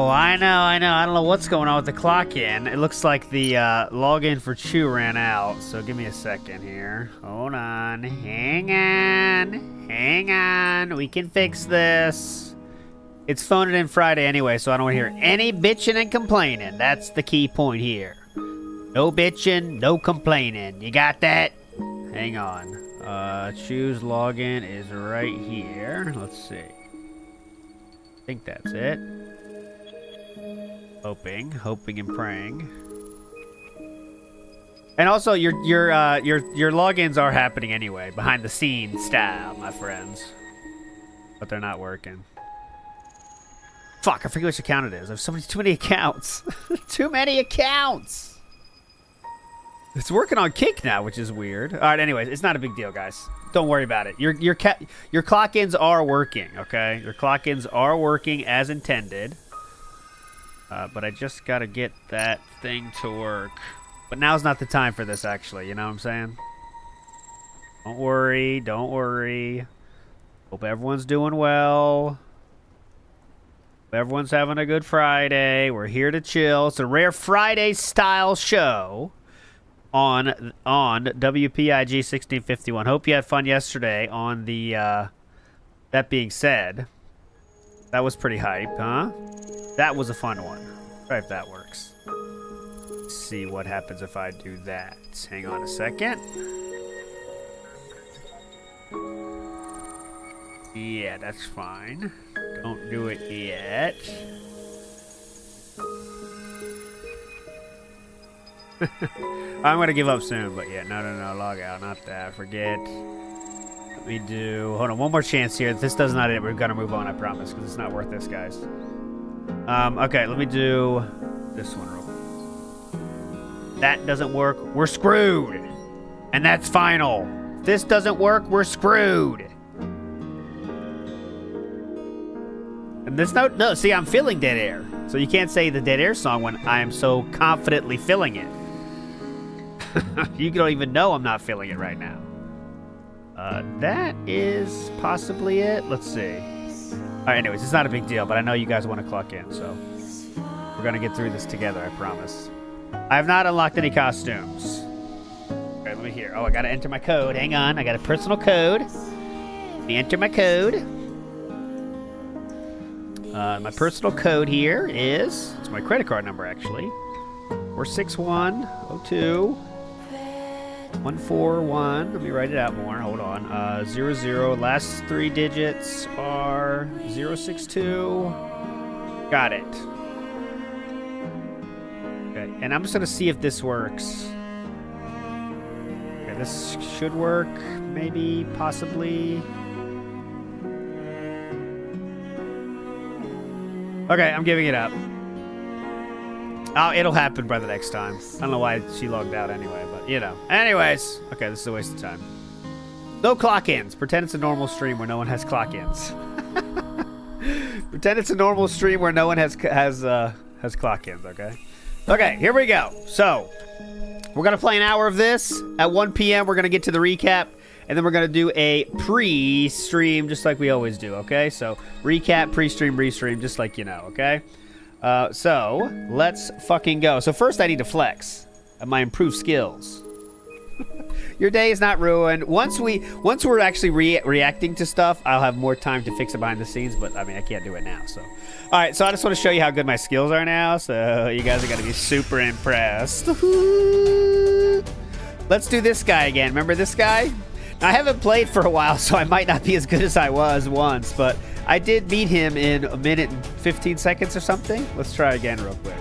I know. I don't know what's going on with the clock in. It looks like the login for Chew ran out. So give me a second here. Hold on. Hang on. We can fix this. It's phone it in Friday anyway, so I don't want to hear any bitching and complaining. That's the key point here. No bitching, no complaining. You got that? Hang on. Chew's login is right here. Let's see. I think that's it. Hoping and praying. And also, your logins are happening anyway, behind the scenes style, my friends. But they're not working. Fuck, I forget which account it is. I have too many accounts. Too many accounts. It's working on Kink now, which is weird. All right, anyways, it's not a big deal, guys. Don't worry about it. Your clock-ins are working, okay? Your clock-ins are working as intended. But I just got to get that thing to work. But now's not the time for this, actually. You know what I'm saying? Don't worry. Hope everyone's doing well. Hope everyone's having a good Friday. We're here to chill. It's a rare Friday-style show on WPIG 1651. Hope you had fun yesterday on the, that being said, that was pretty hype, huh? That was a fun one. Try if that works. Let's see what happens if I do that. Hang on a second. Yeah, that's fine. Don't do it yet. I'm gonna give up soon, but yeah, no, log out, not that, forget. Let me do, hold on, one more chance here. If this does not, we're gonna move on, I promise, because it's not worth this, guys. Okay, let me do this one real quick. That doesn't work, we're screwed. And that's final. If this doesn't work, we're screwed. And there's no, see, I'm filling dead air. So you can't say the dead air song when I am so confidently filling it. You don't even know I'm not filling it right now. That is possibly it. Let's see. All right, anyways, it's not a big deal, but I know you guys want to clock in, so we're going to get through this together, I promise. I have not unlocked any costumes. Okay, let me hear. Oh, I got to enter my code. Hang on. I got a personal code. Let me enter my code. My personal code here is, it's my credit card number, actually. 46102 141. Let me write it out more. Hold on. 00. Last three digits are 062. Got it. Okay, and I'm just gonna see if this works. Okay, this should work. Maybe, possibly. Okay, I'm giving it up. Oh, it'll happen by the next time. I don't know why she logged out anyway, but you know. Anyways, okay, this is a waste of time. No clock-ins. Pretend it's a normal stream where no one has clock-ins. Pretend it's a normal stream where no one has clock-ins. Okay. Okay, here we go. So we're gonna play an hour of this. At 1 p.m., we're gonna get to the recap. And then we're going to do a pre-stream just like we always do, okay? So, recap, pre-stream, re-stream, just like you know, okay? So, let's fucking go. So, first I need to flex my improved skills. Your day is not ruined. Once we're actually reacting to stuff, I'll have more time to fix it behind the scenes, but, I mean, I can't do it now, so. All right, so I just want to show you how good my skills are now, so you guys are going to be super impressed. Let's do this guy again. Remember this guy? I haven't played for a while, so I might not be as good as I was once, but I did beat him in 1 minute and 15 seconds or something. Let's try again real quick.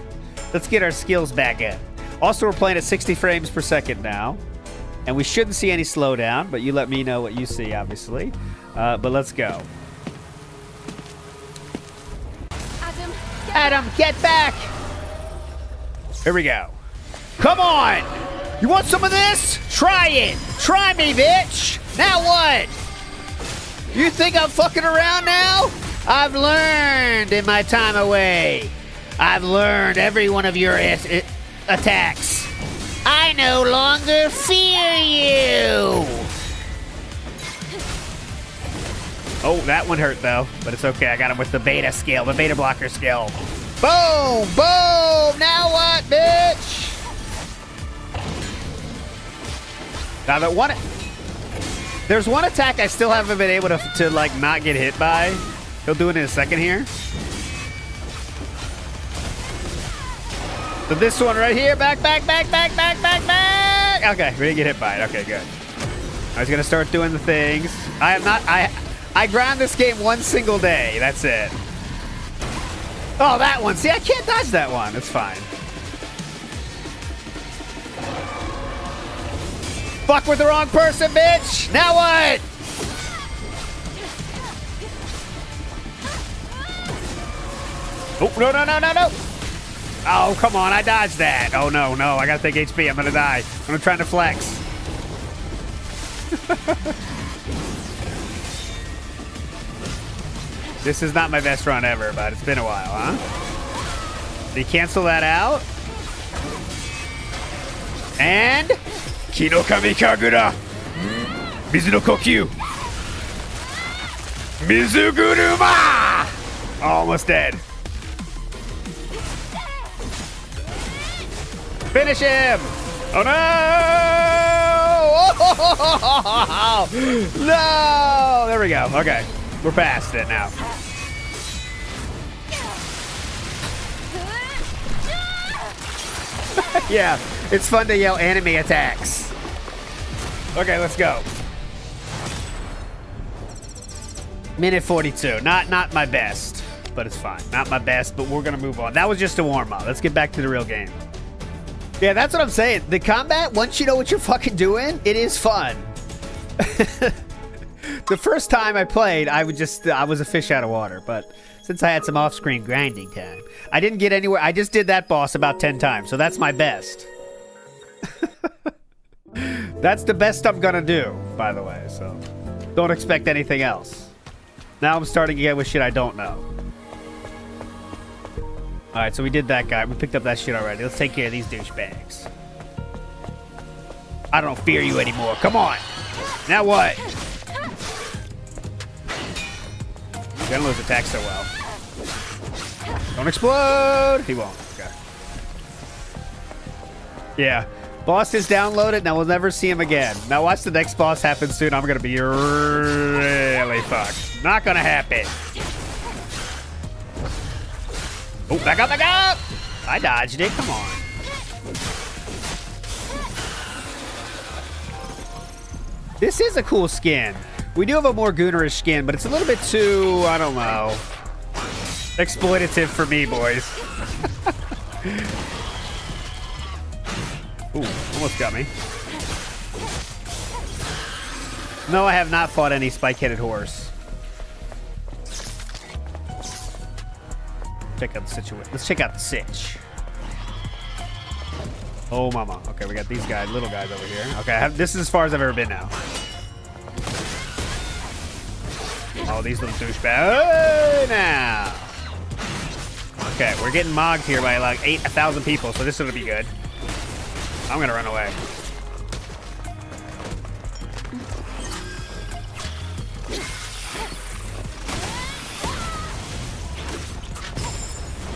Let's get our skills back in. Also, we're playing at 60 frames per second now, and we shouldn't see any slowdown, but you let me know what you see, obviously. But let's go. Adam, get back! Here we go. Come on! You want some of this? Try it. Try me, bitch. Now what? You think I'm fucking around now? I've learned in my time away. I've learned every one of your attacks. I no longer fear you. Oh, that one hurt though, but it's okay. I got him with the beta skill, the beta blocker skill. Boom! Boom! Now what, bitch? Now that one... There's one attack I still haven't been able to like, not get hit by. He'll do it in a second here. So this one right here, back. Okay, we didn't get hit by it. Okay, good. I was gonna start doing the things. I grind this game one single day. That's it. Oh, that one. See, I can't dodge that one. It's fine. Fuck with the wrong person, bitch. Now what? Oh, no. Oh, come on. I dodged that. Oh, no. I gotta take HP. I'm gonna die. I'm trying to flex. This is not my best run ever, but it's been a while, huh? Did he cancel that out? And... Kino Kami Kagura! Mizu no Kokyu! Mizuguruma! Almost dead. Finish him! Oh no! Oh, no! There we go. Okay. We're past it now. Yeah, it's fun to yell anime attacks. Okay, let's go. Minute 42. Not my best, but it's fine. Not my best, but we're gonna move on. That was just a warm-up. Let's get back to the real game. Yeah, that's what I'm saying. The combat, once you know what you're fucking doing, it is fun. The first time I played, I was a fish out of water, but since I had some off-screen grinding time, I didn't get anywhere. I just did that boss about 10 times, so that's my best. That's the best I'm gonna do, by the way, so don't expect anything else. Now I'm starting again with shit I don't know. Alright, so we did that guy. We picked up that shit already. Let's take care of these douchebags. I don't fear you anymore. Come on. Now what? Gonna lose attack so well. Don't explode! He won't. Okay. Yeah. Boss is downloaded. Now we'll never see him again. Now watch the next boss happen soon. I'm gonna be really fucked. Not gonna happen. Oh, back up! I dodged it. Come on. This is a cool skin. We do have a more goonerish skin, but it's a little bit too, I don't know, exploitative for me, boys. Ooh, almost got me. No, I have not fought any spike-headed horse. Check out the situation. Let's check out the sitch. Oh, mama. Okay, we got these guys, little guys over here. Okay, this is as far as I've ever been now. Oh, these little douchebags. Hey, now. Okay, we're getting mogged here by like 1,000 people, so this is gonna be good. I'm gonna run away.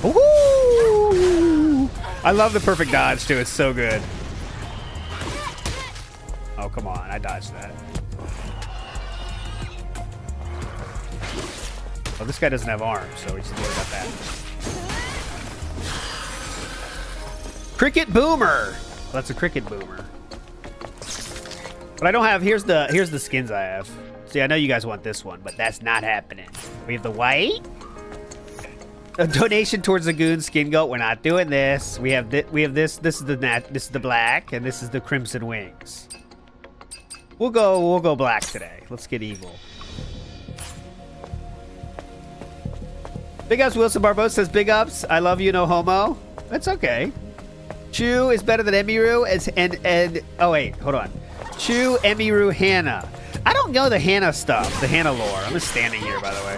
Woohoo! I love the perfect dodge too. It's so good. Oh, come on. I dodged that. Oh, this guy doesn't have arms, so we just worry about that. Cricket Boomer. Well, that's a Cricket Boomer. But I don't have. Here's the skins I have. See, I know you guys want this one, but that's not happening. We have the white. A donation towards the goon skin goat. We're not doing this. We have this. This is the black, and this is the crimson wings. We'll go black today. Let's get evil. Big ups, Wilson Barbosa says big ups. I love you, no homo. That's okay. Chu is better than Emiru and oh wait, hold on. Chu, Emiru, Hannah. I don't know the Hannah stuff, the Hannah lore. I'm just standing here, by the way.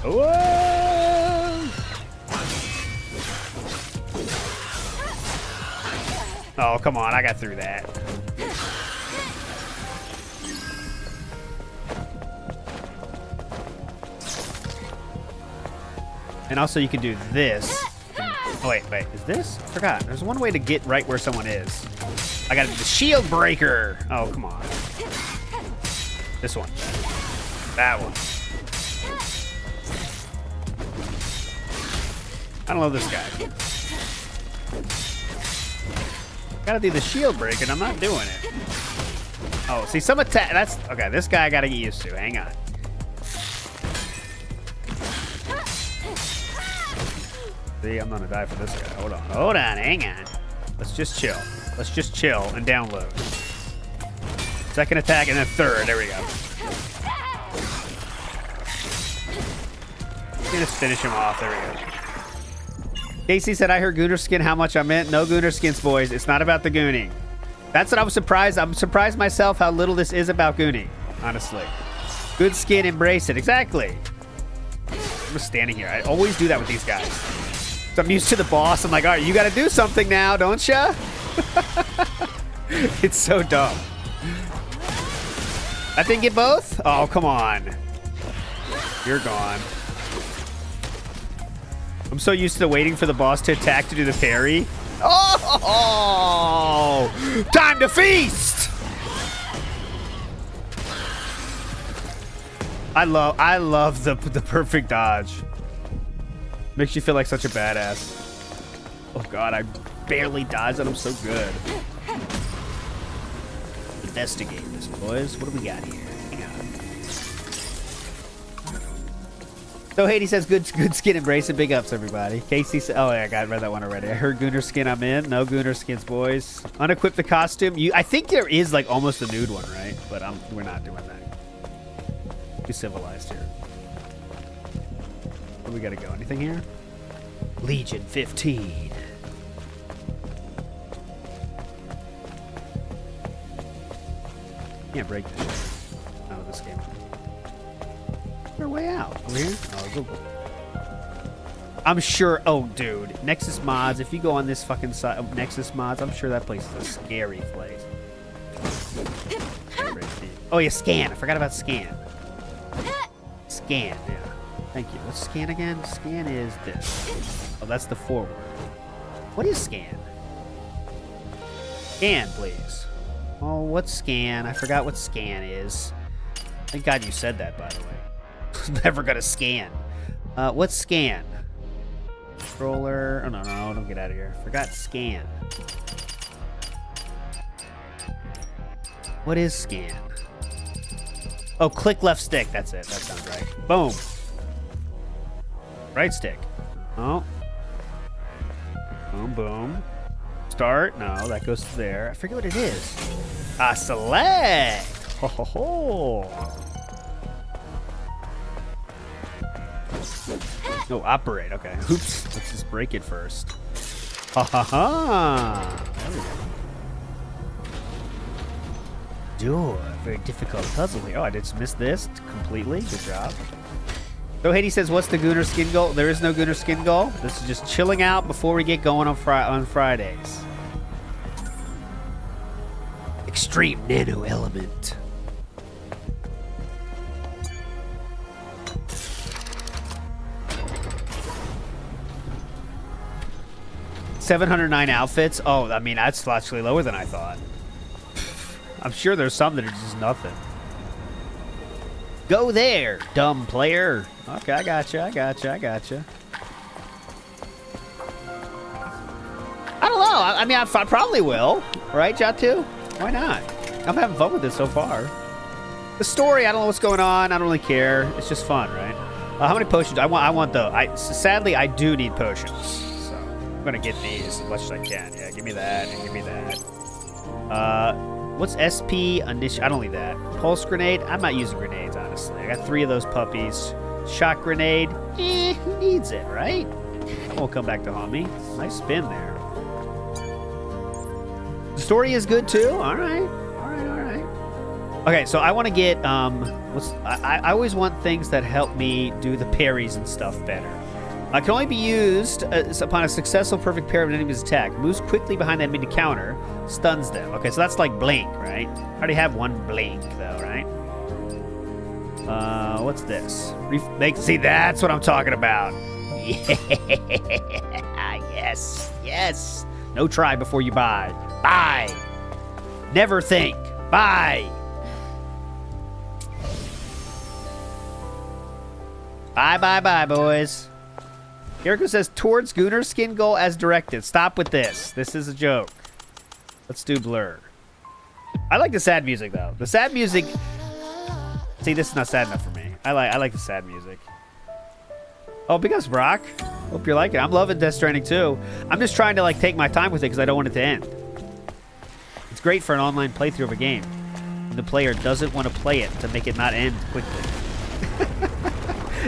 Whoa! Oh, come on, I got through that. And also you can do this. Oh, wait. Is this? I forgot. There's one way to get right where someone is. I got the shield breaker. Oh, come on. This one. That one. I don't love this guy. Gotta do the shield breaker, and I'm not doing it. Oh, see, some attack. That's okay. This guy I gotta get used to. Hang on. See, I'm gonna die for this guy. Hold on. Hang on. Let's just chill. And download. Second attack and then third. There we go. Just finish him off. There we go. Casey said, I heard Gooner skin, how much I meant. No Gooner skins, boys. It's not about the gooning. That's what I was surprised. I'm surprised myself how little this is about gooning, honestly. Good skin, embrace it. Exactly. I'm just standing here. I always do that with these guys. So I'm used to the boss. I'm like, all right, you got to do something now, don't ya? It's so dumb. I didn't get both? Oh, come on. You're gone. I'm so used to waiting for the boss to attack to do the parry. Oh! Time to feast! I love the perfect dodge. Makes you feel like such a badass. Oh god, I barely dodged and I'm so good. Investigate this, boys. What do we got here? So Haiti says, good skin, embrace it. Big ups, everybody. Casey said, oh, yeah, I read that one already. I heard Gooner skin, I'm in. No Gooner skins, boys. Unequip the costume. I think there is like almost a nude one, right? But we're not doing that. Too civilized here. Where we gotta go? Anything here? Legion 15. Can't break this shit. Out of this game. Our way out. Over here? Oh, go. I'm sure. Oh, dude. Nexus mods. If you go on this fucking side of Nexus mods, I'm sure that place is a scary place. Oh, yeah, scan. I forgot about scan. Scan, yeah. Thank you. What's scan again? Scan is this. Oh, that's the forward. What is scan? Scan, please. Oh, what's scan? I forgot what scan is. Thank God you said that, by the way. Never gonna scan. What's scan? Controller. Oh, no, don't get out of here. Forgot scan. What is scan? Oh, click left stick. That's it. That sounds right. Boom. Right stick. Oh. Boom, boom. Start. No, that goes to there. I forget what it is. Select. Ho, ho, ho. No, operate. Okay. Oops. Let's just break it first. Ha ha ha. There we go. Dude, very difficult puzzle here. Oh, I just missed this completely. Good job. So Haiti says, what's the Gooner skin goal? There is no Gooner skin goal. This is just chilling out before we get going on Fridays. Extreme nano element. $709 outfits. Oh, I mean, that's actually lower than I thought. I'm sure there's some that are just nothing. Go there, dumb player. Okay, I gotcha. I don't know. I mean, I probably will. Right, Jatu? Why not? I'm having fun with this so far. The story, I don't know what's going on. I don't really care. It's just fun, right? How many potions? I want the. Sadly, I do need potions. I'm gonna get these as much as I can. Yeah, give me that and give me that. What's SP? I don't need that. Pulse grenade? I'm not using grenades, honestly. I got 3 of those puppies. Shock grenade? Who needs it, right? That won't come back to haunt me. Nice spin there. The story is good too. All right. Okay, so I want to get I always want things that help me do the parries and stuff better. Can only be used upon a successful perfect parry of an enemy's attack. Moves quickly behind the enemy to counter. Stuns them. Okay, so that's like blink, right? I already have one blink, though, right? What's this? See, that's what I'm talking about. Yes, yes. No try before you buy. Buy. Never think. Buy. Bye, bye, bye, boys. Jericho says, towards Gooner's skin goal as directed. Stop with this. This is a joke. Let's do blur. I like the sad music, though. The sad music... See, this is not sad enough for me. I like the sad music. Oh, because Brock. Hope you're liking it. I'm loving Death Stranding, too. I'm just trying to, like, take my time with it because I don't want it to end. It's great for an online playthrough of a game. The player doesn't want to play it to make it not end quickly.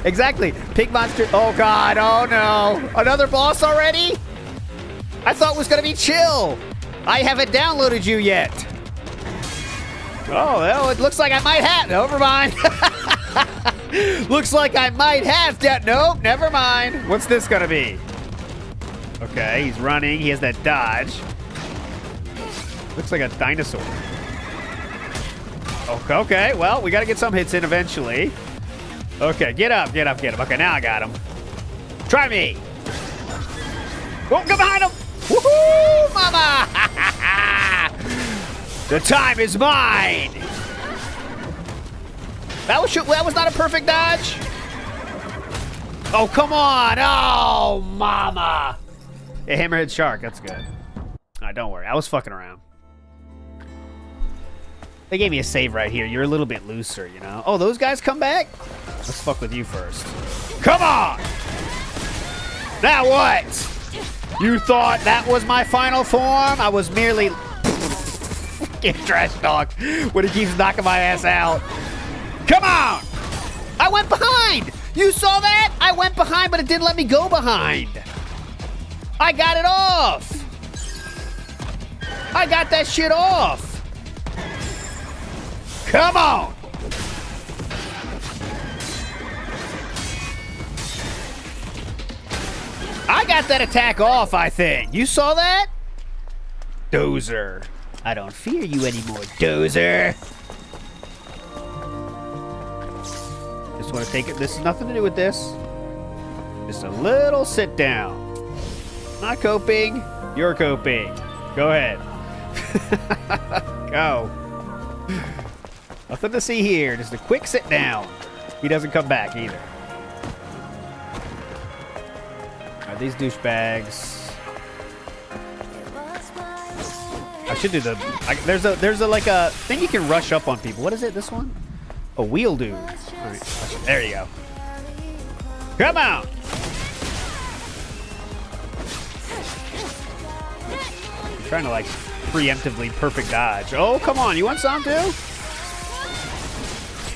Exactly. Pig Monster. Oh, God. Oh, no. Another boss already? I thought it was going to be chill. I haven't downloaded you yet. Oh, well, it looks like I might have. Never mind. Looks like I might have that. Nope, never mind. What's this going to be? Okay, he's running. He has that dodge. Looks like a dinosaur. Okay, well, we got to get some hits in eventually. Okay, get up, get up, get up. Okay, now I got him. Try me. Oh, go behind him. Woohoo, mama. The time is mine. That was not a perfect dodge. Oh, come on. Oh, mama. A hammerhead shark. That's good. All right, don't worry. I was fucking around. They gave me a save right here. You're a little bit looser, you know? Oh, those guys come back? Let's fuck with you first. Come on! Now what? You thought that was my final form? I was merely... Get trash talk when he keeps knocking my ass out. Come on! I went behind! You saw that? I went behind, but it didn't let me go behind. I got it off. I got that shit off. Come on! I got that attack off, I think. You saw that? Dozer. I don't fear you anymore, Dozer. Just want to take it. This has nothing to do with this. Just a little sit down. Not coping. You're coping. Go ahead. Go. Nothing to see here. Just a quick sit down. He doesn't come back either. All right, these douchebags. I should do the. There's a like a thing you can rush up on people. What is it? This one? A wheel dude. All right, there you go. Come on. I'm trying to like preemptively perfect dodge. Oh, come on. You want some too?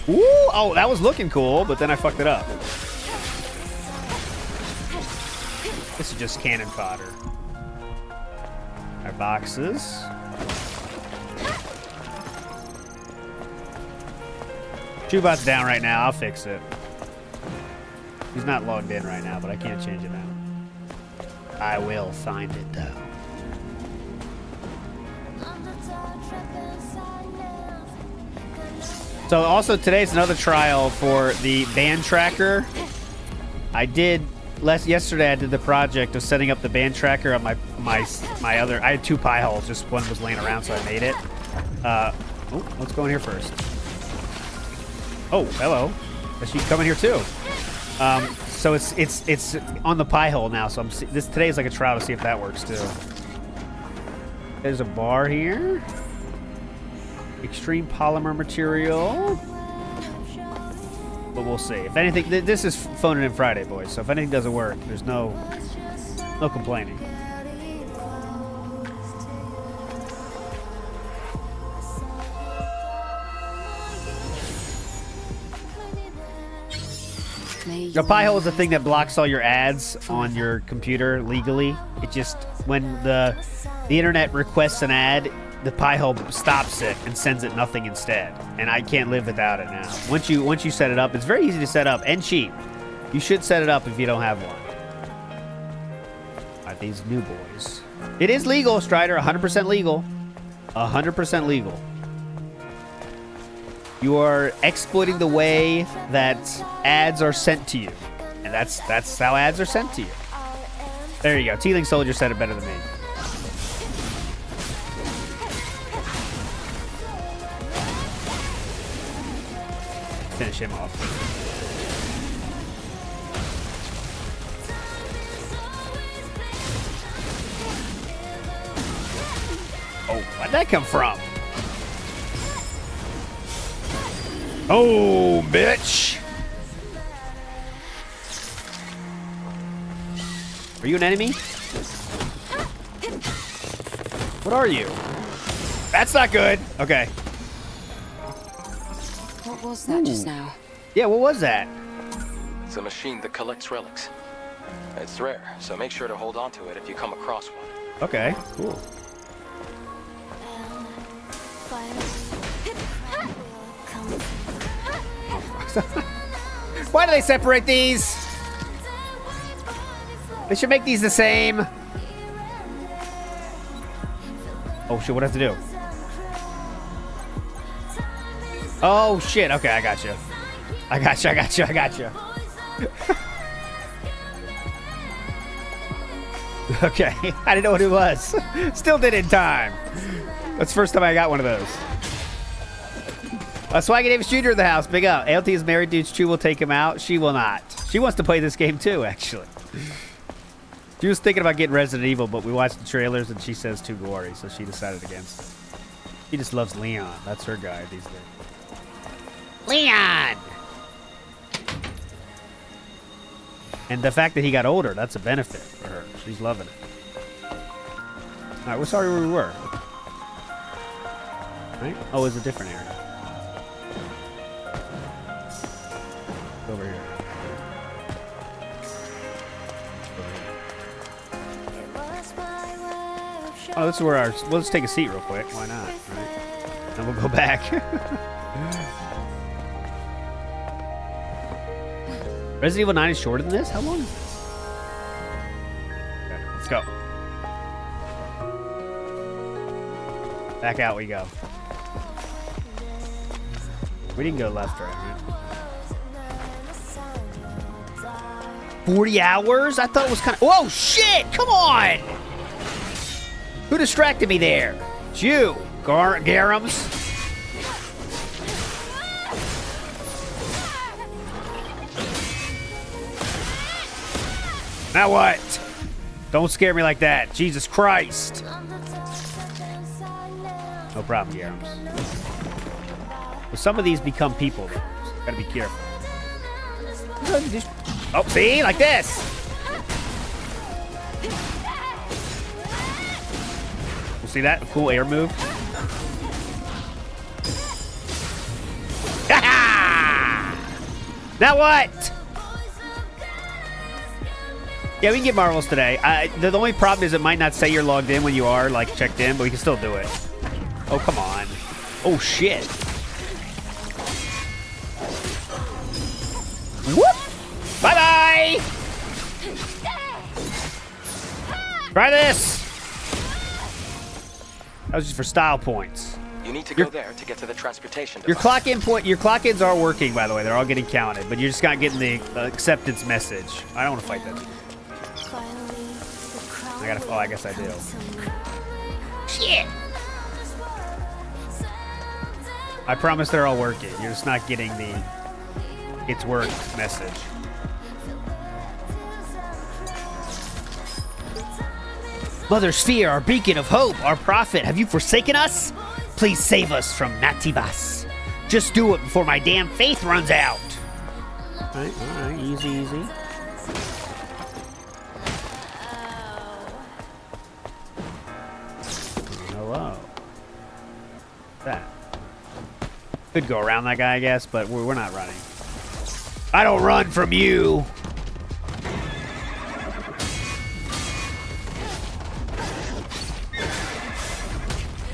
Ooh, oh, that was looking cool, but then I fucked it up. This is just cannon fodder. Our boxes. Chewbot's down right now. I'll fix it. He's not logged in right now, but I can't change it now. I will find it, though. So also today's another trial for the band tracker. I did yesterday. I did the project of setting up the band tracker on my other. I had 2 pie holes. Just one was laying around, so I made it. Oh, let's go in here first. Oh, hello. She come in here too. So it's on the pie hole now. So today is like a trial to see if that works too. There's a bar here. Extreme polymer material. But we'll see. If anything, this is Phone It In Friday, boys. So if anything doesn't work, there's no complaining. A pie hole is the thing that blocks all your ads on your computer legally. It just, when the internet requests an ad, the pie hole stops it and sends it nothing instead. And I can't live without it now. Once you set it up, it's very easy to set up and cheap. You should set it up if you don't have one. All right, these new boys. It is legal, Strider. 100% legal. 100% legal. You are exploiting the way that ads are sent to you. And That's how ads are sent to you. There you go. Teeling Soldier said it better than me. Finish him off. Oh, where'd that come from? Oh, bitch. Are you an enemy? What are you? That's not good. Okay. What was that just now? Yeah, what was that? It's a machine that collects relics. It's rare, so make sure to hold on to it if you come across one. Okay, cool. Why do they separate these? They should make these the same. Oh shit, what do I have to do? Oh shit, okay, I got you. I got you. Okay, I didn't know what it was. Still did in time. That's the first time I got one of those. Swaggy Davis Jr. in the house. Big up. ALT is married, dudes. Chu will take him out. She will not. She wants to play this game too, actually. She was thinking about getting Resident Evil, but we watched the trailers and she says too gory, so she decided against it. She just loves Leon. That's her guy these days. Leon! And the fact that he got older, that's a benefit for her. She's loving it. All right, we're sorry where we were. Right? Oh, it's a different area. Over here. Oh, this is where our... Well, let's take a seat real quick. Why not? Right? And we'll go back. Resident Evil 9 is shorter than this? How long is this? Okay, let's go. Back out we go. We didn't go left, right? 40 hours? I thought it was kind of... Whoa, shit! Come on! Who distracted me there? It's you, Garums. Now what? Don't scare me like that. Jesus Christ. No problem, Garums. Well, some of these become people, though. So gotta be careful. Oh, see? Like this. See that? A cool air move. Now what? Yeah, we can get Marvels today. The only problem is it might not say you're logged in when you are, like, checked in, but we can still do it. Oh, come on. Oh, shit. Whoop! Bye-bye! Try this! That was just for style points. You need to go there to get to the transportation device. Your clock-ins are working, by the way. They're all getting counted, but you're just not getting the acceptance message. I don't want to fight that. Oh, I guess I do. Shit! I promise they're all working. You're just not getting the it's worked message. Mother Sphere, our beacon of hope, our prophet, have you forsaken us? Please save us from Nativas. Just do it before my damn faith runs out. All right, easy, easy. Hello. What's that? Could go around that guy, I guess, but we're not running. I don't run from you.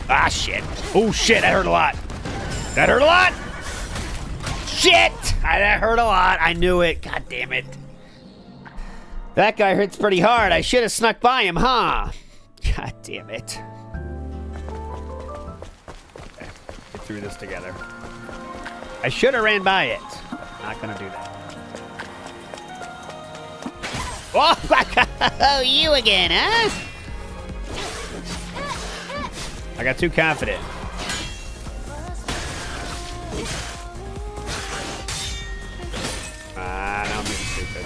Ah, shit. Oh, shit, that hurt a lot. That hurt a lot. Shit. That hurt a lot. I knew it. God damn it. That guy hurts pretty hard. I should have snuck by him, huh? God damn it. Okay, get through this together. I should have ran by it. Not gonna do that. Oh, you again, huh? I got too confident. Ah, now I'm being stupid.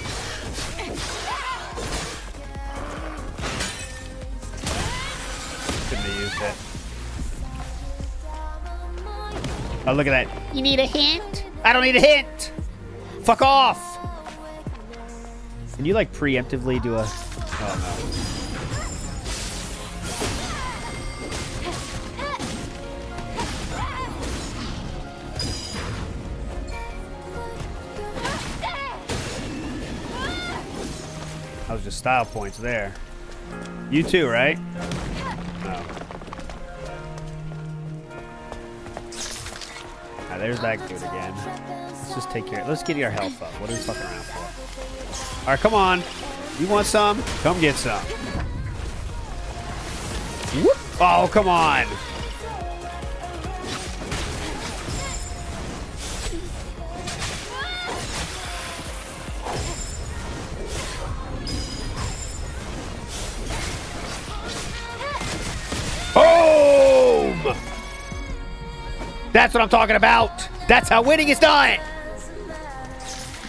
Shouldn't have used it. Oh, look at that. You need a hint? I don't need a hint. Fuck off. Can you, like, preemptively do a... Oh, no. That was just style points there. You too, right? No. Ah, there's that dude again. Let's just take care. Let's get our health up. What are we fucking around for? All right, come on. You want some? Come get some. Whoop. Oh, come on. Boom! That's what I'm talking about. That's how winning is done.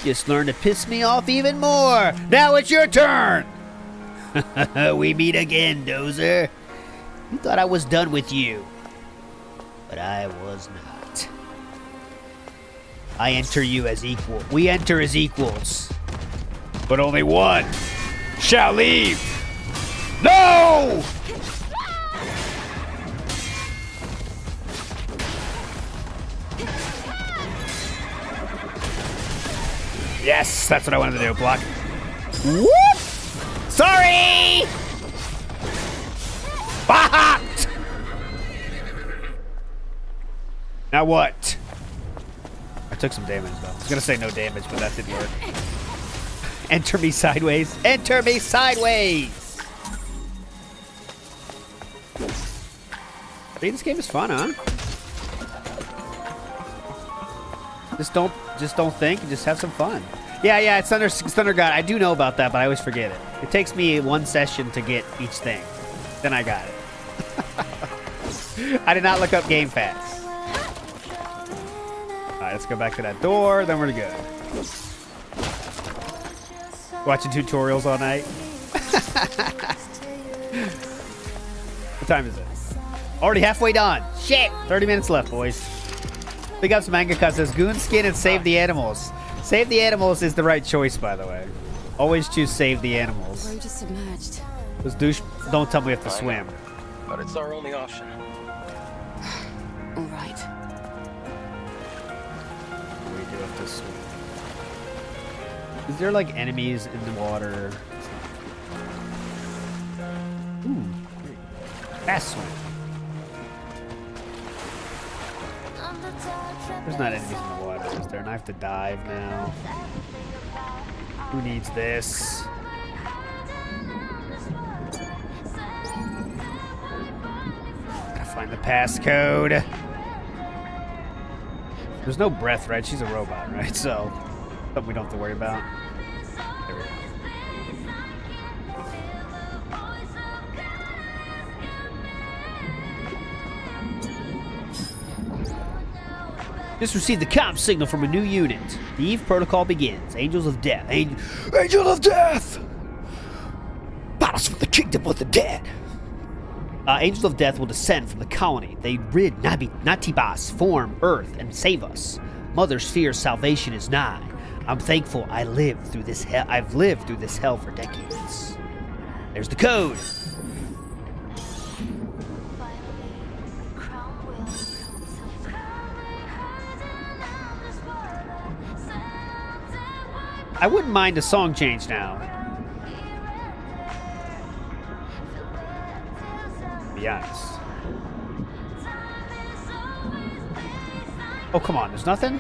Just learn to piss me off even more. Now it's your turn. We meet again, Dozer. You thought I was done with you, but I was not. I enter you as equal. We enter as equals, but only one shall leave. No! Yes, that's what I wanted to do. Block. Whoop! Sorry! Fucked! Now what? I took some damage, though. I was going to say no damage, but that didn't work. Enter me sideways. Enter me sideways! See, this game is fun, huh? Just don't think. Just have some fun. Yeah, it's Thunder God. I do know about that, but I always forget it. It takes me one session to get each thing. Then I got it. I did not look up Game Pass. Alright, let's go back to that door, then we're good. Watching tutorials all night. What time is it? Already halfway done. Shit! 30 minutes left, boys. Big ups Mangaka says Goon Skin and Save the Animals. Save the Animals is the right choice, by the way. Always choose Save the Animals. Road is submerged. Those douche don't tell me we have to swim. But it's our only option. All right. We do have to swim. Is there like enemies in the water? Ooh. Fast swim. There's not enemies in the water, is there? And I have to dive now. Who needs this? Gotta find the passcode. There's no breath, right? She's a robot, right? So, something we don't have to worry about. There we go. Just received the comp signal from a new unit. The Eve protocol begins. Angels of Death. Angel of Death! Battles for the kingdom of the dead. Angels of Death will descend from the colony. They rid Natibas, form Earth, and save us. Mother's fear salvation is nigh. I'm thankful I've lived through this hell for decades. There's the code. I wouldn't mind a song change now. To be honest. Oh, come on. There's nothing?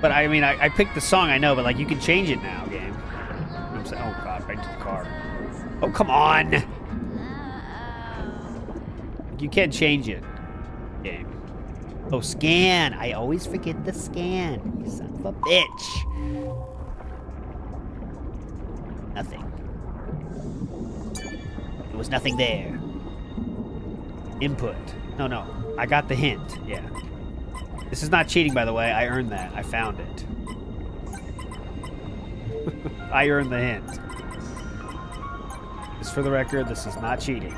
But I mean, I picked the song, I know, but like you can change it now, game. I'm saying, oh god, right to the car. Oh, come on! You can't change it, game. Oh, scan! I always forget the scan. You son of a bitch. Nothing. There was nothing there. Input. No. I got the hint. Yeah. This is not cheating, by the way. I earned that. I found it. I earned the hint. Just for the record, this is not cheating.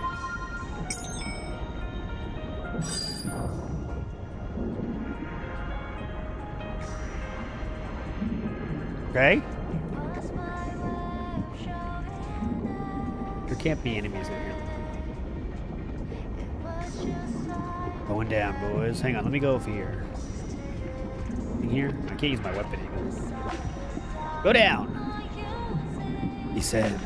Okay. There can't be enemies in here. Going down, boys. Hang on, let me go over here. In here? I can't use my weapon even. Go down! He said.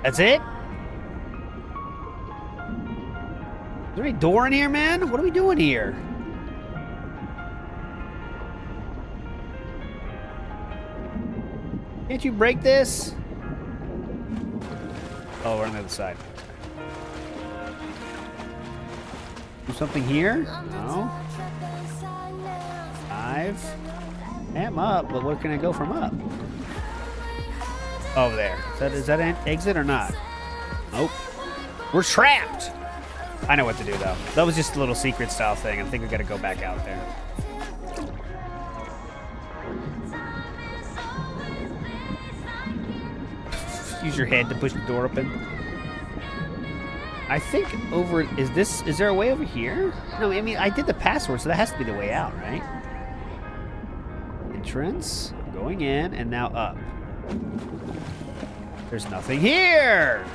That's it? Is there any door in here, man? What are we doing here? Can't you break this? Oh, we're on the other side. Do something here? No. 5. I'm up, but where can I go from up? Over there. Is that an exit or not? Nope. We're trapped! I know what to do, though. That was just a little secret style thing. I think we gotta go back out there. Use your head to push the door open. I think over... Is there a way over here? No, I mean, I did the password, so that has to be the way out, right? Entrance. Going in, and now up. There's nothing here!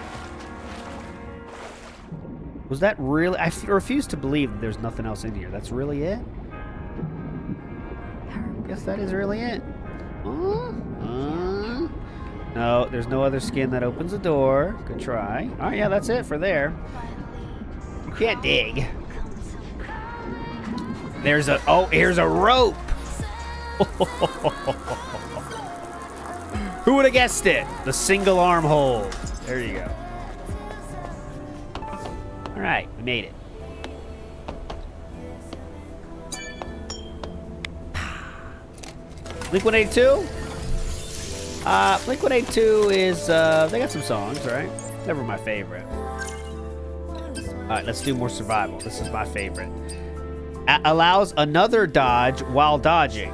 Was that really... I refuse to believe that there's nothing else in here. That's really it? Guess that is really it. No, there's no other skin that opens the door. Good try. All right, yeah, that's it for there. You can't dig. There's a... Oh, here's a rope! Who would have guessed it? The single arm hold. There you go. All right, we made it. Blink-182? Blink-182 is, they got some songs, right? Never my favorite. All right, let's do more survival. This is my favorite. Allows another dodge while dodging.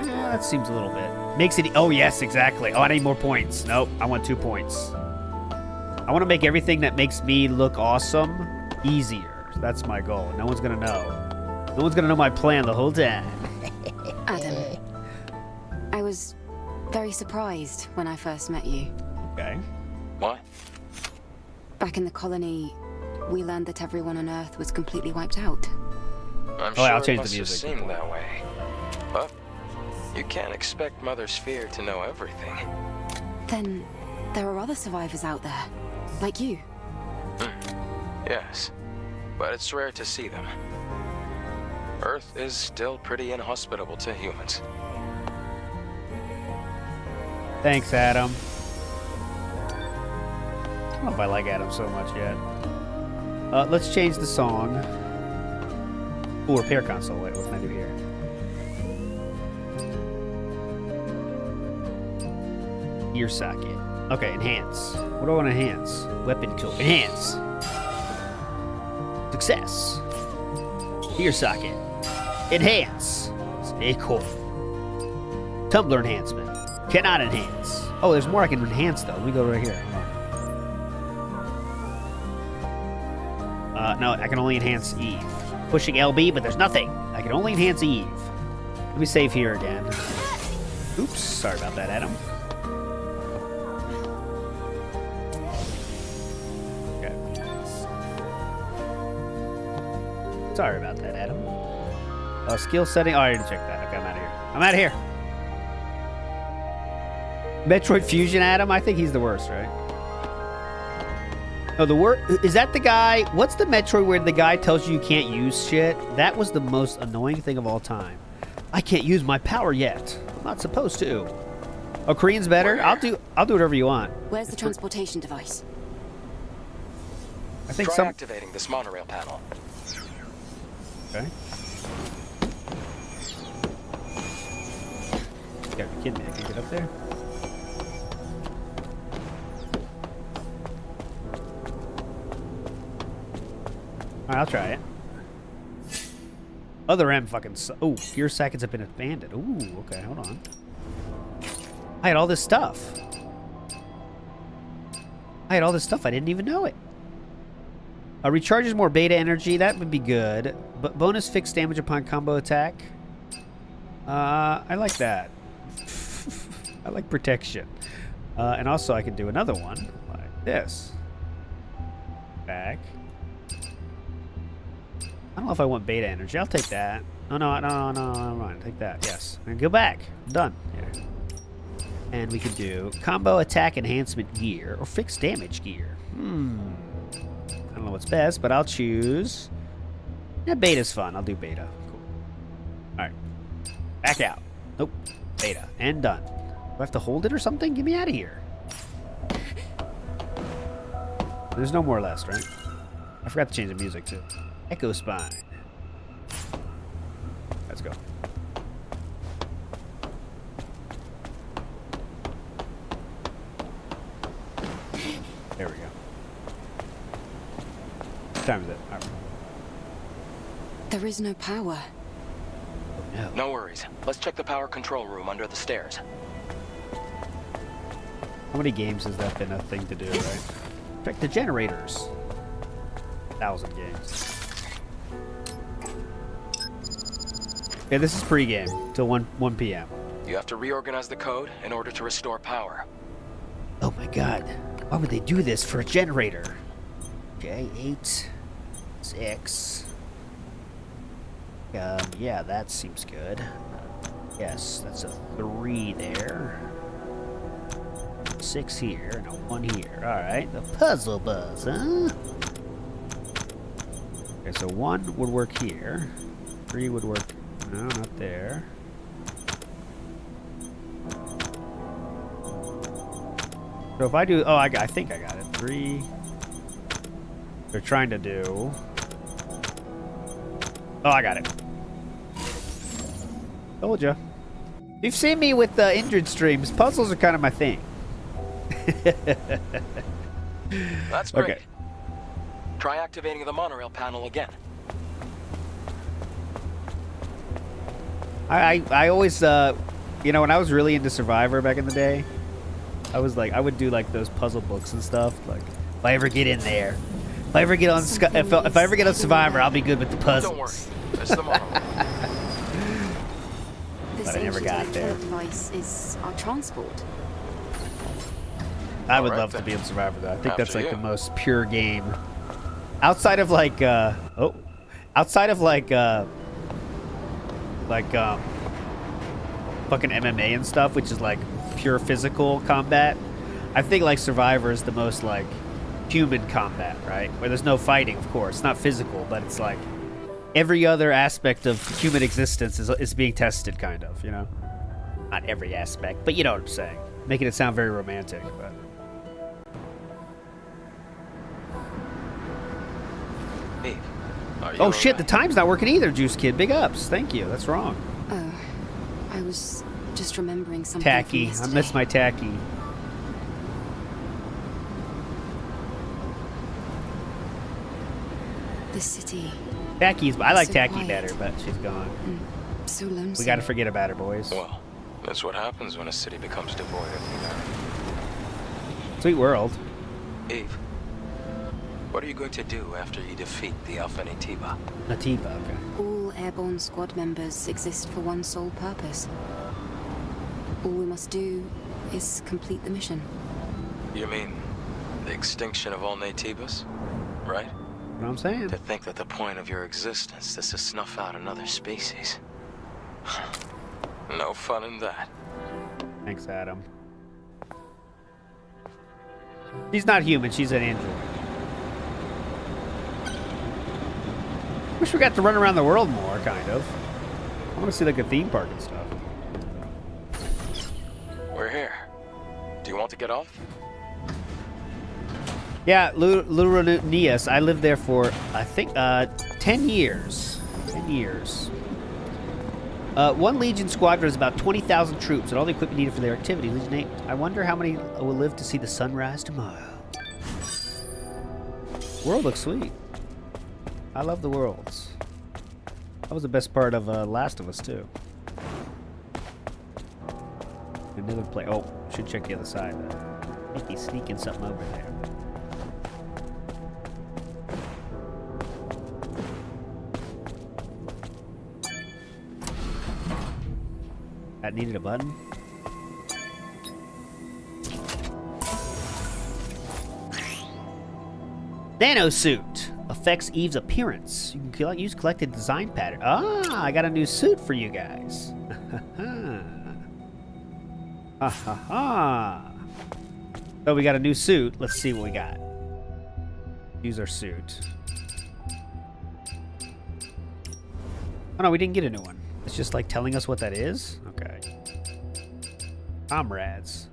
That seems a little bit. Makes it... Oh, yes, exactly. Oh, I need more points. Nope, I want 2 points. I want to make everything that makes me look awesome easier. That's my goal. No one's going to know. No one's going to know my plan the whole time. Adam, I was very surprised when I first met you. Okay. What? Back in the colony, we learned that everyone on Earth was completely wiped out. I'm I'll sure change it must the have music. seemed that way. But you can't expect Mother Sphere to know everything. Then there are other survivors out there, like you. Yes, but it's rare to see them. Earth is still pretty inhospitable to humans. Thanks, Adam. I don't know if I like Adam so much yet. Let's change the song. Ooh, repair console. Wait, what can I do here? Ear socket. Okay, enhance. What do I want to enhance? Weapon tool. Enhance. Success. Ear socket. Enhance. Stay cool. Tumbler enhancement. Cannot enhance. Oh, there's more I can enhance though. Let me go right here. No, I can only enhance Eve. Pushing LB, but there's nothing. I can only enhance Eve. Let me save here again. Oops, sorry about that, Adam. Okay. Sorry about that, Adam. Skill setting. Oh, I didn't check that. Okay, I'm out of here. I'm out of here. Metroid Fusion, Adam? I think he's the worst, right? No, the worst... Is that the guy... What's the Metroid where the guy tells you can't use shit? That was the most annoying thing of all time. I can't use my power yet. I'm not supposed to. Oh, Korean's better? I'll do whatever you want. Where's the transportation device? I think Try activating this monorail panel. Okay. You gotta be kidding me. I can get up there? Alright, I'll try it. Other M fucking... Oh, gear seconds have been abandoned. Ooh, okay, hold on. I had all this stuff. I didn't even know it. Recharges more beta energy. That would be good. But bonus fixed damage upon combo attack. I like that. I like protection. And also I can do another one like this. Back. I don't know if I want beta energy. I'll take that. No, never mind. Take that. Yes. And go back. I'm done. Here. And we can do combo attack enhancement gear or fixed damage gear. I don't know what's best, but I'll choose... Yeah, beta's fun. I'll do beta. Cool. Alright. Back out. Nope. Beta. And done. Do I have to hold it or something? Get me out of here. There's no more left, right? I forgot to change the music, too. Echo Spine. Let's go. There we go. What time is it? All right. There is no power. No. No worries. Let's check the power control room under the stairs. How many games has that been a thing to do, right? Check the generators. 1,000 games. Okay, this is pre-game till 1 p.m. You have to reorganize the code in order to restore power. Oh my god. Why would they do this for a generator? Okay, 8, 6. Yeah, that seems good. Yes, that's a 3 there. 6 here and a 1 here. Alright, the puzzle buzz, huh? Okay, so 1 would work here. 3 would work... No, not there. So if I do... Oh, I think I got it. 3... They're trying to do... Oh, I got it. Told ya. You've seen me with injured streams. Puzzles are kind of my thing. That's great. Okay. Try activating the monorail panel again. I always, you know, when I was really into Survivor back in the day, I was like, I would do like those puzzle books and stuff. Like, if I ever get in there, if I ever get on, if I ever get on Survivor, I'll be good with the puzzles. Don't worry, it's the monorail. This I never ancient got there. device is our transport. I would Alright, love to be in Survivor though. I think that's After like you. the most pure game. Outside of like, outside of like fucking MMA and stuff, which is like pure physical combat. I think like Survivor is the most like human combat, right? Where there's no fighting, of course. It's not physical, but it's like every other aspect of human existence is being tested, kind of, you know? Not every aspect, but you know what I'm saying. Making it sound very romantic, but... Eve, are you Oh shit, alright? the time's not working either, Juice Kid. Big ups. Thank you. That's wrong. Oh, I was just remembering something Tacky. from I yesterday. miss my tacky. The city, Tacky's... I like So Tacky quiet. better, but she's gone. so lonesome. We gotta forget about her, boys. Well, that's what happens when a city becomes devoid of humanity. Sweet world. Eve, what are you going to do after you defeat the Alpha Natiba? Natiba, okay. All airborne squad members exist for one sole purpose. All we must do is complete the mission. You mean the extinction of all Natibas? Right? You know what I'm saying? To think that the point of your existence is to snuff out another species. No fun in that. Thanks, Adam. She's not human. She's an android. Wish we got to run around the world more, kind of. I want to see like a theme park and stuff. We're here. Do you want to get off? Yeah, Luranias. I lived there for, I think, 10 years. 10 10 years. One Legion squadron is about 20,000 troops and all the equipment needed for their activity. Legion 8. I wonder how many will live to see the sunrise tomorrow. World looks sweet. I love the worlds. That was the best part of Last of Us, too. Another play. Oh, should check the other side. I think he's sneaking something over there. That needed a button. Nanosuit affects Eve's appearance. You can use collected design pattern. Ah, I got a new suit for you guys. Ha ha ha. So we got a new suit. Let's see what we got. Use our suit. Oh no, we didn't get a new one. It's just like telling us what that is? Okay. Comrades.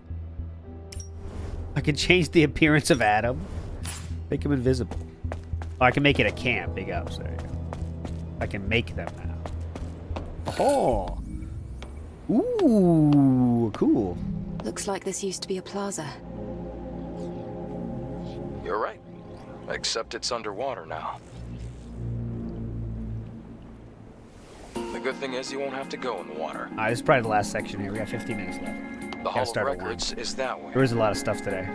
I can change the appearance of Adam. Make him invisible. Oh, I can make it a camp. Big ups. There you go. I can make them now. Oh. Ooh, cool. Looks like this used to be a plaza. You're right. Except it's underwater now. The good thing is you won't have to go in the water. Alright, this is probably the last section here. We got 15 minutes left. The Hall of Records is that way. There is a lot of stuff today.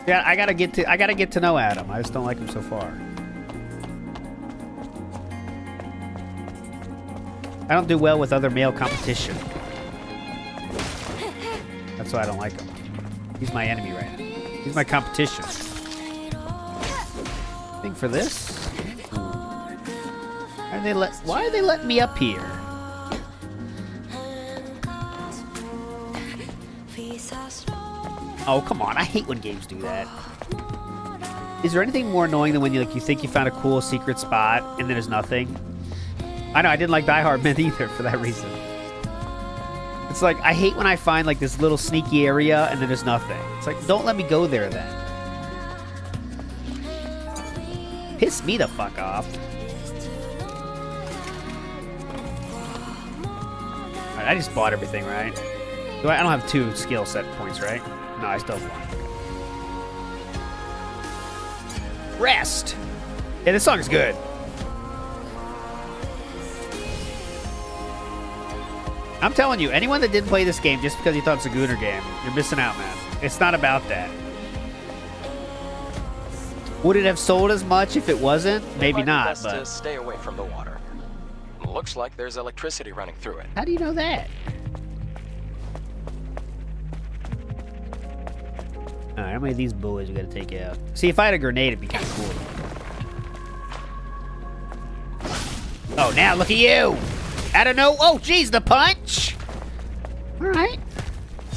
Yeah, I gotta get to know Adam. I just don't like him so far. I don't do well with other male competition. That's why I don't like him. He's my enemy right now. He's my competition. Think for this? Why are they letting me up here? Oh, come on. I hate when games do that. Is there anything more annoying than when you think you found a cool secret spot and then there's nothing? I know, I didn't like Die Hard Men either for that reason. It's like, I hate when I find like this little sneaky area and then there's nothing. It's like, don't let me go there then. Piss me the fuck off. Alright, I just bought everything, right? So I don't have 2 skill set points, right? No, I still have 1. Rest! Yeah, this song is good. I'm telling you, anyone that didn't play this game just because you thought it's a Gooner game, you're missing out, man. It's not about that. Would it have sold as much if it wasn't? Maybe not, best but... to stay away from the water. Looks like there's electricity running through it. How do you know that? Alright, how many of these boys we gotta take out? See, if I had a grenade, it'd be kind of cool. Oh, now look at you! I don't know. Oh, jeez, the punch! Alright.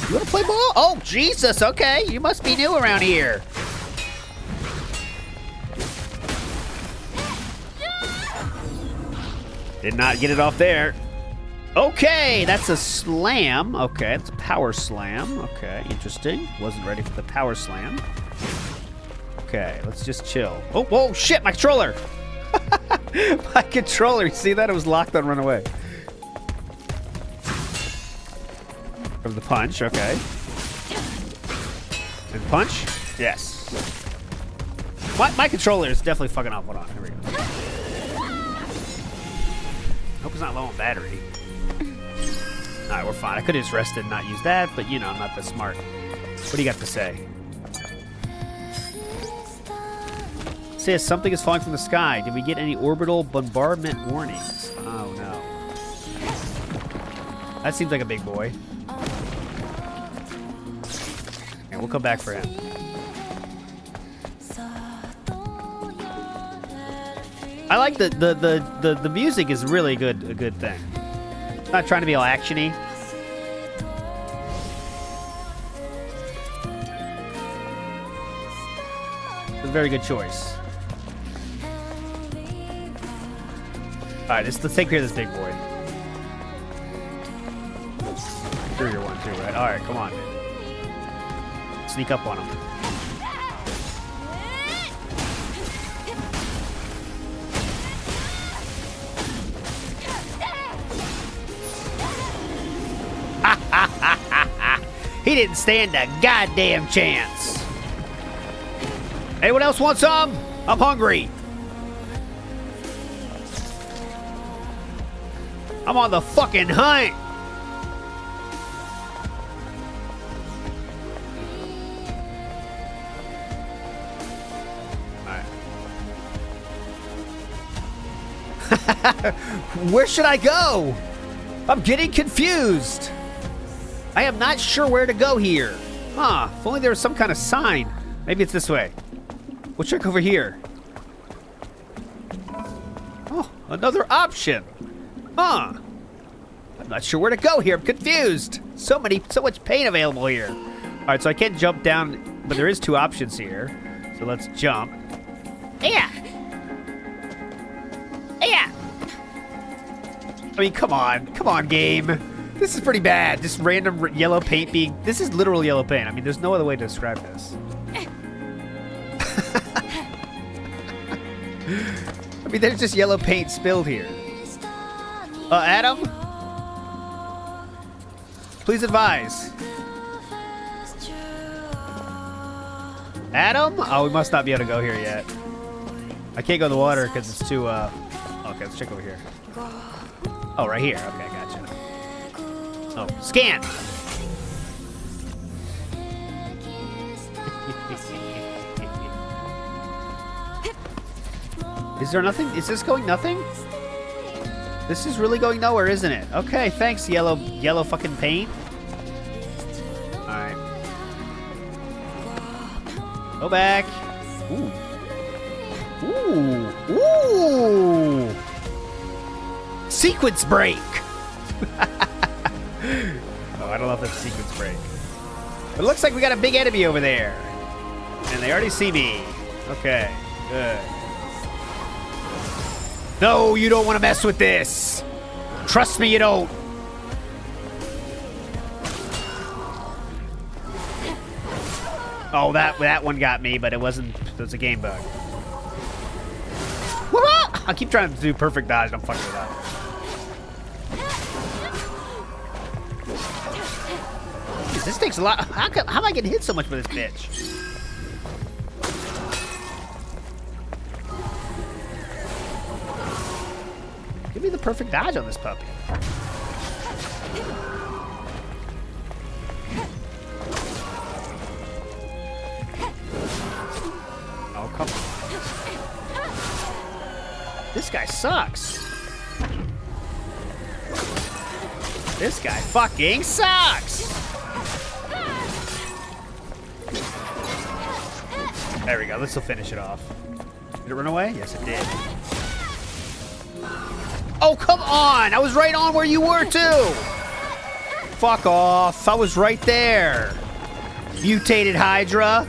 You wanna play ball? Oh, Jesus, okay. You must be new around here. Did not get it off there. Okay, that's a slam. Okay, that's a power slam. Okay, interesting. Wasn't ready for the power slam. Okay, let's just chill. Oh, whoa, shit, my controller! My controller, you see that? It was locked on run away. From the punch, okay. And punch? Yes. My controller is definitely fucking up. Hold on, here we go. Hope it's not low on battery. Alright, we're fine. I could have just rested and not used that, but you know, I'm not that smart. What do you got to say? It says something is falling from the sky. Did we get any orbital bombardment warnings? Oh no. That seems like a big boy. Okay, we'll come back for him. I like the music is really good, a good thing. It's not trying to be all actiony. It's a very good choice. Alright, let's take care of this big boy. Sure you're one too, right? Alright, come on. Sneak up on him. He didn't stand a goddamn chance. Anyone else want some? I'm hungry. I'm on the fucking hunt. Where should I go? I'm getting confused. I am not sure where to go here. Huh, if only there was some kind of sign. Maybe it's this way. We'll check over here. Oh, another option. Huh. I'm not sure where to go here. I'm confused. So much paint available here. All right, so I can't jump down, but there is 2 options here. So let's jump. Yeah. Yeah. I mean, come on, game. This is pretty bad. Just random yellow paint being... This is literal yellow paint. I mean, there's no other way to describe this. I mean, there's just yellow paint spilled here. Adam? Please advise. Adam? Oh, we must not be able to go here yet. I can't go in the water because it's too, Okay, let's check over here. Oh, right here. Okay, gotcha. Oh, scan! Is there nothing? Is this going nothing? This is really going nowhere, isn't it? Okay, thanks, yellow fucking paint. Alright. Go back. Ooh. Ooh. Ooh. Sequence break. Oh, I don't know if that's sequence break. But it looks like we got a big enemy over there. And they already see me. Okay, good. No, you don't want to mess with this. Trust me, you don't. Oh, that one got me, but it wasn't. It was a game bug. I keep trying to do perfect dodge, and I'm fucking it up. Jeez, this takes a lot. How am I getting hit so much with this bitch? Give me the perfect dodge on this puppy. Oh, come on. This guy sucks. This guy fucking sucks. There we go. Let's still finish it off. Did it run away? Yes, it did. Oh, come on! I was right on where you were, too! Fuck off. I was right there. Mutated Hydra.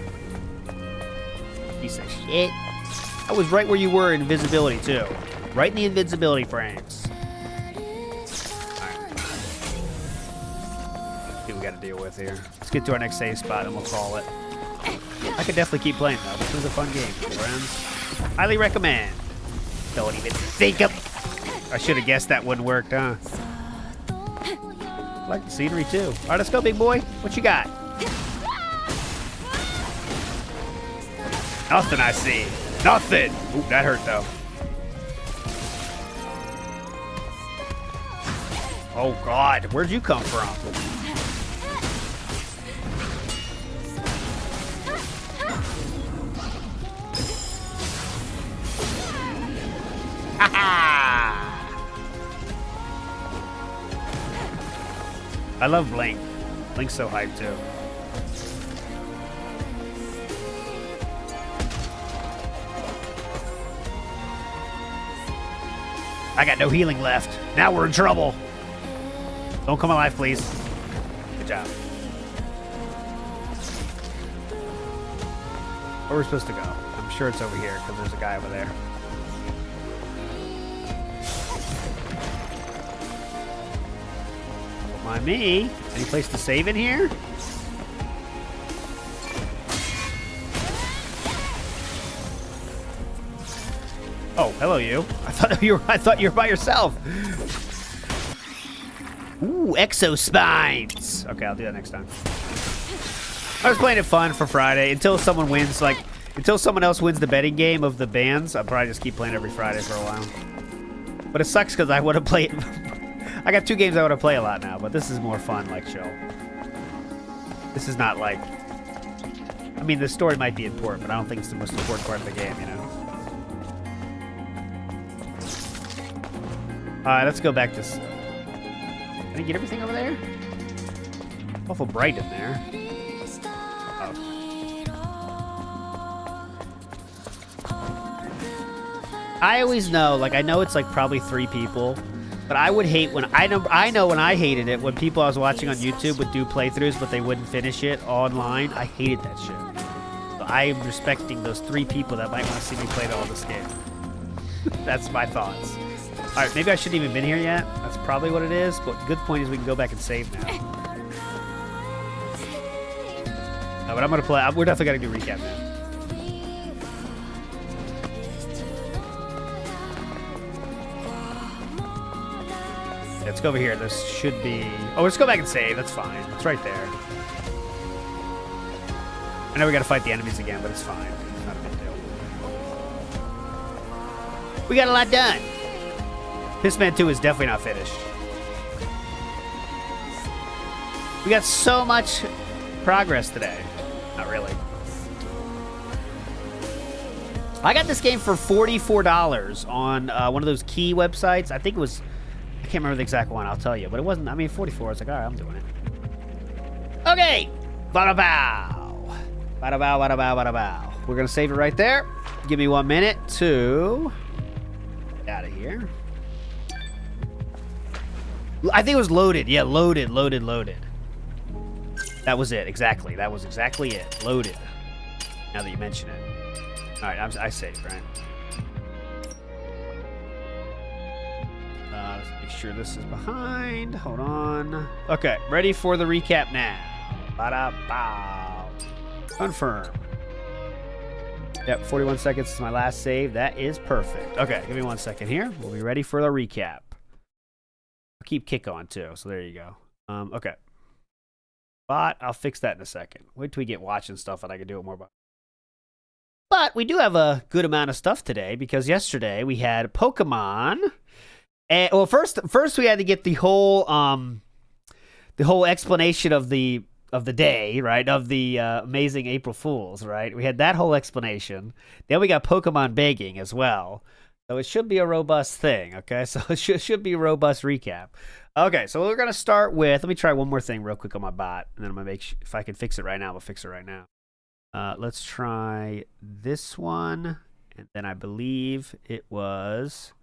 Piece of shit. I was right where you were in invisibility, too. Right in the invisibility frames. Alright. See what we gotta deal with here. Let's get to our next save spot and we'll call it. I could definitely keep playing, though. This was a fun game, friends. Highly recommend. Don't even think of... I should have guessed that wouldn't work, huh? I like the scenery, too. All right, let's go, big boy. What you got? Nothing I see. Nothing. Ooh, that hurt, though. Oh, God. Where'd you come from? Ha ha! I love Blink. Blink's so hyped, too. I got no healing left. Now we're in trouble. Don't come alive, please. Good job. Where are we supposed to go? I'm sure it's over here, because there's a guy over there. Don't mind me. Any place to save in here? Oh, hello, you. I thought you were by yourself. Ooh. Ooh, exo spines. Okay, I'll do that next time. I was playing it fun for Friday until someone wins, like, until someone else wins the betting game of the bands. I'll probably just keep playing every Friday for a while. But it sucks because I want to play it. I got 2 games I want to play a lot now, but this is more fun, like, chill. This is not like... I mean, the story might be important, but I don't think it's the most important part of the game, you know? Alright, let's go back to... Did I get everything over there? Awful bright in there. Oh. I always know, like, I know it's like probably 3 people, but I would hate when... I know when I hated it, when people I was watching on YouTube would do playthroughs, but they wouldn't finish it online. I hated that shit. So I am respecting those 3 people that might want to see me play all this game. That's my thoughts. Alright, maybe I shouldn't even been here yet. That's probably what it is, but the good point is we can go back and save now. No, but I'm going to play... We're definitely going to do recap now. Let's go over here. This should be... Oh, let's go back and save. That's fine. It's right there. I know we got to fight the enemies again, but it's fine. It's not a big deal. We got a lot done. Pissman 2 is definitely not finished. We got so much progress today. Not really. I got this game for $44 on one of those key websites. I think it was... I can't remember the exact one, I'll tell you. But it wasn't... I mean, 44. I was like, all right, I'm doing it. Okay. Bada bow. Bada bow, bada bow, bada bow. We're going to save it right there. Give me 1 minute to... Get out of here. I think it was loaded. Yeah, loaded. That was it. Exactly. That was exactly it. Loaded. Now that you mention it. All right, I saved, right? Let's make sure this is behind. Hold on. Okay, ready for the recap now. Ba-da-bow. Confirm. Yep, 41 seconds is my last save. That is perfect. Okay, give me 1 second here. We'll be ready for the recap. I'll keep kick on too, so there you go. Okay. But I'll fix that in a second. Wait till we get watching stuff and I can do it more. But we do have a good amount of stuff today because yesterday we had Pokemon. And, well, first we had to get the whole explanation of the day, right? Of the amazing April Fools, right? We had that whole explanation. Then we got Pokemon begging as well. So it should be a robust thing, okay? So it should be a robust recap. Okay, so we're going to start with... Let me try one more thing real quick on my bot, and then I'm going to make sure... If I can fix it right now, I'll fix it right now. Let's try this one, and then I believe it was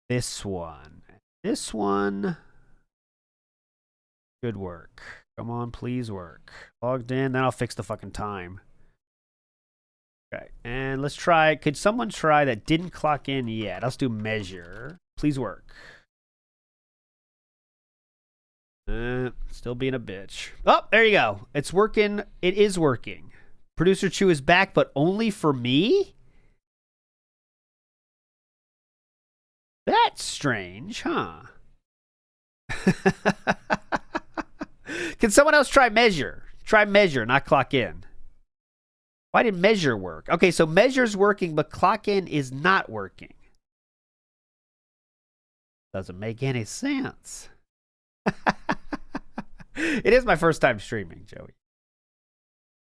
this one. This one should work. Come on, please work. Logged in, then I'll fix the fucking time. Okay, and let's try... Could someone try that didn't clock in yet? Let's do measure. Please work. Still being a bitch. Oh, there you go. It's working. It is working. Producer Chu is back, but only for me? That's strange, huh? Can someone else try measure? Try measure, not clock in. Why did measure work? Okay, so measure's working, but clock in is not working. Doesn't make any sense. It is my first time streaming, Joey.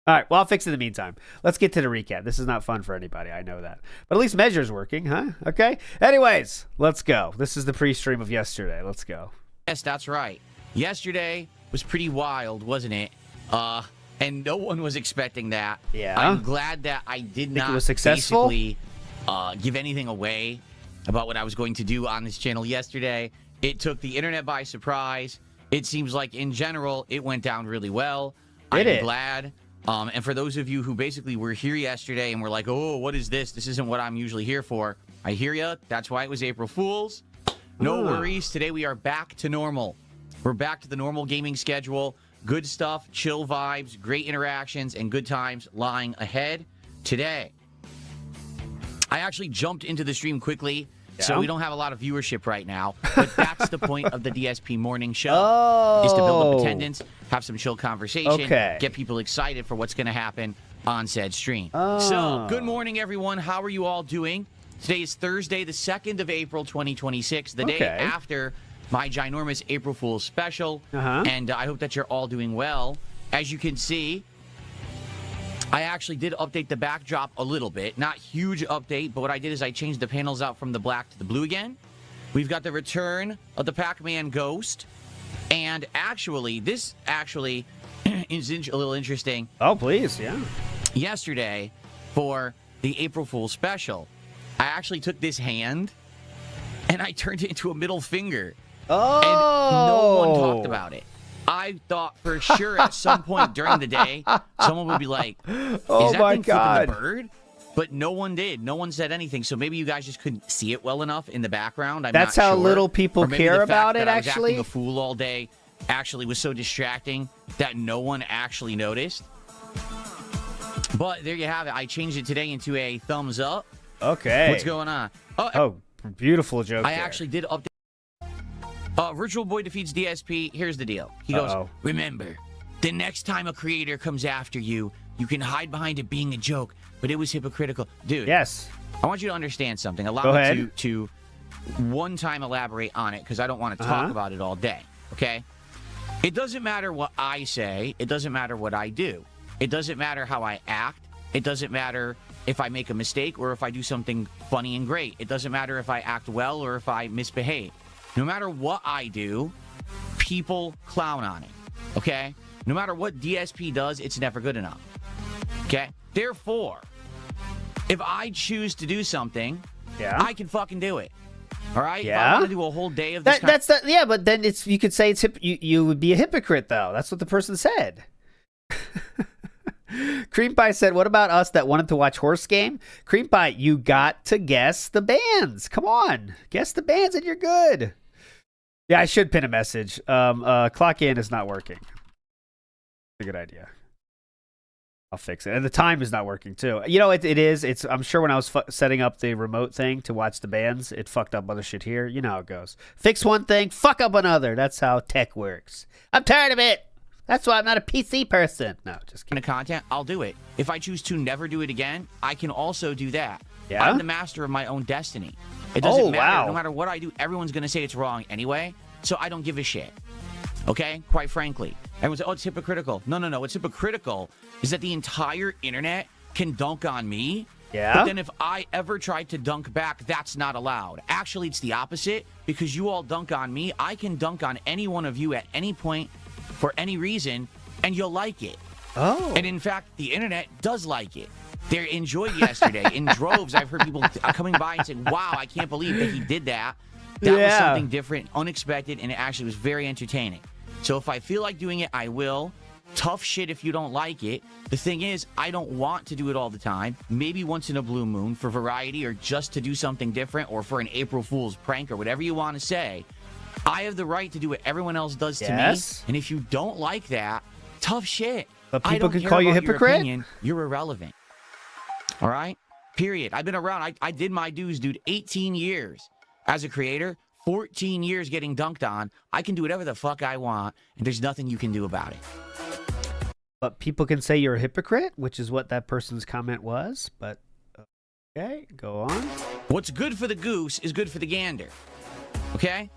All right, well, I'll fix it in the meantime. Let's get to the recap. This is not fun for anybody. I know that. But at least measure's working, huh? Okay. Anyways, let's go. This is the pre-stream of yesterday. Let's go. Yes, that's right. Yesterday was pretty wild, wasn't it? And no one was expecting that. Yeah. I'm glad that I did not it was successful? basically give anything away about what I was going to do on this channel yesterday. It took the internet by surprise. It seems like, in general, it went down really well. I'm glad. And for those of you who basically were here yesterday and were like, oh, what is this? This isn't what I'm usually here for. I hear you. That's why it was April Fool's. No worries. Today we are back to normal. We're back to the normal gaming schedule. Good stuff, chill vibes, great interactions, and good times lying ahead today. I actually jumped into the stream quickly So we don't have a lot of viewership right now, but that's the point of the DSP morning show, is to build up attendance, have some chill conversation, get people excited for what's going to happen on said stream. So, good morning, everyone. How are you all doing? Today is Thursday, the 2nd of April, 2026, the day after my ginormous April Fool's special, and I hope that you're all doing well. As you can see, I actually did update the backdrop a little bit. Not huge update, but what I did is I changed the panels out from the black to the blue again. We've got the return of the Pac-Man Ghost. And actually, this actually is a little interesting. Oh, please, yeah. Yesterday, for the April Fool's special, I actually took this hand and I turned it into a middle finger. Oh! And no one talked about it. I thought for sure at some point during the day, someone would be like, is that thing flipping the bird? But no one did. No one said anything. So maybe you guys just couldn't see it well enough in the background. That's how little people care about it, actually. I was acting a fool all day actually was so distracting that no one actually noticed. But there you have it. I changed it today into a thumbs up. Okay. What's going on? Oh, beautiful joke. I actually did update. Virtual Boy defeats DSP. Here's the deal. He goes, remember, the next time a creator comes after you, you can hide behind it being a joke, but it was hypocritical. Dude. Yes. I want you to understand something. Allow me to one time elaborate on it, because I don't want to talk about it all day. Okay? It doesn't matter what I say. It doesn't matter what I do. It doesn't matter how I act. It doesn't matter if I make a mistake or if I do something funny and great. It doesn't matter if I act well or if I misbehave. No matter what I do, people clown on it, okay? No matter what DSP does, it's never good enough, okay? Therefore, if I choose to do something, I can fucking do it, all right? Yeah. If I want to do a whole day of this but then you could say you would be a hypocrite, though. That's what the person said. Cream Pie said, what about us that wanted to watch Horse Game? Cream Pie, you got to guess the bands. Come on. Guess the bands and you're good. Yeah, I should pin a message. Clock in is not working. A good idea. I'll fix it. And the time is not working, too. You know, it is. I'm sure when I was setting up the remote thing to watch the bands, it fucked up other shit here. You know how it goes. Fix one thing, fuck up another. That's how tech works. I'm tired of it. That's why I'm not a PC person. No, just kidding. Content, I'll do it. If I choose to never do it again, I can also do that. Yeah? I'm the master of my own destiny. It doesn't matter. No matter what I do, everyone's going to say it's wrong anyway, so I don't give a shit. Okay? Quite frankly. Everyone's like, oh, it's hypocritical. No. What's hypocritical is that the entire internet can dunk on me. Yeah. But then if I ever tried to dunk back, that's not allowed. Actually, it's the opposite. Because you all dunk on me, I can dunk on any one of you at any point for any reason, and you'll like it. Oh. And in fact, the internet does like it. They enjoyed yesterday in droves. I've heard people coming by and saying, wow, I can't believe that he did that. That was something different, unexpected, and it actually was very entertaining. So if I feel like doing it, I will. Tough shit if you don't like it. The thing is, I don't want to do it all the time. Maybe once in a blue moon for variety or just to do something different or for an April Fool's prank or whatever you want to say. I have the right to do what everyone else does to me. And if you don't like that, tough shit. But people can call you a hypocrite? Your opinion, you're irrelevant. All right? Period. I've been around. I did my dues, dude. 18 years as a creator. 14 years getting dunked on. I can do whatever the fuck I want, and there's nothing you can do about it. But people can say you're a hypocrite, which is what that person's comment was. But, okay, go on. What's good for the goose is good for the gander. Okay?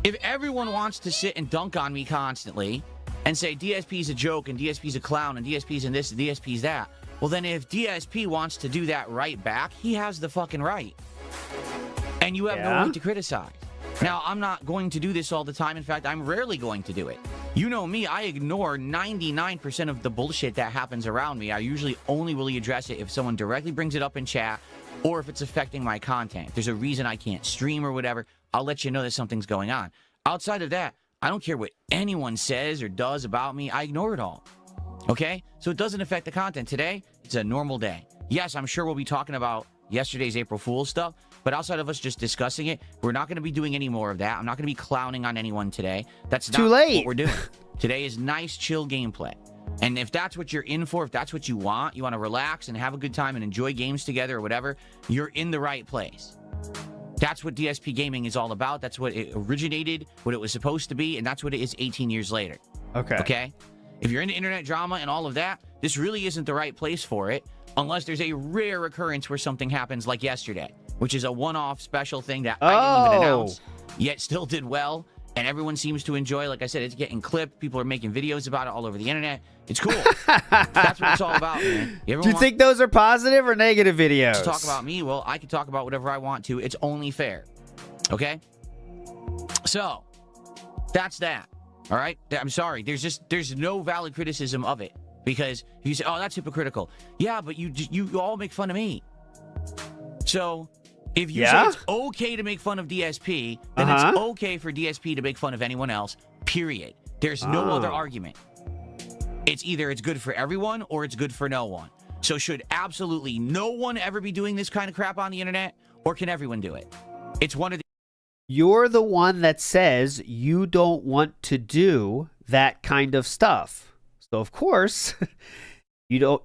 If everyone wants to sit and dunk on me constantly and say DSP's a joke and DSP's a clown and DSP's in this and DSP's that, well then if DSP wants to do that right back, he has the fucking right. And you have no right to criticize. Now, I'm not going to do this all the time. In fact, I'm rarely going to do it. You know me, I ignore 99% of the bullshit that happens around me. I usually only really address it if someone directly brings it up in chat or if it's affecting my content. If there's a reason I can't stream or whatever, I'll let you know that something's going on. Outside of that, I don't care what anyone says or does about me. I ignore it all. Okay? So it doesn't affect the content. Today, it's a normal day. Yes, I'm sure we'll be talking about yesterday's April Fool's stuff, but outside of us just discussing it, we're not going to be doing any more of that. I'm not going to be clowning on anyone today. That's not what we're doing. Today is nice, chill gameplay. And if that's what you're in for, if that's what you want to relax and have a good time and enjoy games together or whatever, you're in the right place. That's what DSP gaming is all about. That's what it originated, what it was supposed to be, and that's what it is 18 years later. Okay. Okay? If you're into internet drama and all of that, this really isn't the right place for it unless there's a rare occurrence where something happens like yesterday, which is a one-off special thing that I didn't even announce, yet still did well, and everyone seems to enjoy. Like I said, it's getting clipped. People are making videos about it all over the internet. It's cool. That's what it's all about, man. Do you think those are positive or negative videos? To talk about me, well, I can talk about whatever I want to. It's only fair. Okay? So, that's that. All right? I'm sorry. There's no valid criticism of it. Because you say, oh, that's hypocritical. Yeah, but you all make fun of me. So, if you say it's okay to make fun of DSP, then it's okay for DSP to make fun of anyone else, period. There's no other argument. It's either it's good for everyone or it's good for no one. So should absolutely no one ever be doing this kind of crap on the internet, or can everyone do it? It's one of the... You're the one that says you don't want to do that kind of stuff. So of course,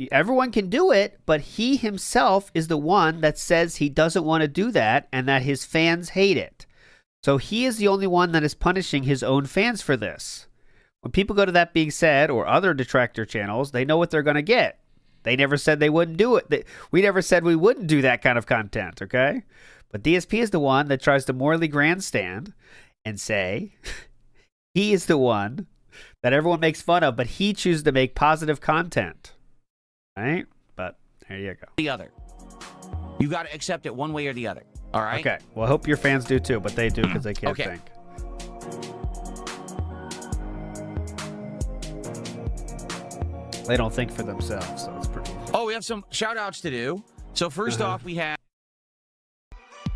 everyone can do it, but he himself is the one that says he doesn't want to do that and that his fans hate it. So he is the only one that is punishing his own fans for this. When people go to That Being Said or other detractor channels, they know what they're going to get. They never said they wouldn't do it. We never said we wouldn't do that kind of content, okay? But DSP is the one that tries to morally grandstand and say he is the one that everyone makes fun of, but he chooses to make positive content, right? But there you go. The other. You got to accept it one way or the other, all right? Okay. Well, I hope your fans do too, but they do because they can't think. They don't think for themselves, so it's pretty... Oh, we have some shout-outs to do. So first off, we have...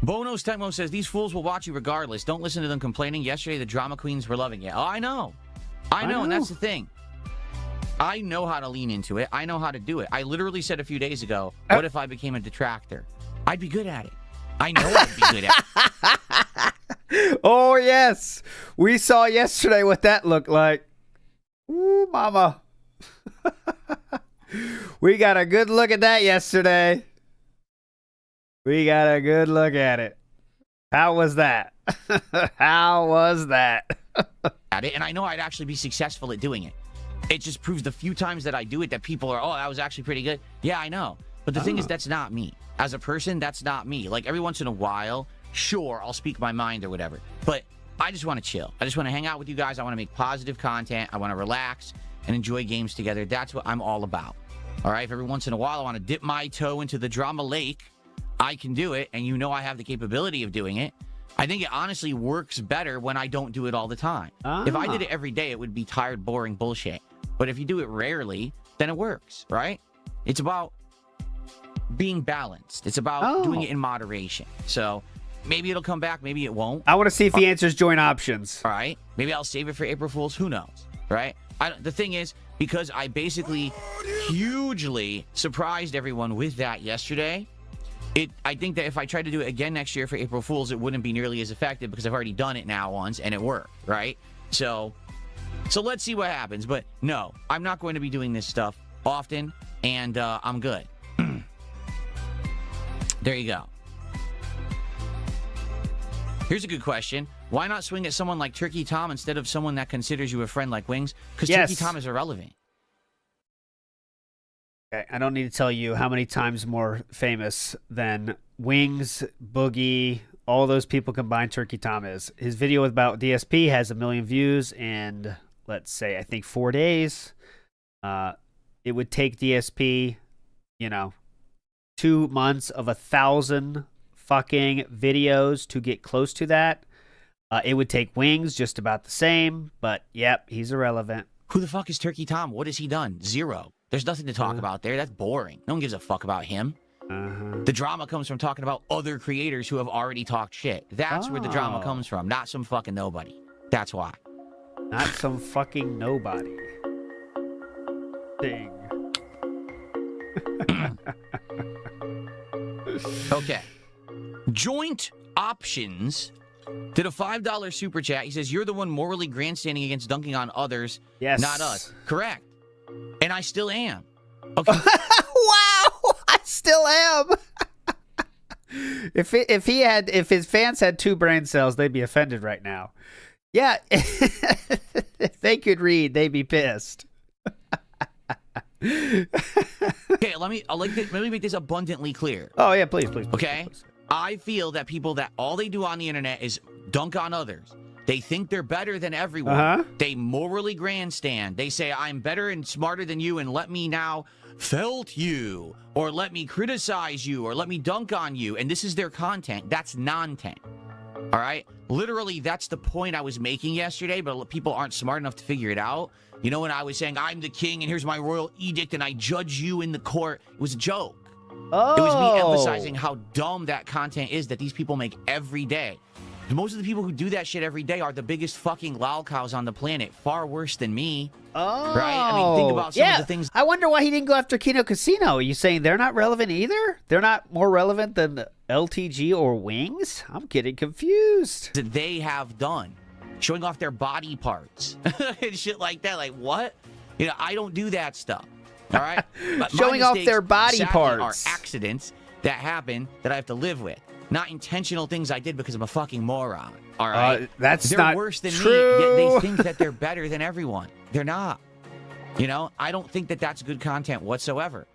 Bonos Tecmo says, these fools will watch you regardless. Don't listen to them complaining. Yesterday, the drama queens were loving it. Oh, I know. I know, and that's the thing. I know how to lean into it. I know how to do it. I literally said a few days ago, what if I became a detractor? I'd be good at it. I know I'd be good at it. Oh, yes. We saw yesterday what that looked like. Ooh, mama. We got a good look at that yesterday. We got a good look at it. How was that? How was that? At it, and I know I'd actually be successful at doing it. It just proves the few times that I do it that people are, oh, that was actually pretty good. Yeah, I know. But the thing is, that's not me. As a person, that's not me. Like, every once in a while, sure, I'll speak my mind or whatever. But I just want to chill. I just want to hang out with you guys. I want to make positive content. I want to relax and enjoy games together. That's what I'm all about. All right? If every once in a while I want to dip my toe into the drama lake, I can do it, and you know I have the capability of doing it. I think it honestly works better when I don't do it all the time. If I did it every day, it would be tired, boring bullshit. But if you do it rarely, then it works, right? It's about being balanced. It's about doing it in moderation. So maybe it'll come back, maybe it won't. I want to see if he answers join options. All right? Maybe I'll save it for April Fool's. Who knows, right? The thing is, because I basically hugely surprised everyone with that yesterday, I think that if I tried to do it again next year for April Fool's, it wouldn't be nearly as effective because I've already done it now once and it worked, right? So let's see what happens. But no, I'm not going to be doing this stuff often, and I'm good. There you go. Here's a good question. Why not swing at someone like Turkey Tom instead of someone that considers you a friend like Wings? Because Turkey Tom is irrelevant. Okay, I don't need to tell you how many times more famous than Wings, Boogie, all those people combined Turkey Tom is. His video about DSP has 1 million views in, let's say, I think 4 days. It would take DSP, 2 months of 1,000 fucking videos to get close to that. It would take Wings just about the same, but yep, he's irrelevant. Who the fuck is Turkey Tom? What has he done? Zero. There's nothing to talk about there. That's boring. No one gives a fuck about him. The drama comes from talking about other creators who have already talked shit. That's where the drama comes from, not some fucking nobody. That's why. Not some fucking nobody. Ding. Okay. Joint Options did a $5 super chat. He says, you're the one morally grandstanding against dunking on others, not us. Correct. And I still am. Okay. Wow! I still am. If his fans had 2 brain cells, they'd be offended right now. Yeah, if they could read, they'd be pissed. Okay, let me make this abundantly clear. Oh yeah, please. Okay, please. I feel that people that all they do on the internet is dunk on others. They think they're better than everyone. They morally grandstand. They say, I'm better and smarter than you, and let me now felt you, or let me criticize you, or let me dunk on you. And this is their content. That's non-tent. All right? Literally, that's the point I was making yesterday, but people aren't smart enough to figure it out. You know, when I was saying, I'm the king, and here's my royal edict, and I judge you in the court, it was a joke. Oh. It was me emphasizing how dumb that content is that these people make every day. Most of the people who do that shit every day are the biggest fucking lolcows on the planet, far worse than me. Oh. Right? I mean, think about some of the things. I wonder why he didn't go after Kino Casino. Are you saying they're not relevant either? They're not more relevant than LTG or Wings? I'm getting confused. That they have done. Showing off their body parts and shit like that. Like, what? You know, I don't do that stuff. All right? But showing off their body sadly, parts are accidents that happen that I have to live with. Not intentional things I did because I'm a fucking moron. All right? That's they're not worse than true. me, yet they think that they're better than everyone. They're not. You know, I don't think that that's good content whatsoever.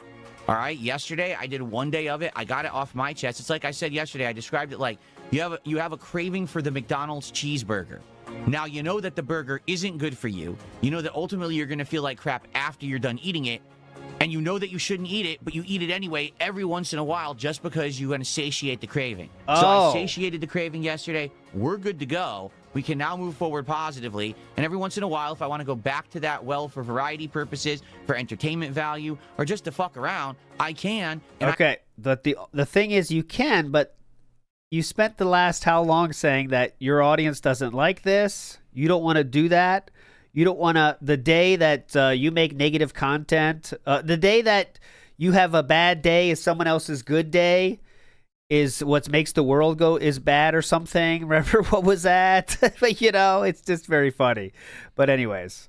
All right? Yesterday, I did 1 day of it. I got it off my chest. It's like I said yesterday. I described it like you have a craving for the McDonald's cheeseburger. Now, you know that the burger isn't good for you. You know that ultimately you're going to feel like crap after you're done eating it. And you know that you shouldn't eat it, but you eat it anyway every once in a while just because you want to satiate the craving. Oh. So I satiated the craving yesterday. We're good to go. We can now move forward positively. And every once in a while, if I want to go back to that well for variety purposes, for entertainment value, or just to fuck around, I can. Okay, but the thing is you can, but you spent the last how long saying that your audience doesn't like this? You don't want to do that? You don't want to, the day that you make negative content, the day that you have a bad day is someone else's good day is what makes the world go is bad or something. Remember what was that? But you know, it's just very funny. But anyways.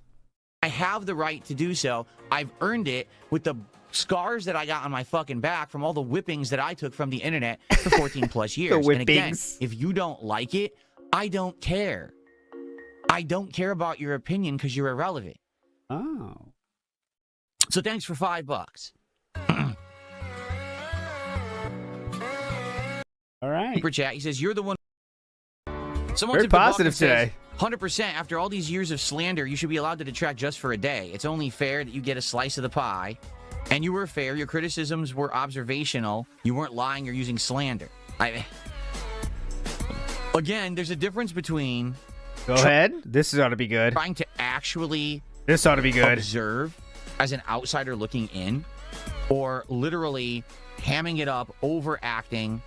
I have the right to do so. I've earned it with the scars that I got on my fucking back from all the whippings that I took from the internet for 14 plus years. The And again, whippings. if you don't like it, I don't care. I don't care about your opinion because you're irrelevant. Oh. So thanks for $5. All right. Super chat. He says, you're the one. Someone Very positive today. 100%. After all these years of slander, you should be allowed to detract just for a day. It's only fair that you get a slice of the pie. And you were fair. Your criticisms were observational. You weren't lying or using slander. Again, there's a difference between... Go ahead. This ought to be good. trying to actually This ought to be good. observe as an outsider looking in, or literally hamming it up, overacting.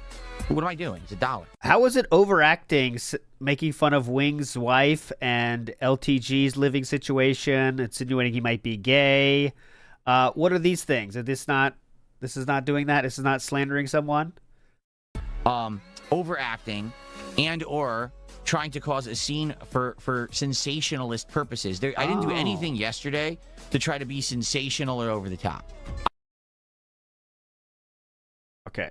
What am I doing? It's $1. How was it overacting, making fun of Wing's wife and LTG's living situation, insinuating he might be gay? What are these things? This is not doing that? This is not slandering someone? Overacting and or trying to cause a scene for sensationalist purposes. I didn't do anything yesterday to try to be sensational or over the top. Okay.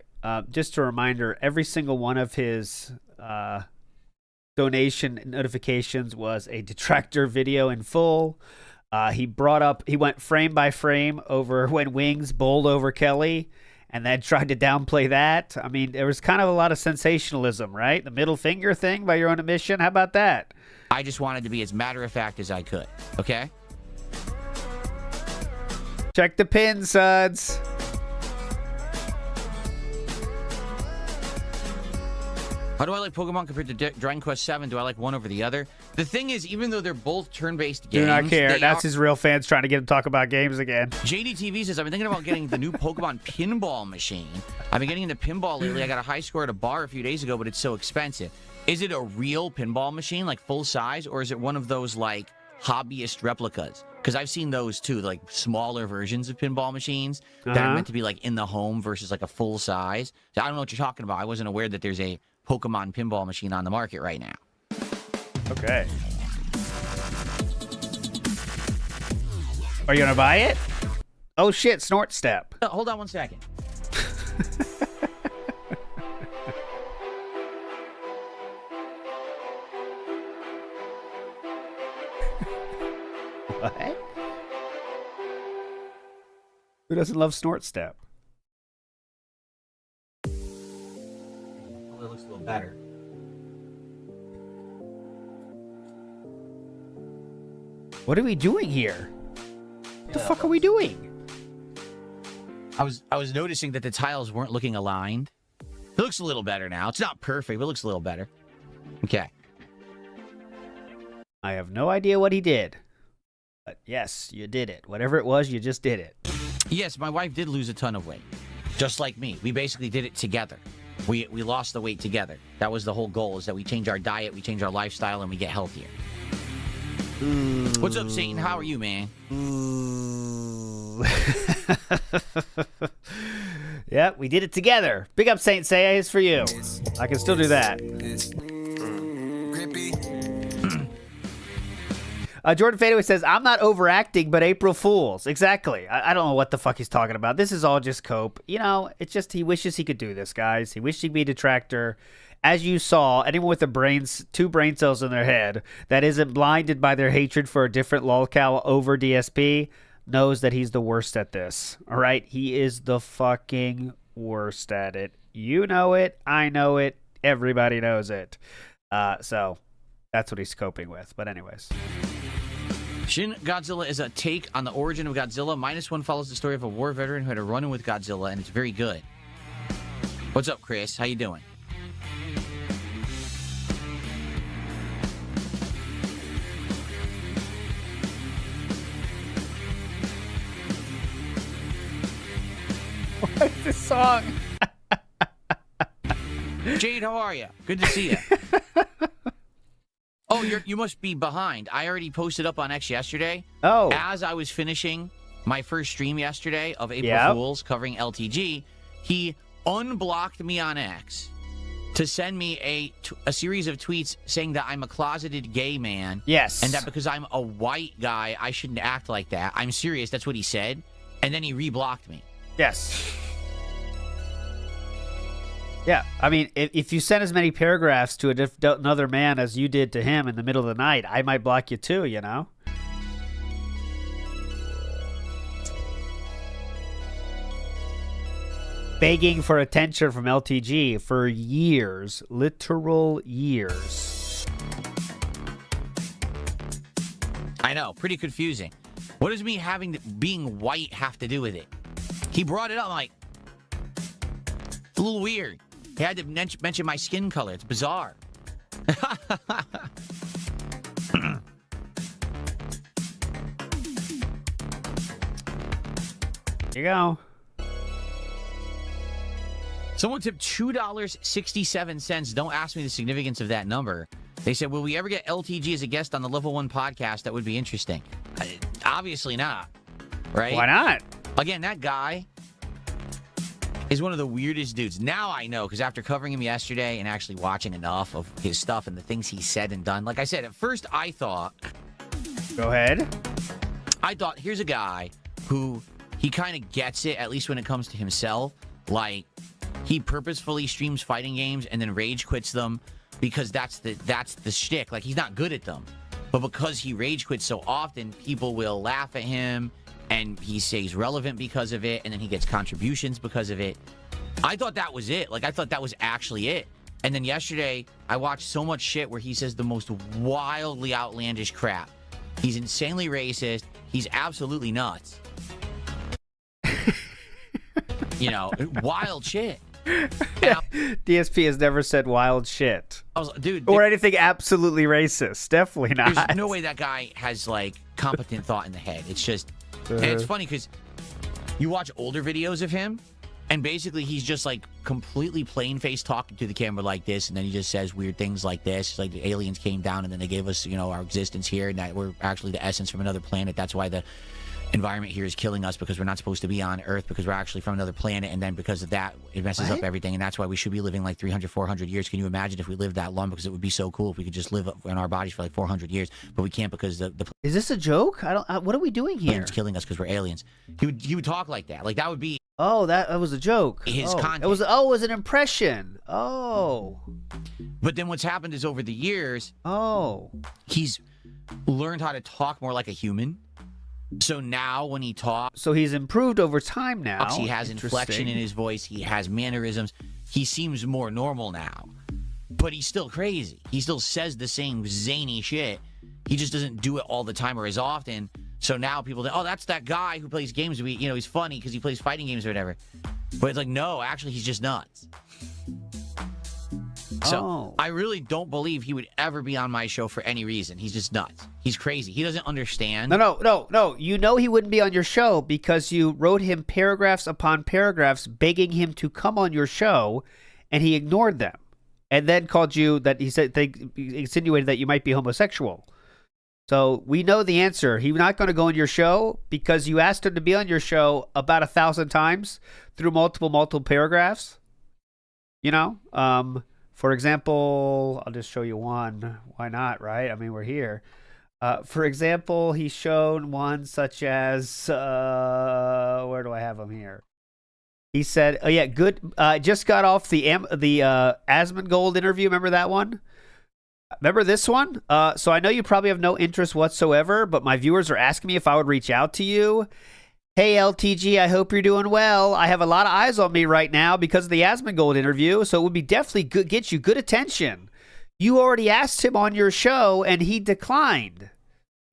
Just a reminder, every single one of his donation notifications was a detractor video in full. He went frame by frame over when Wings bowled over Kelly and then tried to downplay that. I mean, there was kind of a lot of sensationalism, right? The middle finger thing by your own admission. How about that? I just wanted to be as matter-of-fact as I could, okay? Check the pin, suds. How do I like Pokemon compared to Dragon Quest 7? Do I like one over the other? The thing is, even though they're both turn-based games... Do not care. That's his real fans trying to get him to talk about games again. JDTV says, I've been thinking about getting the new Pokemon pinball machine. I've been getting into pinball lately. I got a high score at a bar a few days ago, but it's so expensive. Is it a real pinball machine, like full size, or is it one of those, like, hobbyist replicas? Because I've seen those, too, like smaller versions of pinball machines that are meant to be, like, in the home versus, like, a full size. So I don't know what you're talking about. I wasn't aware that there's a Pokemon pinball machine on the market right now. Okay. Are you going to buy it? Oh, shit. Snort step. Hold on one second. What? Who doesn't love Snort Step? Well, it looks a little better. What are we doing here? What the fuck are we doing? I was noticing that the tiles weren't looking aligned. It looks a little better now. It's not perfect, but it looks a little better. Okay. I have no idea what he did. But yes, you did it. Whatever it was, you just did it. Yes, my wife did lose a ton of weight. Just like me. We basically did it together. We lost the weight together. That was the whole goal, is that we change our diet, we change our lifestyle, and we get healthier. What's up, Satan? How are you, man? Yep, we did it together. Big up, Saint Seiya. It's for you. I can still do that. Jordan Fadeaway says, I'm not overacting, but April Fools. Exactly. I don't know what the fuck he's talking about. This is all just cope. You know, it's just he wishes he could do this, guys. He wished he could be a detractor. As you saw, anyone with two brain cells in their head that isn't blinded by their hatred for a different lolcow over DSP knows that he's the worst at this. All right? He is the fucking worst at it. You know it. I know it. Everybody knows it. So that's what he's coping with. But anyways. Shin Godzilla is a take on the origin of Godzilla. -1 follows the story of a war veteran who had a run-in with Godzilla, and it's very good. What's up, Chris? How you doing? What is this song? Jade, how are you? Good to see you. Oh, you must be behind. I already posted up on X yesterday. Oh. As I was finishing my first stream yesterday of April Fools covering LTG, he unblocked me on X to send me a series of tweets saying that I'm a closeted gay man. Yes. And that because I'm a white guy, I shouldn't act like that. I'm serious. That's what he said. And then he reblocked me. Yes. Yeah, I mean, if you send as many paragraphs to another man as you did to him in the middle of the night, I might block you too, you know? Begging for attention from LTG for years, literal years. I know, pretty confusing. What does me being white have to do with it? He brought it up, I'm like, it's a little weird. He had to mention my skin color. It's bizarre. Here you go. Someone tipped $2.67. Don't ask me the significance of that number. They said, will we ever get LTG as a guest on the Level 1 podcast? That would be interesting. Obviously not. Right? Why not? Again, that guy is one of the weirdest dudes. Now I know, because after covering him yesterday and actually watching enough of his stuff and the things he said and done, like I said, at first I thought... Go ahead. I thought, here's a guy who, he kind of gets it, at least when it comes to himself. Like, he purposefully streams fighting games and then rage quits them because that's the shtick. Like, he's not good at them. But because he rage quits so often, people will laugh at him, and he stays relevant because of it, and then he gets contributions because of it. I thought that was it. Like, I thought that was actually it. And then yesterday, I watched so much shit where he says the most wildly outlandish crap. He's insanely racist. He's absolutely nuts. You know, wild shit. Yeah. DSP has never said wild shit. I was, dude, or anything absolutely racist. Definitely not. There's no way that guy has, like, competent thought in the head. It's just... And it's funny because you watch older videos of him, and basically he's just like completely plain-faced talking to the camera like this, and then he just says weird things like this. It's like the aliens came down and then they gave us, you know, our existence here, and that we're actually the essence from another planet. That's why the environment here is killing us, because we're not supposed to be on Earth, because we're actually from another planet, and then because of that, it messes up everything, and that's why we should be living like 300, 400 years. Can you imagine if we lived that long? Because it would be so cool if we could just live in our bodies for like 400 years, but we can't because the Is this a joke? I don't. What are we doing here? planet's killing us because we're aliens. He would talk like that. Like, that would be... Oh, that was a joke. His content. It was an impression. Oh. But then what's happened is over the years, Oh. he's learned how to talk more like a human. So now when he talks, So he's improved over time now. he has inflection in his voice. He has mannerisms. He seems more normal now. But he's still crazy. He still says the same zany shit. He just doesn't do it all the time or as often. So now people think, oh, that's that guy who plays games. He's funny because he plays fighting games or whatever. But it's like, no, actually, he's just nuts. So I really don't believe he would ever be on my show for any reason. He's just nuts. He's crazy. He doesn't understand. No. You know he wouldn't be on your show because you wrote him paragraphs upon paragraphs begging him to come on your show, and he ignored them. And then called you that he said they insinuated that you might be homosexual. So we know the answer. He's not going to go on your show because you asked him to be on your show about 1,000 times through multiple paragraphs. You know, for example, I'll just show you one. Why not, right? I mean, we're here. For example, he's shown one such as, where do I have him here? He said, oh, yeah, good. Just got off the Asmongold interview. Remember that one? Remember this one? So I know you probably have no interest whatsoever, but my viewers are asking me if I would reach out to you. Hey, LTG, I hope you're doing well. I have a lot of eyes on me right now because of the Asmongold interview, so it would be definitely good, get you good attention. You already asked him on your show, and he declined.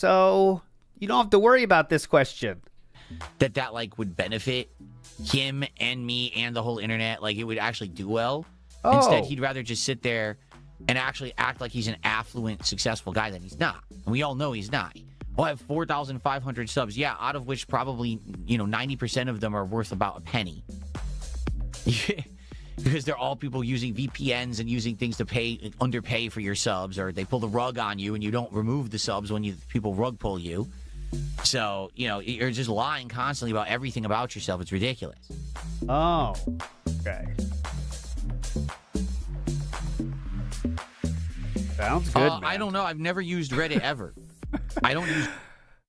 So you don't have to worry about this question. That like would benefit him and me and the whole internet. Like it would actually do well. Oh. Instead, he'd rather just sit there and actually act like he's an affluent, successful guy that he's not. And we all know he's not. Well, I have 4,500 subs. Yeah, out of which probably, 90% of them are worth about a penny. Because they're all people using VPNs and using things to underpay for your subs, or they pull the rug on you and you don't remove the subs when people rug pull you. So, you're just lying constantly about everything about yourself. It's ridiculous. Oh, okay. Sounds good, man. I don't know. I've never used Reddit ever. I don't use...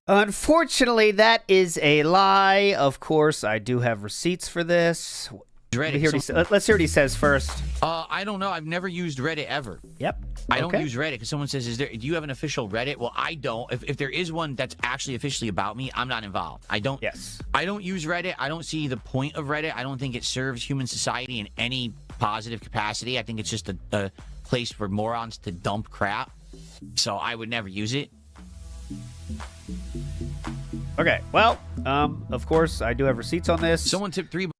Unfortunately, that is a lie. Of course, I do have receipts for this. Reddit. Let's hear what he says first. I don't know. I've never used Reddit ever. Yep. I don't use Reddit because someone says, do you have an official Reddit? Well, I don't. If there is one that's actually officially about me, I'm not involved. I don't. Yes. I don't use Reddit. I don't see the point of Reddit. I don't think it serves human society in any positive capacity. I think it's just a place for morons to dump crap. So I would never use it. Okay. Well, of course, I do have receipts on this. Someone tipped $3.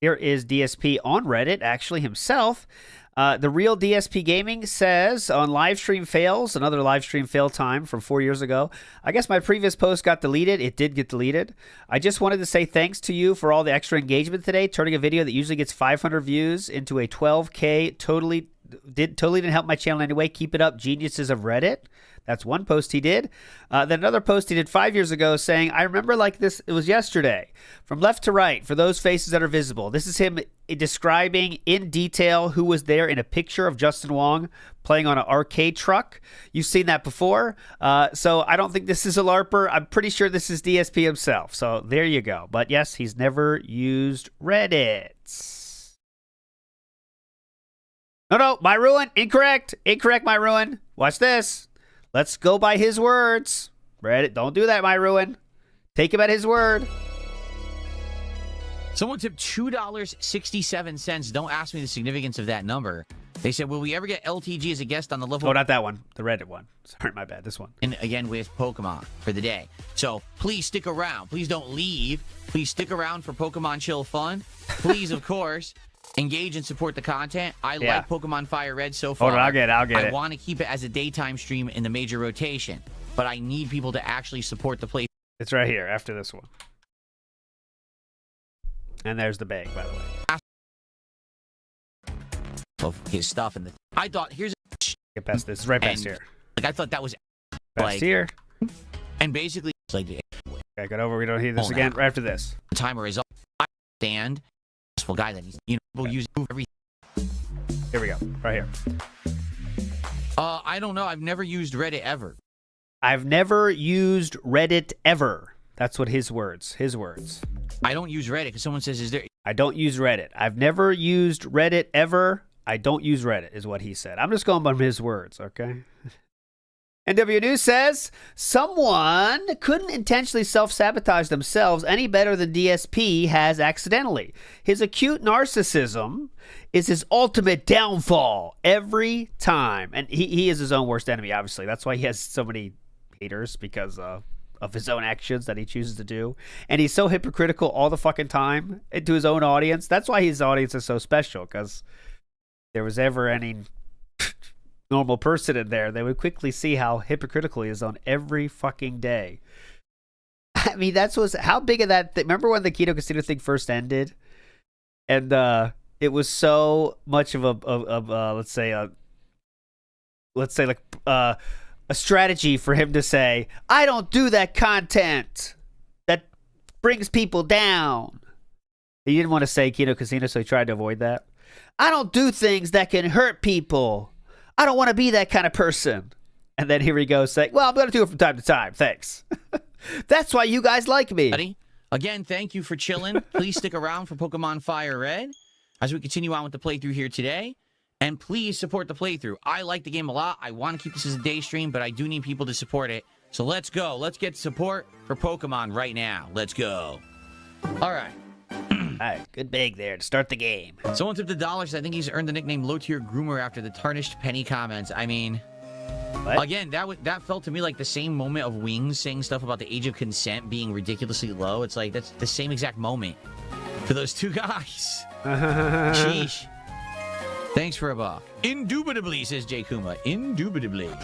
Here is DSP on Reddit, actually himself. The real DSP Gaming says on live stream fails, another live stream fail time from 4 years ago. I guess my previous post got deleted. It did get deleted. I just wanted to say thanks to you for all the extra engagement today. Turning a video that usually gets 500 views into a 12K totally didn't help my channel anyway. Keep it up, geniuses of Reddit. That's one post he did. Then another post he did 5 years ago saying, I remember like this, it was yesterday. From left to right, for those faces that are visible. This is him describing in detail who was there in a picture of Justin Wong playing on an arcade truck. You've seen that before. So I don't think this is a LARPer. I'm pretty sure this is DSP himself. So there you go. But yes, he's never used Reddit. No, my ruin. Incorrect. Incorrect, my ruin. Watch this. Let's go by his words. Reddit, don't do that, my ruin. Take him at his word. Someone tipped $2.67. Don't ask me the significance of that number. They said, will we ever get LTG as a guest on the level? Oh, not that one. The Reddit one. Sorry, my bad. This one. And again with Pokemon for the day. So please stick around. Please don't leave. Please stick around for Pokemon Chill Fun. Please, of course, engage and support the content. I like Pokemon Fire Red so far. Hold on, I'll get it. I want to keep it as a daytime stream in the major rotation, but I need people to actually support the play. It's right here after this one. And there's the bag, by the way. Of his stuff and I thought here's get past this. It's right past here. Like I thought that was past here. And basically it's like okay, get over. We don't hear this again. Right after this. The timer is up. I understand. Successful guy that he's will use everything. Here we go. Right here. I don't know. I've never used Reddit ever. I've never used Reddit ever. That's what his words. His words. I don't use Reddit because someone says, is there... I don't use Reddit. I've never used Reddit ever. I don't use Reddit is what he said. I'm just going by his words, okay? NW News says, someone couldn't intentionally self-sabotage themselves any better than DSP has accidentally. His acute narcissism is his ultimate downfall every time. And he is his own worst enemy, obviously. That's why he has so many haters, because of his own actions that he chooses to do. And he's so hypocritical all the fucking time to his own audience. That's why his audience is so special, because if there was ever any normal person in there, they would quickly see how hypocritical he is on every fucking day. I mean, how big of that remember when the Keto Casino thing first ended? And it was so much of a strategy for him to say, I don't do that content that brings people down. He didn't want to say Keto Casino, so he tried to avoid that. I don't do things that can hurt people. I don't want to be that kind of person. And then here he goes saying, well, I'm going to do it from time to time. Thanks. That's why you guys like me. Buddy, again, thank you for chilling. Please stick around for Pokemon Fire Red as we continue on with the playthrough here today. And please support the playthrough. I like the game a lot. I want to keep this as a day stream, but I do need people to support it. So let's go. Let's get support for Pokemon right now. Let's go. All right. All right, good big there to start the game. Someone tipped $1. I think he's earned the nickname low-tier groomer after the tarnished penny comments. I mean, what? Again, that felt to me like the same moment of Wings saying stuff about the age of consent being ridiculously low. It's like, that's the same exact moment for those two guys. Sheesh. Thanks for a buck. Indubitably, says J. Kuma. Indubitably. All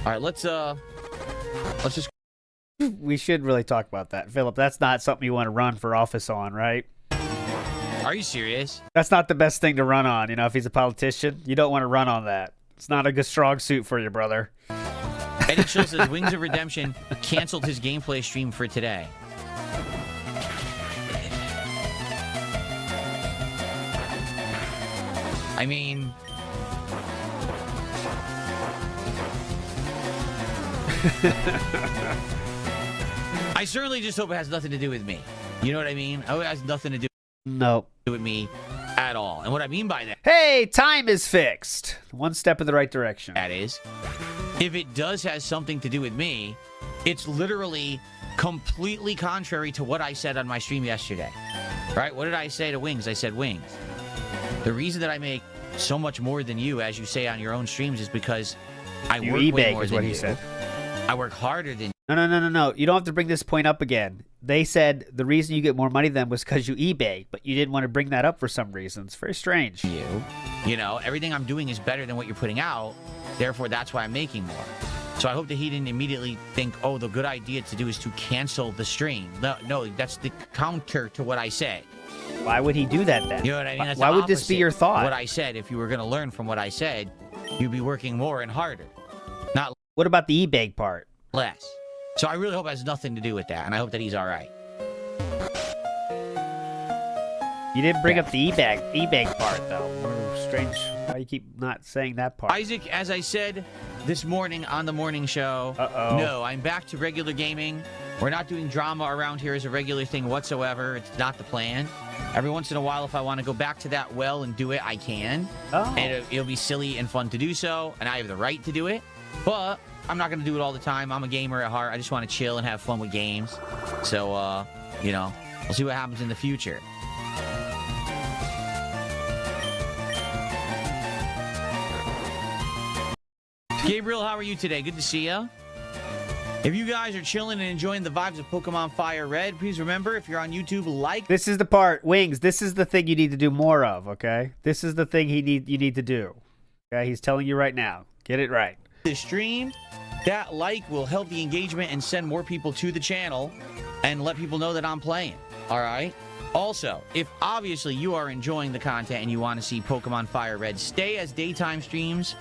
right, let's just... We should really talk about that, Philip. That's not something you want to run for office on, right? Are you serious? That's not the best thing to run on. You know, if he's a politician, you don't want to run on that. It's not a good strong suit for you, brother. Eddie Chill says Wings of Redemption canceled his gameplay stream for today. I mean... I certainly just hope it has nothing to do with me. You know what I mean? I hope it has nothing to do with me at all. And what I mean by that... Hey, time is fixed. One step in the right direction. That is, if it does have something to do with me, it's literally completely contrary to what I said on my stream yesterday. Right? What did I say to Wings? I said, Wings, the reason that I make so much more than you, as you say on your own streams, is because I work way more than you. Said. I work harder than you. No. You don't have to bring this point up again. They said the reason you get more money than them was because you eBay, but you didn't want to bring that up for some reason. It's very strange. You know, everything I'm doing is better than what you're putting out. Therefore, that's why I'm making more. So I hope that he didn't immediately think, oh, the good idea to do is to cancel the stream. No, that's the counter to what I said. Why would he do that then? You know what I mean? That's why would this be your thought? What I said, if you were going to learn from what I said, you'd be working more and harder. Not. What about the eBay part? Less. So I really hope it has nothing to do with that, and I hope that he's all right. You didn't bring up the eBay part, though. Strange. Why you keep not saying that part? Isaac, as I said this morning on the morning show, no, I'm back to regular gaming. We're not doing drama around here as a regular thing whatsoever. It's not the plan. Every once in a while, if I want to go back to that well and do it, I can. And it'll be silly and fun to do so, and I have the right to do it. But I'm not going to do it all the time. I'm a gamer at heart. I just want to chill and have fun with games. So, you know, we'll see what happens in the future. Gabriel, how are you today? Good to see you. If you guys are chilling and enjoying the vibes of Pokemon Fire Red, please remember, if you're on YouTube, like... This is the part, Wings, this is the thing you need to do more of, okay? This is the thing you need to do. Okay, he's telling you right now. Get it right. This stream, that like will help the engagement and send more people to the channel and let people know that I'm playing. All right? Also, if obviously you are enjoying the content and you want to see Pokemon Fire Red stay as daytime streams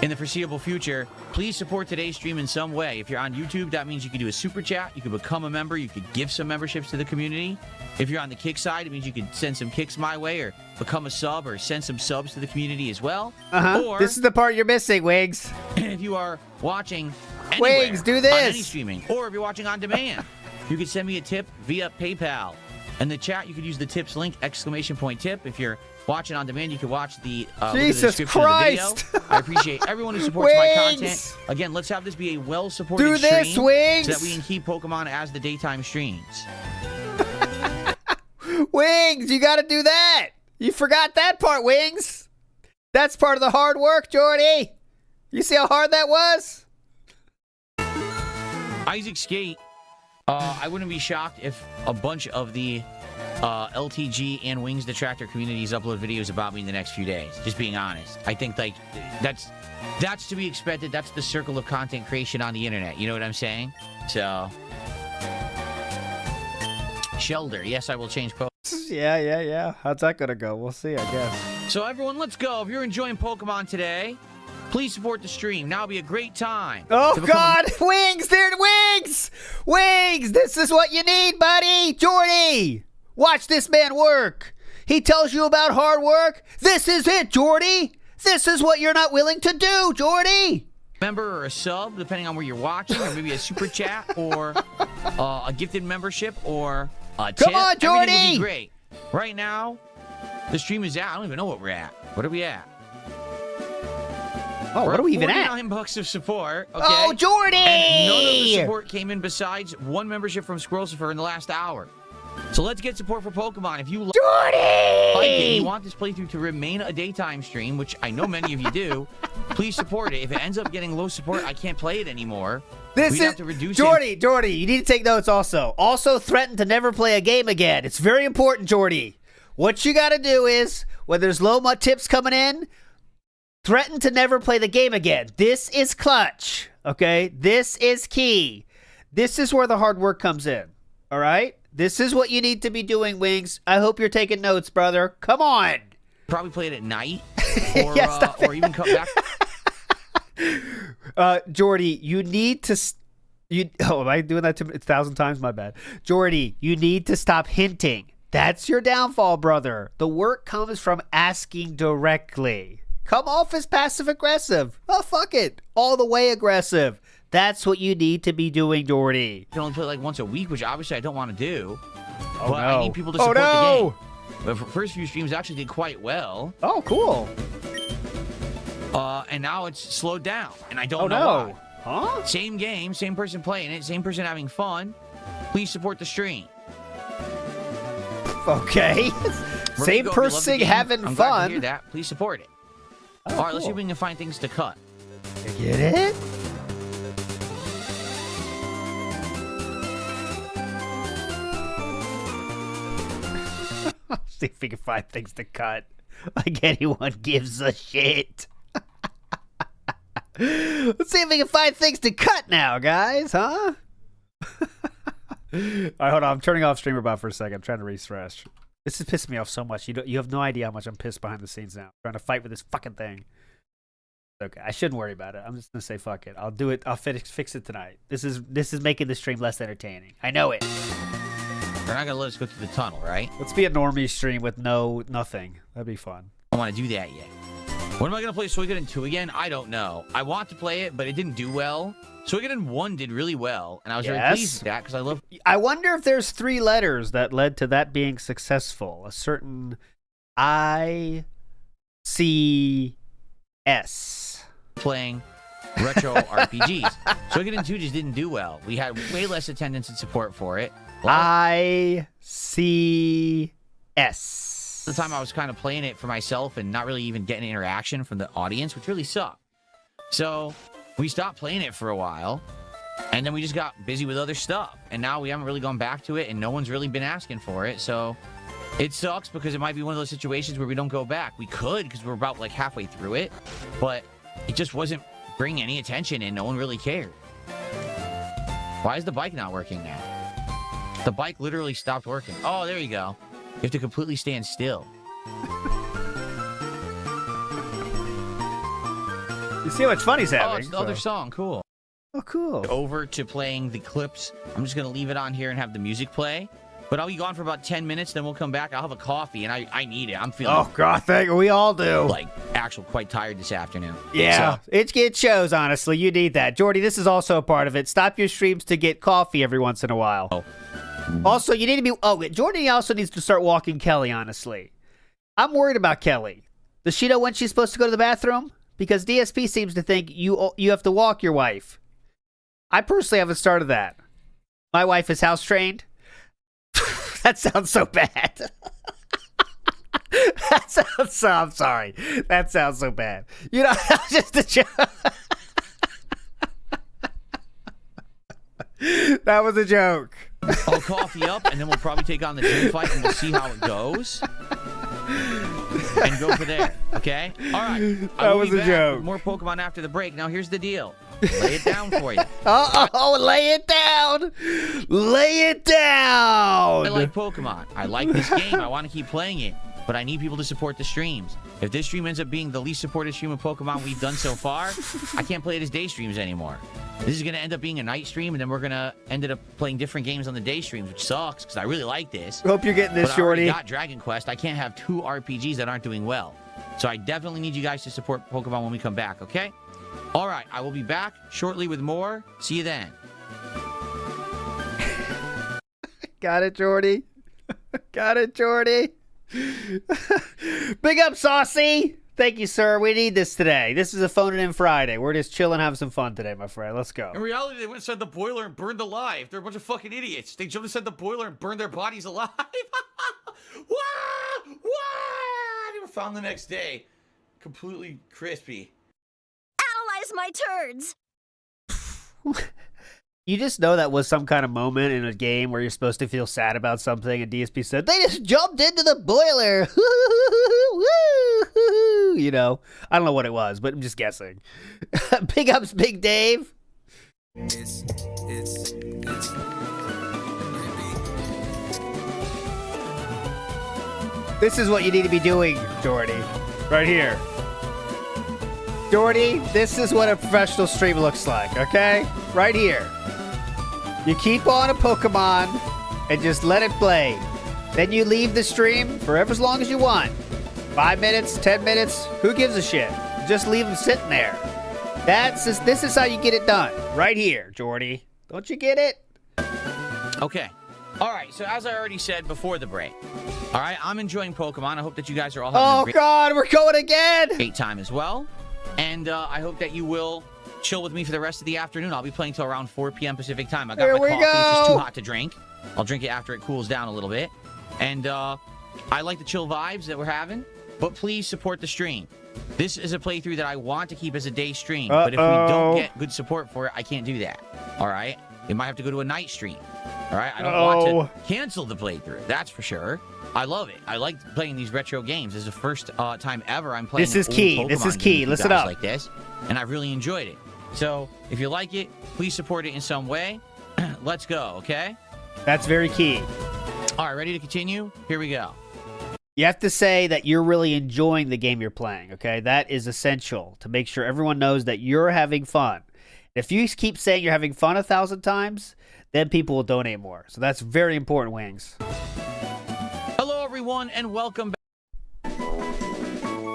in the foreseeable future, please support today's stream in some way. If you're on YouTube, that means you can do a super chat, you can become a member, you could give some memberships to the community. If you're on the kick side, it means you could send some kicks my way or become a sub or send some subs to the community as well. Or, this is the part you're missing, Wings. If you are watching anywhere, Wings, do this. On any streaming, or if you're watching on demand, you can send me a tip via PayPal. In the chat, you could use the tips link, !tip. If you're watching on demand, you can watch the Jesus Christ! Of the video. I appreciate everyone who supports my content. Again, let's have this be a well-supported Do this, stream Wings! so that we can keep Pokemon as the daytime streams. Wings, you got to do that. You forgot that part, Wings. That's part of the hard work, Jordy. You see how hard that was? Isaac Skate, I wouldn't be shocked if a bunch of the LTG and Wings Detractor communities upload videos about me in the next few days. Just being honest. I think, like, that's to be expected. That's the circle of content creation on the internet. You know what I'm saying? So... Shelter, yes, I will change post. Yeah. How's that gonna go? We'll see, I guess. So everyone, let's go. If you're enjoying Pokemon today, please support the stream. Now would be a great time. Oh, God! Wings! They're Wings! Wings! This is what you need, buddy! Jordy! Watch this man work! He tells you about hard work. This is it, Jordy! This is what you're not willing to do, Jordy! Member or a sub, depending on where you're watching, or maybe a super chat, or a gifted membership, or a tip. Come on, Jordy! Everything would be great. Right now, the stream is at. I don't even know what we're at. What are we at? Oh, what are we even at? $49 of support. Okay? Oh, Jordy! And none of the support came in besides one membership from Squirrelcifer in the last hour. So let's get support for Pokemon. If you like it, you want this playthrough to remain a daytime stream, which I know many of you do, please support it. If it ends up getting low support, I can't play it anymore. We'd have to reduce Jordy, you need to take notes also. Also, threaten to never play a game again. It's very important, Jordy. What you got to do is, when there's low tips coming in, threaten to never play the game again. This is clutch, okay? This is key. This is where the hard work comes in, all right? This is what you need to be doing, Wings. I hope you're taking notes, brother. Come on. Probably play it at night, or, or even come back. Jordy, you need to... am I doing that 1,000 times? My bad. Jordy, you need to stop hinting. That's your downfall, brother. The work comes from asking directly. Come off as passive-aggressive. Oh, fuck it. All the way aggressive. That's what you need to be doing, Jordy. You can only play like once a week, which obviously I don't want to do. Oh, but no. I need people to support the game. The first few streams actually did quite well. Oh, cool. And now it's slowed down, and I don't know why. Huh? Same game, same person playing it, same person having fun. Please support the stream. Okay. Same person having I'm fun. Glad to hear that. Please support it. Oh, all right, let's see cool. if we can find things to cut. You get it? See if we can find things to cut. Like anyone gives a shit. Let's see if we can find things to cut now, guys, huh? All right, hold on. I'm turning off Streamer Bot for a second. I'm trying to refresh. This is pissing me off so much. You have no idea how much I'm pissed behind the scenes now. I'm trying to fight with this fucking thing. Okay, I shouldn't worry about it. I'm just gonna say fuck it. I'll do it. I'll fix it tonight. This is making the stream less entertaining. I know it. They're not gonna let us go through the tunnel, right? Let's be a normie stream with nothing. That'd be fun. I don't want to do that yet. When am I gonna play Suikoden 2 again? I don't know. I want to play it, but it didn't do well. Suikoden 1 did really well, and I was very pleased with that because I love. I wonder if there's 3 letters that led to that being successful. A certain ICS. Playing retro RPGs. Suikoden 2 just didn't do well. We had way less attendance and support for it. ICS. The time I was kind of playing it for myself and not really even getting interaction from the audience, which really sucked. So we stopped playing it for a while, and then we just got busy with other stuff. And now we haven't really gone back to it, and no one's really been asking for it. So it sucks because it might be one of those situations where we don't go back. We could because we're about like halfway through it, but it just wasn't bringing any attention, and no one really cared. Why is the bike not working now? The bike literally stopped working. Oh, there you go. You have to completely stand still. You see how much fun he's having. Oh, it's the other song. Cool. Oh, cool. Over to playing the clips. I'm just going to leave it on here and have the music play. But I'll be gone for about 10 minutes, then we'll come back. I'll have a coffee, and I need it. I'm feeling... Oh, God, we all do. Like, actual quite tired this afternoon. Yeah, so, it shows, honestly. You need that. Jordy, this is also a part of it. Stop your streams to get coffee every once in a while. Also, you need to be... Oh, Jordan also needs to start walking Kelly, honestly. I'm worried about Kelly. Does she know when she's supposed to go to the bathroom? Because DSP seems to think you have to walk your wife. I personally haven't started that. My wife is house trained. That sounds so bad. I'm sorry. That sounds so bad. You know, that was just a joke. That was a joke. I'll coffee up, and then we'll probably take on the gym fight, and we'll see how it goes. And go for there, okay? All right. That was a joke. More Pokemon after the break. Now, here's the deal. Lay it down for you. Oh, lay it down. Lay it down. I like Pokemon. I like this game. I want to keep playing it. But I need people to support the streams. If this stream ends up being the least supported stream of Pokemon we've done so far, I can't play it as day streams anymore. This is going to end up being a night stream, and then we're going to end up playing different games on the day streams, which sucks, because I really like this. Hope you're getting this, but Shorty. I already got Dragon Quest. I can't have 2 RPGs that aren't doing well. So I definitely need you guys to support Pokemon when we come back, okay? All right, I will be back shortly with more. See you then. Got it, Jordy. Got it, Jordy. Big up, Saucy. Thank you, sir. We need this today. This is a phone it in Friday. We're just chilling, having some fun today, my friend. Let's go. In reality, they went inside the boiler and burned alive. They're a bunch of fucking idiots. They jumped inside the boiler and burned their bodies alive. Wah! Wah! They were found the next day, completely crispy. Analyze my turds. You just know that was some kind of moment in a game where you're supposed to feel sad about something, and DSP said, they just jumped into the boiler. You know, I don't know what it was, but I'm just guessing. Big ups, Big Dave. It's This is what you need to be doing, Jordy. Right here. Jordy, this is what a professional stream looks like, okay? Right here. You keep on a Pokemon and just let it play. Then you leave the stream for as long as you want. 5 minutes, 10 minutes, who gives a shit? Just leave them sitting there. This is how you get it done. Right here, Jordy. Don't you get it? Okay. All right, so as I already said before the break, all right, I'm enjoying Pokemon. I hope that you guys are all having a great God, we're going again. Time as well. And I hope that you will chill with me for the rest of the afternoon. I'll be playing till around 4 p.m. Pacific time. I got my coffee. It's just too hot to drink. I'll drink it after it cools down a little bit. And I like the chill vibes that we're having. But please support the stream. This is a playthrough that I want to keep as a day stream. But if we don't get good support for it, I can't do that. All right? It might have to go to a night stream. All right? I don't want to cancel the playthrough. That's for sure. I love it. I like playing these retro games. This is the first time ever I'm playing. This is key. This is key. Listen up. Like this, and I've really enjoyed it. So if you like it, please support it in some way. Let's go, okay? That's very key. All right, ready to continue? Here we go. You have to say that you're really enjoying the game you're playing, okay? That is essential to make sure everyone knows that you're having fun. If you keep saying you're having fun 1,000 times, then people will donate more. So that's very important, Wings. Hello, everyone, and welcome back.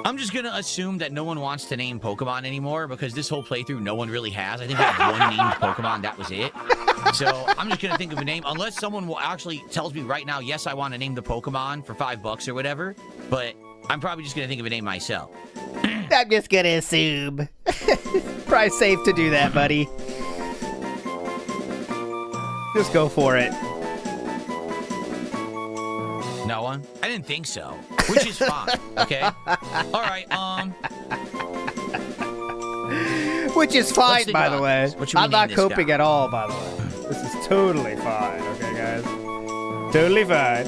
I'm just going to assume that no one wants to name Pokemon anymore because this whole playthrough, no one really has. I think I had one named Pokemon. That was it. So I'm just going to think of a name. Unless someone will actually tells me right now, yes, I want to name the Pokemon for $5 or whatever. But I'm probably just going to think of a name myself. I'm just going to assume. Probably safe to do that, buddy. Just go for it. No one? I didn't think so. Which is fine, okay? All right, Which is fine, by the way. I'm not name this coping guy? at all, by the way. This is totally fine, okay, guys? Totally fine.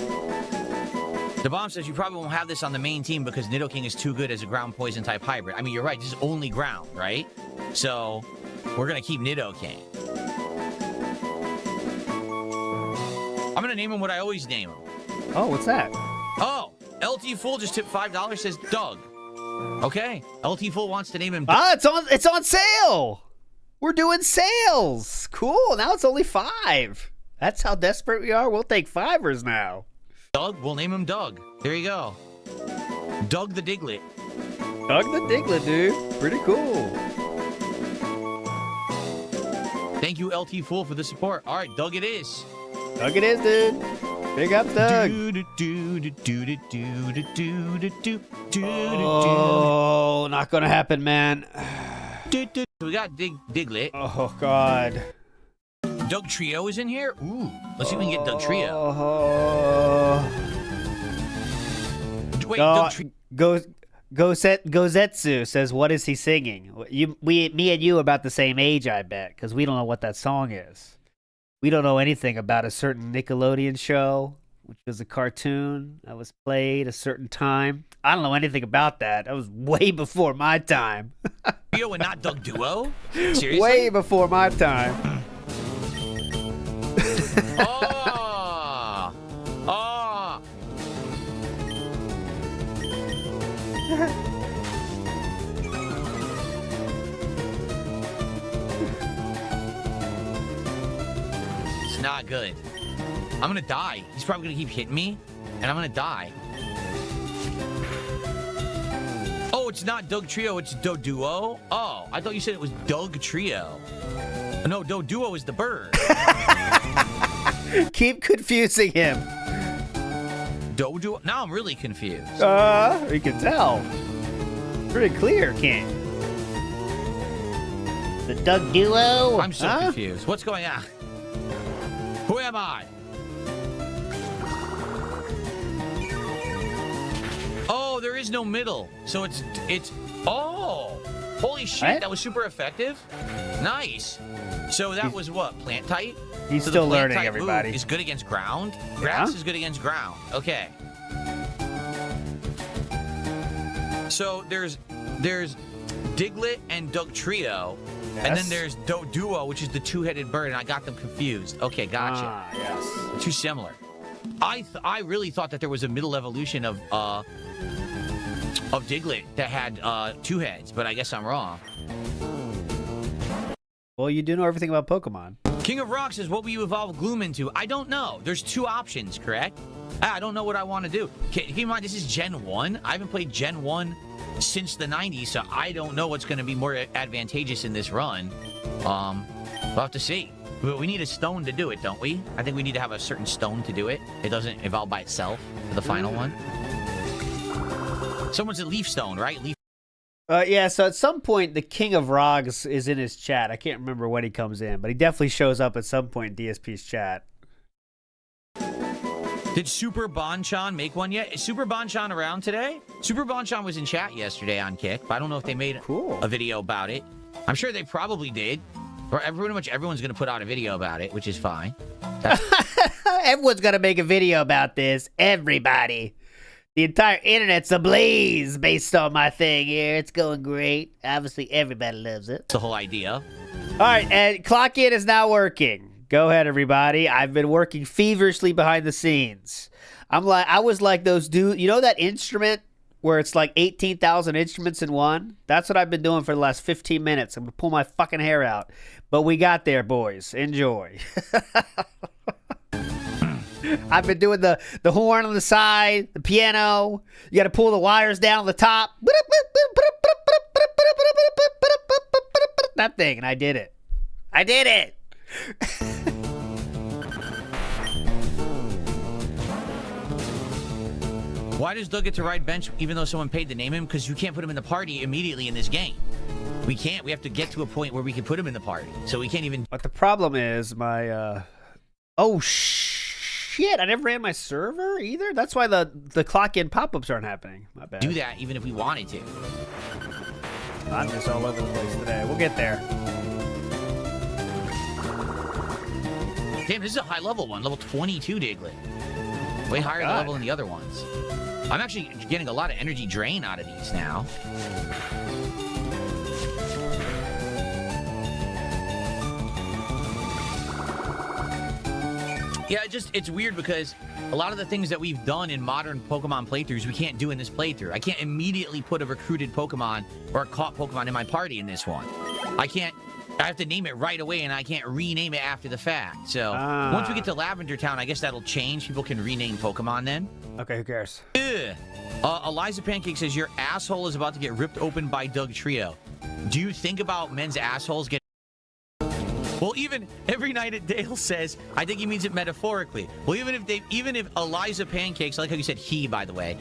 The bomb says you probably won't have this on the main team because Nidoking is too good as a ground poison type hybrid. I mean, you're right. This is only ground, right? So we're going to keep Nidoking. I'm going to name him what I always name him. Oh, what's that? Oh, LT Full just tipped $5, says Doug. Okay, LT Full wants to name him Doug. Ah, it's on sale. We're doing sales. Cool. Now it's only $5. That's how desperate we are. We'll take $5 now. Doug, we'll name him Doug. There you go. Doug the Diglett. Doug the Diglett, dude. Pretty cool. Thank you, LT Fool, for the support. All right, Doug it is. Doug it is, dude. Big up, Doug. Oh, not gonna happen, man. We got Diglett. Oh, God. Doug Trio is in here? Ooh. Let's see if we can get Doug Trio. Wait, Doug Trio. Gozetsu says, what is he singing? Me and you are about the same age, I bet, because we don't know what that song is. We don't know anything about a certain Nickelodeon show, which was a cartoon that was played a certain time. I don't know anything about that. That was way before my time. Trio and not Doug Duo? Seriously? Way before my time. Oh! Oh! It's not good. I'm gonna die. He's probably gonna keep hitting me, and I'm gonna die. Oh, it's not Doug Trio, it's Doug Duo? Oh, I thought you said it was Doug Trio. No, Doug Duo is the bird. Keep confusing him. Doug Duo? Now I'm really confused. You can tell. Pretty clear, King. The Doug Duo? I'm so confused. What's going on? Who am I? Oh, there is no middle. So it's oh, holy shit, what? That was super effective. Nice. So that was what, plant type? He's so still the plant learning, type everybody. Move is good against ground. Grass is good against ground. Okay. So there's Diglett and Doug Trio, and then there's Doug Duo, which is the two-headed bird, and I got them confused. Okay, gotcha. Yes. Too similar. I really thought that there was a middle evolution of Diglett that had 2 heads, but I guess I'm wrong. Well, you do know everything about Pokemon. King of Rock says, what will you evolve Gloom into? I don't know. There's 2 options, correct? I don't know what I want to do. Keep in mind, this is Gen 1. I haven't played Gen 1 since the 90s, so I don't know what's going to be more advantageous in this run. We'll have to see. But we need a stone to do it, don't we? I think we need to have a certain stone to do it. It doesn't evolve by itself for the final one. Someone's a leaf stone, right? Leaf. Yeah, so at some point, the King of Rogs is in his chat. I can't remember when he comes in, but he definitely shows up at some point in DSP's chat. Did Super Bonchan make one yet? Is Super Bonchan around today? Super Bonchan was in chat yesterday on Kick, but I don't know if they made a video about it. I'm sure they probably did. Or pretty much everyone's going to put out a video about it, which is fine. Everyone's going to make a video about this. Everybody. The entire internet's ablaze based on my thing here. It's going great. Obviously, everybody loves it. That's the whole idea. All right, and Clock In is now working. Go ahead, everybody. I've been working feverishly behind the scenes. I was like those dudes. You know that instrument where it's like 18,000 instruments in one? That's what I've been doing for the last 15 minutes. I'm going to pull my fucking hair out. But we got there, boys. Enjoy. I've been doing the horn on the side, the piano. You got to pull the wires down on the top. That thing, and I did it. I did it. Why does Doug get to ride bench even though someone paid to name him? Because you can't put him in the party immediately in this game. We can't. We have to get to a point where we can put him in the party. So we can't even... But the problem is my... Oh, shit. I never ran my server either? That's why the clock-in pop-ups aren't happening. My bad. Do that even if we wanted to. I'm just all over the place today. We'll get there. Damn, this is a high-level one. Level 22 Diglett. Way higher level than the other ones. I'm actually getting a lot of energy drain out of these now. Yeah, it's weird because a lot of the things that we've done in modern Pokemon playthroughs, we can't do in this playthrough. I can't immediately put a recruited Pokemon or a caught Pokemon in my party in this one. I have to name it right away, and I can't rename it after the fact. So once we get to Lavender Town, I guess that'll change. People can rename Pokemon then. Okay, who cares? Eliza Pancake says, your asshole is about to get ripped open by Doug Trio. Do you think about men's assholes getting... Well, even every night at Dale says, I think he means it metaphorically. Well, even if Eliza Pancakes, I like how you said he, by the way,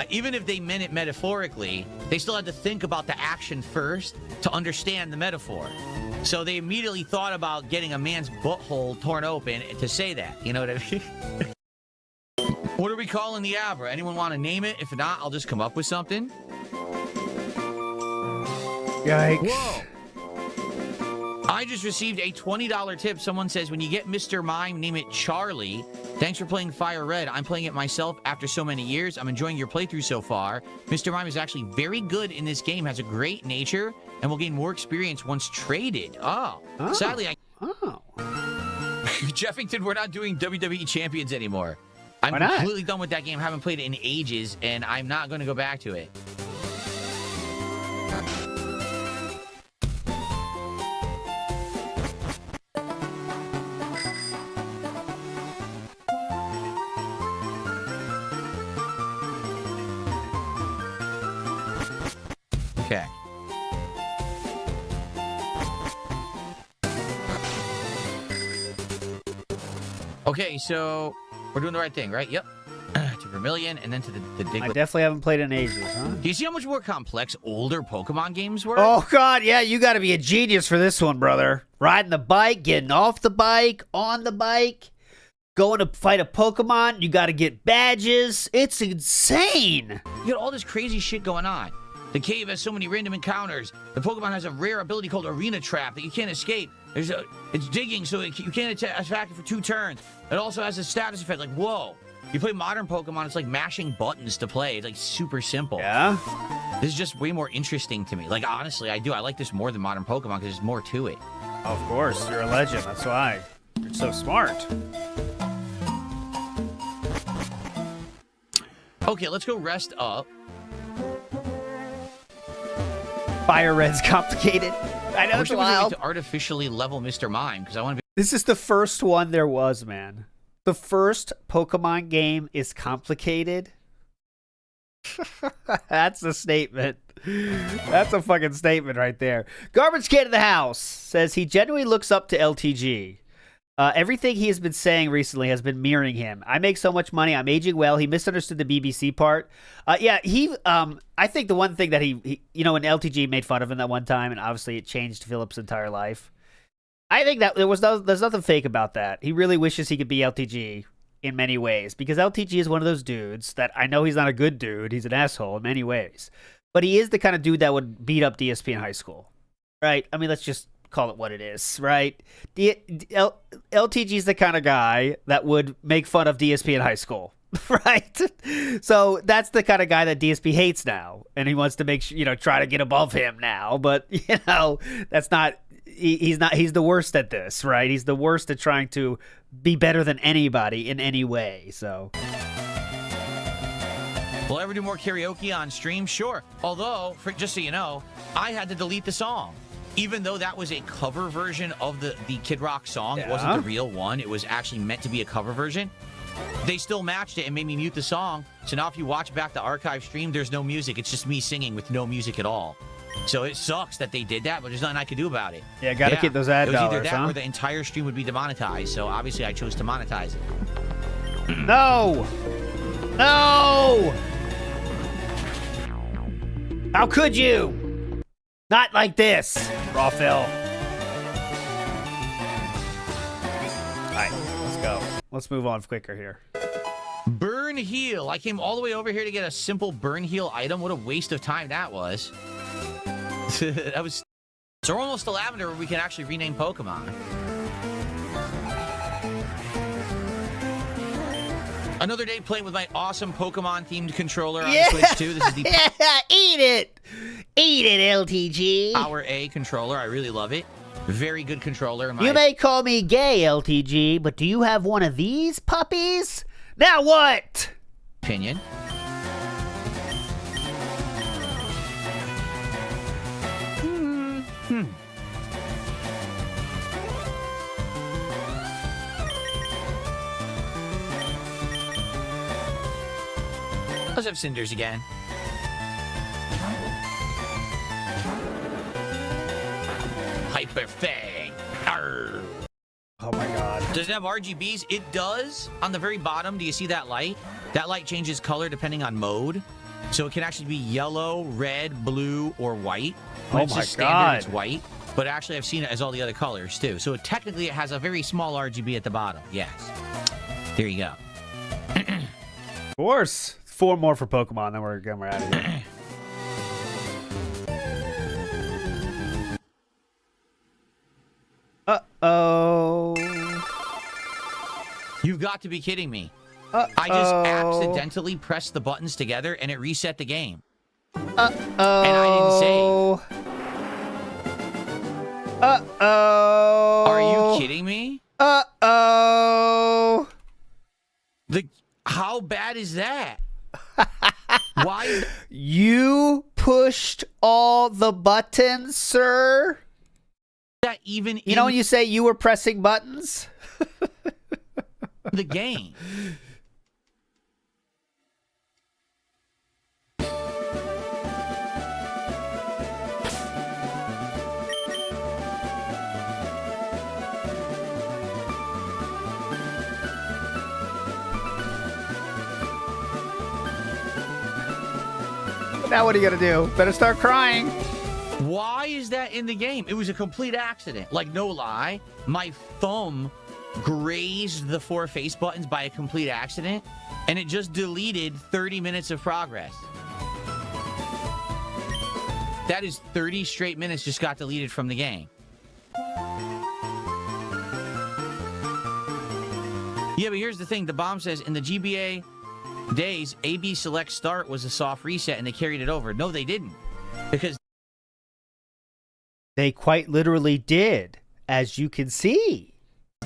even if they meant it metaphorically, they still had to think about the action first to understand the metaphor. So they immediately thought about getting a man's butthole torn open to say that. You know what I mean? What are we calling the Abra? Anyone want to name it? If not, I'll just come up with something. Yikes. Whoa. I just received a $20 tip. Someone says, when you get Mr. Mime, name it Charlie. Thanks for playing Fire Red. I'm playing it myself after so many years. I'm enjoying your playthrough so far. Mr. Mime is actually very good in this game, has a great nature, and will gain more experience once traded. Oh. Sadly, Jeffington, we're not doing WWE Champions anymore. I'm completely done with that game. Haven't played it in ages, and I'm not going to go back to it. Okay. Okay, so we're doing the right thing, right? Yep. To Vermilion, and then to the Diglett. I definitely haven't played in ages, huh? Do you see how much more complex older Pokemon games were? Oh, God, yeah, you got to be a genius for this one, brother. Riding the bike, getting off the bike, on the bike, going to fight a Pokemon, you got to get badges. It's insane. You got all this crazy shit going on. The cave has so many random encounters. The Pokemon has a rare ability called Arena Trap that you can't escape. It's digging, so you can't attack it for 2 turns. It also has a status effect, like, whoa. You play modern Pokemon, it's like mashing buttons to play. It's like super simple. Yeah? This is just way more interesting to me. Like, honestly, I do. I like this more than modern Pokemon because there's more to it. Of course, you're a legend. That's why. You're so smart. Okay, let's go rest up. Fire Red's complicated. I know it's wish wild. to artificially level Mr. Mime because I want to be. This is the first one there was, man. The first Pokemon game is complicated. That's a statement. That's a fucking statement right there. Garbage Can in the House says he genuinely looks up to LTG. Everything he has been saying recently has been mirroring him. I make so much money. I'm aging well. He misunderstood the BBC part. I think the one thing that he you know, when LTG made fun of him that one time, and obviously it changed Philip's entire life. I think that there's nothing fake about that. He really wishes he could be LTG in many ways, because LTG is one of those dudes that, I know he's not a good dude. He's an asshole in many ways. But he is the kind of dude that would beat up DSP in high school. Right? I mean, let's just call it what it is, right? LTG is the kind of guy that would make fun of DSP in high school. Right? So that's the kind of guy that DSP hates now. And he wants to make sure, try to get above him now. But, that's not... He's the worst at this, right? He's the worst at trying to be better than anybody in any way, so. Will I ever do more karaoke on stream? Sure. Although, just so you know, I had to delete the song. Even though that was a cover version of the Kid Rock song, It wasn't the real one. It was actually meant to be a cover version. They still matched it and made me mute the song. So now if you watch back the archive stream, there's no music. It's just me singing with no music at all. So it sucks that they did that, but there's nothing I could do about it. Yeah, gotta get those ad dollars, It was either that huh? or the entire stream would be demonetized, so obviously I chose to monetize it. No! No! How could you? Not like this, Raw Phil. Alright, let's go. Let's move on quicker here. Burn heal. I came all the way over here to get a simple burn heal item. What a waste of time that was. That was. So we're almost to Lavender where we can actually rename Pokemon. Another day playing with my awesome Pokemon-themed controller on the Switch 2. This is the Eat it! Eat it, LTG! Power A controller. I really love it. Very good controller. You may call me gay, LTG, but do you have one of these puppies? Now what? Opinion. Let's have Cinders again. Hyper Fang. Arr. Oh my god. Does it have RGBs? It does. On the very bottom, do you see that light? That light changes color depending on mode. So it can actually be yellow, red, blue, or white. When it's my just standard, God. it's white. But actually, I've seen it as all the other colors, too. So technically, it has a very small RGB at the bottom. Yes. There you go. Of course. 4 more for Pokemon, then we're out of here. Uh-oh. You've got to be kidding me. Uh-oh. I just accidentally pressed the buttons together, and it reset the game. Uh-oh. And I didn't save. Uh-oh. Are you kidding me? Uh-oh. How bad is that? Why is You pushed all the buttons, sir? that even You know when you say you were pressing buttons? the game? Now what are you gonna do? Better start crying. Why is that in the game? It was a complete accident. Like, no lie. My thumb grazed the 4 face buttons by a complete accident, and it just deleted 30 minutes of progress. That is 30 straight minutes just got deleted from the game. Yeah, but here's the thing. The bomb says, in the GBA days, AB Select Start was a soft reset, and they carried it over. No, they didn't. Because They quite literally did, as you can see.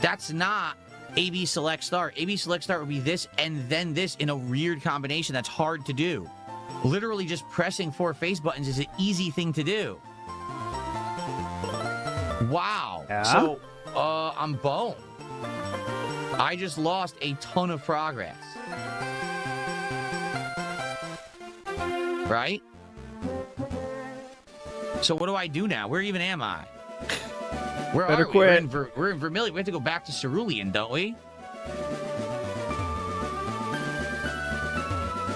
that's not AB Select Start. AB Select Start would be this and then this in a weird combination that's hard to do. Literally just pressing 4 face buttons is an easy thing to do. Wow. Yeah? So, I'm boned. I just lost a ton of progress. Right? So what do I do now? Where even am I? Where Better are we? quit. We're in Vermilion. We have to go back to Cerulean, don't we?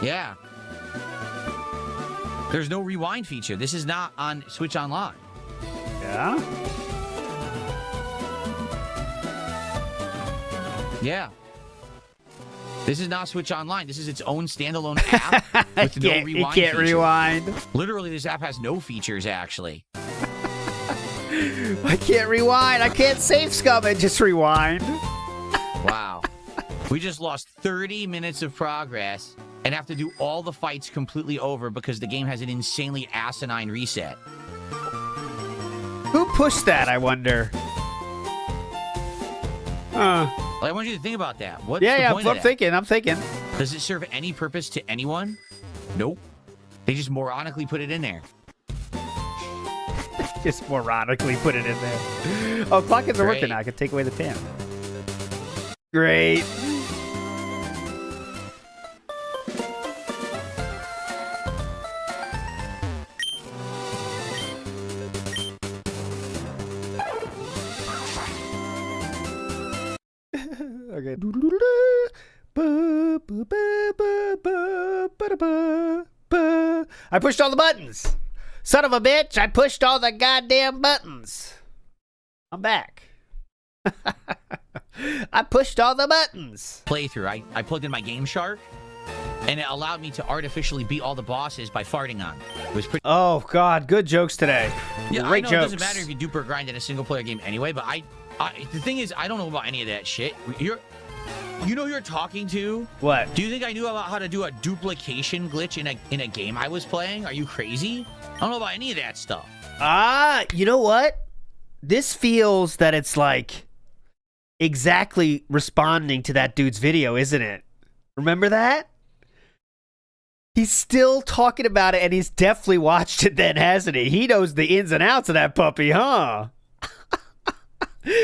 Yeah. There's no rewind feature. This is not on Switch Online. Yeah? Yeah. This is not Switch Online. This is its own standalone app with no rewind You can't feature. rewind. Literally, this app has no features, actually. I can't rewind. I can't save scum and just rewind. Wow. We just lost 30 minutes of progress and have to do all the fights completely over because the game has an insanely asinine reset. Who pushed that, I wonder? Huh. I want you to think about that. What's Yeah, the yeah, point of I'm that? thinking. I'm thinking. Does it serve any purpose to anyone? Nope. They just moronically put it in there. Just moronically put it in there. Oh, clock is working Great. now. I can take away the pin. Great. Okay. I pushed all the buttons. Son of a bitch, I pushed all the goddamn buttons. I'm back. I pushed all the buttons. Playthrough. I plugged in my Game Shark, and it allowed me to artificially beat all the bosses by farting on. It was pretty. Oh, God. Good jokes today. Yeah, Great I know jokes. it doesn't matter if you dupe or grind in a single player game anyway, but the thing is, I don't know about any of that shit. You know who you're talking to? What? Do you think I knew about how to do a duplication glitch in a game I was playing? Are you crazy? I don't know about any of that stuff. You know what? This feels that it's like exactly responding to that dude's video, isn't it? Remember that? He's still talking about it, and he's definitely watched it then, hasn't he? He knows the ins and outs of that puppy, huh?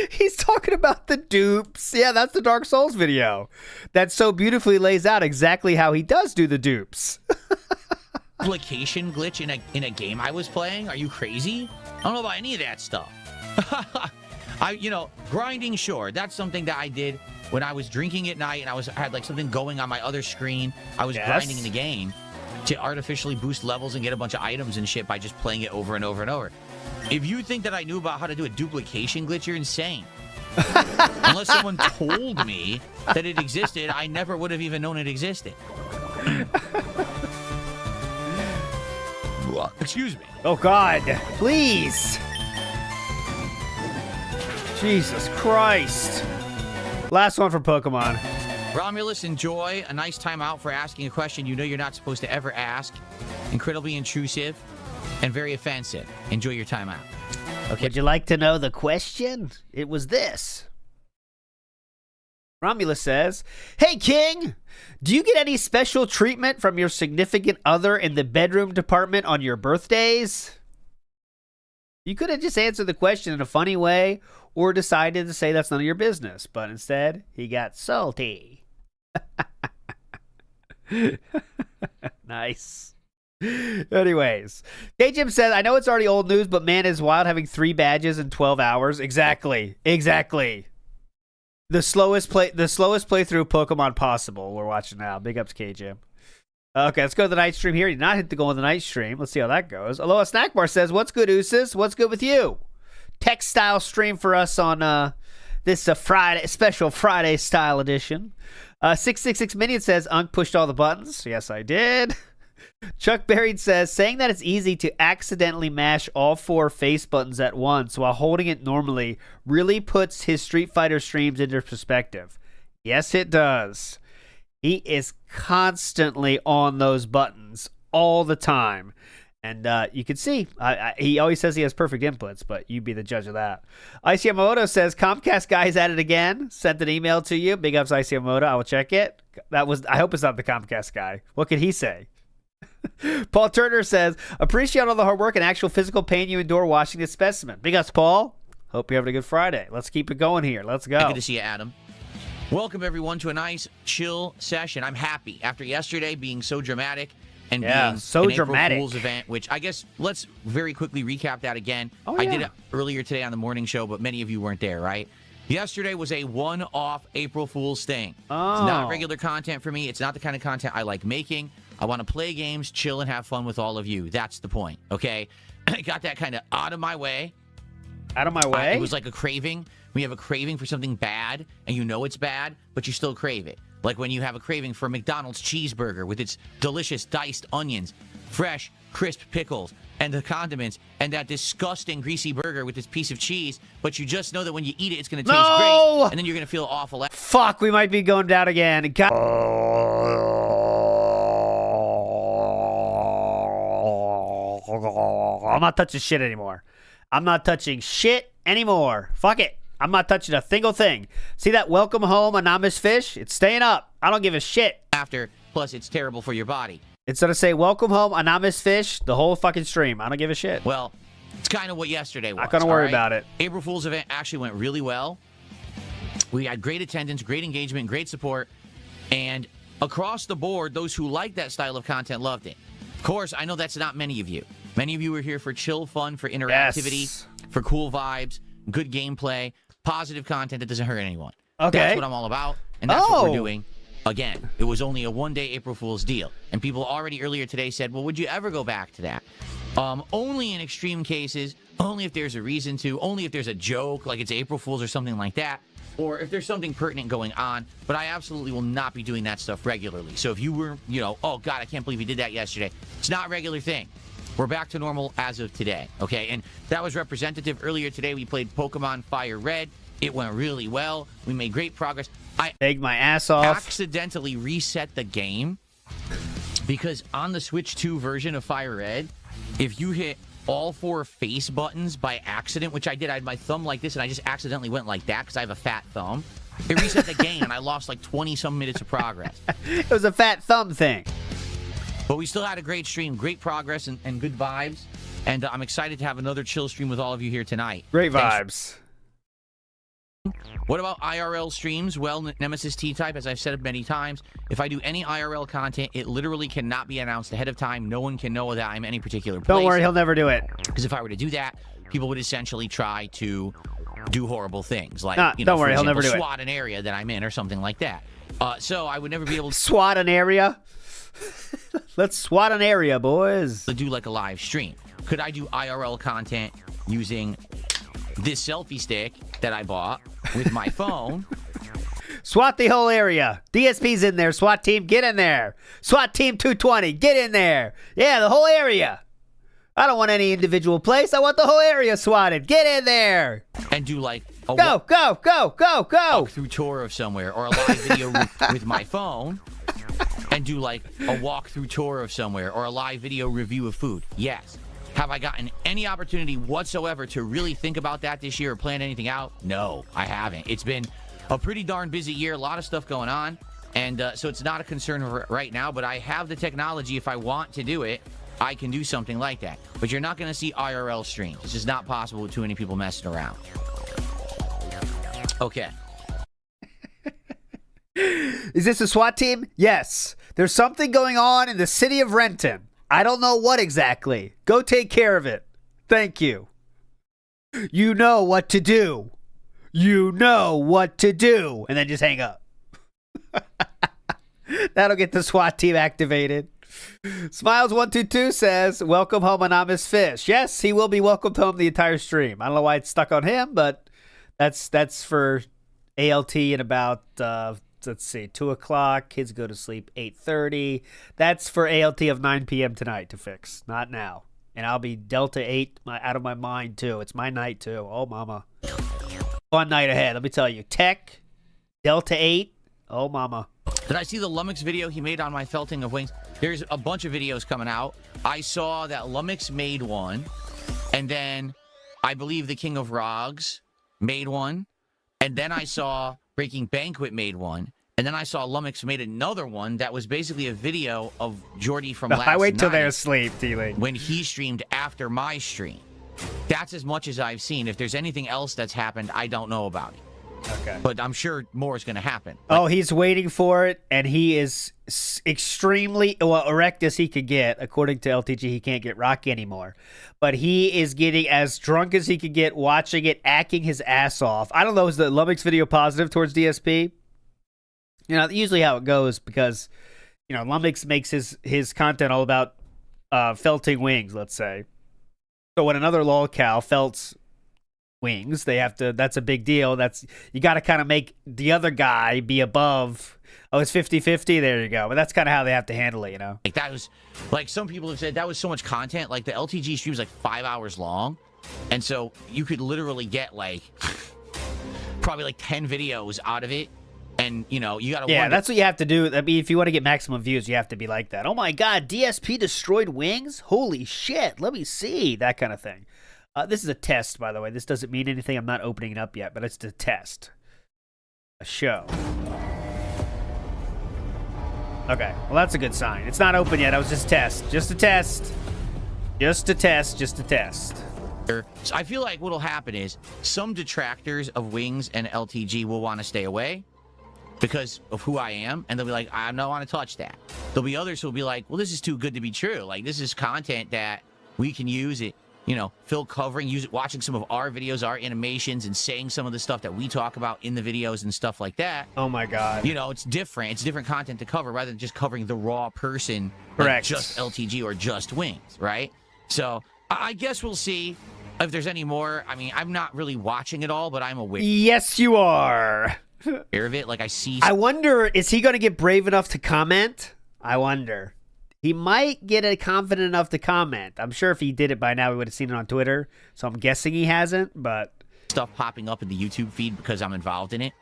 He's talking about the dupes. Yeah, that's the Dark Souls video. That so beautifully lays out exactly how he does do the dupes. Duplication glitch in a game I was playing? Are you crazy? I don't know about any of that stuff. Grinding, sure. That's something that I did when I was drinking at night and I had like something going on my other screen. I was grinding in the game to artificially boost levels and get a bunch of items and shit by just playing it over and over and over. If you think that I knew about how to do a duplication glitch, you're insane. Unless someone told me that it existed, I never would have even known it existed. Excuse me. Oh, God. Please. Jesus Christ. Last one for Pokemon. Romulus, enjoy a nice time out for asking a question you know you're not supposed to ever ask. Incredibly intrusive and very offensive. Enjoy your time out. Okay. Would you like to know the question? It was this. Romulus says, "Hey, King, do you get any special treatment from your significant other in the bedroom department on your birthdays?" You could have just answered the question in a funny way or decided to say that's none of your business, but instead, he got salty. Nice. Anyways, K-Jim says, "I know it's already old news, but man, is wild having 3 badges in 12 hours. Exactly. The slowest playthrough of Pokemon possible. We're watching now. Big ups, K-Jim. Okay, let's go to the night stream here. You did not hit the goal in the night stream. Let's see how that goes. Aloha Snack Bar says, "What's good, Ooses? What's good with you?" Tech-style stream for us on this Friday, special Friday style edition. 666 Minion says, "Unk pushed all the buttons." Yes, I did. Chuck Buried says, "Saying that it's easy to accidentally mash all 4 face buttons at once while holding it normally really puts his Street Fighter streams into perspective." Yes, it does. He is constantly on those buttons all the time. And you can see, he always says he has perfect inputs, but you be the judge of that. Icy Yamamoto says, "Comcast guy's at it again. Sent an email to you." Big ups, Icy Yamamoto. I will check it. I hope it's not the Comcast guy. What could he say? Paul Turner says, "Appreciate all the hard work and actual physical pain you endure watching this specimen." Big ups, Paul. Hope you're having a good Friday. Let's keep it going here. Let's go. Good to see you, Adam. Welcome, everyone, to a nice, chill session. I'm happy after yesterday being so dramatic and being so an dramatic. April Fool's event, which I guess let's very quickly recap that again. Oh, I did it earlier today on the morning show, but many of you weren't there, right? Yesterday was a one-off April Fool's thing. Oh. It's not regular content for me. It's not the kind of content I like making. I want to play games, chill, and have fun with all of you. That's the point, okay? I got that kind of out of my way. Out of my way? It was like a craving. When you have a craving for something bad, and you know it's bad, but you still crave it. Like when you have a craving for a McDonald's cheeseburger with its delicious diced onions, fresh, crisp pickles, and the condiments, and that disgusting greasy burger with this piece of cheese, but you just know that when you eat it, it's going to taste great, and then you're going to feel awful. Fuck, we might be going down again. God. I'm not touching shit anymore. I'm not touching shit anymore. Fuck it. I'm not touching a single thing. See that welcome home anonymous fish? It's staying up. I don't give a shit. Plus it's terrible for your body. Instead of say welcome home anonymous fish, the whole fucking stream. I don't give a shit. Well, it's kind of what yesterday was. Not gonna worry about it. April Fool's event actually went really well. We had great attendance, great engagement, great support, and across the board, those who liked that style of content loved it. Of course, I know that's not many of you. Many of you are here for chill fun, for interactivity, for cool vibes, good gameplay, positive content that doesn't hurt anyone. Okay. That's what I'm all about, and that's what we're doing. Again, it was only a one-day April Fool's deal. And people already earlier today said, well, would you ever go back to that? Only in extreme cases, only if there's a reason to, only if there's a joke, like it's April Fool's or something like that, or if there's something pertinent going on. But I absolutely will not be doing that stuff regularly. So if you were, oh, God, I can't believe he did that yesterday. It's not a regular thing. We're back to normal as of today, okay? And that was representative. Earlier today, we played Pokemon Fire Red. It went really well. We made great progress. I take my ass off. Accidentally reset the game because on the Switch 2 version of Fire Red, if you hit all 4 face buttons by accident, which I did, I had my thumb like this, and I just accidentally went like that because I have a fat thumb. It reset the game, and I lost like 20-some minutes of progress. It was a fat thumb thing. But we still had a great stream, great progress, and good vibes. And I'm excited to have another chill stream with all of you here tonight. Great vibes. What about IRL streams? Well, Nemesis T-Type, as I've said many times, if I do any IRL content, it literally cannot be announced ahead of time. No one can know that I'm any particular place. Don't worry, he'll never do it. Because if I were to do that, people would essentially try to do horrible things, like don't worry, for he'll never example, do it. SWAT an area that I'm in or something like that. So I would never be able to SWAT an area. Let's SWAT an area, boys. do like a live stream. Could I do IRL content using this selfie stick that I bought with my phone? SWAT the whole area. DSP's in there. SWAT team, get in there. SWAT team 220, get in there. Yeah, the whole area. I don't want any individual place. I want the whole area swatted. Get in there. And do like a Go. through tour of somewhere, or a live video with my phone, and do like a walkthrough tour of somewhere, or a live video review of food. Yes. Have I gotten any opportunity whatsoever to really think about that this year or plan anything out? No, I haven't. It's been a pretty darn busy year, a lot of stuff going on, and so it's not a concern right now, but I have the technology. If I want to do it, I can do something like that. But you're not going to see IRL streams. It's just not possible with too many people messing around. Okay. Is this a SWAT team? Yes. There's something going on in the city of Renton. I don't know what exactly. Go take care of it. Thank you. You know what to do. You know what to do. And then just hang up. That'll get the SWAT team activated. Smiles122 says, welcome home, anonymous fish. Yes, he will be welcomed home the entire stream. I don't know why it's stuck on him, but that's for ALT in about, let's see, 2 o'clock. Kids go to sleep 8:30. That's for ALT of 9 p.m. tonight to fix, not now. And I'll be Delta 8 out of my mind, too. It's my night, too. Oh, mama. Fun night ahead. Let me tell you. Tech, Delta 8. Oh, mama. Did I see the Lummox video he made on my felting of wings? There's a bunch of videos coming out. I saw that Lummox made one, and then I believe the King of Rogs made one, and then I saw Breaking Banquet made one, and then I saw Lummox made another one that was basically a video of Jordy from last night. I wait till they're asleep, T-Link. When he streamed after my stream. That's as much as I've seen. If there's anything else that's happened, I don't know about it. Okay. But I'm sure more is going to happen. Oh, he's waiting for it, and he is extremely erect as he could get. According to LTG, he can't get Rocky anymore. But he is getting as drunk as he could get, watching it, acting his ass off. I don't know, is the Lummox video positive towards DSP? You know, usually how it goes, because, you know, Lummox makes his content all about felting wings, let's say. So when another lolcow felts wings, they have to, that's a big deal. You got to kind of make the other guy be above. Oh, it's 50-50. There you go. But that's kind of how they have to handle it, you know. Like, that was, like, some people have said that was so much content. Like, the LTG stream is like 5 hours long, and so you could literally get like probably like 10 videos out of it. And, you know, you got to Yeah, that's what you have to do. I mean, if you want to get maximum views, you have to be like that. Oh my God, DSP destroyed wings? Holy shit, let me see. That kind of thing. This is a test, by the way. This doesn't mean anything. I'm not opening it up yet, but it's a test. A show. Okay, well, that's a good sign. It's not open yet. I was just test. Just a test. Just a test. Just a test. So I feel like what'll happen is some detractors of wings and LTG will want to stay away because of who I am, and they'll be like, I don't want to touch that. There'll be others who'll be like, well, this is too good to be true. Like, this is content that we can use it. You know, Phil covering, watching some of our videos, our animations, and saying some of the stuff that we talk about in the videos and stuff like that. Oh my God. You know, it's different. It's different content to cover rather than just covering the raw person. Correct. Like just LTG or just wings, right? So I guess we'll see if there's any more. I mean, I'm not really watching it all, but I'm aware. Yes, you are. Of it. Like, I see. I wonder, is he going to get brave enough to comment? I wonder. He might get confident enough to comment. I'm sure if he did it by now, we would have seen it on Twitter. So I'm guessing he hasn't, but... Stuff popping up in the YouTube feed because I'm involved in it.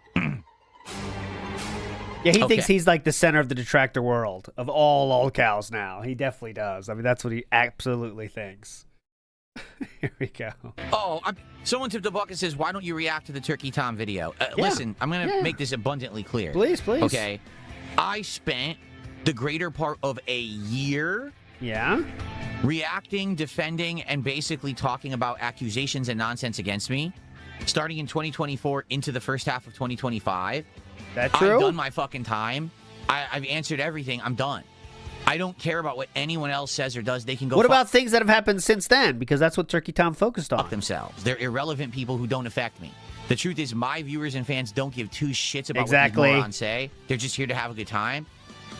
Yeah, he thinks he's like the center of the detractor world of all cows now. He definitely does. I mean, that's what he absolutely thinks. Here we go. Oh, someone tipped a buck and says, why don't you react to the Turkey Tom video? Listen, I'm going to make this abundantly clear. Please. Okay. I spent the greater part of a year reacting, defending, and basically talking about accusations and nonsense against me, starting in 2024 into the first half of 2025. That true? I've done my fucking time. I've answered everything. I'm done. I don't care about what anyone else says or does. They can go. What about things that have happened since then? Because that's what Turkey Tom focused on. Fuck themselves. They're irrelevant people who don't affect me. The truth is, my viewers and fans don't give two shits about Exactly. what these morons say. They're just here to have a good time.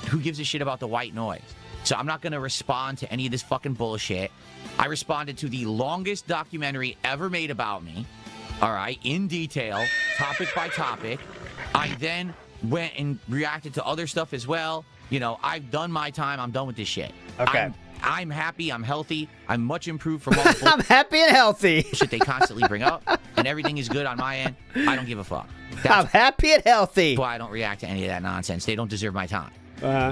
Who gives a shit about the white noise? So I'm not going to respond to any of this fucking bullshit. I responded to the longest documentary ever made about me, all right, in detail, topic by topic. I then went and reacted to other stuff as well. You know, I've done my time. I'm done with this shit. Okay. I'm happy. I'm healthy. I'm much improved from all the I'm happy and healthy. shit they constantly bring up, and everything is good on my end. I don't give a fuck. I'm That's happy and healthy. why I don't react to any of that nonsense. They don't deserve my time.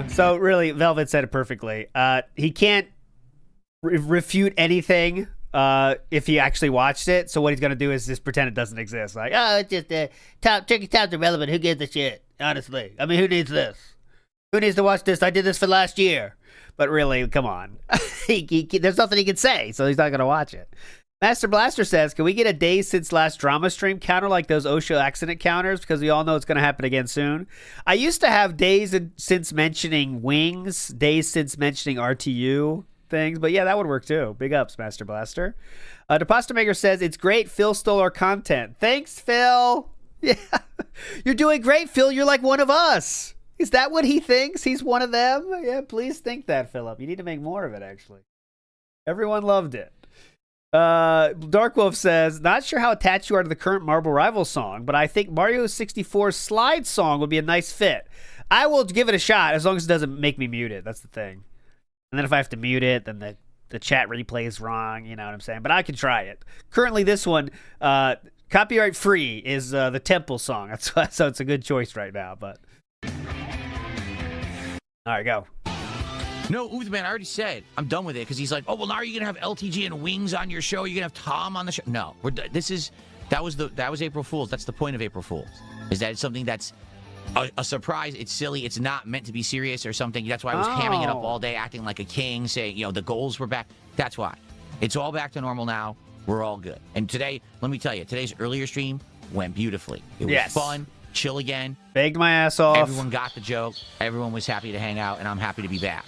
So really, Velvet said it perfectly. He can't refute anything if he actually watched it. So what he's gonna do is just pretend it doesn't exist. Like, oh, it's just Turkey Top's irrelevant. Who gives a shit? Honestly, I mean, who needs this? Who needs to watch this? I did this for last year. But really, come on. There's nothing he can say, so he's not gonna watch it. Master Blaster says, can we get a days since last drama stream counter like those OSHA accident counters? Because we all know it's going to happen again soon. I used to have days since mentioning wings, days since mentioning RTU things. But yeah, that would work too. Big ups, Master Blaster. Deposit Maker says, it's great. Phil stole our content. Thanks, Phil. Yeah, you're doing great, Phil. You're like one of us. Is that what he thinks? He's one of them? Yeah, please think that, Philip. You need to make more of it, actually. Everyone loved it. Dark Wolf says, not sure how attached you are to the current Marble Rivals song, but I think Mario 64's Slide song would be a nice fit. I will give it a shot as long as it doesn't make me mute it. That's the thing. And then if I have to mute it, then the chat replay is wrong. You know what I'm saying? But I can try it. Currently, this one, copyright free, is the Temple song. That's why, so it's a good choice right now. But all right, go. No, Uthman, I already said I'm done with it because he's like, oh well, now are you gonna have LTG and Wings on your show? You're gonna have Tom on the show? No, that was April Fool's. That's the point of April Fool's, is that it's something that's a surprise. It's silly. It's not meant to be serious or something. That's why I was hamming it up all day, acting like a king, saying the goals were back. That's why. It's all back to normal now. We're all good. And today, let me tell you, today's earlier stream went beautifully. It was fun. Chill again. Begged my ass off. Everyone got the joke. Everyone was happy to hang out, and I'm happy to be back.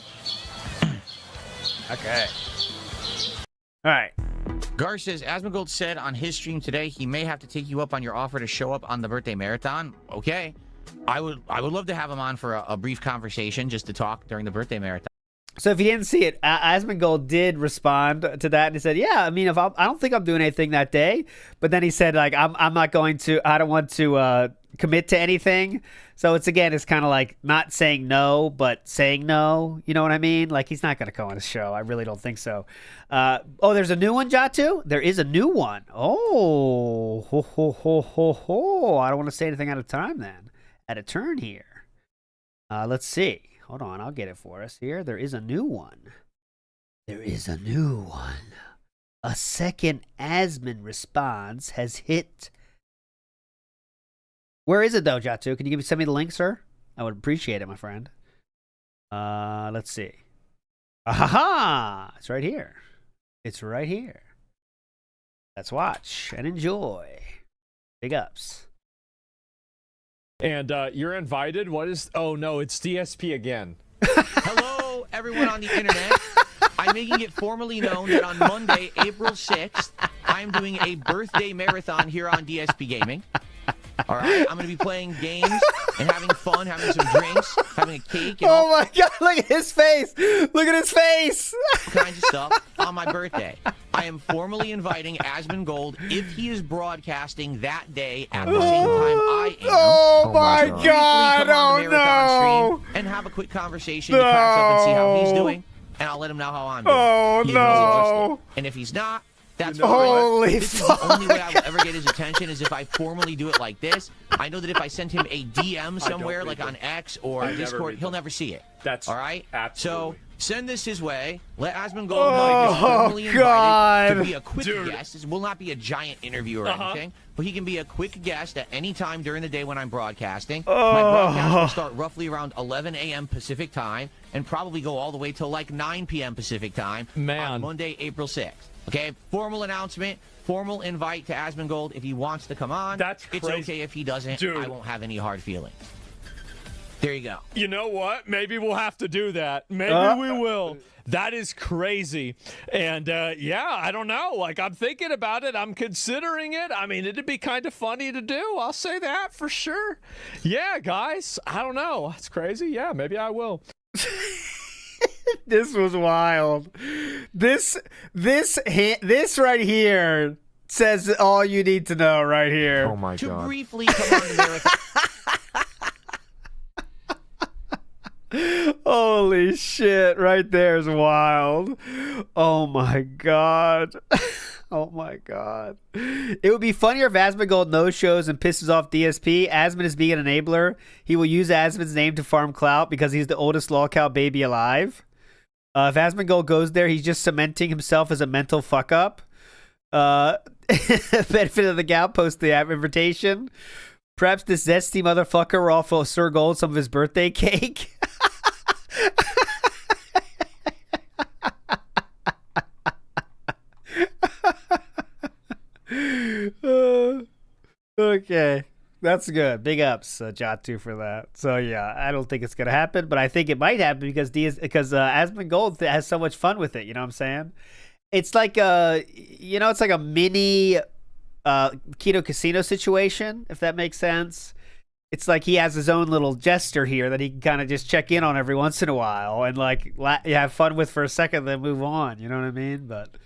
Okay. All right. Gar says, Asmongold said on his stream today he may have to take you up on your offer to show up on the birthday marathon. Okay. I would love to have him on for a brief conversation just to talk during the birthday marathon. So if you didn't see it, Asmongold did respond to that and he said, yeah, I mean, I don't think I'm doing anything that day. But then he said, like, I'm not going to, I don't want to commit to anything. So it's kind of like not saying no, but saying no. You know what I mean? Like, he's not going to go on a show. I really don't think so. There's a new one, Jatu? There is a new one. Oh, ho, ho, ho, ho, ho. I don't want to say anything out of time then. At a turn here. Let's see. Hold on, I'll get it for us here. There is a new one. There is a new one. A second Asmon response has hit. Where is it though, Jatu? Can you send me the link, sir? I would appreciate it, my friend. Let's see. Aha! It's right here. It's right here. Let's watch and enjoy. Big ups. And you're invited. What is? Oh no, it's DSP again. Hello, everyone on the internet. I'm making it formally known that on Monday, April 6th, I'm doing a birthday marathon here on DSP Gaming. All right, I'm going to be playing games and having fun, having some drinks, having a cake. And oh my God, look at his face. Look at his face. Kinds of stuff on my birthday. I am formally inviting Asmongold if he is broadcasting that day at the same time I am. Oh my God. Come on the marathon no. stream and have a quick conversation to catch up and see how he's doing. And I'll let him know how I'm doing. Oh, no. And if he's not, that's holy this fuck. Is the only way I will ever get his attention is if I formally do it like this. I know that if I send him a DM somewhere, like on X or Discord, he'll never see it. That's all right. Absolutely. So send this his way. Let Asmongold know he's formally invited to be a quick guest. This will not be a giant interview or anything, but he can be a quick guest at any time during the day when I'm broadcasting. My broadcast will start roughly around 11 a.m. Pacific time and probably go all the way till like 9 p.m. Pacific time on Monday, April 6th. Okay, formal announcement, formal invite to Asmongold if he wants to come on. That's crazy. It's okay if he doesn't. Dude. I won't have any hard feelings. There you go. You know what? Maybe we'll have to do that. Maybe we will. That is crazy. And yeah, I don't know. Like, I'm thinking about it. I'm considering it. I mean, it'd be kind of funny to do. I'll say that for sure. Yeah, guys. I don't know. It's crazy. Yeah, maybe I will. This was wild. This right here says all you need to know right here. Oh my To God. briefly come on to America. Holy shit, right there is wild. Oh my God. Oh my God. It would be funnier if Asmongold no-shows and pisses off DSP. Asmon is being an enabler. He will use Asmon's name to farm clout because he's the oldest lolcow baby alive. If Asmongold goes there, he's just cementing himself as a mental fuck-up. Benefit of the gout, post the app invitation. Perhaps this zesty motherfucker will offer Sir Gold some of his birthday cake. Okay, that's good. Big ups, Jatu, for that. So yeah, I don't think it's gonna happen, but I think it might happen because Asmongold has so much fun with it. You know what I'm saying? It's like it's like a mini Keto Casino situation, if that makes sense. It's like he has his own little jester here that he can kind of just check in on every once in a while and like have fun with for a second, then move on. You know what I mean? But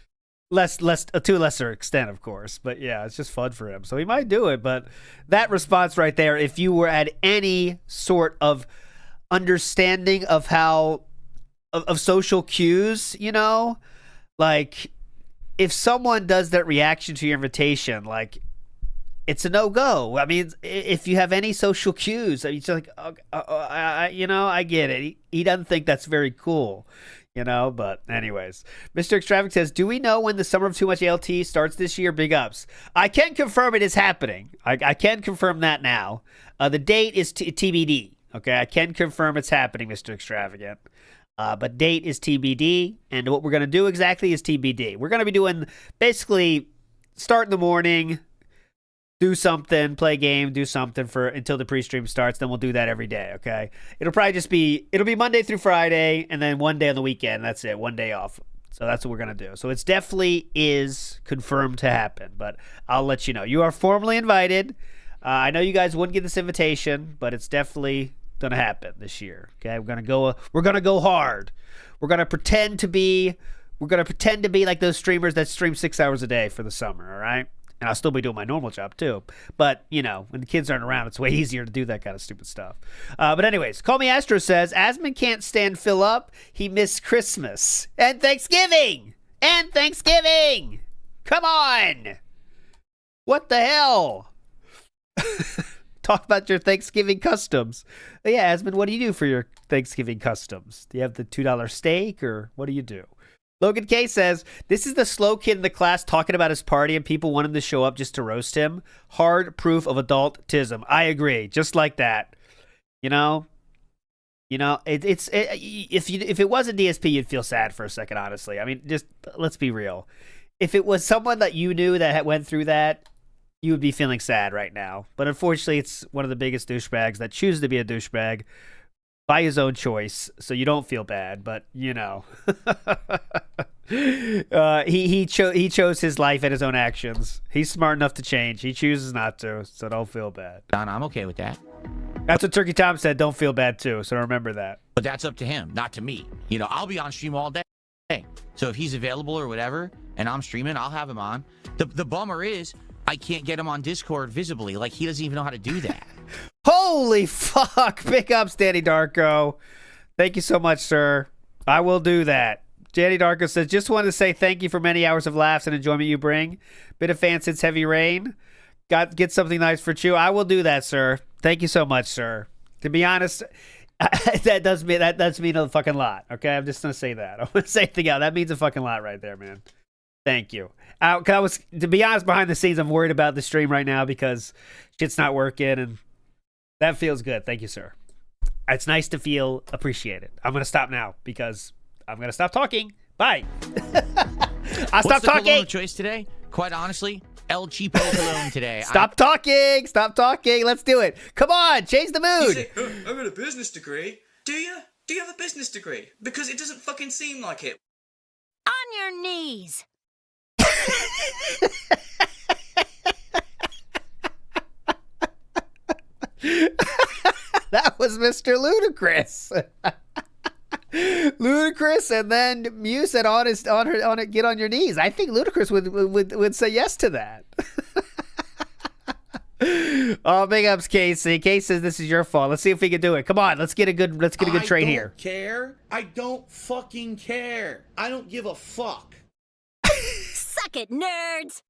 to a lesser extent, of course. But yeah, it's just fun for him, so he might do it. But that response right there, if you were at any sort of understanding of how of social cues, you know, like if someone does that reaction to your invitation, like it's a no-go. I mean, if you have any social cues, it's like, I get it. He doesn't think that's very cool, you know. But anyways, Mr. Extravagant says, do we know when the Summer of Too Much LT starts this year? Big ups. I can confirm it is happening. I can confirm that now. The date is TBD. Okay, I can confirm it's happening, Mr. Extravagant. But date is TBD, and what we're going to do exactly is TBD. We're going to be doing basically start in the morning, do something, play a game, do something until the pre-stream starts. Then we'll do that every day, okay? It'll be Monday through Friday, and then one day on the weekend. That's it, one day off. So that's what we're going to do. So it's definitely is confirmed to happen, but I'll let you know. You are formally invited. I know you guys wouldn't get this invitation, but it's definitely going to happen this year, okay? We're going to go hard. We're going to pretend to be like those streamers that stream 6 hours a day for the summer, all right? And I'll still be doing my normal job too. But, you know, when the kids aren't around, it's way easier to do that kind of stupid stuff. But anyways, Call Me Astro says, Asmon can't stand fill up. He missed Christmas. And Thanksgiving! Come on! What the hell? Talk about your Thanksgiving customs. Yeah, Asmon, what do you do for your Thanksgiving customs? Do you have the $2 steak, or what do you do? Logan K says, this is the slow kid in the class talking about his party and people want him to show up just to roast him. Hard proof of adultism. I agree. Just like that. You know, if it wasn't DSP, you'd feel sad for a second, honestly. I mean, just let's be real. If it was someone that you knew that went through that, you would be feeling sad right now. But unfortunately, it's one of the biggest douchebags that chooses to be a douchebag by his own choice, so you don't feel bad, but you know. He chose his life and his own actions. He's smart enough to change. He chooses not to, so don't feel bad. Don, I'm okay with that. That's what Turkey Tom said. Don't feel bad too, so remember that. But that's up to him, not to me. You know, I'll be on stream all day. So if he's available or whatever, and I'm streaming, I'll have him on. The bummer is, I can't get him on Discord visibly. Like, he doesn't even know how to do that. Holy fuck. Pick up, Danny Darko. Thank you so much, sir. I will do that. Danny Darko says, just wanted to say thank you for many hours of laughs and enjoyment you bring. Been a fan since Heavy Rain. Get something nice for Chew. I will do that, sir. Thank you so much, sir. To be honest, that does mean a fucking lot. Okay, I'm just gonna say that. I want to say anything else. That means a fucking lot right there, man. Thank you. To be honest, behind the scenes, I'm worried about the stream right now because shit's not working, and that feels good. Thank you, sir. It's nice to feel appreciated. I'm going to stop now because I'm going to stop talking. Bye. I'll stop talking. What's the choice today? Quite honestly, El Cheapo cologne today. Stop talking. Let's do it. Come on, change the mood. You say, I got a business degree. Do you? Do you have a business degree? Because it doesn't fucking seem like it. On your knees. That was Mr. Ludacris. Ludacris, and then Mew said on it, get on your knees. I think Ludacris would say yes to that. Oh, big ups, Casey. Casey says this is your fault. Let's see if we can do it. Come on, let's get a good trade here. I don't fucking care. I don't give a fuck. Suck it, nerds.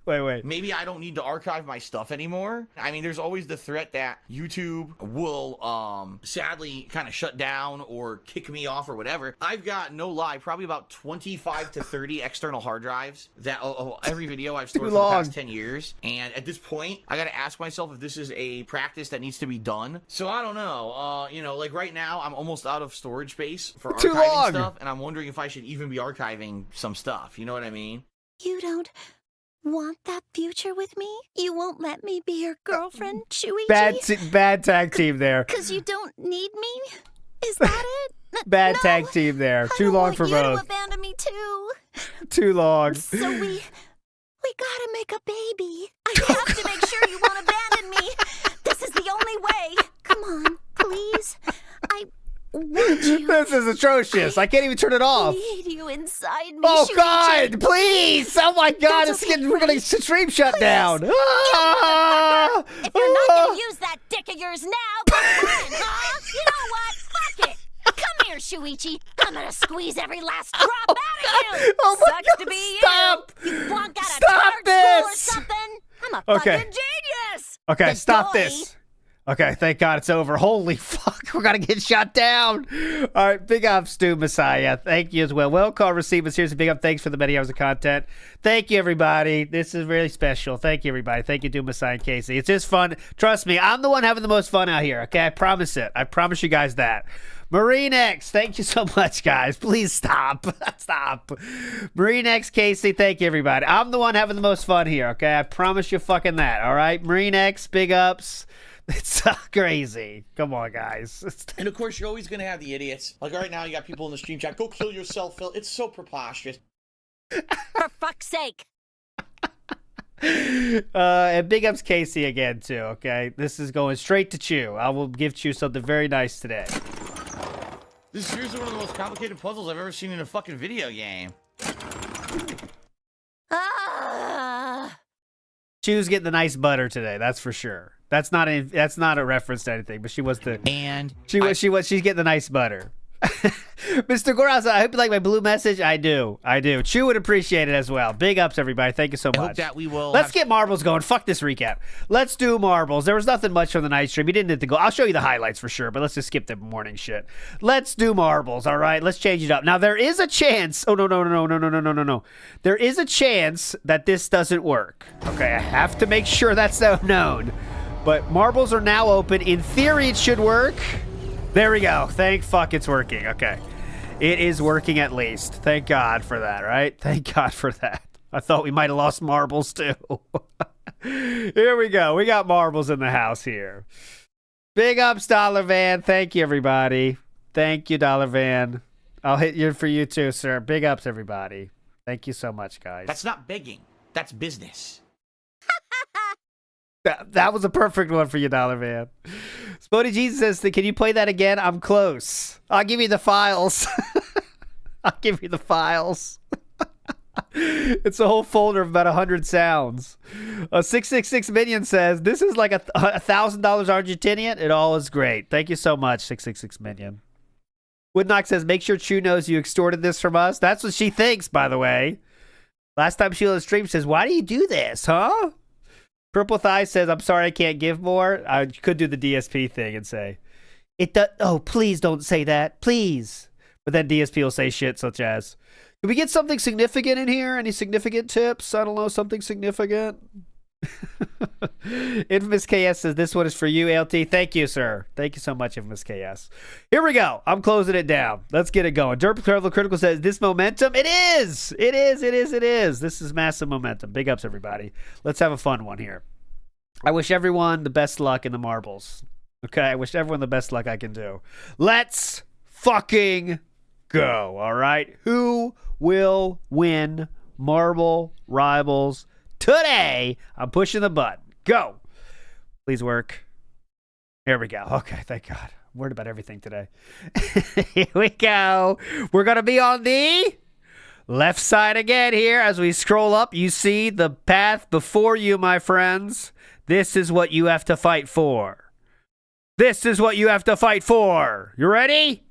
Wait. Maybe I don't need to archive my stuff anymore. I mean, there's always the threat that YouTube will sadly kind of shut down or kick me off or whatever. I've got, no lie, probably about 25 to 30 external hard drives that every video I've stored for the past 10 years. And at this point, I got to ask myself if this is a practice that needs to be done. So I don't know. Like right now, I'm almost out of storage space for archiving stuff. And I'm wondering if I should even be archiving some stuff. You know what I mean? You don't want that future with me? You won't let me be your girlfriend, Shuichi? Bad tag team there. Because you don't need me? Is that it? Bad tag team there. Too long for both. I don't want you to abandon me too. Too long. So we gotta make a baby. I have to make sure you won't abandon me. This is the only way. Come on, please. I want you. This is atrocious. I can't even turn it off. I need you inside me. Oh, Shuichi. God, please. Oh, my God. We're going to stream shut down. Ah! If you're not going to use that dick of yours now, go on, huh? You know what? Fuck it. Come here, Shuichi. I'm going to squeeze every last drop out of you. Oh, my Sucks God. to be Stop. you. You flunked out Stop of this. Or this. something. I'm a Okay. fucking genius. Okay, The stop boy. this. Okay, thank God it's over. Holy fuck, we're gonna get shot down. All right, big up, Stu Messiah. Thank you as well. Well call receivers. Here's a big up. Thanks for the many hours of content. Thank you, everybody. This is really special. Thank you, everybody. Thank you, Doom Messiah and Casey. It's just fun. Trust me, I'm the one having the most fun out here. Okay, I promise it. I promise you guys that. Marine X, thank you so much, guys. Please stop. Stop. Marine X, Casey, thank you, everybody. I'm the one having the most fun here, okay? I promise you fucking that, all right? Marine X, big ups. It's so crazy. Come on, guys. And of course, you're always going to have the idiots. Like right now, you got people in the stream chat, go kill yourself, Phil. It's so preposterous. For fuck's sake. And big ups Casey again, too, okay? This is going straight to Chew. I will give Chew something very nice today. This is seriously one of the most complicated puzzles I've ever seen in a fucking video game. Chew's getting the nice butter today, that's for sure. That's not a reference to anything, but she was the she's getting the nice butter. Mr. Goraz, I hope you like my blue message. I do. Chew would appreciate it as well. Big ups, everybody. Thank you so much. I hope that we will. Let's get marbles going. Fuck this recap. Let's do marbles. There was nothing much from the night stream. You didn't have to go. I'll show you the highlights for sure, but let's just skip the morning shit. Let's do marbles. All right. Let's change it up. Now there is a chance. Oh no. There is a chance that this doesn't work. Okay, I have to make sure that's known. But marbles are now open. In theory, it should work. There we go. Thank fuck it's working. Okay. It is working at least. Thank God for that, right? Thank God for that. I thought we might have lost marbles too. Here we go. We got marbles in the house here. Big ups, Dollar Van. Thank you, everybody. Thank you, Dollar Van. I'll hit you for you too, sir. Big ups, everybody. Thank you so much, guys. That's not begging. That's business. That was a perfect one for you, Dollar Van. Spody Jesus says, can you play that again? I'm close. I'll give you the files. I'll give you the files. It's a whole folder of about 100 sounds. 666 Minion says, this is like $1,000 Argentinian. It all is great. Thank you so much, 666 Minion. Woodnock says, make sure Chew knows you extorted this from us. That's what she thinks, by the way. Last time she was on stream says, why do you do this, huh? Purple Thigh says, I'm sorry I can't give more. I could do the DSP thing and say, oh, please don't say that. Please. But then DSP will say shit such as, can we get something significant in here? Any significant tips? I don't know, something significant. Infamous KS says, this one is for you, ALT. Thank you, sir. Thank you so much, Infamous KS. Here we go. I'm closing it down. Let's get it going. Derp Travel Critical says, this momentum? It is. It is. This is massive momentum. Big ups, everybody. Let's have a fun one here. I wish everyone the best luck in the marbles. Okay, I wish everyone the best luck I can do. Let's fucking go, all right? Who will win Marble Rivals today? I'm pushing the button. Go. Please work. Here we go. Okay, thank God. I'm worried about everything today. Here we go. We're going to be on the left side again here. As we scroll up, you see the path before you, my friends. This is what you have to fight for. This is what you have to fight for. You ready?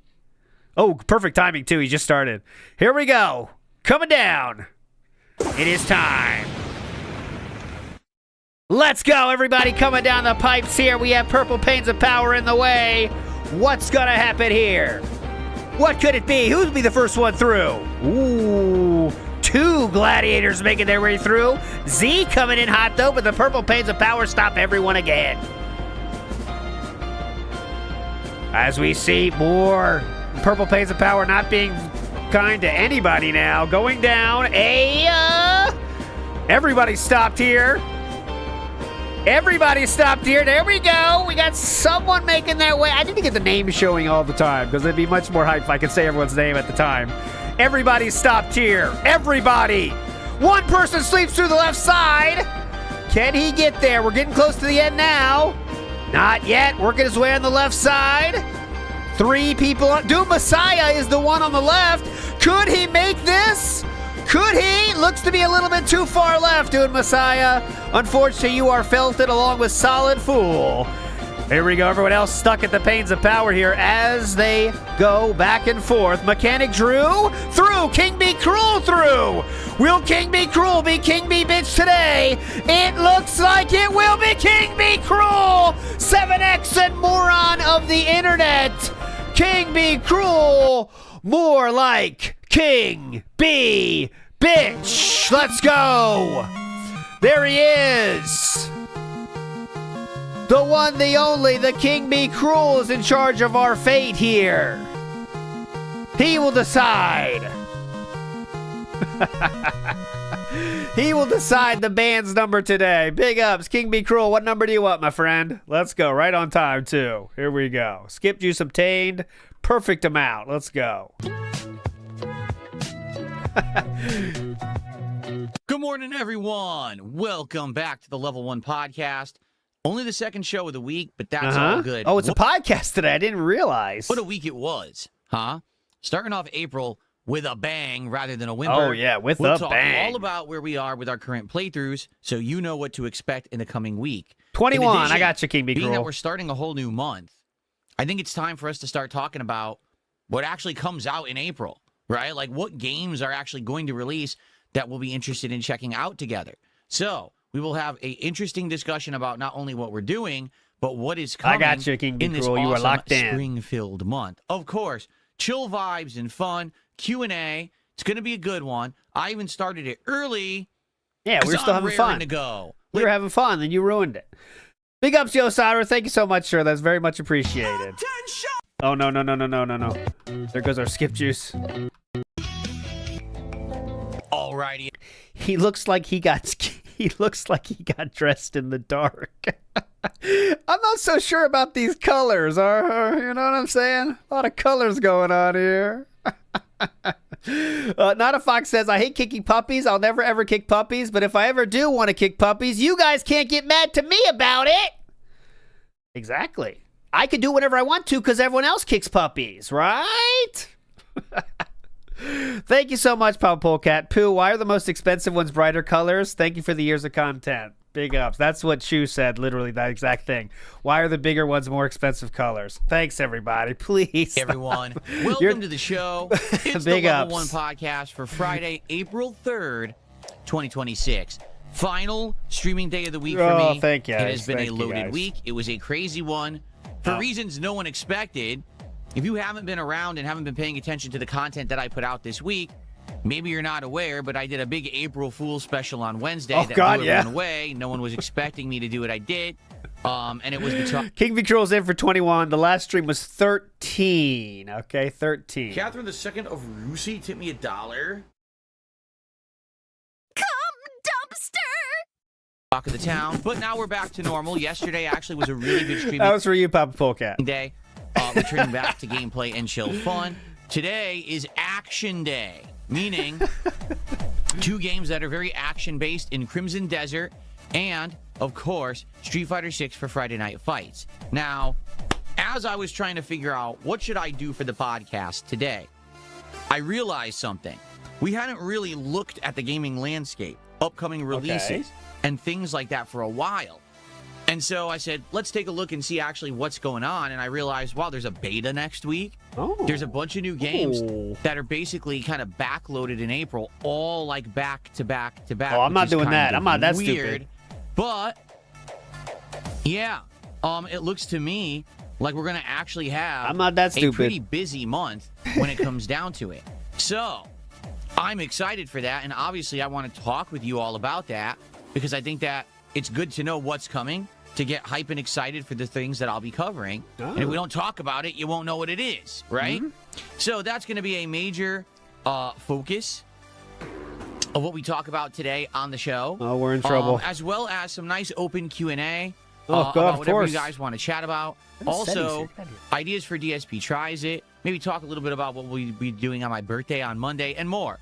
Oh, perfect timing, too. He just started. Here we go. Coming down. It is time. Let's go, everybody. Coming down the pipes here. We have purple panes of power in the way. What's going to happen here? What could it be? Who'll be the first one through? Ooh, 2 gladiators making their way through. Z coming in hot, though, but the purple panes of power stop everyone again. As we see more purple panes of power not being kind to anybody now. Going down. Everybody stopped here. Everybody stopped here. There we go. We got someone making their way. I need to get the name showing all the time because it'd be much more hype if I could say everyone's name at the time. Everybody stopped here. Everybody. One person sleeps through the left side. Can he get there? We're getting close to the end now. Not yet. Working his way on the left side. 3 people. Doom Messiah is the one on the left. Could he make this? Could he? Looks to be a little bit too far left, Doom Messiah. Unfortunately, you are felted along with Solid Fool. Here we go. Everyone else stuck at the panes of power here as they go back and forth. Mechanic Drew through. King Be Cruel through. Will King Be Cruel be King Be Bitch today? It looks like it will be King Be Cruel. 7X and moron of the internet. King Be Cruel. More like King Be Bitch. Let's go. There he is. The one, the only, the King Be Cruel is in charge of our fate here. He will decide. He will decide the band's number today. Big ups, King Be Cruel. What number do you want, my friend? Let's go. Right on time, too. Here we go. Skip juice obtained. Perfect amount. Let's go. Good morning, everyone. Welcome back to the Level 1 podcast. Only the second show of the week, but that's all good. Oh, it's a podcast today. I didn't realize. What a week it was, huh? Starting off April with a bang rather than a whimper. Oh, yeah, with a bang. We'll talk all about where we are with our current playthroughs so you know what to expect in the coming week. 21. Addition, I got you, King Be Cruel. Being that we're starting a whole new month, I think it's time for us to start talking about what actually comes out in April, right? Like what games are actually going to release that we'll be interested in checking out together. So we will have an interesting discussion about not only what we're doing, but what is coming. I got you, King Be in this Cruel. You awesome are locked in. spring-filled month. Of course, chill vibes and fun, Q&A. It's going to be a good one. I even started it early. Yeah, we were still having fun. To go. We were having fun, then you ruined it. Big ups, Joe Sauter. Thank you so much, sir. That's very much appreciated. Oh, no. There goes our skip juice. Alrighty. He looks like he got dressed in the dark. I'm not so sure about these colors. You know what I'm saying? A lot of colors going on here. Not a Fox says, I hate kicking puppies. I'll never ever kick puppies. But if I ever do want to kick puppies, you guys can't get mad to me about it. Exactly. I can do whatever I want to because everyone else kicks puppies, right? Thank you so much, Pop Polecat. Pooh, why are the most expensive ones brighter colors? Thank you for the years of content. Big ups. That's what Shu said, literally that exact thing. Why are the bigger ones more expensive colors? Thanks, everybody. Please. Everyone, welcome to the show. It's Big the Level ups. 1 podcast for Friday, April 3rd, 2026. Final streaming day of the week for me. Oh, thank you. It has been Thank a you, loaded guys. week. It was a crazy one for reasons no one expected. If you haven't been around and haven't been paying attention to the content that I put out this week, maybe you're not aware, but I did a big April Fool's special on Wednesday that blew everyone away. No one was expecting me to do what I did. And it was the King Victor's in for 21. The last stream was 13. Okay, 13. Catherine II of Russi tipped me $1. Come, dumpster! talk of the town. But now we're back to normal. Yesterday actually was a really good streaming That was for you, Papa Polecat. day. Returning back to gameplay and chill fun. Today is Action Day, meaning 2 games that are very action-based in Crimson Desert and, of course, Street Fighter 6 for Friday Night Fights. Now, as I was trying to figure out what should I do for the podcast today, I realized something. We hadn't really looked at the gaming landscape, upcoming releases, and things like that for a while. And so I said, let's take a look and see actually what's going on. And I realized, wow, there's a beta next week. Oh. There's a bunch of new games that are basically kind of backloaded in April, all like back to back to back. Oh, I'm not doing that. I'm not that stupid. But yeah, it looks to me like we're gonna actually have I'm not that stupid. A pretty busy month when it comes down to it. So I'm excited for that, and obviously I want to talk with you all about that because I think that it's good to know what's coming, to get hype and excited for the things that I'll be covering. Oh. And if we don't talk about it, you won't know what it is, right? So that's going to be a major focus of what we talk about today on the show. Oh, we're in trouble. As well as some nice open Q&A God, about whatever you guys want to chat about. Also, ideas for DSP Tries It. Maybe talk a little bit about what we'll be doing on my birthday on Monday and more.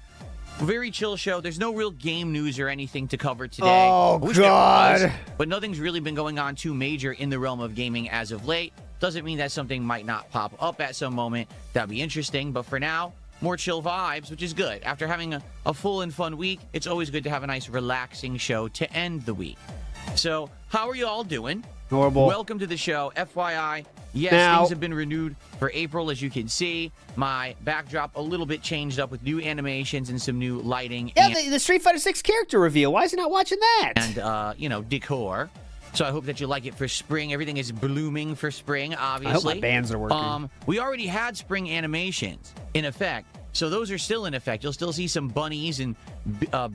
Very chill show. There's no real game news or anything to cover today. Oh, God. But nothing's really been going on too major in the realm of gaming as of late. Doesn't mean that something might not pop up at some moment. That'd be interesting. But for now, more chill vibes, which is good. After having a full and fun week, it's always good to have a nice relaxing show to end the week. So, how are you all doing? Horrible. Welcome to the show. FYI, yes, things have been renewed for April, as you can see. My backdrop a little bit changed up with new animations and some new lighting. Yeah, the Street Fighter 6 character reveal. Why is he not watching that? And, decor. So I hope that you like it for spring. Everything is blooming for spring, obviously. I hope my bands are working. We already had spring animations in effect. So those are still in effect. You'll still see some bunnies and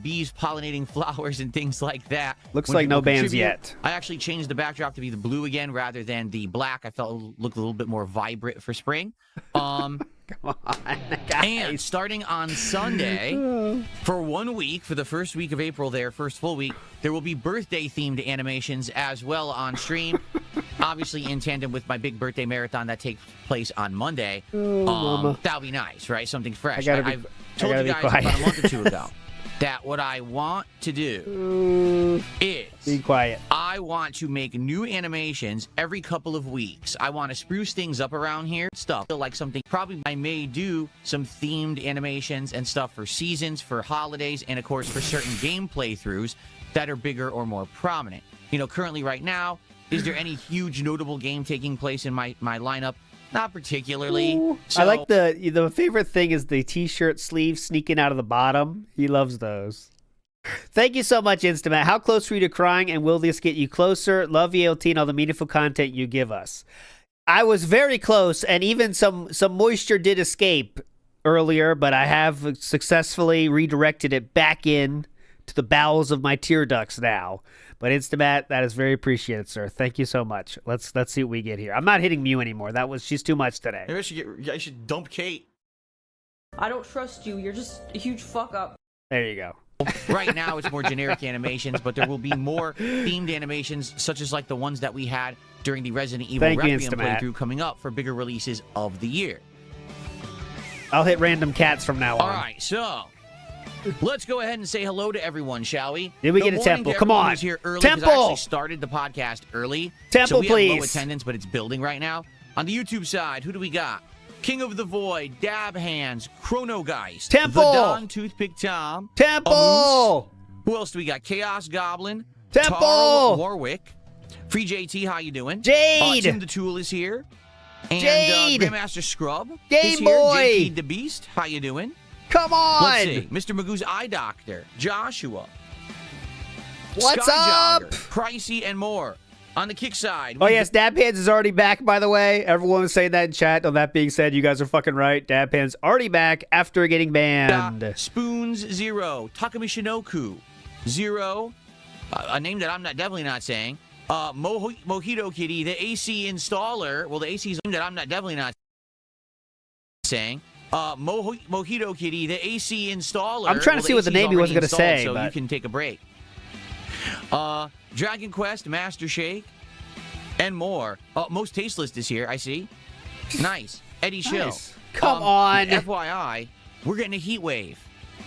bees pollinating flowers and things like that. Looks like no bands yet. I actually changed the backdrop to be the blue again rather than the black. I felt it looked a little bit more vibrant for spring. Come on, guys. And starting on Sunday, for 1 week, for the first week of April there, first full week, there will be birthday-themed animations as well on stream. Obviously in tandem with my big birthday marathon that takes place on Monday. That'll be nice, right? Something fresh. I've told you guys about a month or two ago that what I want to do is be quiet. I want to make new animations every couple of weeks. I want to spruce things up around here. Stuff like something probably I may do some themed animations and stuff for seasons, for holidays, and of course for certain game playthroughs that are bigger or more prominent. You know, currently right now, is there any huge notable game taking place in my lineup? Not particularly. So, I like the favorite thing is the t-shirt sleeve sneaking out of the bottom. He loves those. Thank you so much, Instamat. How close were you to crying, and will this get you closer? Love ELT and all the meaningful content you give us. I was very close, and even some moisture did escape earlier, but I have successfully redirected it back in to the bowels of my tear ducts now. But Instamat, that is very appreciated, sir. Thank you so much. Let's see what we get here. I'm not hitting Mew anymore. She's too much today. Maybe I should dump Kate. I don't trust you. You're just a huge fuck up. There you go. Right now, it's more generic animations, but there will be more themed animations, such as like the ones that we had during the Resident Evil Requiem playthrough coming up for bigger releases of the year. I'll hit random cats from now on. All right, so let's go ahead and say hello to everyone, shall we? Did we get a Temple? Come on. Here early, Temple! I actually started the podcast early. Temple, so we please. have low attendance, but it's building right now. On the YouTube side, who do we got? King of the Void, Dab Hands, Chronogeist, Temple! The Don Toothpick Tom, Temple! Who else do we got? Chaos Goblin, Temple! Tarl Warwick, Free JT, how you doing? Jade! Tim the Tool is here. And Jade! Grandmaster Scrub Game is here. Boy! JP the Beast, how you doing? Come on! Let's see. Mr. Magoo's Eye Doctor, Joshua. What's Sky up? Jogger, Pricey, and more. On the kick side. Oh, yes, Dab Hands is already back, by the way. Everyone was saying that in chat. On that being said, you guys are fucking right. Dab Hands already back after getting banned. Spoons Zero, Takumi Shinoku Zero, a name that I'm definitely not saying. Mojito Kitty, the AC installer. Well, the AC is a name that I'm definitely not saying. Mojito Kitty, the AC installer. I'm trying to see what the name he was going to say. So but you can take a break. Dragon Quest, Master Shake, and more. Most Tasteless this year, I see. Nice. Eddie Chill. Nice. Come on. FYI, we're getting a heat wave.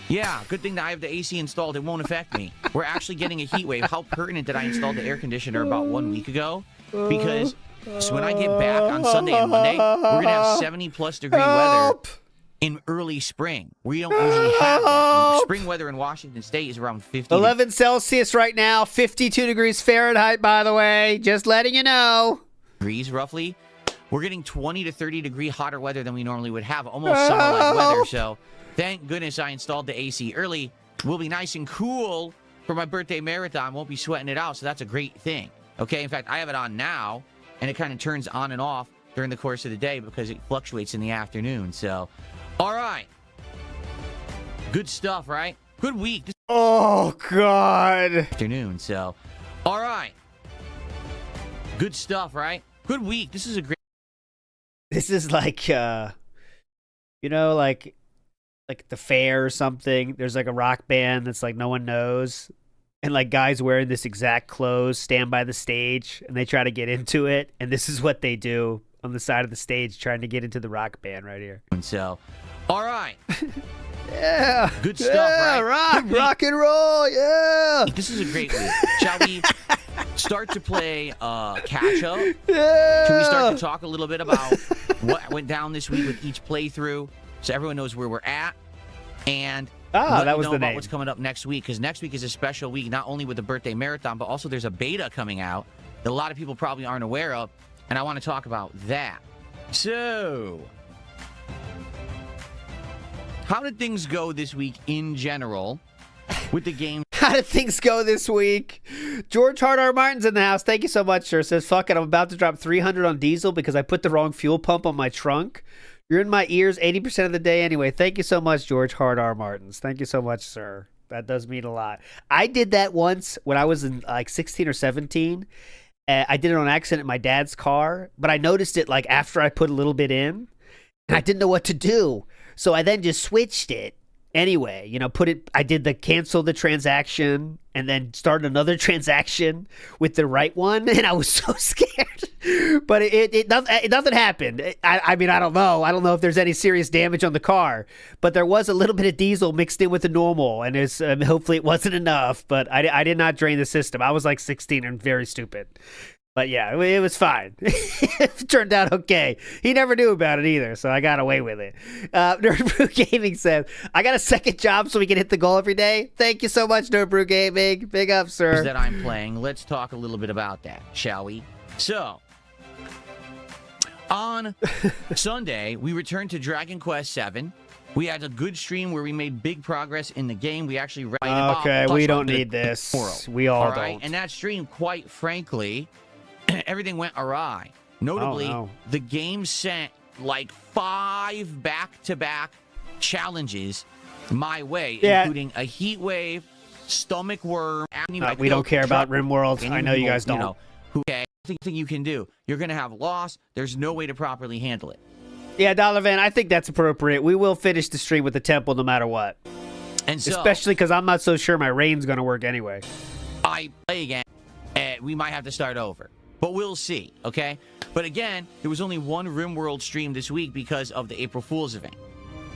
Yeah, good thing that I have the AC installed. It won't affect me. We're actually getting a heat wave. How pertinent that I installed the air conditioner about 1 week ago? Because so when I get back on Sunday and Monday, we're going to have 70-plus degree weather in early spring. We don't usually have that. Spring weather in Washington State is around 50. 11 Celsius right now, 52 degrees Fahrenheit, by the way. Just letting you know. Degrees, roughly. We're getting 20 to 30 degree hotter weather than we normally would have. Almost summer-like weather, so thank goodness I installed the AC early. We'll be nice and cool for my birthday marathon. Won't be sweating it out, so that's a great thing. Okay, in fact, I have it on now, and it kind of turns on and off during the course of the day because it fluctuates in the afternoon. So, all right. Good stuff, right? Good week. Oh, God. Afternoon, so, all right. Good stuff, right? Good week. This is a great... This is like, you know, like the fair or something. There's like a rock band that's like no one knows. And like guys wearing this exact clothes stand by the stage and they try to get into it. And this is what they do on the side of the stage trying to get into the rock band right here. And so, all right. Yeah. Good stuff, right? Rock and roll. Yeah. This is a great week. Shall we start to play catch up? Yeah. Can we start to talk a little bit about what went down this week with each playthrough so everyone knows where we're at? And that was know the about name. What's coming up next week, because next week is a special week, not only with the birthday marathon, but also there's a beta coming out that a lot of people probably aren't aware of, and I want to talk about that. So, how did things go this week in general with the game? How did things go this week? George Hard R. Martin's in the house. Thank you so much, sir. Says, fuck it, I'm about to drop 300 on diesel because I put the wrong fuel pump on my trunk. You're in my ears 80% of the day anyway. Thank you so much, George Hard R. Martins. Thank you so much, sir. That does mean a lot. I did that once when I was in like 16 or 17. I did it on accident in my dad's car, but I noticed it like after I put a little bit in, and I didn't know what to do. So I then just switched it anyway. You know, I did the cancel the transaction and then started another transaction with the right one, and I was so scared. But nothing happened. I mean, I don't know. I don't know if there's any serious damage on the car, but there was a little bit of diesel mixed in with the normal, and hopefully it wasn't enough. But I did not drain the system. I was like 16 and very stupid. But yeah, it was fine. It turned out okay. He never knew about it either, so I got away with it. Nerd Brew Gaming says, I got a second job so we can hit the goal every day. Thank you so much, Nerd Brew Gaming. Big up, sir. That I'm playing. Let's talk a little bit about that, shall we? So, on Sunday, we returned to Dragon Quest VII. We had a good stream where we made big progress in the game. We actually we don't need this. We all don't. And that stream, quite frankly, everything went awry. Notably, the game sent like 5 back-to-back challenges my way, including a heat wave, stomach worm. We don't care about RimWorld. I know you guys don't. Okay, nothing you can do. You're going to have loss. There's no way to properly handle it. Yeah, Dollar Van, I think that's appropriate. We will finish the stream with the temple no matter what. And so, especially because I'm not so sure my rain's going to work anyway. I play again, and we might have to start over. But we'll see, okay? But again, there was only one RimWorld stream this week because of the April Fool's event.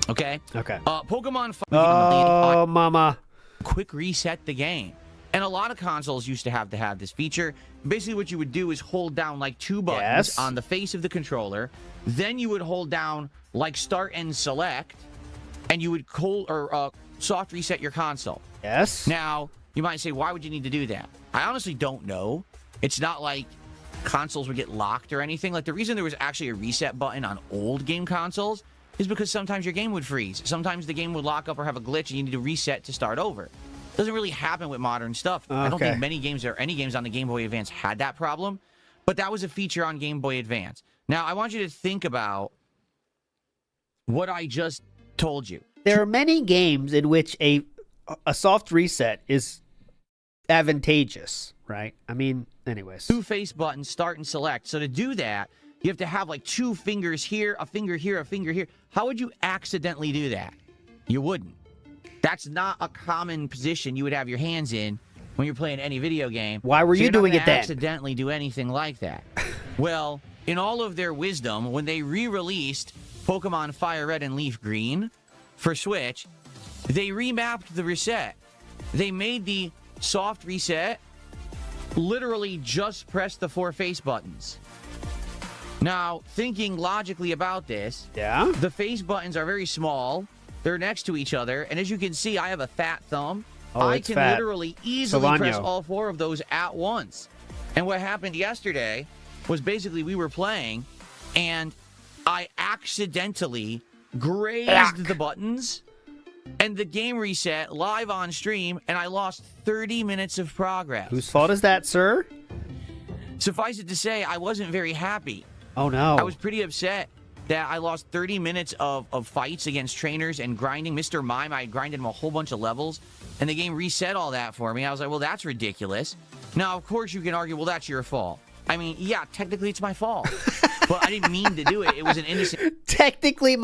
Okay? Okay. Pokemon... Oh, mama. Quick reset the game. And a lot of consoles used to have this feature. Basically, what you would do is hold down, like, 2 buttons on the face of the controller. Then you would hold down, like, start and select. And you would soft reset your console. Yes. Now, you might say, why would you need to do that? I honestly don't know. It's not like consoles would get locked or anything. Like, the reason there was actually a reset button on old game consoles is because sometimes your game would freeze. Sometimes the game would lock up or have a glitch and you need to reset to start over. It doesn't really happen with modern stuff. I don't think many games or any games on the Game Boy Advance had that problem, but that was a feature on Game Boy Advance. Now, I want you to think about what I just told you. There are many games in which a soft reset is advantageous, right? I mean, anyways. 2 face buttons, start and select. So to do that, you have to have like 2 fingers here, a finger here, a finger here. How would you accidentally do that? You wouldn't. That's not a common position you would have your hands in when you're playing any video game. Why were So you you're not doing gonna it then? accidentally do anything like that. Well, in all of their wisdom, when they re-released Pokemon Fire Red and Leaf Green for Switch, they remapped the reset. They made the soft reset literally just press the 4 face buttons. Now, thinking logically about this, the face buttons are very small. They're next to each other, and as you can see, I have a fat thumb. I can literally easily press all 4 of those at once. And what happened yesterday was basically we were playing, and I accidentally grazed the buttons, and the game reset live on stream, and I lost 30 minutes of progress. Whose fault is that, sir? Suffice it to say, I wasn't very happy. Oh, no. I was pretty upset that I lost 30 minutes of fights against trainers and grinding. Mr. Mime, I grinded him a whole bunch of levels, and the game reset all that for me. I was like, well, that's ridiculous. Now, of course, you can argue, well, that's your fault. I mean, yeah, technically it's my fault. But I didn't mean to do it. It was an innocent... Technically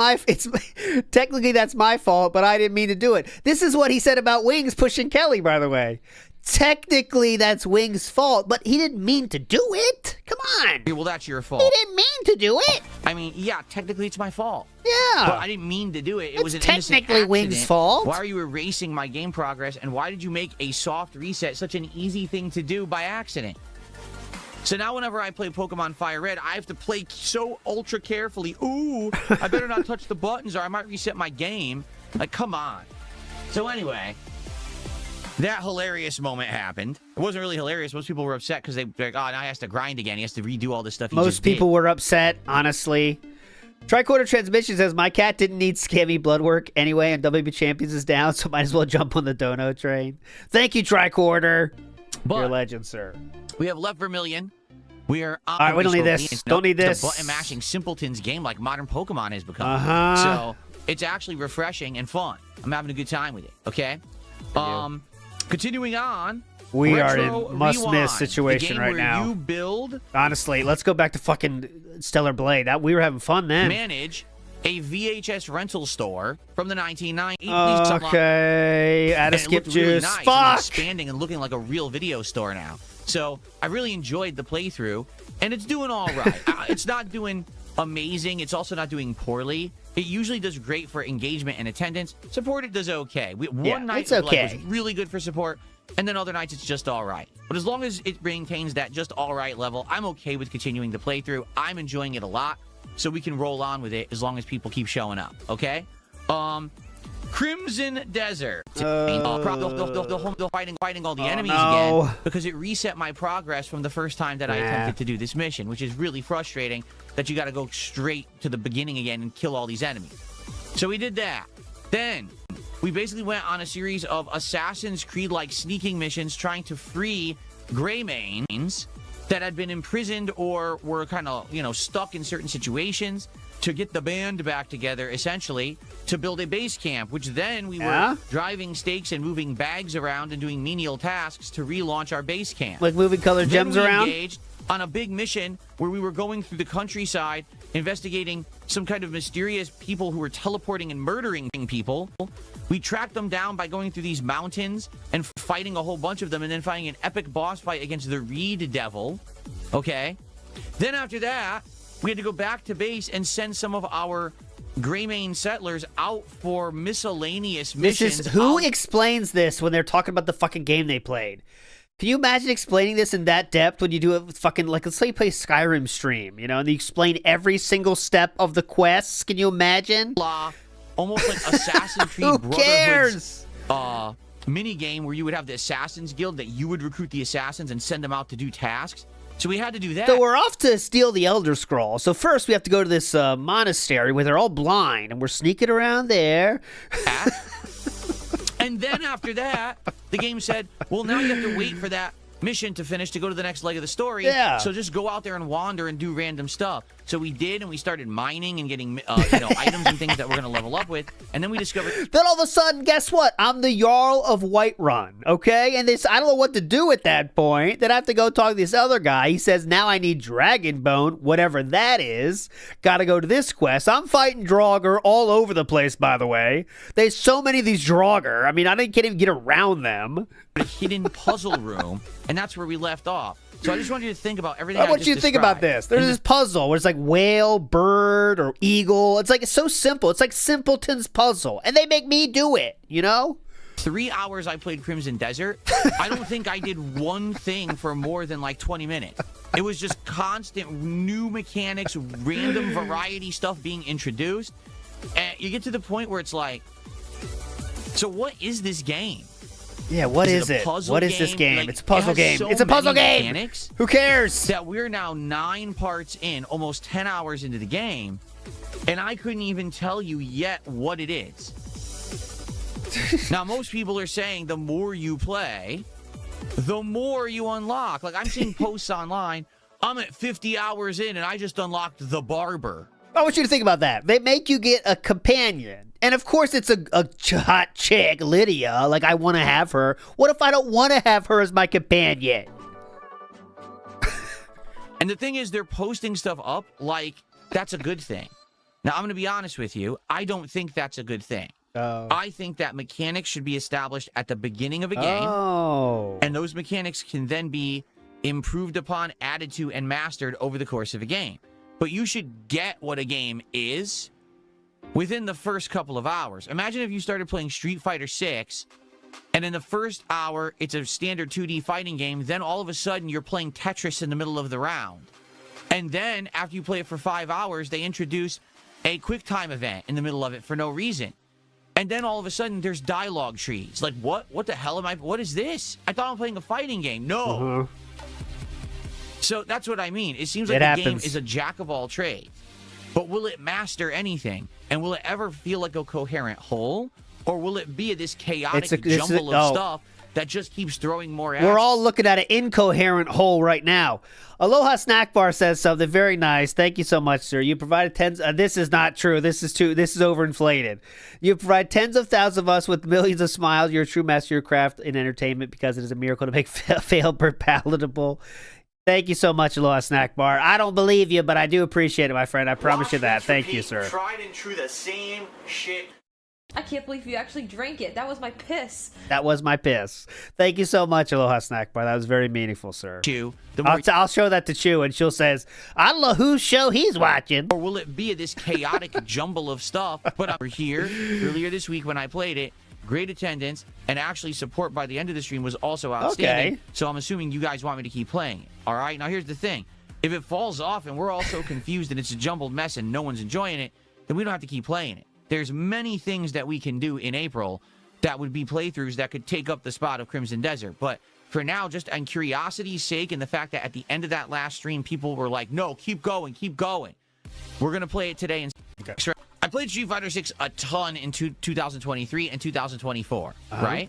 that's my fault, but I didn't mean to do it. This is what he said about Wings pushing Kelly, by the way. Technically, that's Wings' fault, but he didn't mean to do it. Come on. Well, that's your fault. He didn't mean to do it. I mean, yeah, technically it's my fault. Yeah. But I didn't mean to do it. It was an innocent technically accident. Wings' fault. Why are you erasing my game progress, and why did you make a soft reset such an easy thing to do by accident? So now whenever I play Pokemon Fire Red, I have to play so ultra carefully. Ooh, I better not touch the buttons or I might reset my game. Like, come on. So anyway, that hilarious moment happened. It wasn't really hilarious. Most people were upset because they're like, oh, now he has to grind again. He has to redo all this stuff he Most just did. people were upset, honestly. Tricorder Transmission says, my cat didn't need scammy blood work anyway, and WB Champions is down, so might as well jump on the dono train. Thank you, Tricorder. You're a legend, sir. We have Left Vermilion. We are all right, we don't need this. Don't need this. It's a button-mashing simpletons game like modern Pokemon has become. So it's actually refreshing and fun. I'm having a good time with it, okay? Continuing on. We are Retro in must-miss Rewind, situation the game right where now. You build, honestly, let's go back to fucking Stellar Blade. We were having fun then. Manage a VHS rental store from the 1990s. Okay, add a skip juice. Really nice. Fuck! It's expanding and looking like a real video store now. So I really enjoyed the playthrough, and it's doing all right. It's not doing amazing. It's also not doing poorly. It usually does great for engagement and attendance. Support, it does okay. One night was really good for support, and then other nights it's just all right. But as long as it maintains that just all right level, I'm okay with continuing the playthrough. I'm enjoying it a lot, so we can roll on with it as long as people keep showing up, okay? Crimson Desert. Fighting all the enemies again because it reset my progress from the first time that I attempted to do this mission, which is really frustrating that you got to go straight to the beginning again and kill all these enemies. So we did that. Then we basically went on a series of Assassin's Creed-like sneaking missions trying to free Greymanes that had been imprisoned or were kind of, stuck in certain situations, to get the band back together, essentially, to build a base camp, which then we were driving stakes and moving bags around and doing menial tasks to relaunch our base camp. Like moving colored gems around? Engaged on a big mission where we were going through the countryside, investigating some kind of mysterious people who were teleporting and murdering people. We tracked them down by going through these mountains and fighting a whole bunch of them, and then fighting an epic boss fight against the Reed Devil. Okay? Then after that, we had to go back to base and send some of our Greymane settlers out for miscellaneous missions. Who explains this when they're talking about the fucking game they played? Can you imagine explaining this in that depth when you do it with fucking, like, let's say you play Skyrim stream, and you explain every single step of the quests? Can you imagine? Almost like Assassin's Creed Who Brotherhood's cares? mini game where you would have the Assassins Guild that you would recruit the assassins and send them out to do tasks. So we had to do that. So we're off to steal the Elder Scroll. So first we have to go to this monastery where they're all blind, and we're sneaking around there. And then after that, the game said, well, now you have to wait for that mission to finish to go to the next leg of the story. Yeah. So just go out there and wander and do random stuff. So we did, and we started mining and getting items and things that we're going to level up with. And then we discovered... Then all of a sudden, guess what? I'm the Jarl of Whiterun, okay? And this, I don't know what to do at that point. Then I have to go talk to this other guy. He says, now I need Dragonbone, whatever that is. Got to go to this quest. I'm fighting Draugr all over the place, by the way. There's so many of these Draugr. I mean, I can't even get around them. A hidden puzzle room, and that's where we left off. So I just want you to think about everything. I want you to think about this. There's this puzzle where it's like whale, bird, or eagle. It's so simple. It's like Simpleton's puzzle, and they make me do it, you know? 3 hours I played Crimson Desert. I don't think I did one thing for more than like 20 minutes. It was just constant new mechanics, random variety stuff being introduced. And you get to the point where it's like, so what is this game? Yeah, what is it? What is this game? Like, it's a puzzle game. So it's a puzzle game. Mechanics Who cares? that we're now 9 parts in, almost 10 hours into the game, and I couldn't even tell you yet what it is. Now, most people are saying the more you play, the more you unlock. Like, I'm seeing posts online, I'm at 50 hours in, and I just unlocked the barber. I want you to think about that. They make you get a companion. And of course, it's a hot chick, Lydia. Like, I want to have her. What if I don't want to have her as my companion? And the thing is, they're posting stuff up like that's a good thing. Now, I'm going to be honest with you. I don't think that's a good thing. I think that mechanics should be established at the beginning of a game. Oh. And those mechanics can then be improved upon, added to, and mastered over the course of a game. But you should get what a game is within the first couple of hours. Imagine if you started playing Street Fighter 6, and in the first hour, it's a standard 2D fighting game. Then all of a sudden, you're playing Tetris in the middle of the round. And then, after you play it for 5 hours, they introduce a quick time event in the middle of it for no reason. And then all of a sudden, there's dialogue trees. Like, what? What the hell am I? What is this? I thought I'm playing a fighting game. No. So that's what I mean. It seems like the game is a jack of all trades. But will it master anything? And will it ever feel like a coherent whole? Or will it be this chaotic jumble of stuff that just keeps throwing more at We're all looking at an incoherent whole right now. Aloha Snack Bar says something very nice. Thank you so much, sir. You provided tens. This is not true. This is overinflated. You provide tens of thousands of us with millions of smiles. You're a true master of your craft in entertainment because it is a miracle to make fail palatable. Thank you so much, Aloha Snack Bar. I don't believe you, but I do appreciate it, my friend. I promise you that. Thank you, sir. Tried and true, the same shit. I can't believe you actually drank it. That was my piss. That was my piss. Thank you so much, Aloha Snack Bar. That was very meaningful, sir. I'll show that to Chew, and she'll says, I don't know whose show he's watching. Or will it be this chaotic jumble of stuff? But I'm here earlier this week when I played it. Great attendance, and actually support by the end of the stream was also outstanding. Okay. So I'm assuming you guys want me to keep playing it. All right? Now, here's the thing. If it falls off and we're all so confused and it's a jumbled mess and no one's enjoying it, then we don't have to keep playing it. There's many things that we can do in April that would be playthroughs that could take up the spot of Crimson Desert. But for now, just on curiosity's sake and the fact that at the end of that last stream, people were like, no, keep going, keep going. We're going to play it today. Okay. I played Street Fighter 6 a ton in 2023 and 2024, right?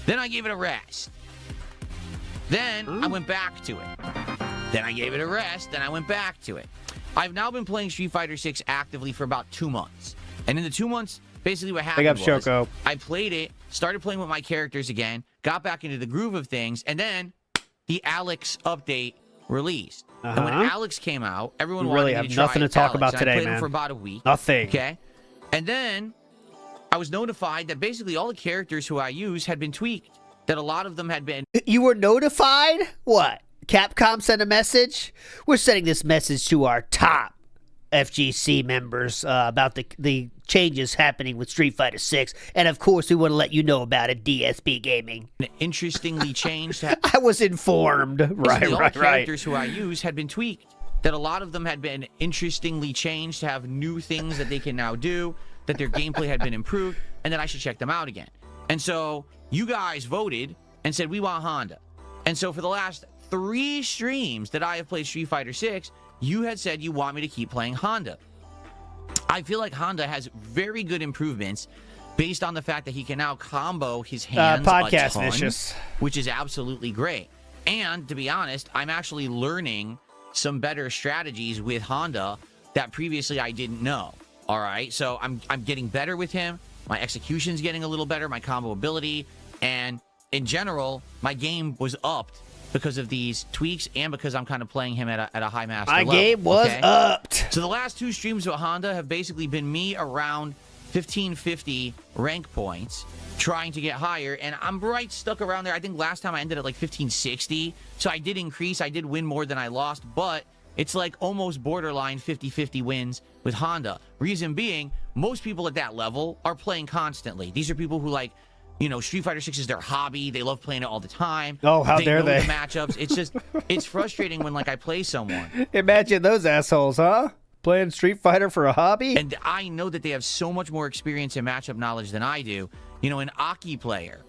Then I gave it a rest. Then I went back to it. Then I gave it a rest. Then I went back to it. I've now been playing Street Fighter 6 actively for about 2 months. And in the 2 months, basically what happened was Shoko. I played it, started playing with my characters again, got back into the groove of things, and then the Alex update released. And when Alex came out, everyone wanted me to try have nothing to talk about today, I played man. him for about a week. Nothing. Okay. And then I was notified that basically all the characters who I use had been tweaked. That a lot of them had been... You were notified? What? Capcom sent a message? We're sending this message to our top FGC members about the changes happening with Street Fighter 6. And of course, we want to let you know about it, DSP Gaming. Interestingly changed. I was informed. Right. Characters who I use had been tweaked. That a lot of them had been interestingly changed to have new things that they can now do. That their gameplay had been improved. And that I should check them out again. And so you guys voted and said, we want Honda. And so for the last 3 streams that I have played Street Fighter 6, you had said you want me to keep playing Honda. I feel like Honda has very good improvements based on the fact that he can now combo his hands podcast a ton, vicious. which is absolutely great. And to be honest, I'm actually learning some better strategies with Honda that previously I didn't know. All right, so I'm getting better with him. My execution's getting a little better, my combo ability, and in general, my game was upped because of these tweaks and because I'm kind of playing him at a high master level. My game was upped. So the last 2 streams with Honda have basically been me around 1550 rank points, trying to get higher, and I'm right stuck around there. I think last time I ended at like 1560, so I did increase. I did win more than I lost, but it's like almost borderline 50-50 wins with Honda. Reason being, most people at that level are playing constantly. These are people who, like, you know, Street Fighter 6 is their hobby. They love playing it all the time. Oh, how dare they? Know the matchups. It's just, it's frustrating when, like, I play someone. Imagine those assholes, huh? Playing Street Fighter for a hobby? And I know that they have so much more experience and matchup knowledge than I do. You know, an Aki player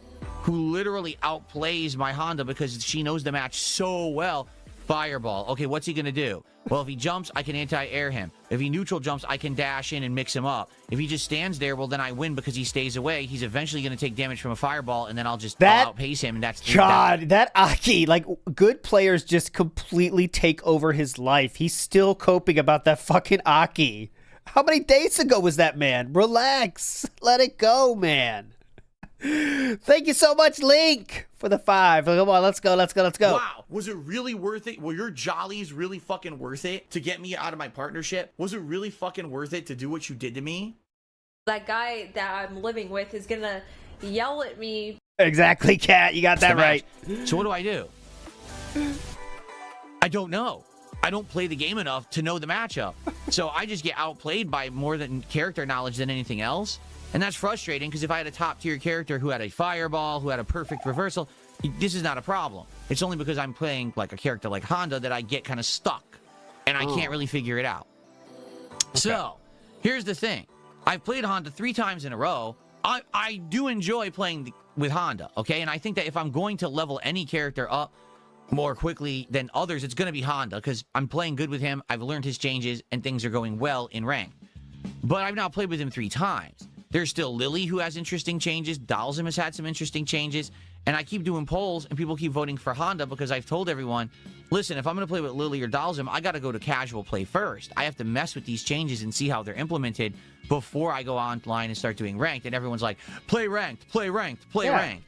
who literally outplays my Honda because she knows the match so well. Fireball. Okay, what's he going to do? Well, if he jumps, I can anti-air him. If he neutral jumps, I can dash in and mix him up. If he just stands there, well, then I win because he stays away. He's eventually going to take damage from a fireball, and then I'll outpace him, and that's... God, that Aki, like, good players just completely take over his life. He's still coping about that fucking Aki. How many days ago was that, man? Relax. Let it go, man. Thank you so much, Link, for the 5. Come on, let's go. Wow, was it really worth it? Were your jollies really fucking worth it to get me out of my partnership? Was it really fucking worth it to do what you did to me? That guy that I'm living with is gonna yell at me. Exactly, Cat. You got that right. So what do I do? I don't know. I don't play the game enough to know the matchup. So I just get outplayed by more than character knowledge than anything else. And that's frustrating because if I had a top-tier character who had a fireball, who had a perfect reversal, this is not a problem. It's only because I'm playing like a character like Honda that I get kind of stuck. And I can't really figure it out. Okay. So, here's the thing. I've played Honda 3 times in a row. I do enjoy playing with Honda, okay? And I think that if I'm going to level any character up more quickly than others, it's going to be Honda because I'm playing good with him. I've learned his changes, and things are going well in rank. But I've now played with him 3 times. There's still Lily, who has interesting changes. Dalsum has had some interesting changes. And I keep doing polls, and people keep voting for Honda because I've told everyone, listen, if I'm going to play with Lily or Dalsum, I got to go to casual play first. I have to mess with these changes and see how they're implemented before I go online and start doing ranked. And everyone's like, play ranked, play ranked, play ranked.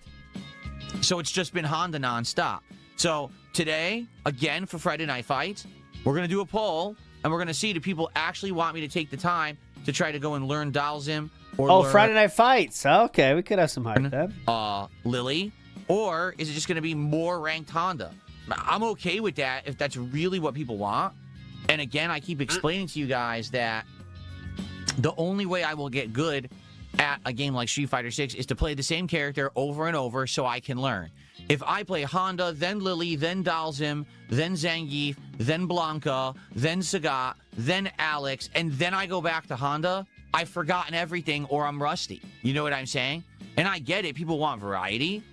So it's just been Honda nonstop. So today, again, for Friday Night Fights, we're going to do a poll, and we're going to see, do people actually want me to take the time to try to go and learn Dalsum? Oh, Friday Night Fights. Okay, we could have some hype then. Lily, or is it just going to be more ranked Honda? I'm okay with that if that's really what people want. And again, I keep explaining to you guys that the only way I will get good at a game like Street Fighter 6 is to play the same character over and over so I can learn. If I play Honda, then Lily, then Dalsum, then Zangief, then Blanca, then Sagat, then Alex, and then I go back to Honda, I've forgotten everything or I'm rusty. You know what I'm saying? And I get it. People want variety.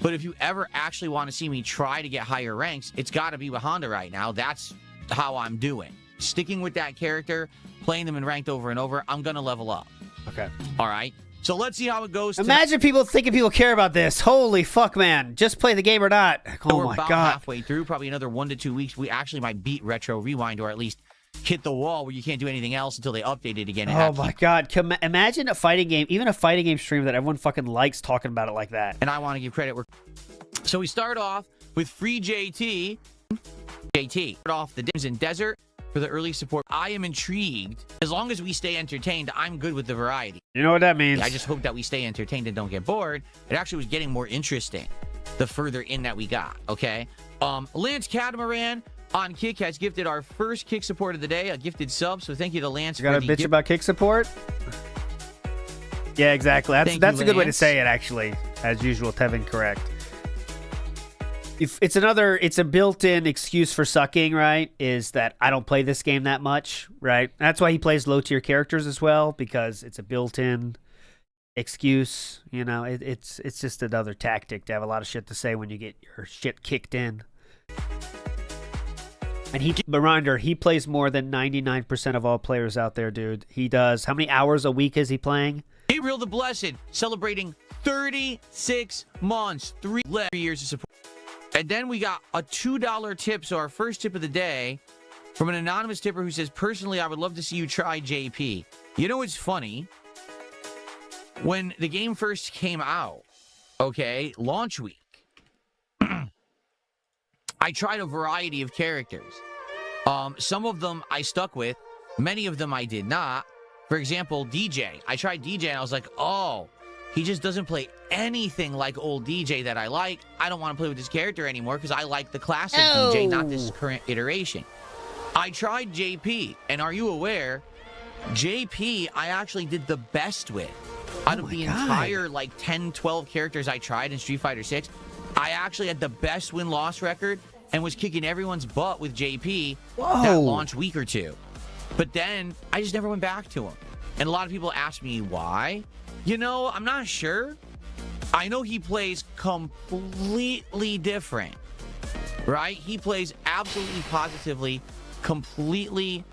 But if you ever actually want to see me try to get higher ranks, it's got to be with Honda right now. That's how I'm doing. Sticking with that character, playing them in ranked over and over, I'm going to level up. Okay. All right. So let's see how it goes. Imagine people thinking people care about this. Holy fuck, man. Just play the game or not. Oh, we're my about God. halfway through, probably another 1 to 2 weeks. We actually might beat Retro Rewind, or at least hit the wall where you can't do anything else until they update it again. Oh my God. Imagine a fighting game, even a fighting game stream that everyone fucking likes talking about it like that. And I want to give credit. So we start off with Free JT. JT. Start off the Dims and Desert for the early support. I am intrigued. As long as we stay entertained, I'm good with the variety. You know what that means. I just hope that we stay entertained and don't get bored. It actually was getting more interesting the further in that we got, okay? Lance Catamaran on Kick has gifted our first Kick support of the day, a gifted sub. So thank you to Lance. You got a bitch about Kick support? Yeah, exactly. That's a good way to say it, actually. As usual, Tevin, correct. If it's a built-in excuse for sucking, right? Is that I don't play this game that much, right? That's why he plays low-tier characters as well, because it's a built-in excuse. You know, it's just another tactic to have a lot of shit to say when you get your shit kicked in. And reminder, he plays more than 99% of all players out there, dude. He does. How many hours a week is he playing? Gabriel the Blessed, celebrating 36 months, 3 years of support. And then we got a $2 tip. So our first tip of the day from an anonymous tipper who says, personally, I would love to see you try JP. You know, it's funny. When the game first came out, okay, launch week, I tried a variety of characters. Some of them I stuck with. Many of them I did not. For example, DJ. I tried DJ and I was like, oh, he just doesn't play anything like old DJ that I like. I don't want to play with this character anymore because I like the classic DJ, not this current iteration. I tried JP, and are you aware, JP I actually did the best with. Out of the entire, like, 10, 12 characters I tried in Street Fighter 6, I actually had the best win-loss record and was kicking everyone's butt with JP that launch week or two. But then, I just never went back to him. And a lot of people ask me why. You know, I'm not sure. I know he plays completely different, right? He plays absolutely, positively, completely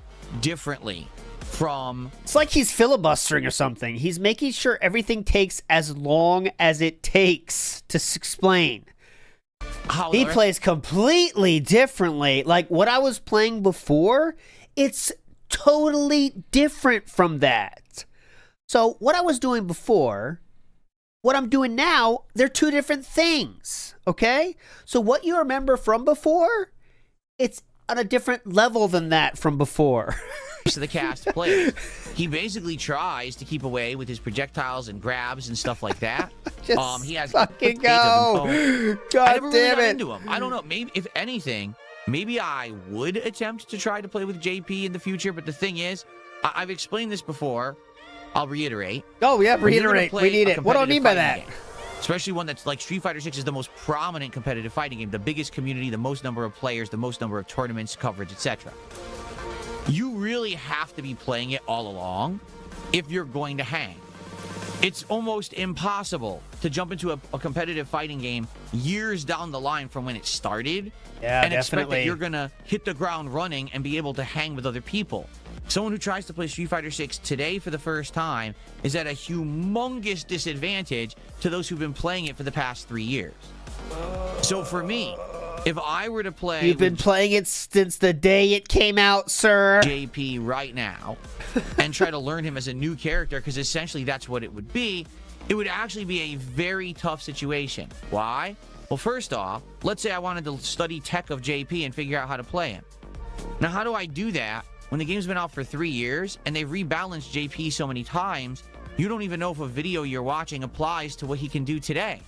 differently from... It's like he's filibustering or something. He's making sure everything takes as long as it takes to explain. He plays completely differently. Like, what I was playing before, it's totally different from that. So, what I was doing before, what I'm doing now, they're two different things, okay? So, what you remember from before, it's on a different level than that from before. To the cast players. He basically tries to keep away with his projectiles and grabs and stuff like that. He has fucking go. God I never really damn got it. into him. I don't know. Maybe if anything, maybe I would attempt to try to play with JP in the future. But the thing is, I've explained this before. I'll reiterate. Oh yeah, reiterate. We need it. What do I mean by that? Game, especially one that's like Street Fighter 6 is the most prominent competitive fighting game, the biggest community, the most number of players, the most number of tournaments, coverage, etc. You really have to be playing it all along if you're going to hang. It's almost impossible to jump into a competitive fighting game years down the line from when it started and expect that you're going to hit the ground running and be able to hang with other people. Someone who tries to play Street Fighter 6 today for the first time is at a humongous disadvantage to those who've been playing it for the past 3 years. So for me, if I were to play... You've been playing it since the day it came out, sir. JP right now and try to learn him as a new character, because essentially that's what it would be. It would actually be a very tough situation. Why? Well, first off, let's say I wanted to study tech of JP and figure out how to play him. Now, how do I do that when the game's been out for 3 years and they've rebalanced JP so many times, you don't even know if a video you're watching applies to what he can do today?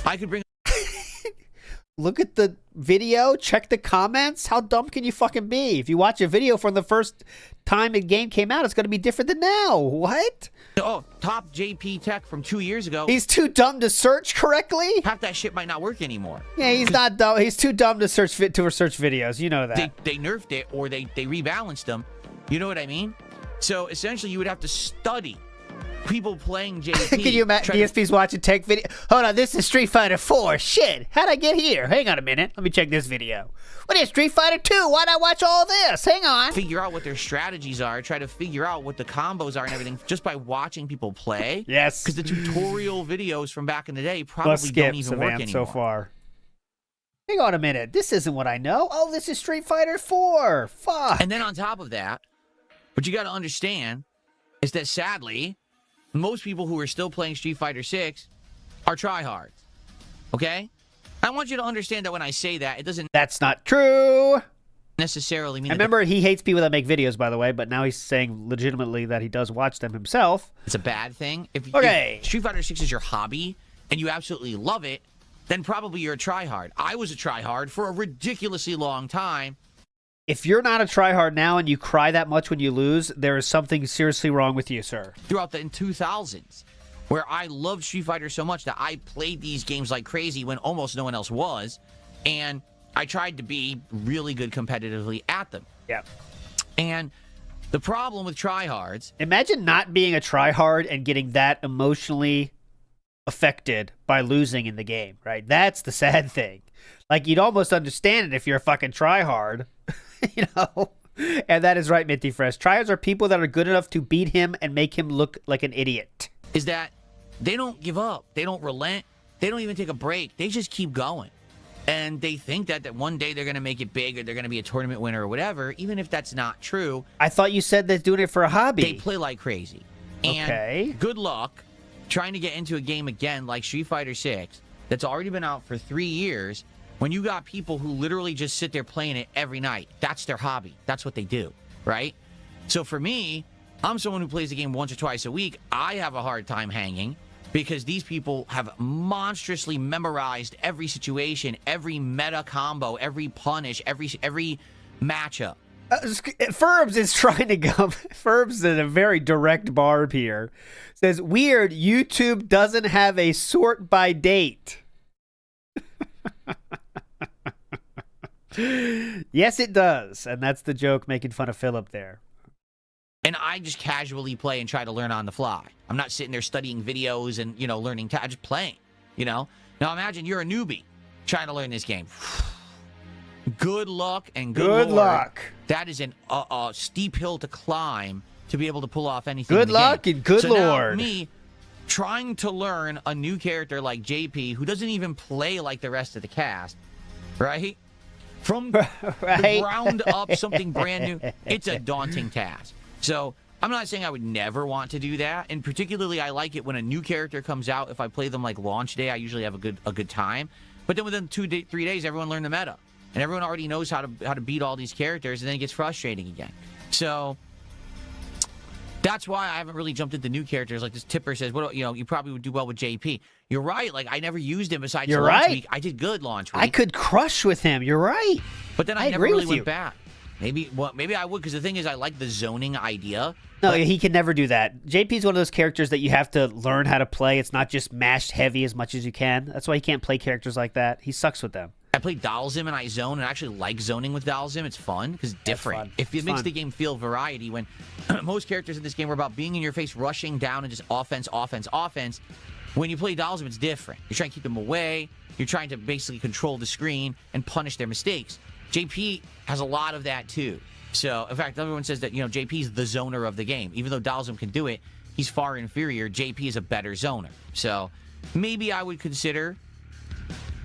I could bring... Look at the video, check the comments. How dumb can you fucking be? If you watch a video from the first time the game came out, it's going to be different than now. What? Oh, top JP tech from 2 years ago. He's too dumb to search correctly? Half that shit might not work anymore. Yeah, he's not dumb. He's too dumb to search videos. You know that. They nerfed it, or they rebalanced them. You know what I mean? So essentially, you would have to study people playing JP. Can you imagine DSP's watching tech video? Hold on, this is Street Fighter 4. Shit, how'd I get here? Hang on a minute. Let me check this video. What is Street Fighter 2? Why'd I watch all this? Hang on. Figure out what their strategies are. Try to figure out what the combos are and everything just by watching people play. Yes. Because the tutorial videos from back in the day probably don't even work anymore. So far. Hang on a minute. This isn't what I know. Oh, this is Street Fighter 4. Fuck. And then on top of that, what you got to understand is that sadly, most people who are still playing Street Fighter 6 are tryhards. Okay? I want you to understand that when I say that, it doesn't... That's not true. ...necessarily mean... I remember he hates people that make videos, by the way, but now he's saying legitimately that he does watch them himself. It's a bad thing. If Street Fighter 6 is your hobby and you absolutely love it, then probably you're a tryhard. I was a tryhard for a ridiculously long time. If you're not a tryhard now and you cry that much when you lose, there is something seriously wrong with you, sir. Throughout the 2000s, where I loved Street Fighter so much that I played these games like crazy when almost no one else was, and I tried to be really good competitively at them. Yeah. And the problem with tryhards... Imagine not being a tryhard and getting that emotionally affected by losing in the game, right? That's the sad thing. Like, you'd almost understand it if you're a fucking tryhard. You know, and that is right, Minty Fresh. Tryhards are people that are good enough to beat him and make him look like an idiot. Is that they don't give up. They don't relent. They don't even take a break. They just keep going. And they think that one day they're going to make it big or they're going to be a tournament winner or whatever, even if that's not true. I thought you said they're doing it for a hobby. They play like crazy. And okay. Good luck trying to get into a game again like Street Fighter 6 that's already been out for 3 years when you got people who literally just sit there playing it every night. That's their hobby. That's what they do, right? So for me, I'm someone who plays the game once or twice a week. I have a hard time hanging because these people have monstrously memorized every situation, every meta combo, every punish, every matchup. Furbs is trying to go. Furbs is a very direct barb here. Says, weird, YouTube doesn't have a sort by date. Yes, it does. And that's the joke making fun of Philip there. And I just casually play and try to learn on the fly. I'm not sitting there studying videos and, learning. I'm just playing, Now imagine you're a newbie trying to learn this game. Good luck and good luck. That is a steep hill to climb to be able to pull off anything. Good luck and good lord. Now me trying to learn a new character like JP, who doesn't even play like the rest of the cast, right? From the ground up, something brand new. It's a daunting task. So I'm not saying I would never want to do that, and particularly I like it when a new character comes out. If I play them like launch day, I usually have a good time. But then within 3 days, everyone learned the meta, and everyone already knows how to beat all these characters, and then it gets frustrating again. So that's why I haven't really jumped into new characters. Like this Tipper says, you probably would do well with JP. You're right. Like I never used him besides launch week. I did good launch week. I could crush with him. You're right. But then I never really went back. Maybe I would, because the thing is, I like the zoning idea. No, he can never do that. JP's one of those characters that you have to learn how to play. It's not just mashed heavy as much as you can. That's why he can't play characters like that. He sucks with them. I play Dalsim and I zone, and I actually like zoning with Dalsim. It's fun because it's different. It makes the game feel variety when most characters in this game are about being in your face, rushing down, and just offense. When you play Dalsim, it's different. You're trying to keep them away. You're trying to basically control the screen and punish their mistakes. JP has a lot of that too. So, in fact, everyone says that, JP's the zoner of the game. Even though Dalsim can do it, he's far inferior. JP is a better zoner. So, maybe I would consider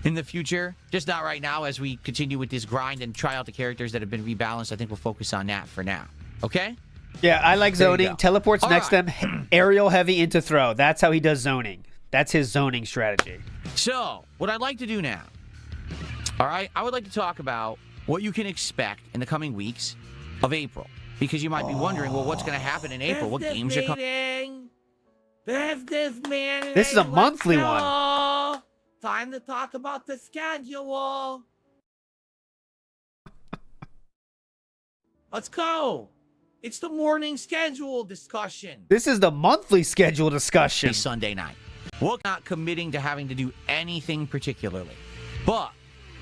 in the future, just not right now as we continue with this grind and try out the characters that have been rebalanced. I think we'll focus on that for now. Okay? Yeah, I like zoning. Teleports all next to him. Aerial heavy into throw. That's how he does zoning. That's his zoning strategy. So, what I'd like to do now, all right, I would like to talk about what you can expect in the coming weeks of April. Because you might be wondering, well, what's going to happen in April? What games are coming? This is a monthly one. Time to talk about the schedule. Let's go. It's the morning schedule discussion. This is the monthly schedule discussion. Sunday night. We're not committing to having to do anything particularly. But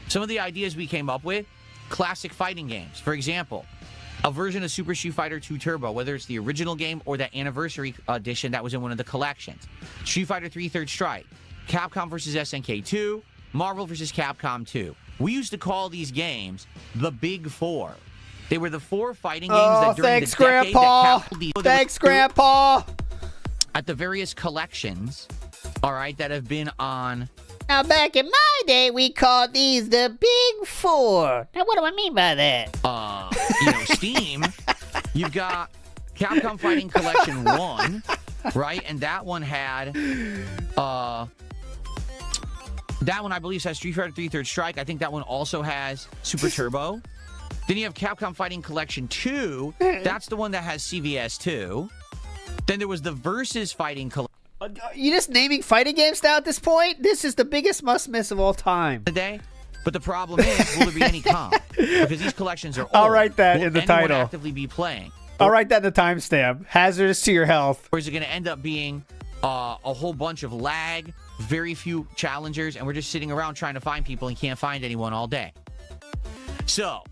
some of the ideas we came up with, classic fighting games. For example, a version of Super Street Fighter 2 Turbo, whether it's the original game or that anniversary edition that was in one of the collections. Street Fighter 3 Third Strike, Capcom vs. SNK 2, Marvel vs. Capcom 2. We used to call these games the Big Four. They were the 4 fighting games that during the decade Thanks, Grandpa! At the various collections, all right, that have been on... Now, back in my day, we called these the Big Four. Now, what do I mean by that? Steam, you've got Capcom Fighting Collection 1, right? And that one had, that one, I believe, has Street Fighter 3 Third Strike. I think that one also has Super Turbo. Then you have Capcom Fighting Collection 2. That's the one that has CVS 2. Then there was the Versus Fighting Collection. You just naming fighting games now at this point? This is the biggest must-miss of all time. Today, but the problem is, will there be any comp? Because these collections are old. I'll write that in the title. Will actively be playing? I'll write that in the timestamp. Hazardous to your health. Or is it going to end up being a whole bunch of lag, very few challengers, and we're just sitting around trying to find people and can't find anyone all day? So,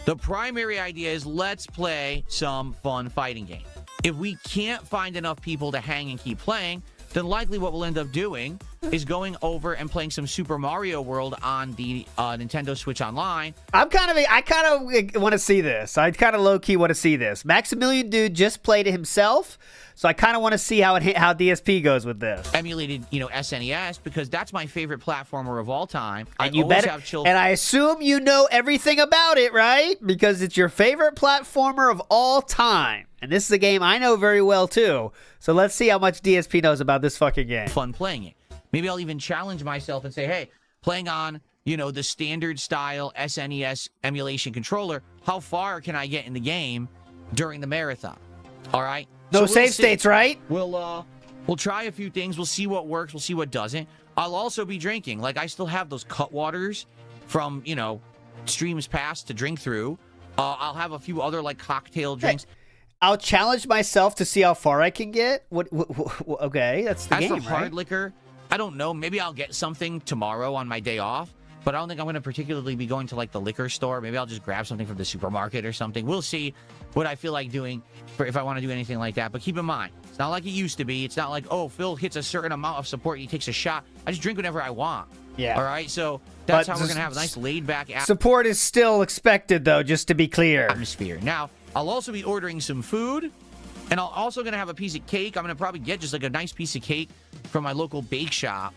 the primary idea is let's play some fun fighting games. If we can't find enough people to hang and keep playing, then likely what we'll end up doing is going over and playing some Super Mario World on the Nintendo Switch Online. I kind of want to see this. I kind of low-key want to see this. Maximilian Dude just played it himself, so I kind of want to see how DSP goes with this. Emulated, SNES, because that's my favorite platformer of all time. And I assume you know everything about it, right? Because it's your favorite platformer of all time. And this is a game I know very well, too. So let's see how much DSP knows about this fucking game. Fun playing it. Maybe I'll even challenge myself and say, hey, playing on, the standard style SNES emulation controller, how far can I get in the game during the marathon? All right? No save states, right? We'll try a few things. We'll see what works. We'll see what doesn't. I'll also be drinking. Like, I still have those cut waters from, streams past to drink through. I'll have a few other, cocktail drinks. Hey, I'll challenge myself to see how far I can get. Okay, that's the game, right? As for hard liquor, I don't know. Maybe I'll get something tomorrow on my day off. But I don't think I'm going to particularly be going to, the liquor store. Maybe I'll just grab something from the supermarket or something. We'll see what I feel like doing if I want to do anything like that. But keep in mind, it's not like it used to be. It's not like, oh, Phil hits a certain amount of support and he takes a shot. I just drink whenever I want. Yeah. All right? So that's how we're going to have a nice laid-back support is still expected, though, just to be clear. Atmosphere. Now, I'll also be ordering some food. And I'm also going to have a piece of cake. I'm going to probably get just a nice piece of cake from my local bake shop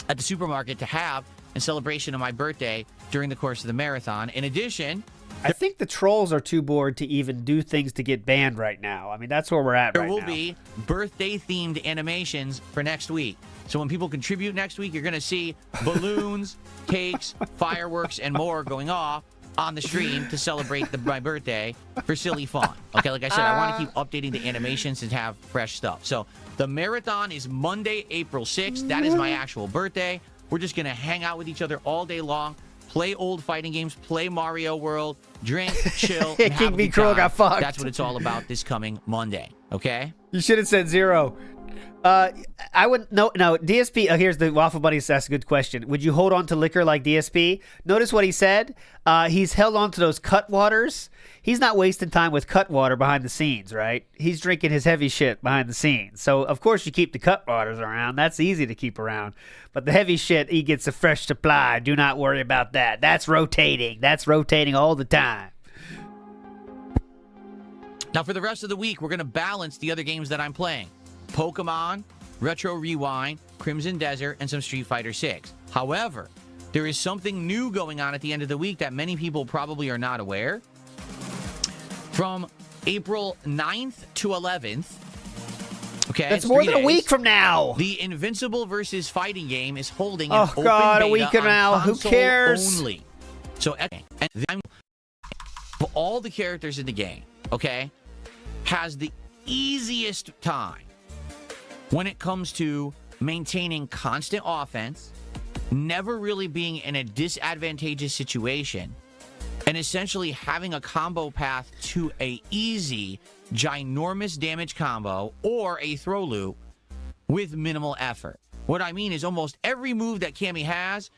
at the supermarket to have in celebration of my birthday during the course of the marathon. In addition, I think the trolls are too bored to even do things to get banned right now. I mean, that's where we're at right now. There will be birthday-themed animations for next week. So when people contribute next week, you're going to see balloons, cakes, fireworks, and more going off on the stream to celebrate my birthday for silly fun. Okay, like I said, I want to keep updating the animations and have fresh stuff. So the marathon is Monday, April 6th. That is my actual birthday. We're just going to hang out with each other all day long, play old fighting games, play Mario World, drink, chill, and have a good time. Got fucked. That's what it's all about this coming Monday, okay? You should have said 0. I would no DSP. Here's the Waffle Buddy asked a good question. Would you hold on to liquor like DSP? Notice what he said. He's held on to those cut waters. He's not wasting time with cut water behind the scenes, right? He's drinking his heavy shit behind the scenes. So of course you keep the cut waters around. That's easy to keep around. But the heavy shit, he gets a fresh supply. Do not worry about that. That's rotating. That's rotating all the time. Now for the rest of the week, we're gonna balance the other games that I'm playing. Pokemon, Retro Rewind, Crimson Desert, and some Street Fighter 6. However, there is something new going on at the end of the week that many people probably are not aware. From April 9th to 11th, okay, that's more than a week from now. The Invincible versus Fighting game is holding an open God, beta a week from now. Who cares? Only. So, and all the characters in the game, okay, has the easiest time when it comes to maintaining constant offense, never really being in a disadvantageous situation, and essentially having a combo path to a easy, ginormous damage combo or a throw loop with minimal effort. What I mean is almost every move that Cammy has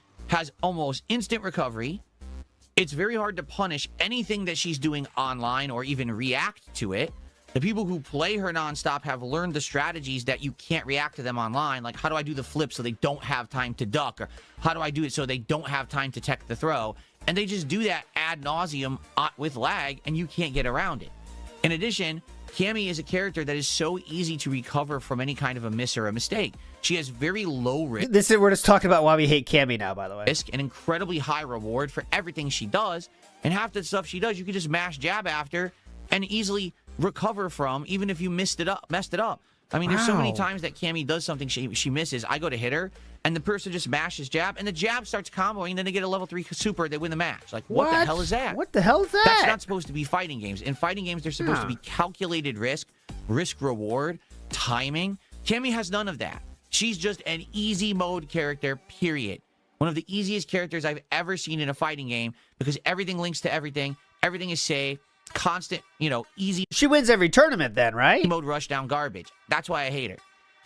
almost instant recovery. It's very hard to punish anything that she's doing online or even react to it. The people who play her nonstop have learned the strategies that you can't react to them online. Like, how do I do the flip so they don't have time to duck? Or how do I do it so they don't have time to tech the throw? And they just do that ad nauseum with lag, and you can't get around it. In addition, Cammy is a character that is so easy to recover from any kind of a miss or a mistake. She has very low risk. We're just talking about why we hate Cammy now, by the way. Risk and incredibly high reward for everything she does. And half the stuff she does, you can just mash jab after and easily recover from, even if you messed it up. I mean, there's so many times that Cammy does something she misses. I go to hit her, and the person just mashes jab, and the jab starts comboing, and then they get a level 3 super, they win the match. Like, what the hell is that? What the hell is that? That's not supposed to be fighting games. In fighting games, they're supposed to be calculated risk-reward, timing. Cammy has none of that. She's just an easy mode character, period. One of the easiest characters I've ever seen in a fighting game because everything links to everything. Everything is safe. Constant, easy. She wins every tournament then, right? Mode rush down garbage. That's why I hate her.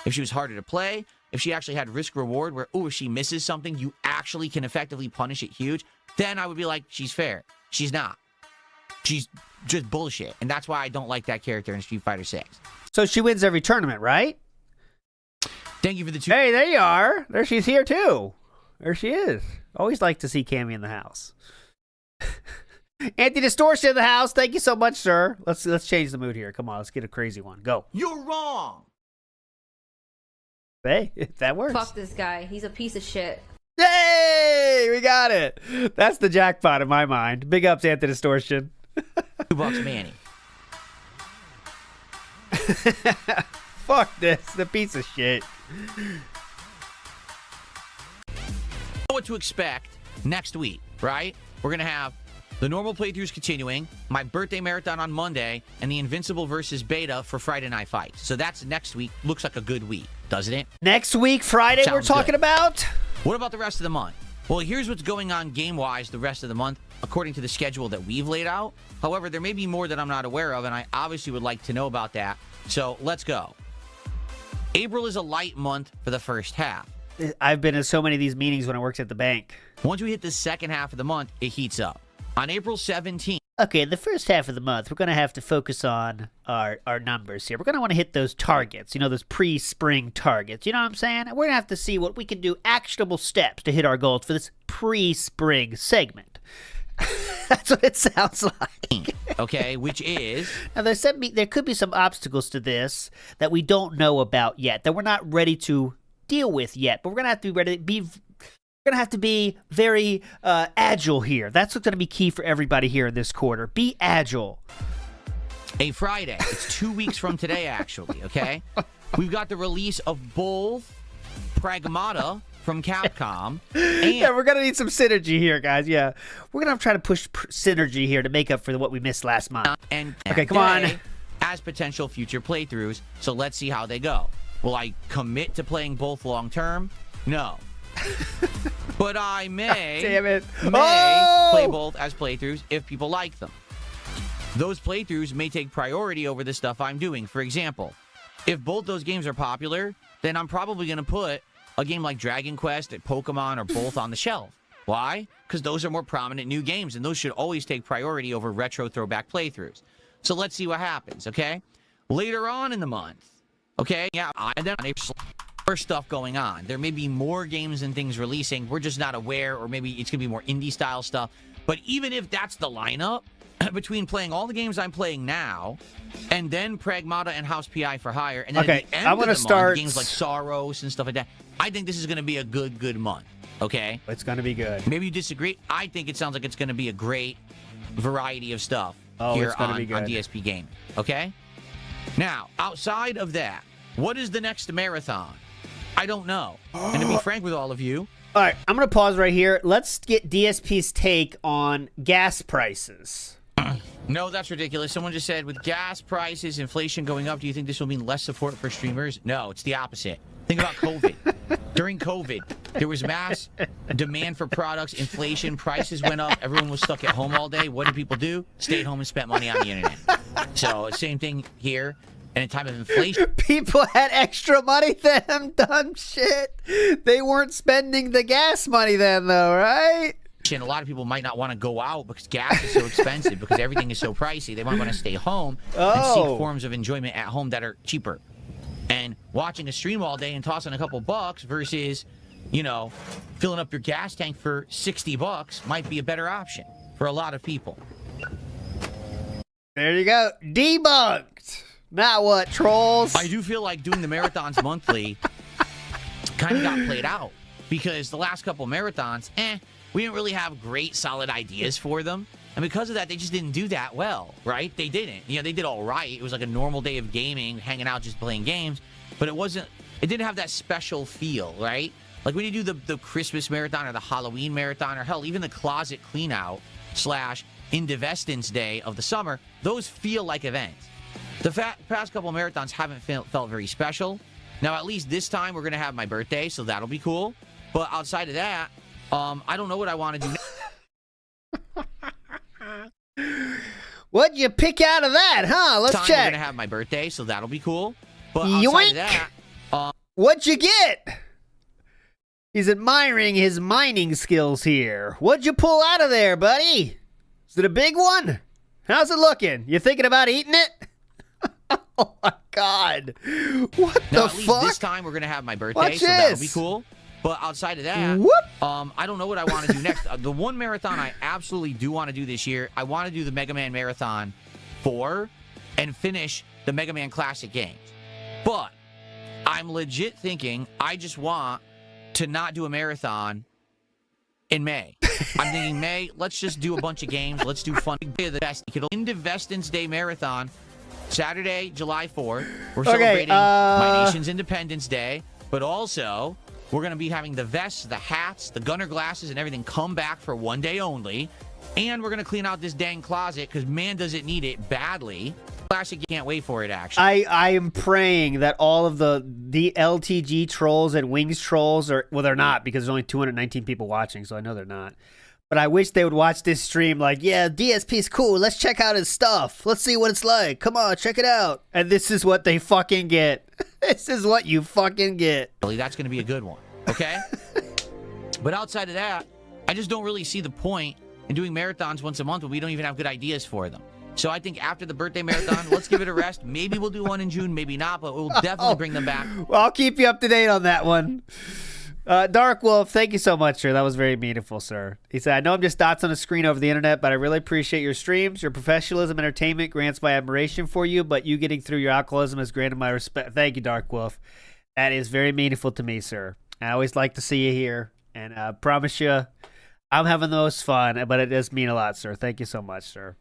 If she was harder to play, if she actually had risk reward where, if she misses something, you actually can effectively punish it huge, then I would be like, she's fair. She's not. She's just bullshit. And that's why I don't like that character in Street Fighter 6. So she wins every tournament, right? Thank you for the 2. Hey, there you are. There she's here too. There she is. Always like to see Cammy in the house. Anti-distortion in the house. Thank you so much, sir. Let's change the mood here. Come on, let's get a crazy one. Go. You're wrong. Hey, that works. Fuck this guy. He's a piece of shit. Yay! We got it. That's the jackpot in my mind. Big ups, Anti-distortion. $2 Manny. Fuck this. The piece of shit. What to expect next week, right? We're going to have the normal playthroughs continuing, my birthday marathon on Monday, and the Invincible versus Beta for Friday Night Fights. So that's next week. Looks like a good week, doesn't it? Next week, Friday, Sounds we're talking good. about? What about the rest of the month? Well, here's what's going on game-wise the rest of the month, according to the schedule that we've laid out. However, there may be more that I'm not aware of, and I obviously would like to know about that. So let's go. April is a light month for the first half. I've been in so many of these meetings when I worked at the bank. Once we hit the second half of the month, it heats up. On April 17th. Okay, the first half of the month, we're going to have to focus on our numbers here. We're going to want to hit those targets, those pre-spring targets. You know what I'm saying? We're going to have to see what we can do, actionable steps to hit our goals for this pre-spring segment. That's what it sounds like. Okay, which is? Now, there could be some obstacles to this that we don't know about yet, that we're not ready to deal with yet, but we're going to have to be ready to be... We're going to have to be very agile here. That's what's going to be key for everybody here in this quarter. Be agile. A Friday. It's 2 weeks from today, actually, okay? We've got the release of both Pragmata from Capcom. And yeah, we're going to need some synergy here, guys. Yeah, we're going to try to push synergy here to make up for what we missed last month. And okay, come on. As potential future playthroughs, so let's see how they go. Will I commit to playing both long-term? No. But I may, damn it. play both as playthroughs if people like them. Those playthroughs may take priority over the stuff I'm doing. For example, if both those games are popular, then I'm probably going to put a game like Dragon Quest, Pokemon, or both on the shelf. Why? Because those are more prominent new games, and those should always take priority over retro throwback playthroughs. So let's see what happens, okay? Later on in the month, okay? Yeah, and then more stuff going on. There may be more games and things releasing. We're just not aware, or maybe it's going to be more indie-style stuff. But even if that's the lineup, between playing all the games I'm playing now, and then Pragmata and House PI for Hire, and then at the end of the month, games like Soros and stuff like that, I think this is going to be a good month, okay? It's going to be good. Maybe you disagree. I think it sounds like it's going to be a great variety of stuff here on DSP Gaming, okay? Now, outside of that, what is the next marathon? I don't know. And to be frank with all of you... All right, I'm going to pause right here. Let's get DSP's take on gas prices. No, that's ridiculous. Someone just said, with gas prices, inflation going up, do you think this will mean less support for streamers? No, it's the opposite. Think about COVID. During COVID, there was mass demand for products, inflation, prices went up, everyone was stuck at home all day. What did people do? Stayed home and spent money on the internet. So, same thing here. And in time of inflation, people had extra money then, dumb shit. They weren't spending the gas money then, though, right? And a lot of people might not want to go out because gas is so expensive, because everything is so pricey. They might want to stay home and seek forms of enjoyment at home that are cheaper. And watching a stream all day and tossing a couple bucks versus, filling up your gas tank for $60 might be a better option for a lot of people. There you go. Debunked. Now what, trolls? I do feel like doing the marathons monthly kind of got played out, because the last couple marathons, we didn't really have great solid ideas for them. And because of that, they just didn't do that well, right? They didn't. They did all right. It was like a normal day of gaming, hanging out, just playing games. But it didn't have that special feel, right? Like when you do the Christmas marathon or the Halloween marathon, or hell, even the closet clean out / Indivestance Day of the summer, those feel like events. The past couple marathons haven't felt very special. Now, at least this time, we're going to have my birthday, so that'll be cool. But outside of that, I don't know what I want to do. What'd you pick out of that, huh? Let's check. We're going to have my birthday, so that'll be cool. But outside of that... What'd you get? He's admiring his mining skills here. What'd you pull out of there, buddy? Is it a big one? How's it looking? You thinking about eating it? Oh my God. What now, the at least fuck? this time we're gonna have my birthday, Watch so that'll be this. cool. But outside of that, Whoop. I don't know what I want to do next. The one marathon I absolutely do want to do this year, I want to do the Mega Man Marathon 4 and finish the Mega Man Classic games. But I'm legit thinking I just want to not do a marathon in May. I'm thinking May, let's just do a bunch of games. Let's do fun. The best. Into Vestance Day Marathon, Saturday, July 4th. We're celebrating my nation's Independence Day, but also we're going to be having the vests, the hats, the gunner glasses, and everything come back for one day only. And we're going to clean out this dang closet because man does it need it badly. Classic, you can't wait for it, actually. I am praying that all of the LTG trolls and Wings trolls are, well, they're not because there's only 219 people watching, so I know they're not. But I wish they would watch this stream like, yeah, DSP's cool. Let's check out his stuff. Let's see what it's like. Come on, check it out. And this is what they fucking get. This is what you fucking get. That's going to be a good one, okay? But outside of that, I just don't really see the point in doing marathons once a month when we don't even have good ideas for them. So I think after the birthday marathon, let's give it a rest. Maybe we'll do one in June, maybe not, but we'll definitely bring them back. Well, I'll keep you up to date on that one. Dark Wolf, thank you so much, sir. That was very meaningful, sir. He said, I know I'm just dots on a screen over the internet, but I really appreciate your streams. Your professionalism, entertainment grants my admiration for you, but you getting through your alcoholism has granted my respect. Thank you, Dark Wolf. That is very meaningful to me, sir. I always like to see you here, and I promise you, I'm having the most fun, but it does mean a lot, sir. Thank you so much, sir.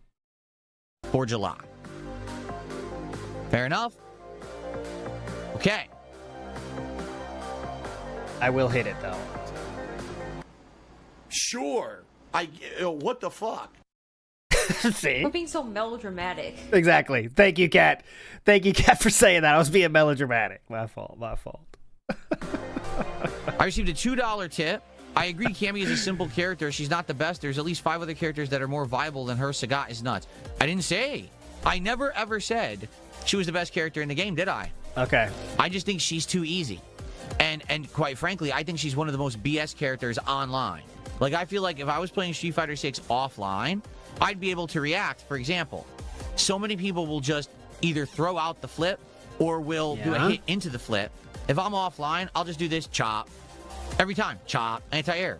For July. Fair enough? Okay. I will hit it, though. Sure. What the fuck? See? We're being so melodramatic. Exactly. Thank you, Kat. Thank you, Kat, for saying that. I was being melodramatic. My fault. My fault. I received a $2 tip. I agree Cammy is a simple character. She's not the best. There's at least 5 other characters that are more viable than her. Sagat is nuts. I didn't say. I never, ever said she was the best character in the game, did I? Okay. I just think she's too easy. And quite frankly, I think she's one of the most BS characters online. Like, I feel like if I was playing Street Fighter 6 offline, I'd be able to react. For example, so many people will just either throw out the flip or will do a hit into the flip. If I'm offline, I'll just do this chop. Every time. Chop. Anti-air.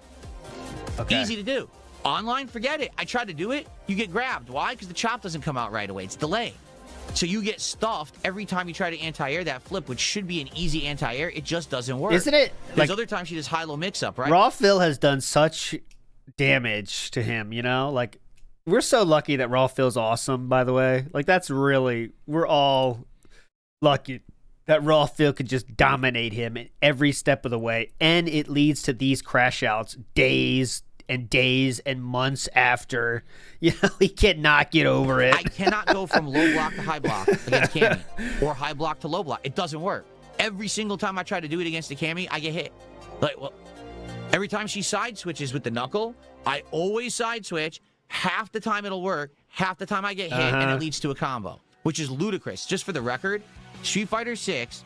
Okay. Easy to do. Online, forget it. I tried to do it. You get grabbed. Why? Because the chop doesn't come out right away. It's delayed. So you get stuffed every time you try to anti-air that flip, which should be an easy anti-air. It just doesn't work. Isn't it? There's other times she does high-low mix-up, right? Raw Phil has done such damage to him, you know? Like, we're so lucky that Raw Phil's awesome, by the way. Like, that's really... We're all lucky that Raw Phil could just dominate him in every step of the way. And it leads to these crash outs days and months after. You know, he cannot get over it. I cannot go from low block to high block against Cammy, or high block to low block. It doesn't work. Every single time I try to do it against the Cammy, I get hit. Like, well, every time she side switches with the knuckle, I always side switch. Half the time it'll work. Half the time I get hit, and it leads to a combo, which is ludicrous. Just for the record, Street Fighter 6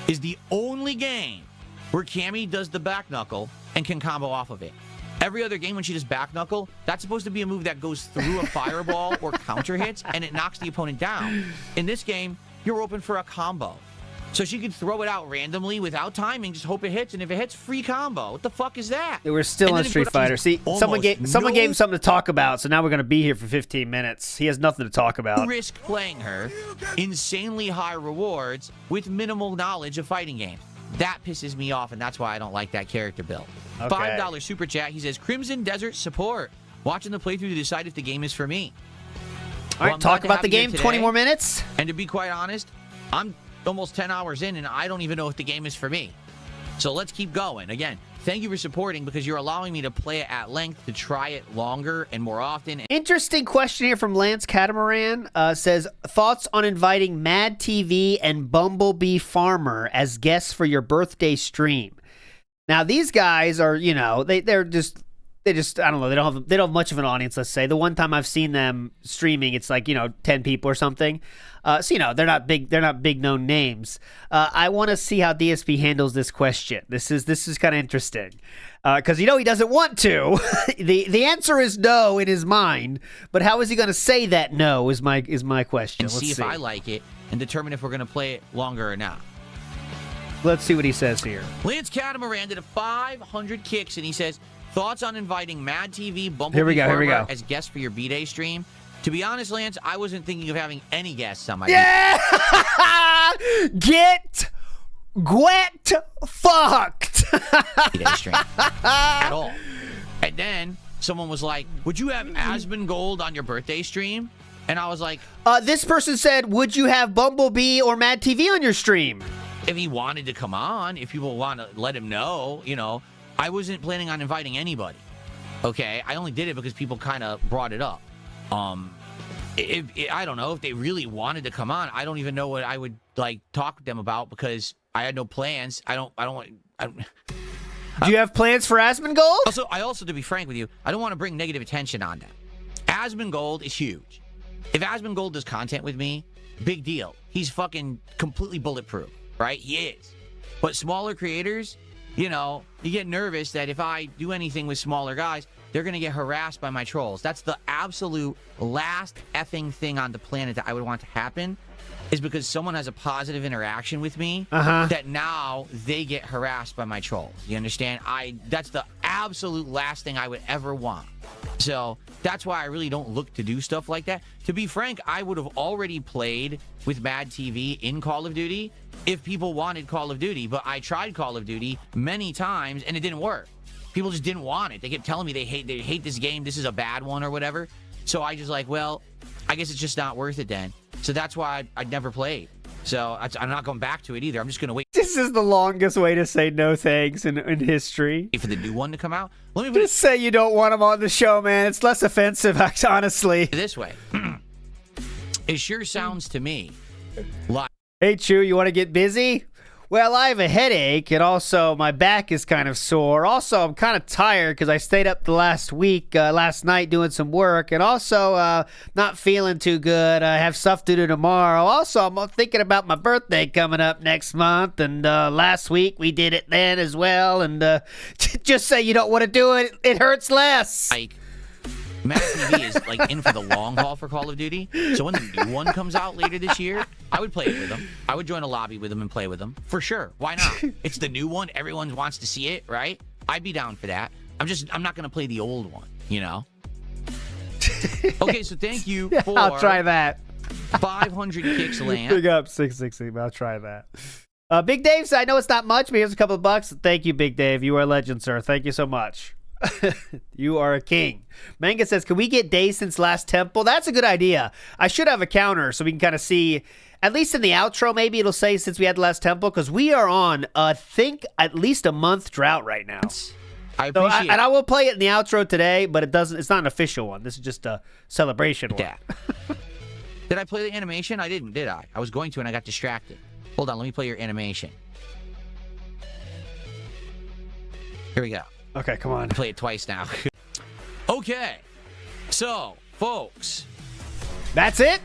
is the only game where Cammy does the back knuckle and can combo off of it. Every other game when she does back knuckle, that's supposed to be a move that goes through a fireball or counter hits, and it knocks the opponent down. In this game, you're open for a combo. So she could throw it out randomly without timing, just hope it hits, and if it hits, free combo. What the fuck is that? We're still on Street Fighter. See, someone gave him something to talk about, so now we're going to be here for 15 minutes. He has nothing to talk about. Risk playing her, insanely high rewards with minimal knowledge of fighting games. That pisses me off, and that's why I don't like that character build. Okay. $5 super chat. He says, Crimson Desert support. Watching the playthrough to decide if the game is for me. All right, talk about the game. 20 more minutes. And to be quite honest, I'm almost 10 hours in, and I don't even know if the game is for me. So let's keep going. Again, thank you for supporting, because you're allowing me to play it at length, to try it longer and more often. Interesting question here from Lance Catamaran. Says, thoughts on inviting Mad TV and Bumblebee Farmer as guests for your birthday stream? Now, these guys are, you know, they just I don't know, they don't have much of an audience, let's say. The one time I've seen them streaming, it's like, you know, 10 people or something. So, you know, they're not big known names. I want to see how DSP handles this question. This is kind of interesting. Because, you know, he doesn't want to. The answer is no in his mind, but how is he going to say that no is my question. And see if I like it. and determine if we're going to play it longer or not. Let's see what he says here. Lance Catamaran did a 500 kicks, and he says, thoughts on inviting Mad TV, Bumblebee, Here we go. as guests for your B-Day stream? To be honest, Lance, I wasn't thinking of having any guests on my Get fucked B-Day stream at all. And then someone was like, would you have Asmongold on your birthday stream? And I was like, this person said, would you have Bumblebee or Mad TV on your stream? If he wanted to come on, if people want to let him know, you know, I wasn't planning on inviting anybody. Okay, I only did it because people kind of brought it up. I don't know if they really wanted to come on. I don't even know what I would like talk to them about because I had no plans. Do you have plans for Asmongold? Also, to be frank with you, I don't want to bring negative attention on them. Asmongold is huge. If Asmongold does content with me, big deal. He's fucking completely bulletproof, right? He is. But smaller creators, you know, you get nervous that if I do anything with smaller guys, they're going to get harassed by my trolls. That's the absolute last effing thing on the planet that I would want to happen, is because someone has a positive interaction with me, that now they get harassed by my trolls. You understand? That's the absolute last thing I would ever want. So that's why I really don't look to do stuff like that. To be frank, I would have already played with Mad TV in Call of Duty if people wanted Call of Duty, but I tried Call of Duty many times and it didn't work. People just didn't want it. They kept telling me they hate this game, this is a bad one or whatever. So I just like, well, I guess it's just not worth it then. So that's why I never played. So I'm not going back to it either. I'm just going to wait. This is the longest way to say no thanks in history. For the new one to come out. Let me just say you don't want him on the show, man. It's less offensive, honestly. This way. It sure sounds to me like... Hey, Chew, you want to get busy? Well, I have a headache, and also my back is kind of sore. Also, I'm kind of tired because I stayed up the last night doing some work, and also not feeling too good. I have stuff to do tomorrow. Also, I'm thinking about my birthday coming up next month, and last week we did it then as well, and just say you don't want to do it. It hurts less. Mad TV is like in for the long haul for Call of Duty. So when the new one comes out later this year, I would play it with them. I would join a lobby with them and play with them. For sure. Why not? It's the new one. Everyone wants to see it, right? I'd be down for that. I'm not going to play the old one, you know? Okay, so thank you for... I'll try that. 500 kicks, Lance. Big up 660, but I'll try that. Big Dave said, I know it's not much, but here's a couple of bucks. Thank you, Big Dave. You are a legend, sir. Thank you so much. You are a king. Manga says, can we get days since last temple? That's a good idea. I should have a counter so we can kind of see, at least in the outro, maybe it'll say since we had the last temple, because we are on, I think, at least a month drought right now. I appreciate it. And I will play it in the outro today, but it's not an official one. This is just a celebration one. Yeah. Did I play the animation? I didn't, did I? I was going to, and I got distracted. Hold on, let me play your animation. Here we go. Okay, come on. Play it twice now. Okay. So, folks. That's it?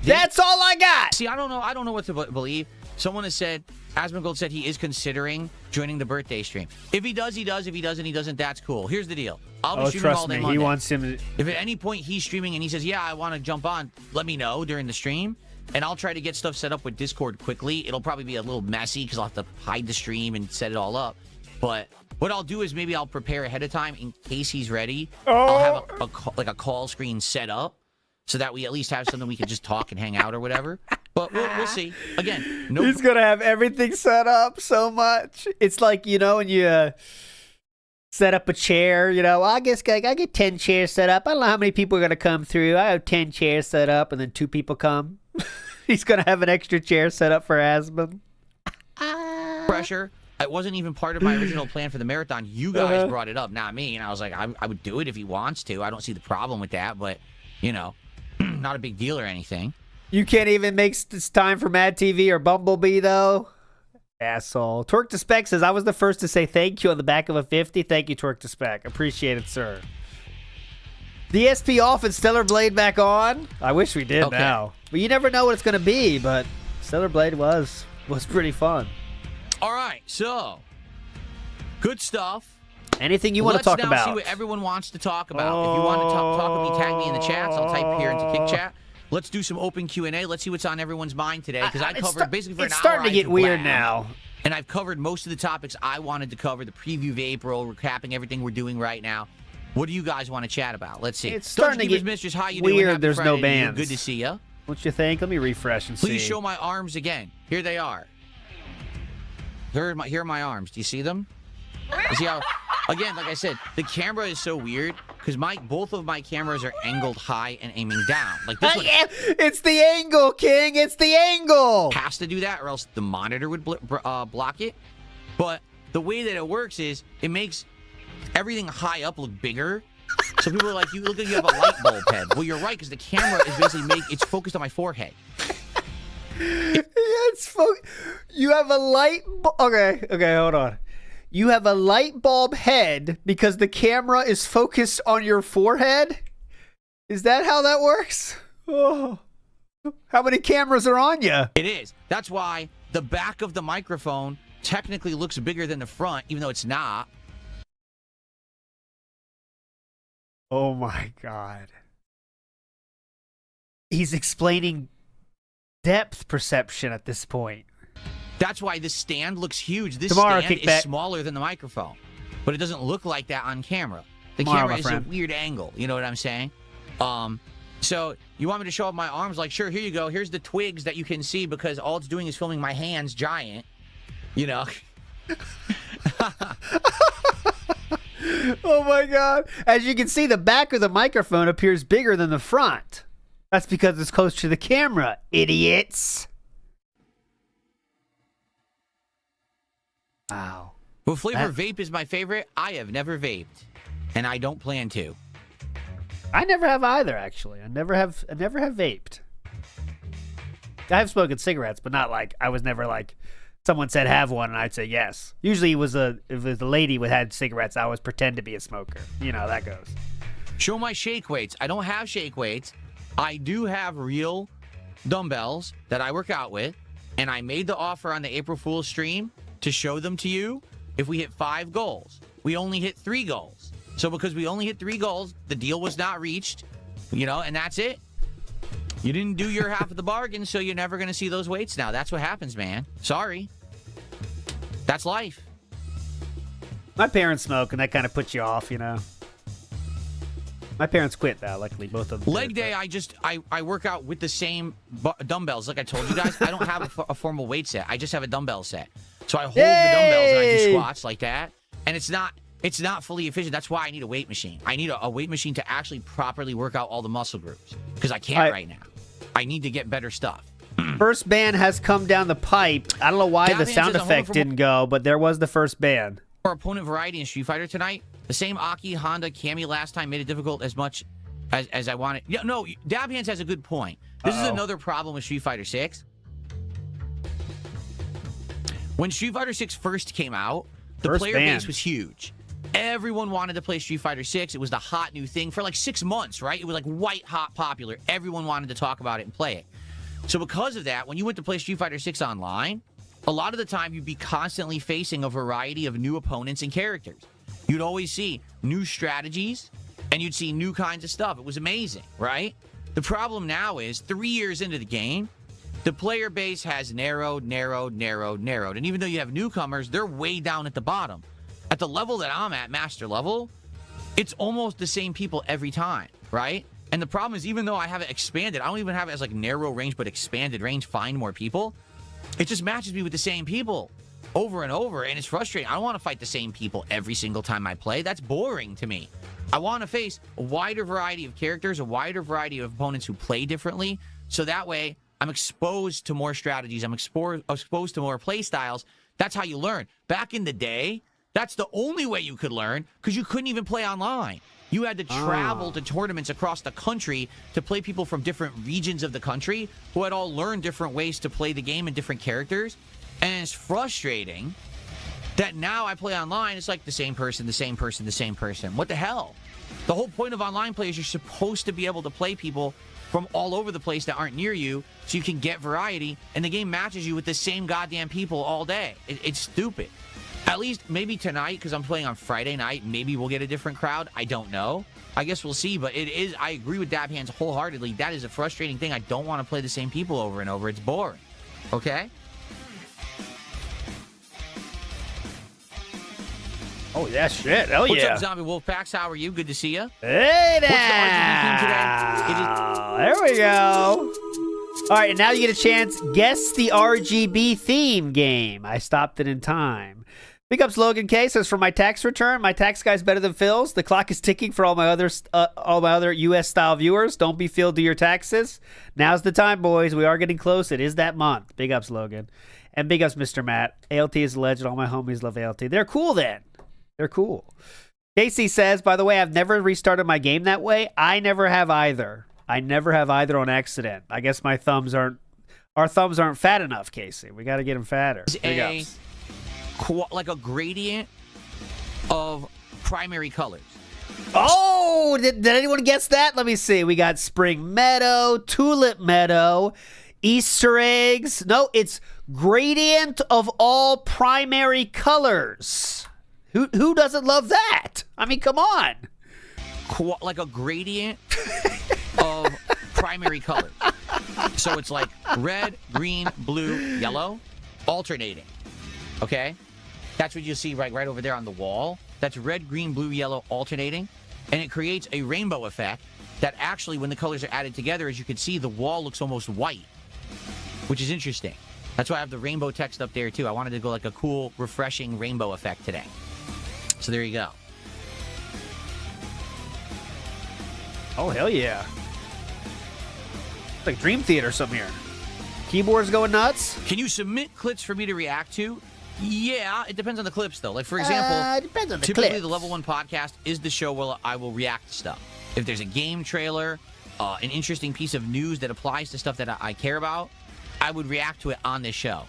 That's all I got. See, I don't know what to believe. Someone has said, Asmongold said he is considering joining the birthday stream. If he does, he does. If he doesn't, he doesn't. That's cool. Here's the deal. I'll be streaming all day Monday. He wants him to... If at any point he's streaming and he says, yeah, I want to jump on, let me know during the stream. And I'll try to get stuff set up with Discord quickly. It'll probably be a little messy because I'll have to hide the stream and set it all up. But what I'll do is maybe I'll prepare ahead of time in case he's ready. I'll have a call screen set up so that we at least have something we can just talk and hang out or whatever. But we'll see. Again, no. He's gonna have everything set up so much. It's like, you know, when you set up a chair. You know, I guess I get 10 chairs set up. I don't know how many people are gonna come through. I have 10 chairs set up, and then 2 people come. He's gonna have an extra chair set up for Asmon. Pressure. It wasn't even part of my original plan for the marathon. You guys brought it up, not me. And I was like, I would do it if he wants to. I don't see the problem with that, but, you know, not a big deal or anything. You can't even make this time for Mad TV or Bumblebee, though? Asshole. Twerk to Spec says, I was the first to say thank you on the back of a 50. Thank you, Twerk to Spec. Appreciate it, sir. DSP off and Stellar Blade back on? I wish we did now. But you never know what it's going to be, but Stellar Blade was pretty fun. All right, so good stuff. Anything you want to talk about? Let's now see what everyone wants to talk about. If you want to talk with me, tag me in the chats. I'll type here into Kick Chat. let's do some open Q&A. Let's see what's on everyone's mind today, because I covered basically for an hour. It's starting to get weird now. And I've covered most of the topics I wanted to cover, the preview of April, recapping everything we're doing right now. What do you guys want to chat about? Let's see. It's starting to get Mistress, how you weird. Doing? There's no bands. Good to see you. What you think? Let me refresh and see. Please show my arms again. Here they are. Here are my arms. Do you see them? You see how, again, like I said, the camera is so weird because both of my cameras are angled high and aiming down. Like this one. It's the angle, King. It's the angle. Has to do that, or else the monitor would block it. But the way that it works is it makes everything high up look bigger. So people are like, you look like you have a light bulb head. Well, you're right, because the camera is basically it's focused on my forehead. You have a light. Okay, hold on. You have a light bulb head because the camera is focused on your forehead? Is that how that works? Oh. How many cameras are on you? It is. That's why the back of the microphone technically looks bigger than the front, even though it's not. Oh my God. He's explaining depth perception at this point. That's why this stand looks huge. This Tomorrow, stand is smaller than the microphone, but it doesn't look like that on camera. The camera is a weird angle. You know what I'm saying? So you want me to show up my arms? Like, sure, here you go. Here's the twigs that you can see because all it's doing is filming my hands giant. You know? Oh my God. As you can see, the back of the microphone appears bigger than the front. That's because it's close to the camera, idiots. Wow. Well, flavor vape is my favorite. I have never vaped, and I don't plan to. I never have either, actually. I never have vaped. I have smoked cigarettes, but not like I was never like someone said have one and I'd say yes. Usually if it was a lady who had cigarettes, I always pretend to be a smoker. You know how that goes. Show my shake weights. I don't have shake weights. I do have real dumbbells that I work out with, and I made the offer on the April Fool's stream to show them to you if we hit 5 goals. We only hit 3 goals. So because we only hit 3 goals, the deal was not reached, you know, and that's it. You didn't do your half of the bargain, so you're never going to see those weights now. That's what happens, man. Sorry. That's life. My parents smoke, and that kind of puts you off, you know. My parents quit, though, luckily, both of them. Leg day, I work out with the same dumbbells. Like I told you guys, I don't have a formal weight set. I just have a dumbbell set. So I hold the dumbbells and I do squats like that. And it's not fully efficient. That's why I need a weight machine. I need a weight machine to actually properly work out all the muscle groups. Because I can't right now. I need to get better stuff. First ban has come down the pipe. I don't know why the sound effect didn't go, but there was the first ban. For opponent variety in Street Fighter tonight, the same Aki, Honda, Cammy last time made it difficult as much as I wanted. Yeah, no, Dab Hands has a good point. This is another problem with Street Fighter 6. When Street Fighter 6 first came out, the player base was huge. Everyone wanted to play Street Fighter 6. It was the hot new thing for like 6 months, right? It was like white hot popular. Everyone wanted to talk about it and play it. So because of that, when you went to play Street Fighter 6 online, a lot of the time you'd be constantly facing a variety of new opponents and characters. You'd always see new strategies, and you'd see new kinds of stuff. It was amazing, right? The problem now is 3 years into the game, the player base has narrowed. And even though you have newcomers, they're way down at the bottom. At the level that I'm at, master level, it's almost the same people every time, right? And the problem is, even though I have it expanded, I don't even have it as like narrow range, but expanded range, find more people. It just matches me with the same people over and over, and it's frustrating. I don't want to fight the same people every single time I play. That's boring to me. I want to face a wider variety of characters, a wider variety of opponents who play differently, so that way I'm exposed to more strategies. I'm exposed to more play styles. That's how you learn. Back in the day, that's the only way you could learn, because you couldn't even play online. You had to travel to tournaments across the country to play people from different regions of the country who had all learned different ways to play the game and different characters. And it's frustrating that now I play online, it's like the same person. What the hell? The whole point of online play is you're supposed to be able to play people from all over the place that aren't near you so you can get variety, and the game matches you with the same goddamn people all day. It's stupid. At least maybe tonight, because I'm playing on Friday night, maybe we'll get a different crowd. I don't know. I guess we'll see, but it is, I agree with Dab Hands wholeheartedly. That is a frustrating thing. I don't want to play the same people over and over. It's boring. Okay? Oh, yeah, shit. Hell What's yeah. up, Zombie Wolfpacks? How are you? Good to see you. Hey, What's the RGB theme today? There we go. All right, and now you get a chance. Guess the RGB theme game. I stopped it in time. Big ups, Logan K says, for my tax return, my tax guy's better than Phil's. The clock is ticking for all my other U.S. style viewers. Don't be Phil, do your taxes. Now's the time, boys. We are getting close. It is that month. Big ups, Logan. And big ups, Mr. Matt. ALT is a legend. All my homies love ALT. They're cool then. They're cool. Casey says, by the way, I've never restarted my game that way. I never have either. I never have either on accident. I guess our thumbs aren't fat enough, Casey. We got to get them fatter. Like a gradient of primary colors. Oh, did anyone guess that? Let me see. We got Spring Meadow, Tulip Meadow, Easter eggs. No, it's gradient of all primary colors. Who doesn't love that? I mean, come on. Like a gradient of primary colors. So it's like red, green, blue, yellow, alternating. Okay? That's what you see right over there on the wall. That's red, green, blue, yellow, alternating. And it creates a rainbow effect that actually, when the colors are added together, as you can see, the wall looks almost white, which is interesting. That's why I have the rainbow text up there, too. I wanted to go like a cool, refreshing rainbow effect today. So there you go. Oh, hell yeah. It's like Dream Theater or something here. Keyboard's going nuts. Can you submit clips for me to react to? Yeah, it depends on the clips, though. Like, for example, depends on the typically clips. the Level 1 podcast is the show where I will react to stuff. If there's a game trailer, an interesting piece of news that applies to stuff that I care about, I would react to it on this show.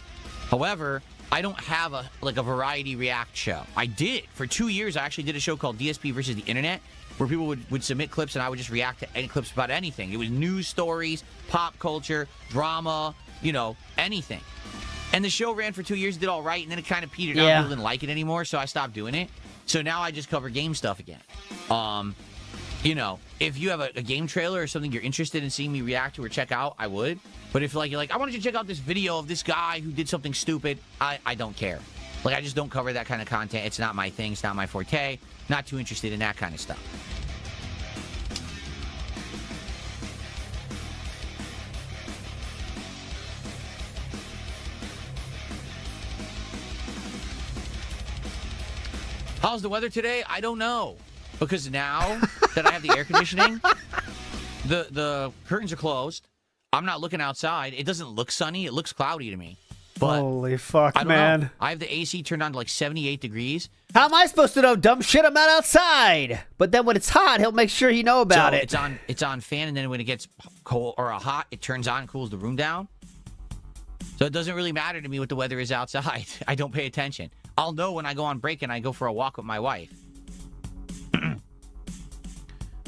However, I don't have a variety react show. I did. For 2 years, I actually did a show called DSP versus the Internet, where people would submit clips and I would just react to any clips about anything. It was news stories, pop culture, drama, anything. And the show ran for 2 years, did all right, and then it kind of petered out. People didn't like it anymore, so I stopped doing it. So now I just cover game stuff again. If you have a game trailer or something you're interested in seeing me react to or check out, I would. But if you're like, I wanted you to check out this video of this guy who did something stupid, I don't care. Like, I just don't cover that kind of content. It's not my thing. It's not my forte. Not too interested in that kind of stuff. How's the weather today? I don't know. Because now that I have the air conditioning, the curtains are closed. I'm not looking outside. It doesn't look sunny. It looks cloudy to me. But holy fuck, I don't man. know. I have the AC turned on to like 78 degrees. How am I supposed to know dumb shit? I'm not outside. But then when it's hot, he'll make sure you know about it. It's on fan, and then when it gets cold or hot, it turns on and cools the room down. So it doesn't really matter to me what the weather is outside. I don't pay attention. I'll know when I go on break and I go for a walk with my wife.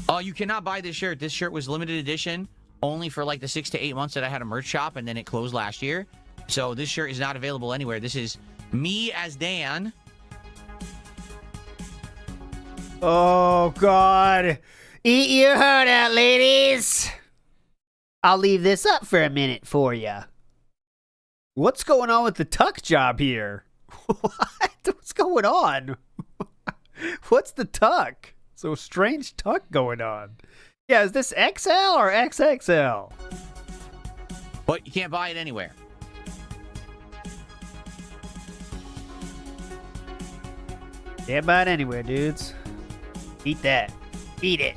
Oh, you cannot buy this shirt. This shirt was limited edition only for like the 6 to 8 months that I had a merch shop, and then it closed last year. So this shirt is not available anywhere. This is me as Dan. Oh, God. Eat your heart out, ladies. I'll leave this up for a minute for you. What's going on with the tuck job here? What? What's going on? What's the tuck? So strange tuck going on. Yeah, is this XL or XXL? But you can't buy it anywhere. Can't buy it anywhere, dudes. Eat that. Eat it.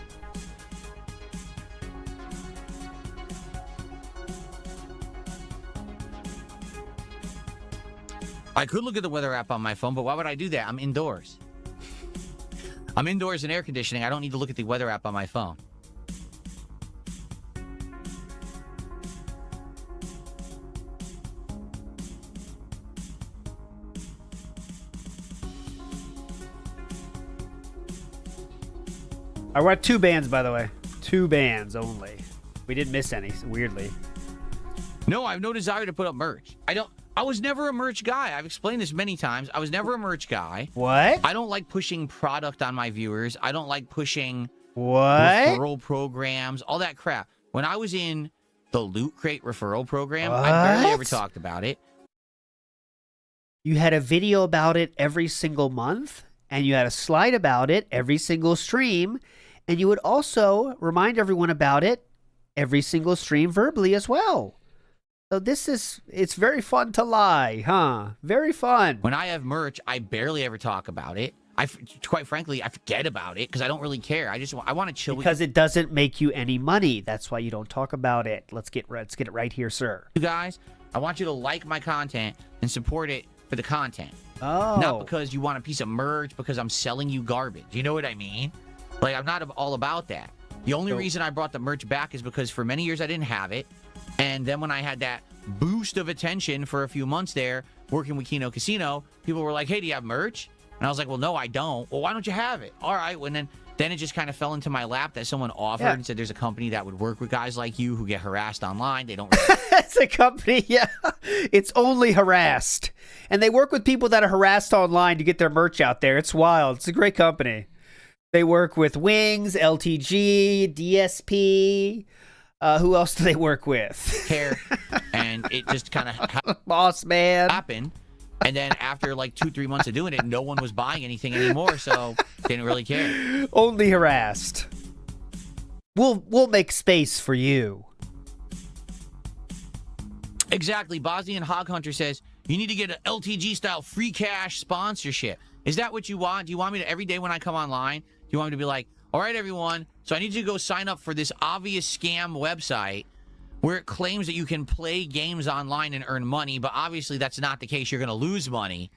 I could look at the weather app on my phone, but why would I do that? I'm indoors. I'm indoors in air conditioning. I don't need to look at the weather app on my phone. I got 2 bands, by the way. 2 bands only. We didn't miss any, weirdly. No, I have no desire to put up merch. I was never a merch guy. I've explained this many times. I was never a merch guy. What? I don't like pushing product on my viewers. I don't like pushing what? referral programs, all that crap. When I was in the Loot Crate referral program, I barely ever talked about it. You had a video about it every single month, and you had a slide about it every single stream, and you would also remind everyone about it every single stream verbally as well. So it's very fun to lie, huh? Very fun. When I have merch, I barely ever talk about it. Quite frankly, I forget about it because I don't really care. I want to chill. Because it doesn't make you any money. That's why you don't talk about it. Let's get it right here, sir. You guys, I want you to like my content and support it for the content. Oh. Not because you want a piece of merch, because I'm selling you garbage. You know what I mean? Like, I'm not all about that. The only reason I brought the merch back is because for many years I didn't have it. And then when I had that boost of attention for a few months there, working with Kino Casino, people were like, hey, do you have merch? And I was like, well, no, I don't. Well, why don't you have it? All right. Well, then it just kind of fell into my lap that someone offered and said there's a company that would work with guys like you who get harassed online. They don't really... It's a company, yeah. It's only harassed. And they work with people that are harassed online to get their merch out there. It's wild. It's a great company. They work with Wings, LTG, DSP. Who else do they work with? Care. And it just kind of Boss man happened. And then after like 2-3 months of doing it, no one was buying anything anymore, so didn't really care. Only harassed. We'll make space for you. Exactly. Bosnian Hog Hunter says you need to get an LTG style free cash sponsorship. Is that what you want? Do you want me to every day when I come online? Do you want me to be like, all right, everyone, so I need you to go sign up for this obvious scam website where it claims that you can play games online and earn money, but obviously that's not the case. You're going to lose money.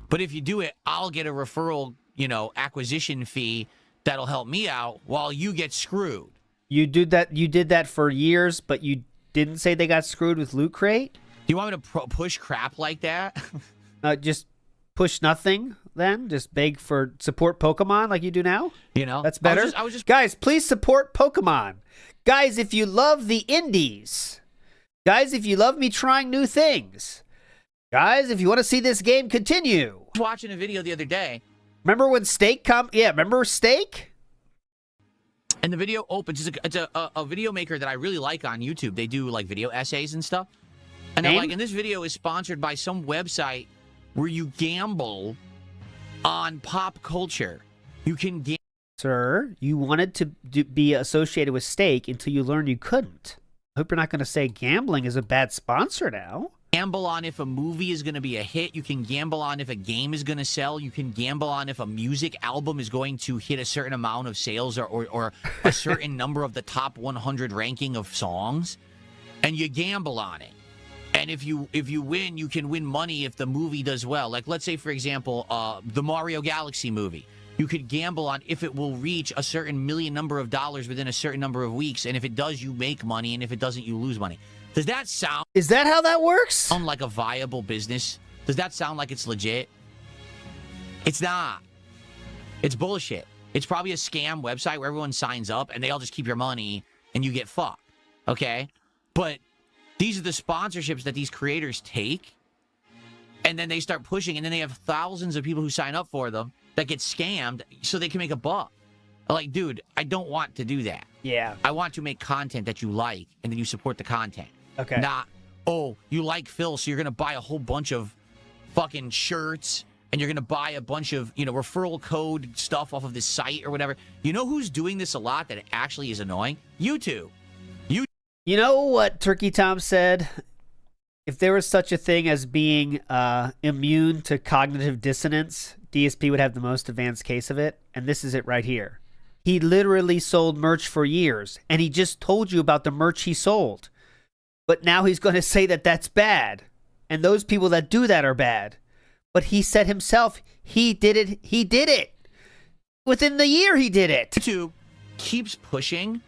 But if you do it, I'll get a referral, acquisition fee that'll help me out while you get screwed. You did that for years, but you didn't say they got screwed with Loot Crate? Do you want me to push crap like that? Just push nothing then? Just beg for support Pokemon like you do now? That's better. I was just Guys, please support Pokemon. Guys, if you love the indies. Guys, if you love me trying new things. Guys, if you want to see this game continue. I was watching a video the other day. Remember when Steak remember Steak? And the video opens. It's a video maker that I really like on YouTube. They do like video essays and stuff. And they're like, and this video is sponsored by some website where you gamble on pop culture. You can gamble. Sir, you wanted to be associated with Steak until you learned you couldn't. I hope you're not going to say gambling is a bad sponsor now. Gamble on if a movie is going to be a hit. You can gamble on if a game is going to sell. You can gamble on if a music album is going to hit a certain amount of sales or a certain number of the top 100 ranking of songs. And you gamble on it. And if you win, you can win money if the movie does well. Like, let's say, for example, the Mario Galaxy movie. You could gamble on if it will reach a certain million number of dollars within a certain number of weeks. And if it does, you make money. And if it doesn't, you lose money. Does that sound... Is that how that works? Sound like a viable business? Does that sound like it's legit? It's not. It's bullshit. It's probably a scam website where everyone signs up and they all just keep your money and you get fucked. Okay? But these are the sponsorships that these creators take. And then they start pushing. And then they have thousands of people who sign up for them that get scammed so they can make a buck. Like, dude, I don't want to do that. Yeah. I want to make content that you like, and then you support the content. Okay. Not, oh, you like Phil, so you're going to buy a whole bunch of fucking shirts, and you're going to buy a bunch of, referral code stuff off of this site or whatever. You know who's doing this a lot that actually is annoying? YouTube. You know what Turkey Tom said? If there was such a thing as being immune to cognitive dissonance, DSP would have the most advanced case of it, and this is it right here. He literally sold merch for years, and he just told you about the merch he sold. But now he's going to say that that's bad, and those people that do that are bad. But he said himself, he did it. He did it. Within the year, he did it. YouTube keeps pushing,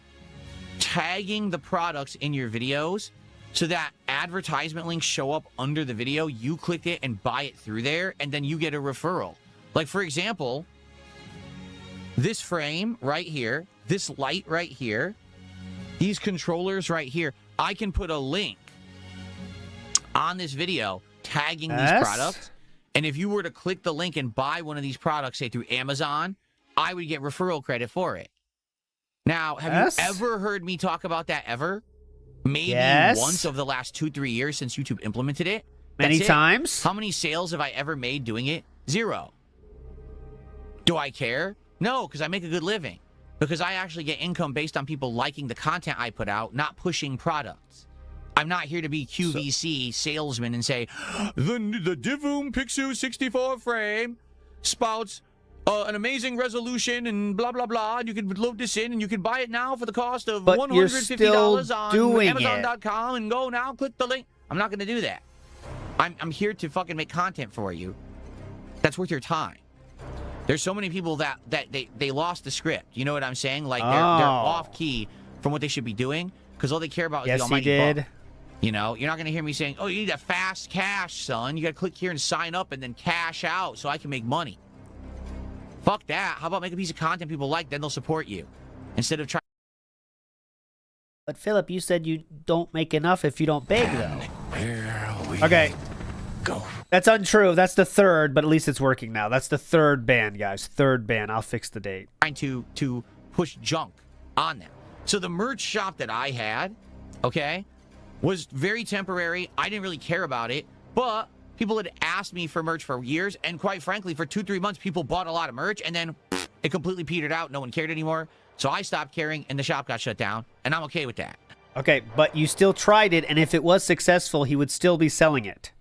tagging the products in your videos so that advertisement links show up under the video. You click it and buy it through there, and then you get a referral. Like, for example, this frame right here, this light right here, these controllers right here, I can put a link on this video tagging these products. And if you were to click the link and buy one of these products, say through Amazon, I would get referral credit for it. Now, have you ever heard me talk about that ever? Maybe once over the last 2-3 years since YouTube implemented it. Many times. How many sales have I ever made doing it? 0. Do I care? No, because I make a good living. Because I actually get income based on people liking the content I put out, not pushing products. I'm not here to be QVC salesman and say, the Divoom Pixu 64 frame spouts an amazing resolution and blah, blah, blah. And you can load this in and you can buy it now for the cost of $150 on Amazon.com and go now, click the link. I'm not going to do that. I'm here to fucking make content for you. That's worth your time. There's so many people that they lost the script. You know what I'm saying? Like, they're off key from what they should be doing because all they care about is the almighty buck. You know, you're not going to hear me saying, oh, you need a fast cash, son. You got to click here and sign up and then cash out so I can make money. Fuck that. How about make a piece of content people like, then they'll support you. Instead of trying. But Philip, you said you don't make enough if you don't beg, though. Okay. Go. That's untrue. That's the third, but at least it's working now. That's the third ban, guys. Third ban. I'll fix the date. Trying to push junk on them. So the merch shop that I had, okay, was very temporary. I didn't really care about it, but people had asked me for merch for years, and quite frankly, for 2-3 months, people bought a lot of merch, and then it completely petered out. No one cared anymore. So I stopped caring, and the shop got shut down, and I'm okay with that. Okay, but you still tried it, and if it was successful, he would still be selling it.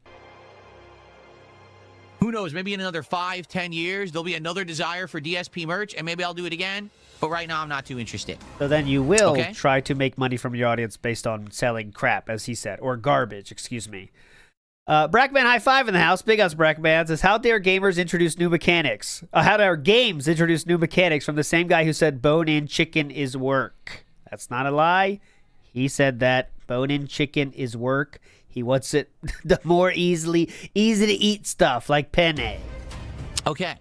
Who knows? Maybe in another 5-10 years, there'll be another desire for DSP merch, and maybe I'll do it again. But right now, I'm not too interested. So then you will try to make money from your audience based on selling crap, as he said. Or garbage, excuse me. Brackman High Five in the house. Big ups, Brackman. Says, how dare gamers introduce new mechanics? How dare games introduce new mechanics from the same guy who said bone-in chicken is work? That's not a lie. He said that bone-in chicken is work. He wants it the more easy to eat stuff like penne. Okay.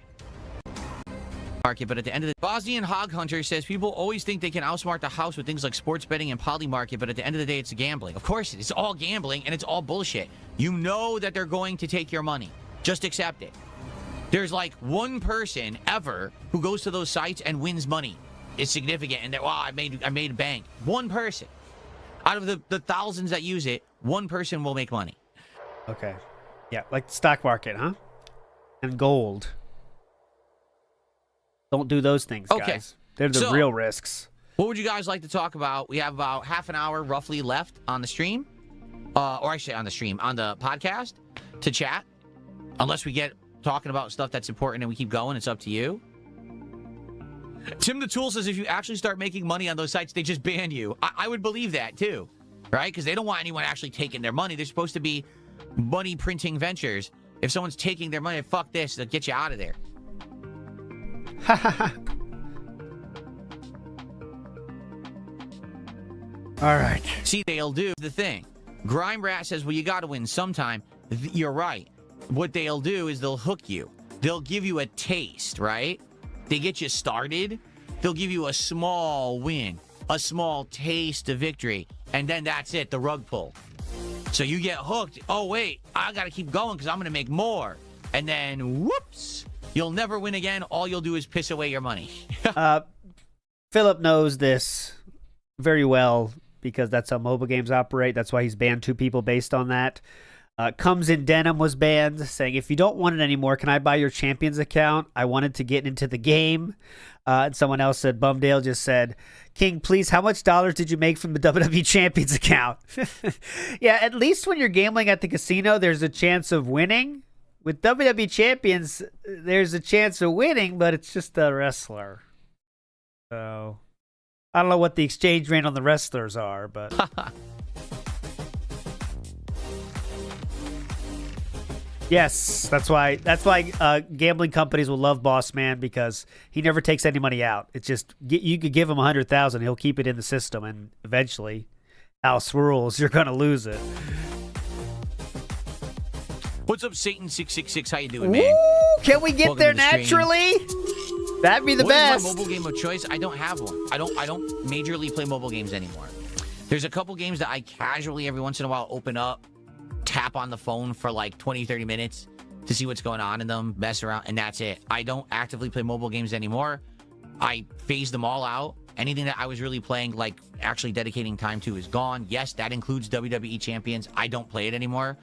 Market, but at the end of the Bosnian Hog Hunter says people always think they can outsmart the house with things like sports betting and poly market, but at the end of the day, it's gambling. Of course, it's all gambling and it's all bullshit. You know that they're going to take your money. Just accept it. There's like one person ever who goes to those sites and wins money. It's significant, and they're, I made a bank. One person out of the thousands that use it, one person will make money. Okay. Yeah, like the stock market, huh? And gold. Don't do those things, guys. They're the real risks. What would you guys like to talk about? We have about half an hour roughly left on the stream. Or I say on the stream, on the podcast to chat. Unless we get talking about stuff that's important and we keep going, it's up to you. Tim the Tool says if you actually start making money on those sites, they just ban you. I would believe that too, right? Because they don't want anyone actually taking their money. They're supposed to be money printing ventures. If someone's taking their money, fuck this, they'll get you out of there. All right. See, they'll do the thing. Grime Rat says, well, you got to win sometime. You're right. What they'll do is they'll hook you. They'll give you a taste, right? They get you started. They'll give you a small win, a small taste of victory, and then that's it, the rug pull. So you get hooked. Oh, wait, I got to keep going because I'm going to make more. And then, whoops, you'll never win again. All you'll do is piss away your money. Philip knows this very well because that's how mobile games operate. That's why he's banned 2 people based on that. Comes in Denim was banned, saying, if you don't want it anymore, can I buy your Champions account? I wanted to get into the game. And someone else said, Bumdale just said, King, please, how much dollars did you make from the WWE Champions account? Yeah, at least when you're gambling at the casino, there's a chance of winning. With WWE Champions, there's a chance of winning, but it's just a wrestler. So, I don't know what the exchange rate on the wrestlers are, but... Yes, that's why gambling companies will love Boss Man because he never takes any money out. It's just you could give him $100,000, he'll keep it in the system, and eventually, house rules, you're gonna lose it. What's up, Satan666? How you doing, man? Ooh, can we get there naturally? That'd be the best. What is my mobile game of choice? I don't have one. I don't majorly play mobile games anymore. There's a couple games that I casually every once in a while open up. tap on the phone for like 20, 30 minutes to see what's going on in them, mess around, and that's it. I don't actively play mobile games anymore. I phased them all out. Anything that I was really playing, like actually dedicating time to, is gone. Yes, that includes WWE Champions. I don't play it anymore.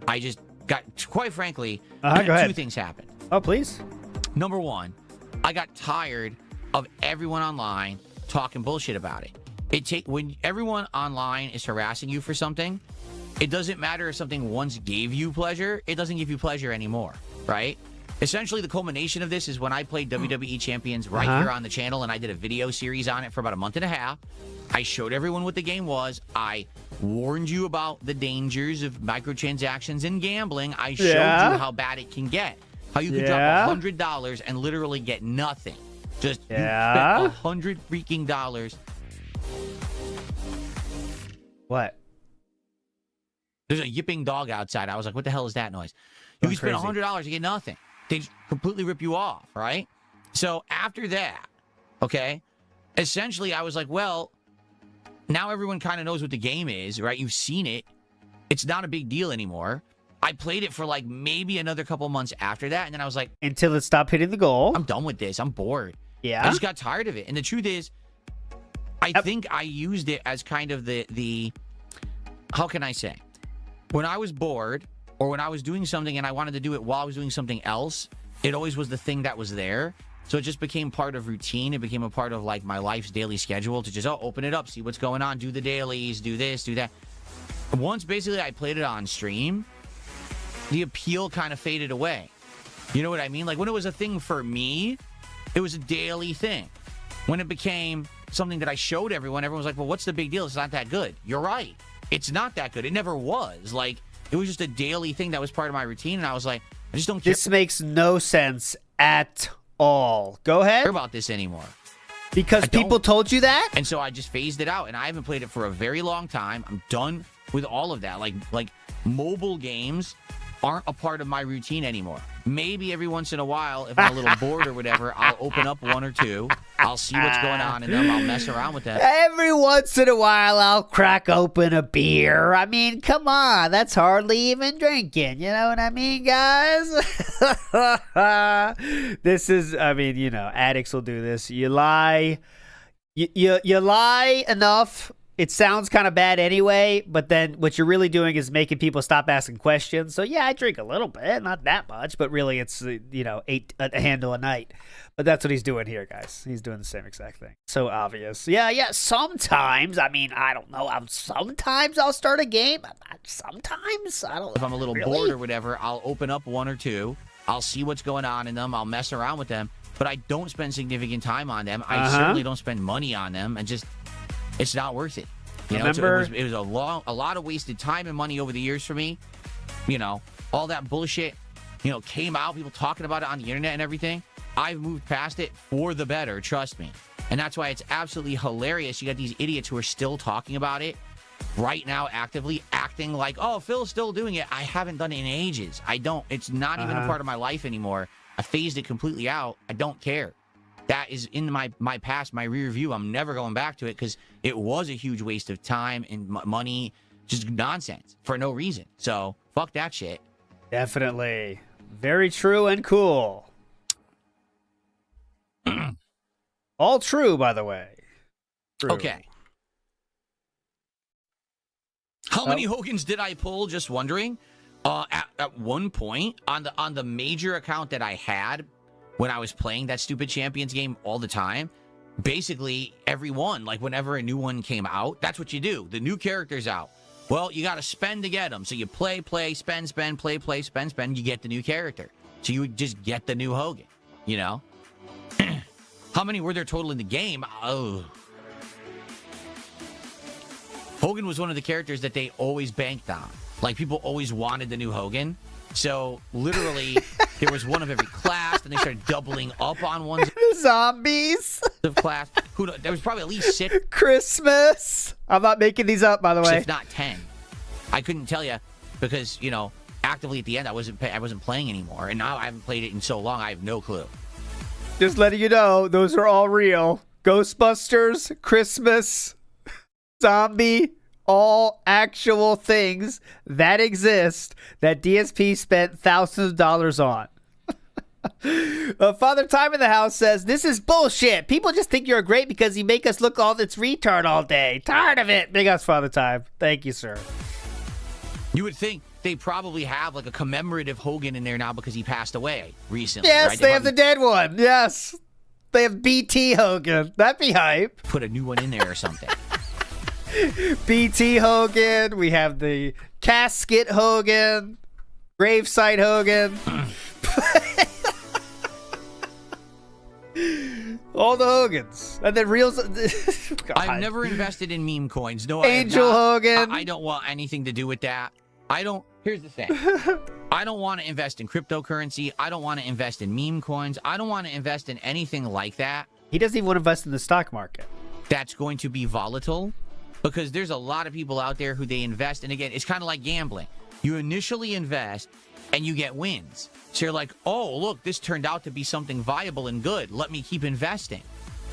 I just got, quite frankly, two things happened. Oh, please. Number one, I got tired of everyone online talking bullshit about it. When everyone online is harassing you for something, it doesn't matter if something once gave you pleasure, it doesn't give you pleasure anymore, right? Essentially, the culmination of this is when I played WWE Champions right here on the channel, and I did a video series on it for about a month and a half. I showed everyone what the game was. I warned you about the dangers of microtransactions and gambling. I showed you how bad it can get. How you could drop $100 and literally get nothing. Just you spent $100 freaking dollars. What? There's a yipping dog outside. I was like, what the hell is that noise? You can spend $100 and get nothing. They just completely rip you off, right? So after that, okay, essentially I was like, well, now everyone kind of knows what the game is, right? You've seen it. It's not a big deal anymore. I played it for like maybe another couple months after that, and then I was like, until it stopped hitting the goal. I'm done with this. I'm bored. Yeah. I just got tired of it. And the truth is, I think I used it as kind of the how can I say? When I was bored, or when I was doing something and I wanted to do it while I was doing something else, it always was the thing that was there. So it just became part of routine. It became a part of like my life's daily schedule to just, open it up, see what's going on, do the dailies, do this, do that. Once basically I played it on stream, the appeal kind of faded away. You know what I mean? Like when it was a thing for me, it was a daily thing. When it became something that I showed everyone was like, well, what's the big deal? It's not that good. You're right. It's not that good. It never was. Like, it was just a daily thing that was part of my routine, and I was like, I just don't care. This makes no sense at all. Go ahead. Care about this anymore. Because people told you that? And so I just phased it out, and I haven't played it for a very long time. I'm done with all of that. Like mobile games aren't a part of my routine anymore. Maybe every once in a while, if I'm a little bored or whatever, I'll open up one or two. I'll see what's going on in them. I'll mess around with them. Every once in a while, I'll crack open a beer. I mean, come on. That's hardly even drinking. You know what I mean, guys? This is, I mean, you know, addicts will do this. You lie. You lie enough. It sounds kind of bad anyway, but then what you're really doing is making people stop asking questions. So, yeah, I drink a little bit, not that much, but really it's, you know, a handle a night. But that's what he's doing here, guys. He's doing the same exact thing. So obvious. Yeah, sometimes. I mean, I don't know. Sometimes I'll start a game. Sometimes. I don't know. If I'm a little bored or whatever, I'll open up one or two. I'll see what's going on in them. I'll mess around with them. But I don't spend significant time on them. I certainly don't spend money on them. And just... it's not worth it. You know, it was a lot of wasted time and money over the years for me. You know, all that bullshit, you know, came out, people talking about it on the internet and everything. I've moved past it for the better, trust me. And that's why it's absolutely hilarious. You got these idiots who are still talking about it right now, actively acting like, oh, Phil's still doing it. I haven't done it in ages. I don't. It's not even a part of my life anymore. I phased it completely out. I don't care. That is in my past, my rear view. I'm never going back to it because it was a huge waste of time and money, just nonsense for no reason. So fuck that shit. Definitely. Very true and cool. All true, by the way. True. Okay. How many Hogans did I pull? Just wondering. At one point on the major account that I had, when I was playing that stupid Champions game all the time, basically every one, like whenever a new one came out, that's what you do. The new character's out. Well, you got to spend to get them. So you play, spend, play, spend, you get the new character. So you would just get the new Hogan, you know? How many were there total in the game? Oh. Hogan was one of the characters that they always banked on. Like, people always wanted the new Hogan. So, literally, there was one of every class, and they started doubling up on ones. Zombies. Of class. There was probably at least 6. Christmas. I'm not making these up, by the way. If not 10. I couldn't tell you because, you know, actively at the end, I wasn't playing anymore. And now I haven't played it in so long, I have no clue. Just letting you know, those are all real. Ghostbusters, Christmas, zombie, all actual things that exist that DSP spent thousands of dollars on. Father Time in the house says, this is bullshit. People just think you're great because you make us look all this retard all day. Tired of it. Big ups, Father Time. Thank you, sir. You would think they probably have like a commemorative Hogan in there now because he passed away recently. Yes, right? they have the dead one. Yes. They have BT Hogan. That'd be hype. Put a new one in there or something. BT Hogan. We have the casket Hogan. Gravesite Hogan. All the Hogans. And then reels. I've never invested in meme coins. No, Angel Hogan. I don't want anything to do with that. Here's the thing. I don't want to invest in cryptocurrency. I don't want to invest in meme coins. I don't want to invest in anything like that. He doesn't even want to invest in the stock market. That's going to be volatile because there's a lot of people out there who they invest. And again, it's kind of like gambling. You initially invest and you get wins. So you're like, oh, look, this turned out to be something viable and good. Let me keep investing.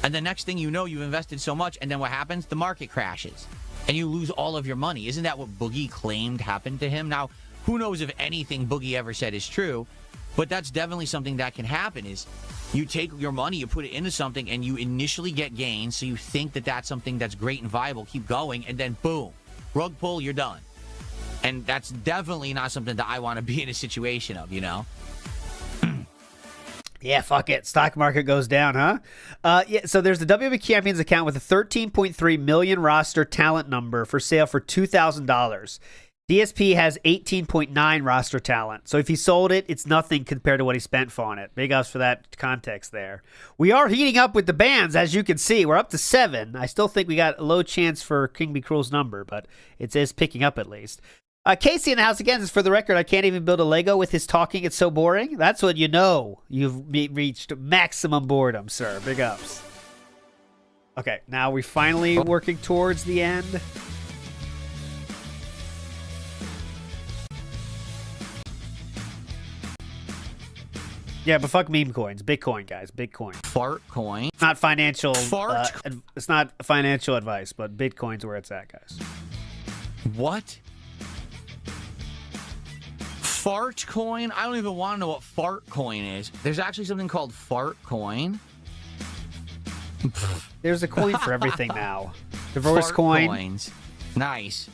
And the next thing you know, you've invested so much. And then what happens? The market crashes and you lose all of your money. Isn't that what Boogie claimed happened to him? Now, who knows if anything Boogie ever said is true, but that's definitely something that can happen is you take your money, you put it into something, and you initially get gains, so you think that that's something that's great and viable, keep going, and then boom, rug pull, you're done. And that's definitely not something that I want to be in a situation of, you know? Yeah, fuck it. Stock market goes down, huh? Yeah. So there's the WWE Champions account with a 13.3 million roster talent number for sale for $2,000. DSP has 18.9 roster talent. So if he sold it, it's nothing compared to what he spent on it. Big ups for that context there. We are heating up with the bans, as you can see. We're up to 7. I still think we got a low chance for King B. Cruel's number, but it is picking up at least. Casey in the house again says, for the record, I can't even build a Lego with his talking. It's so boring. That's when you know you've reached maximum boredom, sir. Big ups. Okay, now we're finally working towards the end. Yeah, but fuck meme coins. Bitcoin, guys. Bitcoin. Fart coin. Not financial. Fart. It's not financial advice, but Bitcoin's where it's at, guys. What? Fart coin? I don't even want to know what fart coin is. There's actually something called fart coin. There's a coin for everything now. Divorce fart coin. Coins. Nice.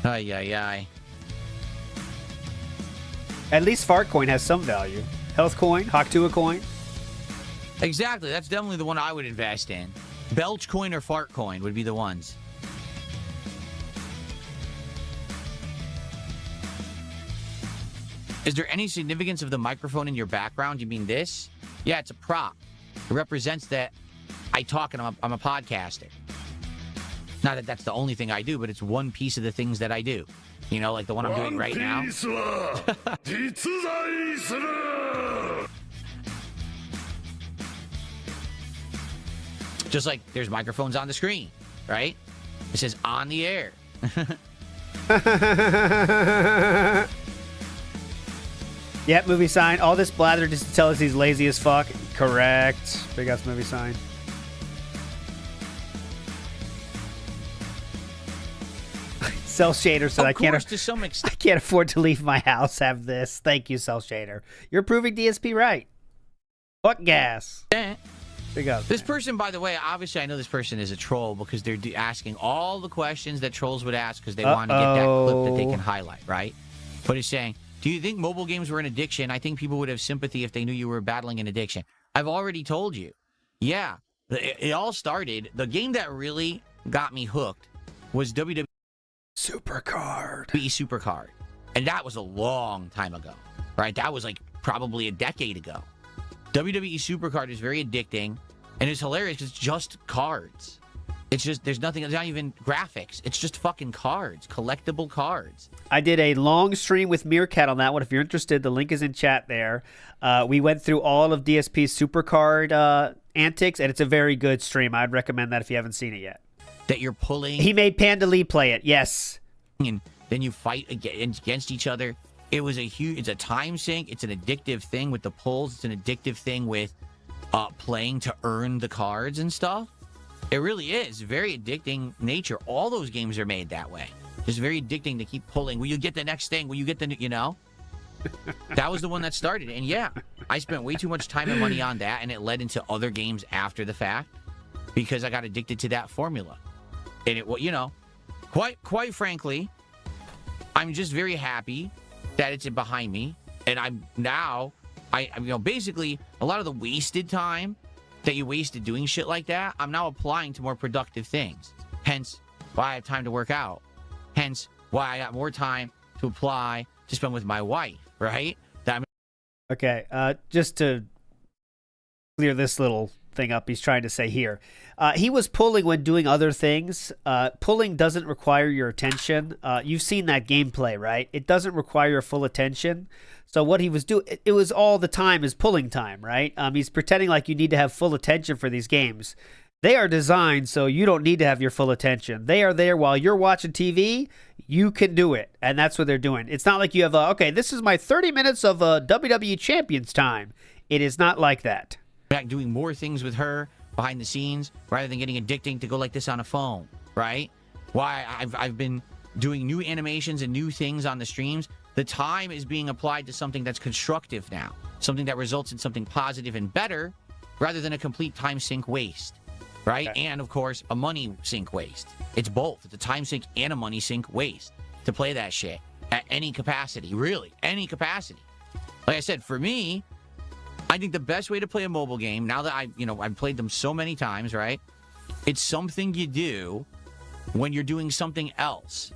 Ay, ay, ay. At least fart coin has some value. Health coin, Haktua coin. Exactly. That's definitely the one I would invest in. Belch coin or fart coin would be the ones. Is there any significance of the microphone in your background? You mean this? Yeah, it's a prop. It represents that I talk and I'm a podcaster. Not that that's the only thing I do, but it's one piece of the things that I do. You know, like the one I'm doing right now. Just like there's microphones on the screen, right? It says on the air. Yep, movie sign. All this blather just to tell us he's lazy as fuck. Correct. Big ass movie sign. Cell Shader said, I can't afford to leave my house. Have this. Thank you, Cell Shader. You're proving DSP right. Fuck gas. Big up. This person, by the way, obviously I know this person is a troll because they're asking all the questions that trolls would ask because they want to get that clip that they can highlight, right? But he's saying, do you think mobile games were an addiction? I think people would have sympathy if they knew you were battling an addiction. I've already told you. Yeah, it all started. The game that really got me hooked was WWE Supercard. Supercard. And that was a long time ago, right? That was like probably a decade ago. WWE Supercard is very addicting, and it's hilarious because it's just cards. It's just, there's nothing, there's not even graphics. It's just fucking cards, collectible cards. I did a long stream with Meerkat on that one. If you're interested, the link is in chat there. We went through all of DSP's Supercard antics, and it's a very good stream. I'd recommend that if you haven't seen it yet. That you're pulling. He made Panda Lee play it, yes. And then you fight against each other. It was it's a time sink. It's an addictive thing with the pulls. It's an addictive thing with playing to earn the cards and stuff. It really is. Very addicting nature. All those games are made that way. Just very addicting to keep pulling. Will you get the next thing? Will you get the, you know? That was the one that started. And yeah, I spent way too much time and money on that, and it led into other games after the fact because I got addicted to that formula. And it, you know, quite frankly, I'm just very happy that it's behind me. And I'm now, you know, basically a lot of the wasted time that you wasted doing shit like that, I'm now applying to more productive things. Hence why I have time to work out. Hence why I got more time to apply to spend with my wife, right? Okay, just to clear this little thing up he's trying to say here. He was pulling when doing other things. Pulling doesn't require your attention. You've seen that gameplay, right? It doesn't require your full attention. So what he was doing, it was all the time is pulling time, right? He's pretending like you need to have full attention for these games. They are designed so you don't need to have your full attention. They are there while you're watching TV. You can do it, and that's what they're doing. It's not like you have okay, this is my 30 minutes of WWE Champions time. It is not like that. Back doing more things with her behind the scenes rather than getting addicting to go like this on a phone, right? Why I've been doing new animations and new things on the streams. The time is being applied to something that's constructive now, something that results in something positive and better rather than a complete time sink waste, right? Okay. And of course, a money sink waste. It's both. It's a time sink and a money sink waste to play that shit at any capacity, really, any capacity. Like I said, for me, I think the best way to play a mobile game, now that I've played them so many times, right? It's something you do when you're doing something else.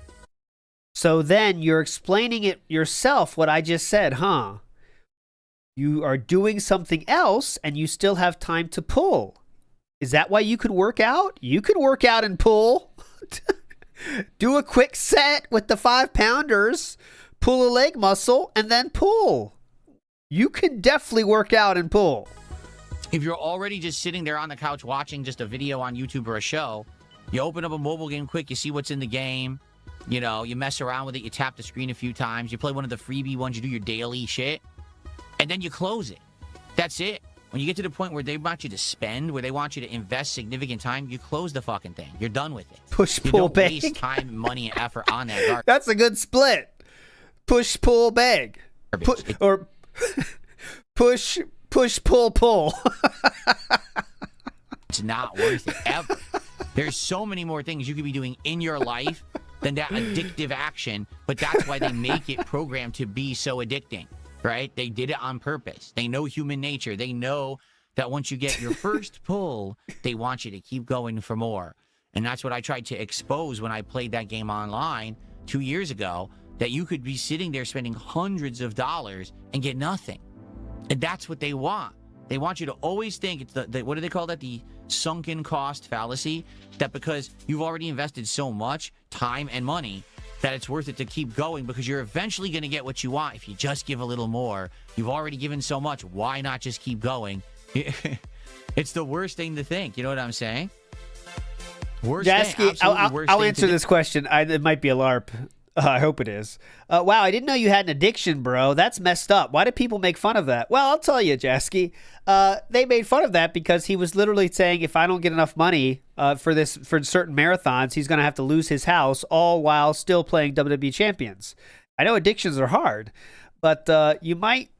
So then you're explaining it yourself, what I just said, huh? You are doing something else and you still have time to pull. Is that why you could work out? You could work out and pull. Do a quick set with the 5-pounders, pull a leg muscle, and then pull. You can definitely work out and pull. If you're already just sitting there on the couch watching just a video on YouTube or a show, you open up a mobile game quick, you see what's in the game, you know, you mess around with it, you tap the screen a few times, you play one of the freebie ones, you do your daily shit, and then you close it. That's it. When you get to the point where they want you to spend, where they want you to invest significant time, you close the fucking thing. You're done with it. Push, you pull, don't bag. waste time, money, and effort on that garbage. That's a good split. Push, pull, bag. Or push, pull, pull. It's not worth it, ever. There's so many more things you could be doing in your life than that addictive action, but that's why they make it programmed to be so addicting, right? They did it on purpose. They know human nature. They know that once you get your first pull, they want you to keep going for more. And that's what I tried to expose when I played that game online 2 years ago, that you could be sitting there spending hundreds of dollars and get nothing. And that's what they want. They want you to always think, it's the what do they call that? The sunken cost fallacy, that because you've already invested so much time and money that it's worth it to keep going because you're eventually going to get what you want if you just give a little more. You've already given so much. Why not just keep going? It's the worst thing to think. You know what I'm saying? Worst thing. I'll answer this question. It might be a LARP. I hope it is. Wow, I didn't know you had an addiction, bro. That's messed up. Why do people make fun of that? Well, I'll tell you, Jasky. They made fun of that because he was literally saying if I don't get enough money for certain marathons, he's going to have to lose his house, all while still playing WWE Champions. I know addictions are hard, but you might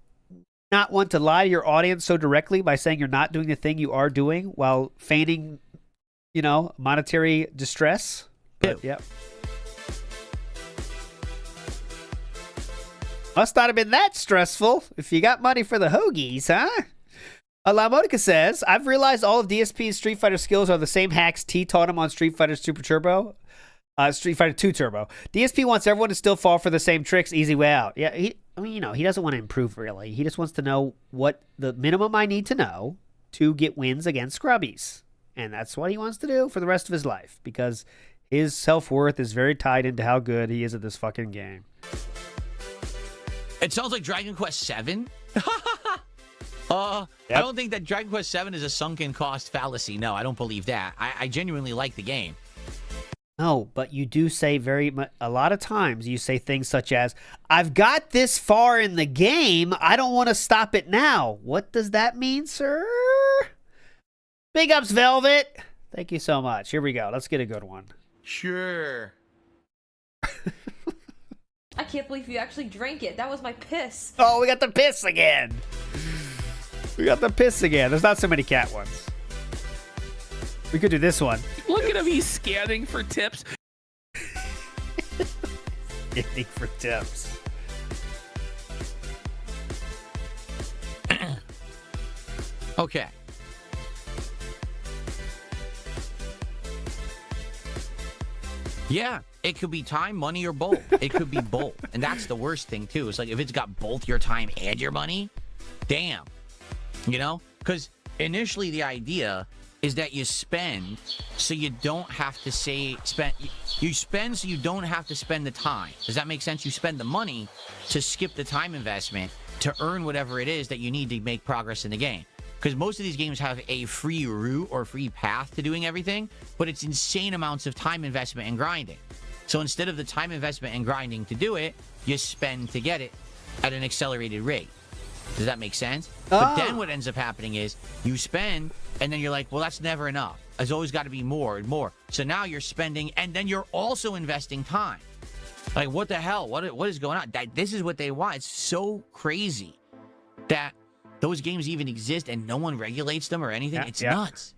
not want to lie to your audience so directly by saying you're not doing the thing you are doing while feigning, monetary distress. But, yeah. Must not have been that stressful if you got money for the hoagies, huh? La Monica says, I've realized all of DSP's Street Fighter skills are the same hacks T taught him on Street Fighter Super Turbo. Street Fighter 2 Turbo. DSP wants everyone to still fall for the same tricks, easy way out. Yeah, he doesn't want to improve, really. He just wants to know what the minimum I need to know to get wins against scrubbies. And that's what he wants to do for the rest of his life, because his self-worth is very tied into how good he is at this fucking game. It sounds like Dragon Quest VII. I don't think that Dragon Quest VII is a sunken cost fallacy. No, I don't believe that. I genuinely like the game. No, but you do say a lot of times you say things such as, I've got this far in the game, I don't want to stop it now. What does that mean, sir? Big ups, Velvet. Thank you so much. Here we go. Let's get a good one. Sure. I can't believe you actually drank it. That was my piss. Oh, we got the piss again. There's not so many cat ones. We could do this one. Look at him. He's scanning for tips. Scanning for tips. Okay. Yeah, it could be time, money, or both. It could be both. And that's the worst thing, too. It's like if it's got both your time and your money, damn. You know? Because initially the idea is that you spend so you don't have to you spend so you don't have to spend the time. Does that make sense? You spend the money to skip the time investment to earn whatever it is that you need to make progress in the game. Because most of these games have a free route or free path to doing everything, but it's insane amounts of time investment and grinding. So instead of the time investment and grinding to do it, you spend to get it at an accelerated rate. Does that make sense? But then what ends up happening is you spend, and then you're like, well, that's never enough. There's always got to be more and more. So now you're spending, and then you're also investing time. Like, what the hell? What is going on? This is what they want. It's so crazy that those games even exist and no one regulates them or anything. It's nuts.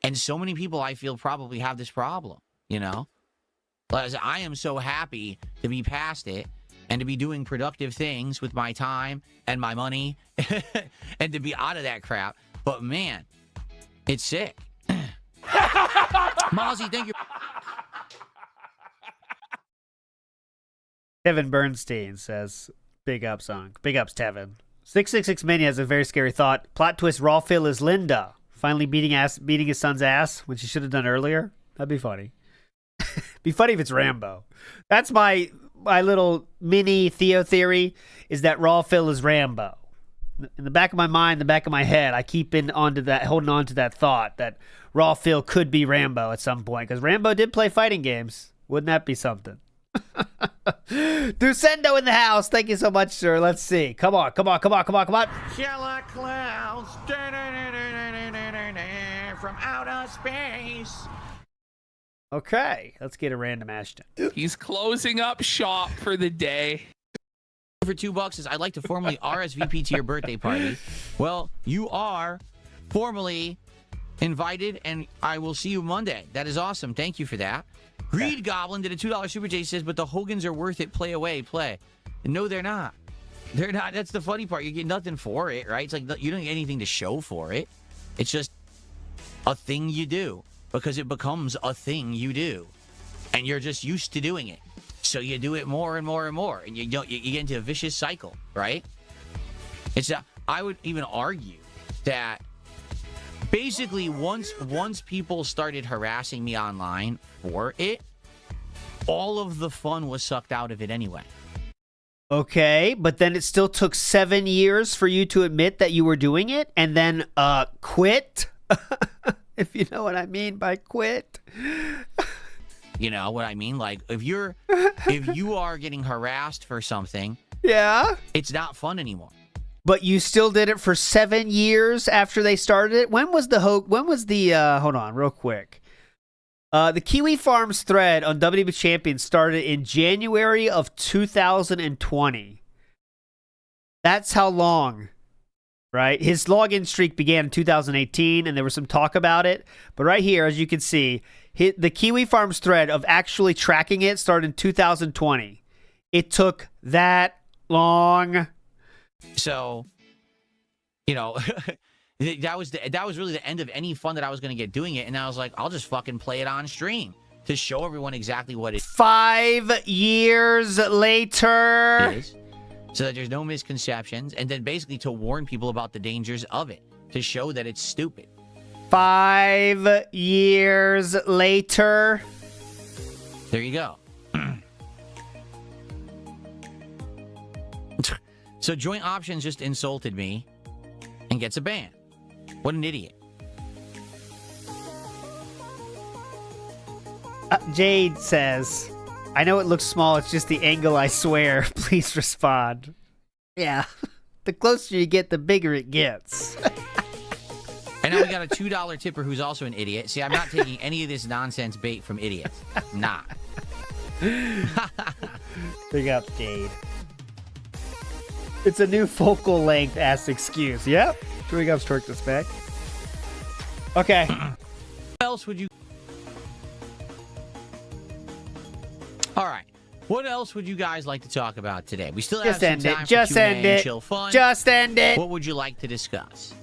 And so many people, I feel, probably have this problem, you know? But I am so happy to be past it and to be doing productive things with my time and my money and to be out of that crap. But, man, it's sick. Mozzie, thank you. Kevin Bernstein says, big ups, song. Big ups, Tevin. 666 Mini has a very scary thought. Plot twist, Raw Phil is Linda. Finally beating his son's ass when she should have done earlier. That'd be funny. Be funny if it's Rambo. That's my little mini Theo theory, is that Raw Phil is Rambo. In the back of my mind, the back of my head, I keep holding on to that thought that Raw Phil could be Rambo at some point, because Rambo did play fighting games. Wouldn't that be something? Ducendo in the house. Thank you so much, sir. Let's see. Come on. Killer clouds from outer space. Okay, let's get a random Ashton. He's closing up shop for the day. For $2 is I'd like to formally RSVP to your birthday party. Well, you are formally invited, and I will see you Monday. That is awesome. Thank you for that. Greed Goblin did a $2 Super J, says, but the Hogans are worth it. Play away, play. No, they're not. They're not. That's the funny part. You get nothing for it, right? It's like you don't get anything to show for it. It's just a thing you do because it becomes a thing you do. And you're just used to doing it. So you do it more and more and more. And you get into a vicious cycle, right? I would even argue that basically once people started harassing me online for it, all of the fun was sucked out of it anyway. Okay, but then it still took 7 years for you to admit that you were doing it and then quit? If you know what I mean by quit. You know what I mean? Like, if you are getting harassed for something, yeah, it's not fun anymore. But you still did it for 7 years after they started it? Hold on, real quick. The Kiwi Farms thread on WP Champions started in January of 2020. That's how long, right? His login streak began in 2018, and there was some talk about it. But right here, as you can see, the Kiwi Farms thread of actually tracking it started in 2020. It took that long. So, you know, that was really the end of any fun that I was going to get doing it. And I was like, I'll just fucking play it on stream to show everyone exactly what it is. 5 years later. It is, so that there's no misconceptions. And then basically to warn people about the dangers of it, to show that it's stupid. 5 years later. There you go. So Joint Options just insulted me and gets a ban. What an idiot. Jade says, I know it looks small, it's just the angle, I swear. Please respond. Yeah. The closer you get, the bigger it gets. And now we got a $2 tipper who's also an idiot. See, I'm not taking any of this nonsense bait from idiots. Not. Big up, Jade. It's a new focal length ass excuse. Yep. Big up, Torque this back. Okay. What else would you... All right. What else would you guys like to talk about today? We still have some time for Q&A and chill fun. Just end it. What would you like to discuss?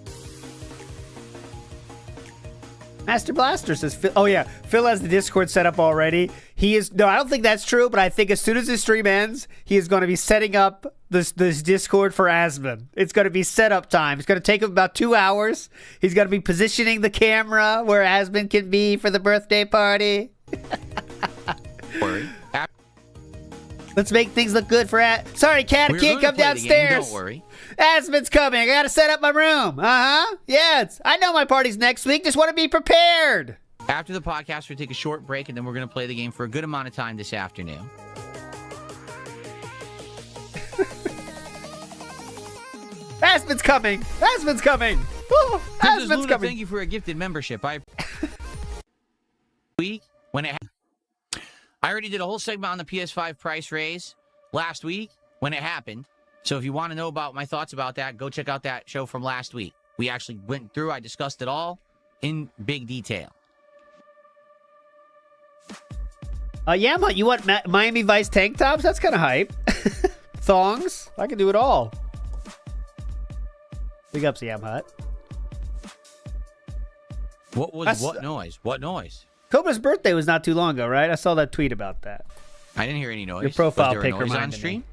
Master Blaster says, Phil, oh yeah, Phil has the Discord set up already. He is, no, I don't think that's true, but I think as soon as his stream ends, he is going to be setting up this Discord for Asmon. It's going to be setup time. It's going to take him about 2 hours. He's going to be positioning the camera where Asmon can be for the birthday party. Worry. Let's make things look good for Sorry, Cat, I can't come downstairs. Don't worry. Asmon's coming. I gotta set up my room. Yeah, I know my party's next week. Just want to be prepared. After the podcast, we'll take a short break, and then we're going to play the game for a good amount of time this afternoon. Asmon's coming. Asmon's coming. Woo, Asmon's coming. Thank you for a gifted membership. Week when it. I already did a whole segment on the PS5 price raise last week when it happened. So if you want to know about my thoughts about that, go check out that show from last week. We actually went through, I discussed it all in big detail. Yeah, but you want Miami Vice tank tops? That's kind of hype. Thongs? I can do it all. Big ups, Yam Hut. What noise? What noise? Cobra's birthday was not too long ago, right? I saw that tweet about that. I didn't hear any noise. Your profile was there pic a noise on reminded stream? me.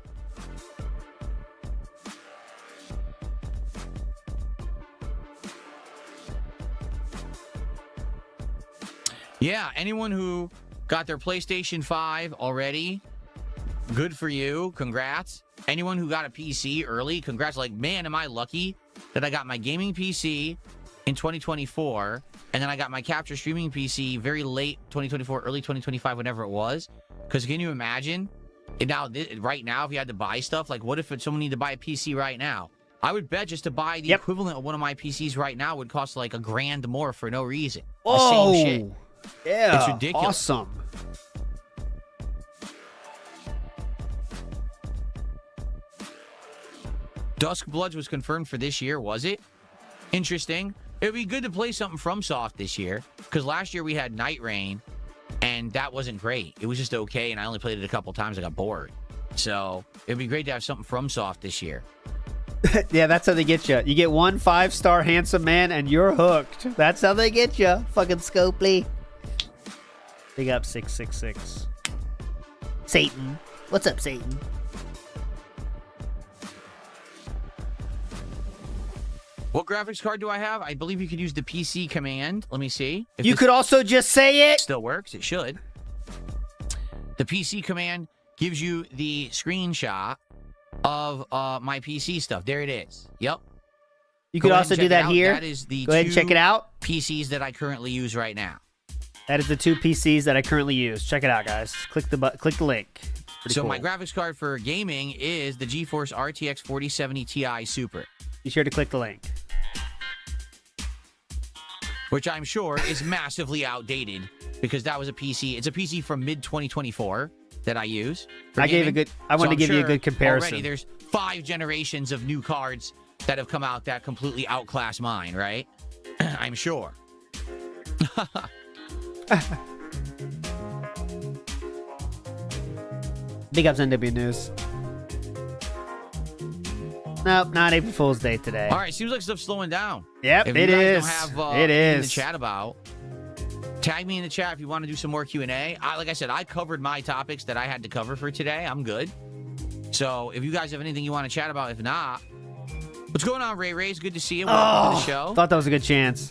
Yeah, anyone who got their PlayStation 5 already, good for you. Congrats. Anyone who got a PC early, congrats. Like, man, am I lucky that I got my gaming PC in 2024, and then I got my capture streaming PC very late 2024, early 2025, whenever it was. Because can you imagine? Right now, if you had to buy stuff, like what if someone needed to buy a PC right now? I would bet just to buy the equivalent of one of my PCs right now would cost like $1,000 more for no reason. The same shit. Yeah, it's ridiculous. Awesome. Dusk Bloods was confirmed for this year, was it? Interesting. It would be good to play something from Soft this year, because last year we had Night Rain, and that wasn't great. It was just okay, and I only played it a couple times. I got bored. So it would be great to have something from Soft this year. Yeah, that's how they get you. You get one 5-star handsome man, and you're hooked. That's how they get you. Fucking Scopely. Big up 666. Satan. What's up, Satan? What graphics card do I have? I believe you could use the PC command. Let me see. If you could also just say it. Still works. It should. The PC command gives you the screenshot of my PC stuff. There it is. Yep. You could also do that here. That is the Go ahead and check it out. PCs that I currently use right now. That is the 2 PCs that I currently use. Check it out, guys. Click the link. Pretty so cool. my graphics card for gaming is the GeForce RTX 4070 Ti Super. Be sure to click the link. Which I'm sure is massively outdated because that was a PC. It's a PC from mid-2024 that I use. I wanted to give you a good comparison. Already there's 5 generations of new cards that have come out that completely outclass mine, right? I'm sure. Big ups NW News. Nope, not April Fool's Day today. All right, seems like stuff's slowing down. Yep, if it you guys is. Don't have, it is. In the chat about. Tag me in the chat if you want to do some more Q&A. Like I said, I covered my topics that I had to cover for today. I'm good. So if you guys have anything you want to chat about, if not, what's going on, Ray Ray's? Good to see you. Welcome to the show. Thought that was a good chance.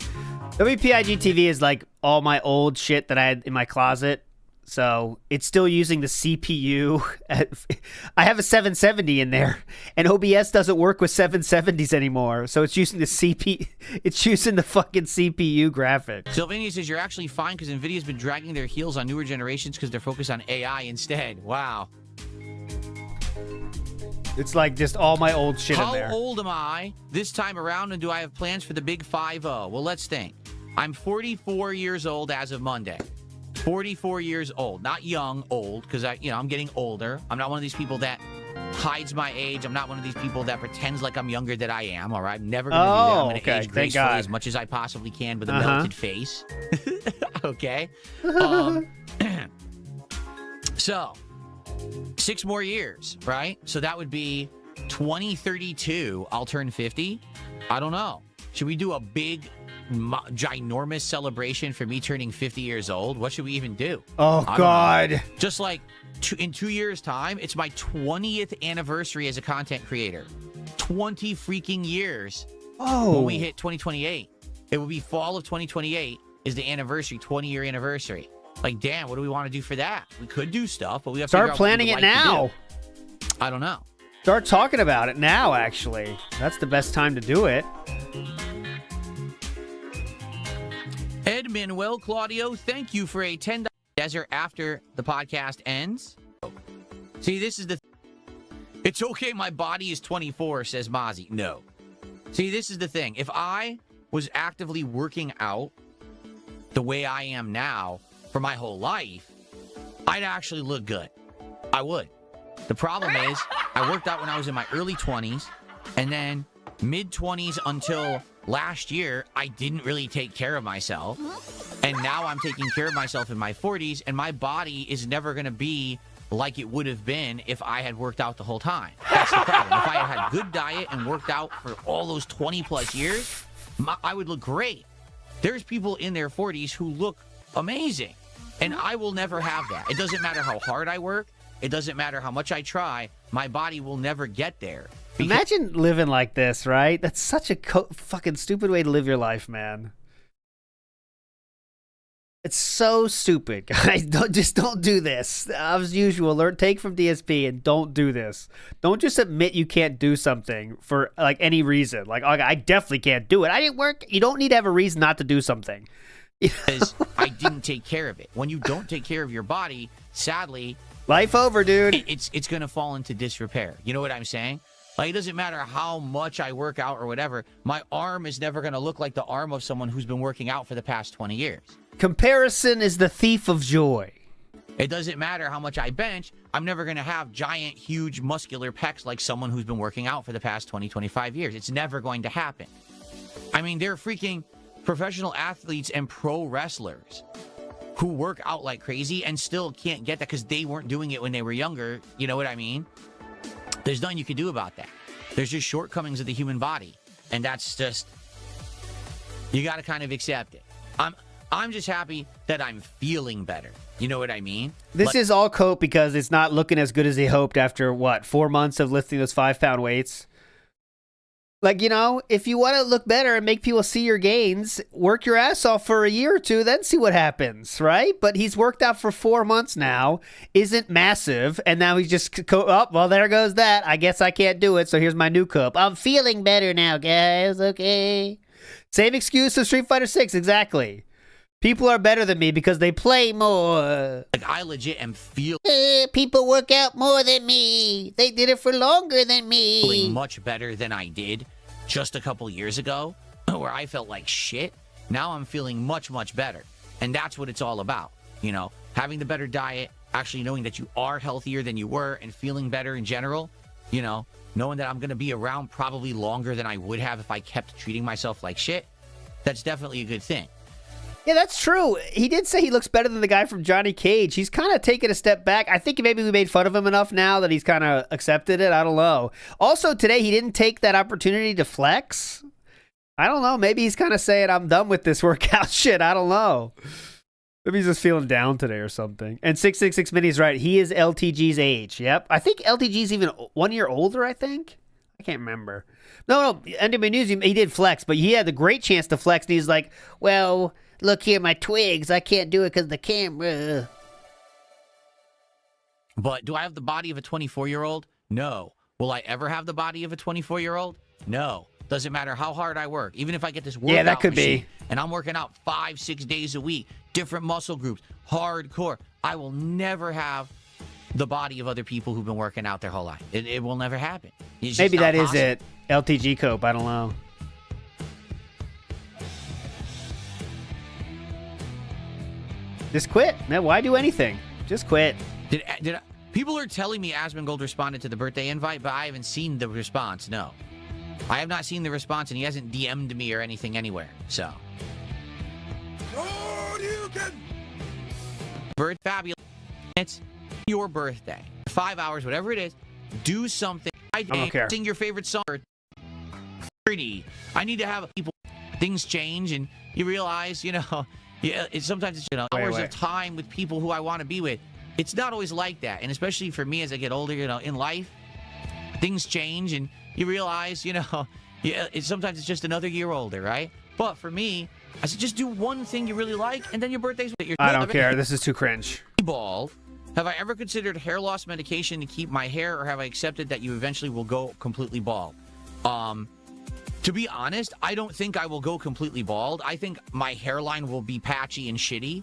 WPIG TV is like all my old shit that I had in my closet. So it's still using the CPU. I have a 770 in there, and OBS doesn't work with 770s anymore. So it's using the CPU. It's using the fucking CPU graphics. Sylvania says you're actually fine because NVIDIA's been dragging their heels on newer generations because they're focused on AI instead. Wow. It's like just all my old shit in there. How old am I this time around, and do I have plans for the big 5-0? Well, let's think. I'm 44 years old as of Monday. 44 years old. Not young, old, because I'm getting older. I'm not one of these people that hides my age. I'm not one of these people that pretends like I'm younger than I am, all right? I'm never going to do that. I'm going to age gracefully as much as I possibly can with a melted face. Okay? So, 6 more years, right? So that would be 2032. I'll turn 50. I don't know. Should we do a big, ginormous celebration for me turning 50 years old? What should we even do? Oh, God. Just like in 2 years' time, it's my 20th anniversary as a content creator. 20 freaking years. Oh. When we hit 2028. It will be fall of 2028 is the anniversary, 20-year anniversary. Like, damn, what do we want to do for that? We could do stuff, but we have to start planning it now. I don't know. Start talking about it now, actually. That's the best time to do it. Ed Manuel Claudio, thank you for a $10 desert after the podcast ends. See, this is the... It's okay, my body is 24, says Mozzie. No. See, this is the thing. If I was actively working out the way I am now for my whole life, I'd actually look good. I would. The problem is, I worked out when I was in my early 20s, and then mid-20s until last year, I didn't really take care of myself. And now I'm taking care of myself in my 40s, and my body is never going to be like it would have been if I had worked out the whole time. That's the problem. If I had good diet and worked out for all those 20-plus years, I would look great. There's people in their 40s who look amazing, and I will never have that. It doesn't matter how hard I work. It doesn't matter how much I try. My body will never get there. Imagine living like this, right? That's such a fucking stupid way to live your life, man. It's so stupid, guys. Don't do this. As usual, take from DSP and don't do this. Don't just admit you can't do something for like any reason. Like, okay, I definitely can't do it. I didn't work. You don't need to have a reason not to do something. Because I didn't take care of it. When you don't take care of your body, sadly, life over, dude. It's going to fall into disrepair. You know what I'm saying? Like, it doesn't matter how much I work out or whatever. My arm is never going to look like the arm of someone who's been working out for the past 20 years. Comparison is the thief of joy. It doesn't matter how much I bench. I'm never going to have giant, huge, muscular pecs like someone who's been working out for the past 20, 25 years. It's never going to happen. I mean, they're freaking professional athletes and pro wrestlers who work out like crazy and still can't get that because they weren't doing it when they were younger. You know what I mean? There's nothing you can do about that. There's just shortcomings of the human body. And that's just... You got to kind of accept it. I'm just happy that I'm feeling better. You know what I mean? This is all cope because it's not looking as good as he hoped after, what, 4 months of lifting those 5-pound weights? Like, you know, if you want to look better and make people see your gains, work your ass off for a year or two, then see what happens, right? But he's worked out for 4 months now, isn't massive, and now he's just, oh, well, there goes that. I guess I can't do it, so here's my new cup. I'm feeling better now, guys, okay? Same excuse of Street Fighter 6, exactly. People are better than me because they play more. Like, I legit am feeling... people work out more than me. They did it for longer than me. Feeling much better than I did just a couple years ago, where I felt like shit. Now I'm feeling much, much better. And that's what it's all about. You know, having the better diet, actually knowing that you are healthier than you were and feeling better in general. You know, knowing that I'm going to be around probably longer than I would have if I kept treating myself like shit. That's definitely a good thing. Yeah, that's true. He did say he looks better than the guy from Johnny Cage. He's kind of taken a step back. I think maybe we made fun of him enough now that he's kind of accepted it. I don't know. Also, today, he didn't take that opportunity to flex. I don't know. Maybe he's kind of saying, I'm done with this workout shit. I don't know. Maybe he's just feeling down today or something. And 666 Mini's right. He is LTG's age. Yep. I think LTG's even 1 year older, I think. I can't remember. No. NW News, he did flex, but he had the great chance to flex, and he's like, well... Look here, my twigs. I can't do it because of the camera. But do I have the body of a 24-year-old? No. Will I ever have the body of a 24-year-old? No. Doesn't matter how hard I work. Even if I get this workout that could machine, be. And I'm working out 5-6 days a week, different muscle groups, hardcore, I will never have the body of other people who've been working out their whole life. It will never happen. It's just Maybe not that is possible. it. LTG Cope. I don't know. Just quit. No, why do anything? Just quit. People are telling me Asmongold responded to the birthday invite, but I haven't seen the response. No, I have not seen the response, and he hasn't DM'd me or anything anywhere. So, fabulous. It's your birthday. 5 hours, whatever it is. Do something. I don't care. Sing your favorite song. I need to have people. Things change, and you realize, yeah. Sometimes it's hours of time with people who I want to be with. It's not always like that, and especially for me as I get older, in life, things change, and you realize, sometimes it's just another year older, right? But for me, I said just do one thing you really like, and then your birthday's with your. I don't care. This is too cringe. Bald. Have I ever considered hair loss medication to keep my hair, or have I accepted that you eventually will go completely bald? To be honest, I don't think I will go completely bald. I think my hairline will be patchy and shitty,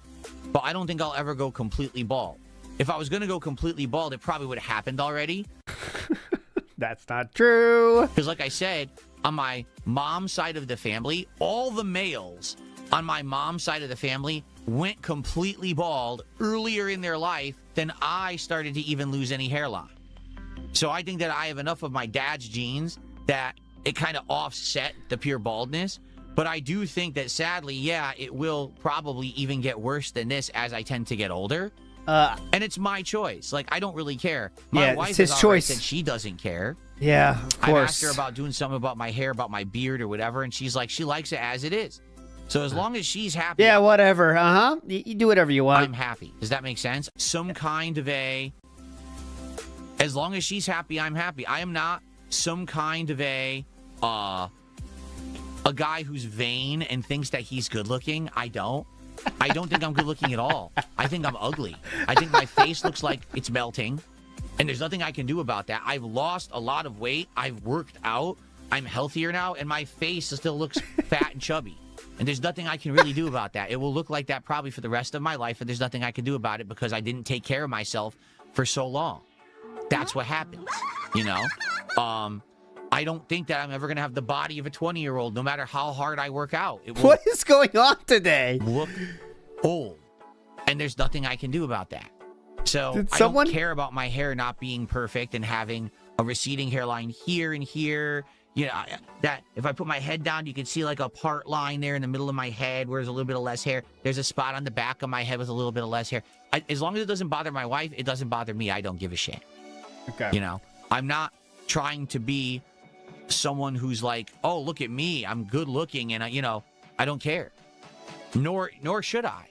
but I don't think I'll ever go completely bald. If I was going to go completely bald, it probably would have happened already. That's not true. Because like I said, on my mom's side of the family, all the males on my mom's side of the family went completely bald earlier in their life than I started to even lose any hairline. So I think that I have enough of my dad's genes that it kind of offset the pure baldness. But I do think that sadly, yeah, it will probably even get worse than this as I tend to get older. And it's my choice. Like, I don't really care. My wife it's his has choice. said she doesn't care. Yeah, of course. I asked her about doing something about my hair, about my beard or whatever, and she's like, she likes it as it is. So as long as she's happy. Yeah, whatever. You do whatever you want. I'm happy. Does that make sense? Some kind of as long as she's happy, I'm happy. I am not some kind of a guy who's vain and thinks that he's good looking. I don't think I'm good looking at all. I think I'm ugly. I think my face looks like it's melting, and there's nothing I can do about that. I've lost a lot of weight. I've worked out. I'm healthier now, and my face still looks fat and chubby. And there's nothing I can really do about that. It will look like that probably for the rest of my life, and there's nothing I can do about it because I didn't take care of myself for so long. That's what happens, I don't think that I'm ever going to have the body of a 20-year-old, no matter how hard I work out. It will what is going on today? Look old. And there's nothing I can do about that. So I don't care about my hair not being perfect and having a receding hairline here and here. That if I put my head down, you can see like a part line there in the middle of my head where there's a little bit of less hair. There's a spot on the back of my head with a little bit of less hair. As long as it doesn't bother my wife, it doesn't bother me. I don't give a shit. Okay. I'm not trying to be someone who's like, oh, look at me, I'm good looking, and I don't care. Nor should I.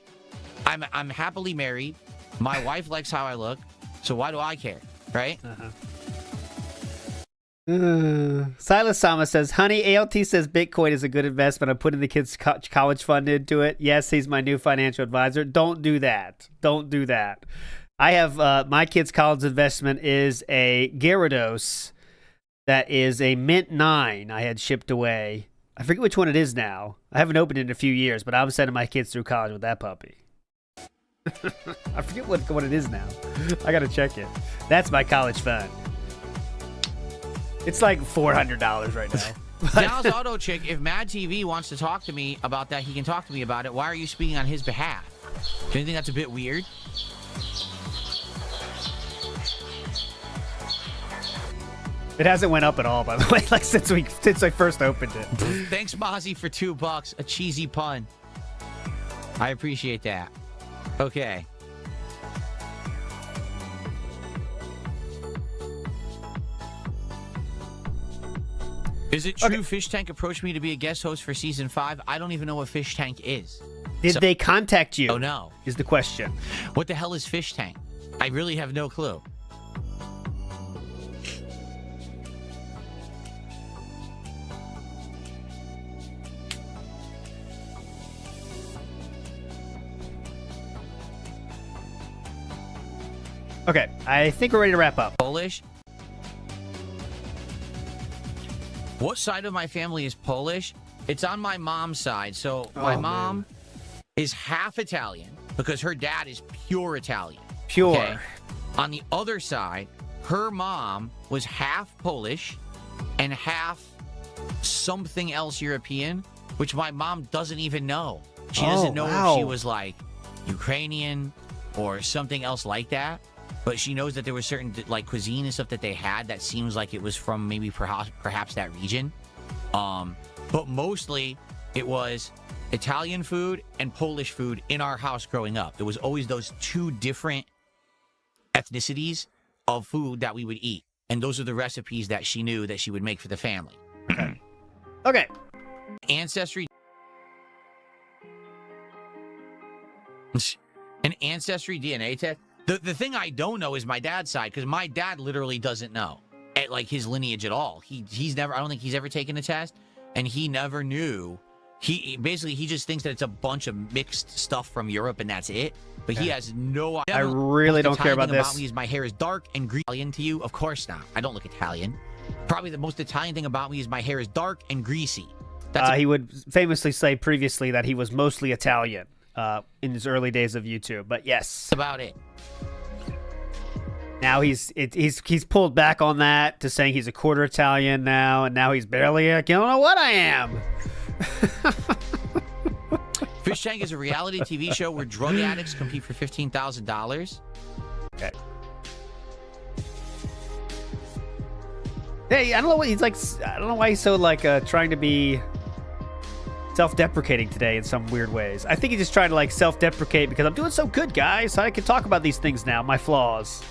I'm happily married. My wife likes how I look, so why do I care, right? Silas Sama says, honey, ALT says Bitcoin is a good investment. I'm putting the kids' college fund into it. Yes, he's my new financial advisor. Don't do that. Don't do that. I have my kids' college investment is a Gyarados that is a Mint 9 I had shipped away. I forget which one it is now. I haven't opened it in a few years, but I'm sending my kids through college with that puppy. I forget what it is now. I got to check it. That's my college fund. It's like $400 right now. Now's Auto Chick. If Mad TV wants to talk to me about that, he can talk to me about it. Why are you speaking on his behalf? Do you think that's a bit weird? It hasn't went up at all, by the way, like since I first opened it. Thanks, Mozzie, for $2. A cheesy pun. I appreciate that. Okay. Is it true Fish Tank approached me to be a guest host for season 5? I don't even know what Fish Tank is. Did they contact you? Oh, no. Is the question. What the hell is Fish Tank? I really have no clue. Okay, I think we're ready to wrap up. Polish? What side of my family is Polish? It's on my mom's side. So my mom is half Italian because her dad is pure Italian. Pure. Okay? On the other side, her mom was half Polish and half something else European, which my mom doesn't even know. She doesn't know if she was like Ukrainian or something else like that. But she knows that there was certain like cuisine and stuff that they had that seems like it was from maybe perhaps that region. But mostly it was Italian food and Polish food in our house growing up. It was always those two different ethnicities of food that we would eat. And those are the recipes that she knew that she would make for the family. Okay. Ancestry. An ancestry DNA test. The thing I don't know is my dad's side, because my dad literally doesn't know like his lineage at all. He's never, I don't think he's ever taken a test, and he never knew. He just thinks that it's a bunch of mixed stuff from Europe and that's it. But he has no idea. I really don't care about this. About me is my hair is dark and green. Italian to you? Of course not. I don't look Italian. Probably the most Italian thing about me is my hair is dark and greasy. He would famously say previously that he was mostly Italian in his early days of YouTube. But yes, that's about it. Now he's pulled back on that to saying he's a quarter Italian now, and now he's barely. I don't know what I am. Fish Tank is a reality TV show where drug addicts compete for $15,000. Okay. Hey, I don't know what he's like. I don't know why he's so like trying to be self-deprecating today in some weird ways. I think he's just trying to like self-deprecate because I'm doing so good, guys. I can talk about these things now, my flaws.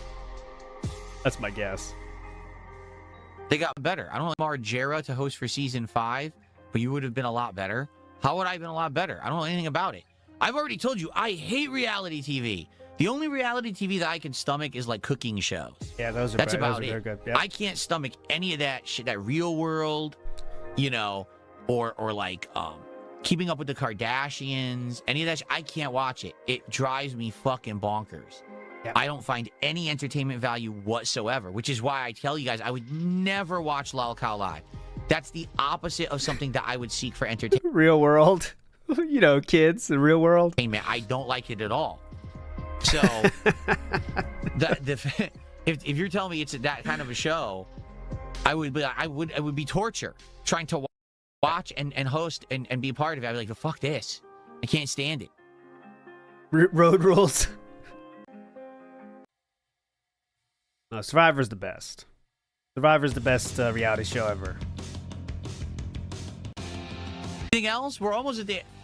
That's my guess. They got better. I don't want Margera to host for season 5, but you would have been a lot better. How would I have been a lot better? I don't know anything about it. I've already told you, I hate reality TV. The only reality TV that I can stomach is like cooking shows. Yeah, that's about it. They're good. Yep. I can't stomach any of that shit, that Real World, you know, or like Keeping Up with the Kardashians, any of that shit. I can't watch it. It drives me fucking bonkers. Yep. I don't find any entertainment value whatsoever, which is why I tell you guys I would never watch Lol Cow Live. That's the opposite of something that I would seek for entertainment. Real World. You know, kids, the Real World. Hey, man, I don't like it at all. So, if you're telling me it's that kind of a show, it would be torture trying to watch and host and be a part of it. I'd be like, fuck this. I can't stand it. Road Rules. No, Survivor's the best. Survivor's the best reality show ever. Anything else? We're almost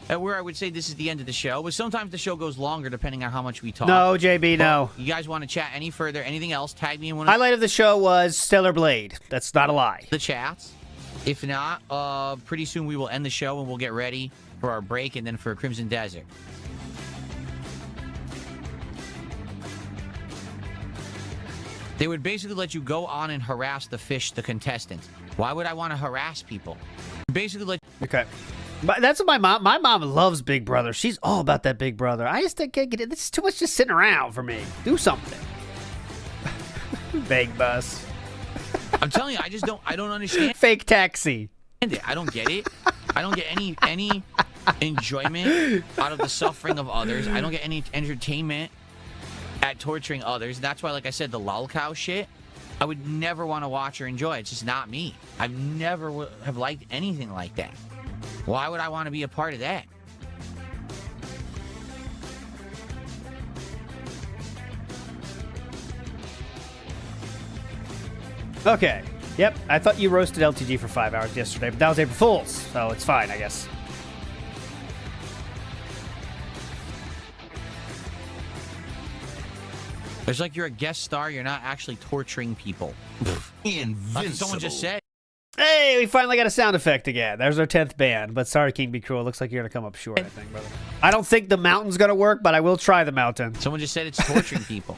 at where I would say this is the end of the show, but sometimes the show goes longer depending on how much we talk. No, JB, no. You guys want to chat any further? Anything else? Tag me in one. Highlight of the show was Stellar Blade. That's not a lie. The chats. If not, pretty soon we will end the show and we'll get ready for our break and then for Crimson Desert. They would basically let you go on and harass the contestants. Why would I want to harass people? Basically, like okay. But that's what my mom loves Big Brother. She's all about that Big Brother. I just can't get it. This is too much just sitting around for me. Do something. Vague bus. I'm telling you, I don't understand. Fake taxi. I don't get it. I don't get any enjoyment out of the suffering of others. I don't get any entertainment at torturing others. That's why, like I said, the lol cow shit, I would never want to watch or enjoy. It's just not me. I've never have liked anything like that. Why would I want to be a part of that? Okay. Yep. I thought you roasted LTG for 5 hours yesterday, but that was April Fool's, so it's fine, I guess. It's like you're a guest star. You're not actually torturing people. Invincible. Someone just said. Hey, we finally got a sound effect again. There's our 10th band. But sorry, King Be Cruel. Looks like you're going to come up short, I think, brother. I don't think the mountain's going to work, but I will try the mountain. Someone just said it's torturing people.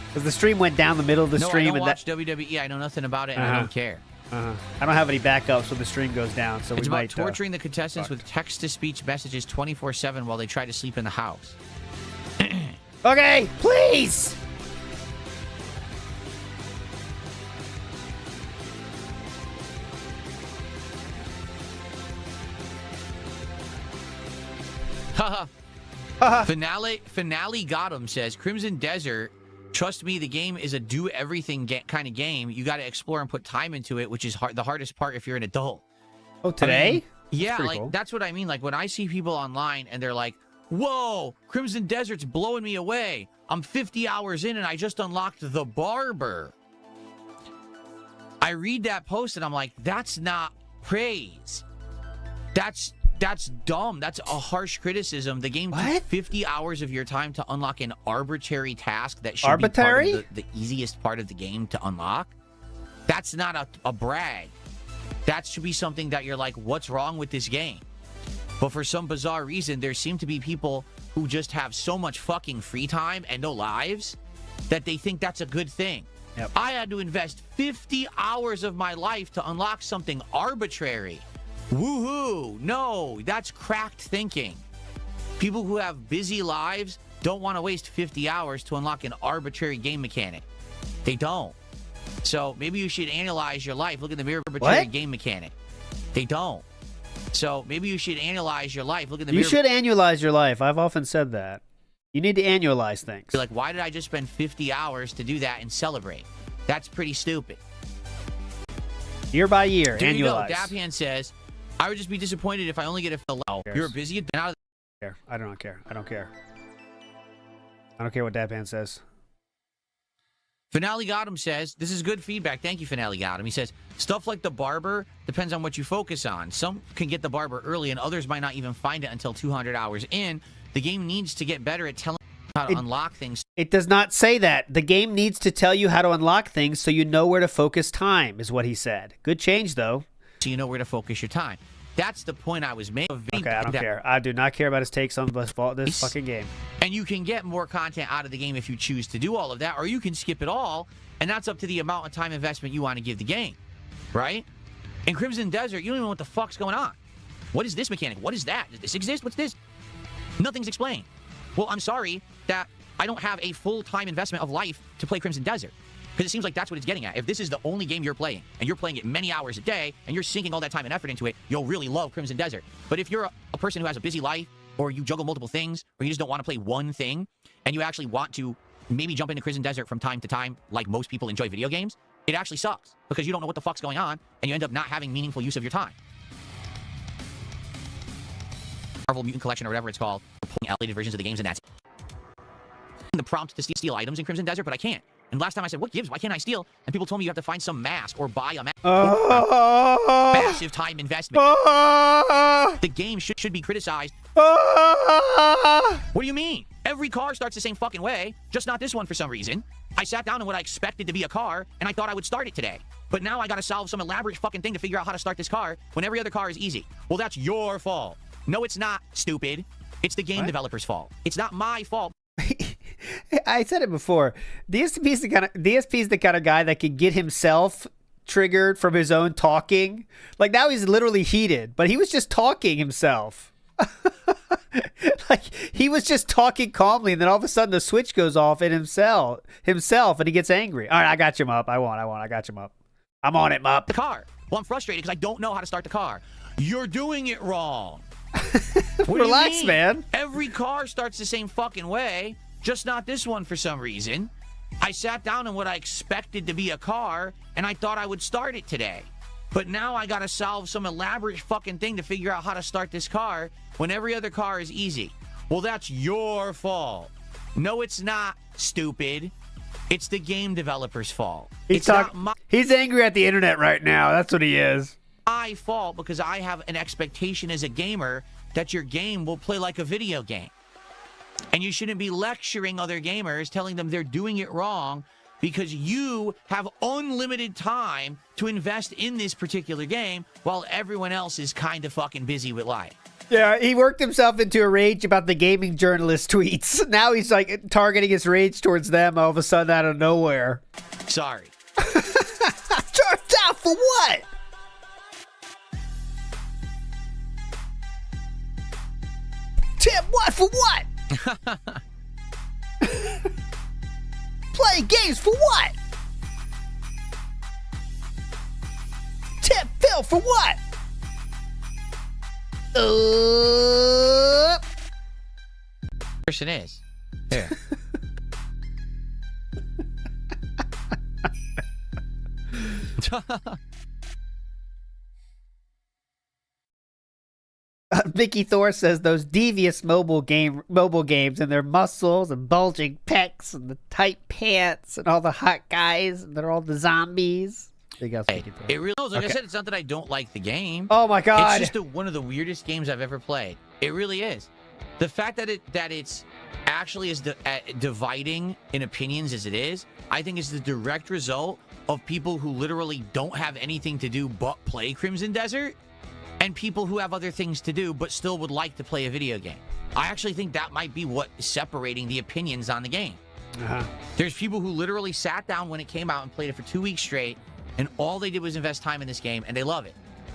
Because the stream went down the middle of the stream. I don't watch WWE. I know nothing about it, and I don't care. I don't have any backups when the stream goes down, so it's we might... It's about torturing the contestants with text-to-speech messages 24/7 while they try to sleep in the house. Okay, please! Finale got him says Crimson Desert Trust me, the game is a do everything kind of game. You got to explore and put time into it, which is the hardest part if you're an adult. Oh, today? I mean, yeah, pretty like cool. that's what I mean. Like when I see people online and they're like, "Whoa, Crimson Desert's blowing me away. I'm 50 hours in and I just unlocked the barber." I read that post and I'm like, that's not praise. That's dumb. That's a harsh criticism. The game took 50 hours of your time to unlock an arbitrary task that should be part of the easiest part of the game to unlock. That's not a brag. That should be something that you're like, what's wrong with this game? But for some bizarre reason, there seem to be people who just have so much fucking free time and no lives that they think that's a good thing. Yep. I had to invest 50 hours of my life to unlock something arbitrary. Woohoo! No, that's cracked thinking. People who have busy lives don't want to waste 50 hours to unlock an arbitrary game mechanic. They don't. So maybe you should analyze your life. Look in the mirror, arbitrary game mechanic. They don't. So maybe you should analyze your life. Look in the mirror. You should annualize your life. I've often said that. You need to annualize things. You're like, why did I just spend 50 hours to do that and celebrate? That's pretty stupid. Year by year, There you go. annualize. Daphan says, I would just be disappointed if I only get a fill out. You're busy. You've been out of I don't care. I don't care. I don't care what Daphan says. Finale Gotham says, this is good feedback. Thank you, Finale Gotham. He says, stuff like the barber depends on what you focus on. Some can get the barber early and others might not even find it until 200 hours in. The game needs to get better at telling you how to unlock things. It does not say that. The game needs to tell you how to unlock things so you know where to focus time, is what he said. Good change, though. So you know where to focus your time. That's the point I was making. Okay, I don't care. I do not care about his takes on this fucking game. And you can get more content out of the game if you choose to do all of that, or you can skip it all, and that's up to the amount of time investment you want to give the game, right? In Crimson Desert, you don't even know what the fuck's going on. What is this mechanic? What is that? Does this exist? What's this? Nothing's explained. Well, I'm sorry that I don't have a full-time investment of life to play Crimson Desert. Because it seems like that's what it's getting at. If this is the only game you're playing, and you're playing it many hours a day, and you're sinking all that time and effort into it, you'll really love Crimson Desert. But if you're a person who has a busy life, or you juggle multiple things, or you just don't want to play one thing, and you actually want to maybe jump into Crimson Desert from time to time, like most people enjoy video games, it actually sucks. Because you don't know what the fuck's going on, and you end up not having meaningful use of your time. Marvel Mutant Collection, or whatever it's called, pulling elevated versions of the games, and that's the prompt to steal items in Crimson Desert, but I can't. And last time I said, what gives? Why can't I steal? And people told me you have to find some mask or buy a mask. Massive time investment. The game should be criticized. What do you mean? Every car starts the same fucking way, just not this one for some reason. I sat down in what I expected to be a car, and I thought I would start it today. But now I gotta solve some elaborate fucking thing to figure out how to start this car when every other car is easy. Well, that's your fault. No, it's not, stupid. It's the game developer's fault. It's not my fault. I said it before. DSP's the kind of guy that can get himself triggered from his own talking. Like now he's literally heated, but he was just talking himself. Like he was just talking calmly, and then all of a sudden the switch goes off in himself, and he gets angry. All right, I got you, Mup. I got you, Mup. I'm on it, Mup. The car. Well, I'm frustrated because I don't know how to start the car. You're doing it wrong. Relax, man. Every car starts the same fucking way. Just not this one for some reason. I sat down in what I expected to be a car, and I thought I would start it today. But now I gotta solve some elaborate fucking thing to figure out how to start this car when every other car is easy. Well, that's your fault. No, it's not, stupid. It's the game developer's fault. He's angry at the internet right now. That's what he is. My fault because I have an expectation as a gamer that your game will play like a video game. And you shouldn't be lecturing other gamers, telling them they're doing it wrong because you have unlimited time to invest in this particular game while everyone else is kind of fucking busy with life. Yeah, he worked himself into a rage about the gaming journalist tweets. Now he's like targeting his rage towards them all of a sudden out of nowhere. Sorry. Charged out for what? Tim, what for what? Playing games for what? Tip Phil for what? Person is. There. Vicky Thor says those devious mobile games and their muscles and bulging pecs and the tight pants and all the hot guys and they're all the zombies. It really is. Like I said, it's not that I don't like the game. Oh my god! It's just one of the weirdest games I've ever played. It really is. The fact that it's actually as dividing in opinions as it is, I think is the direct result of people who literally don't have anything to do but play Crimson Desert, and people who have other things to do but still would like to play a video game. I actually think that might be what is separating the opinions on the game. There's people who literally sat down when it came out and played it for 2 weeks straight, and all they did was invest time in this game, and they love it.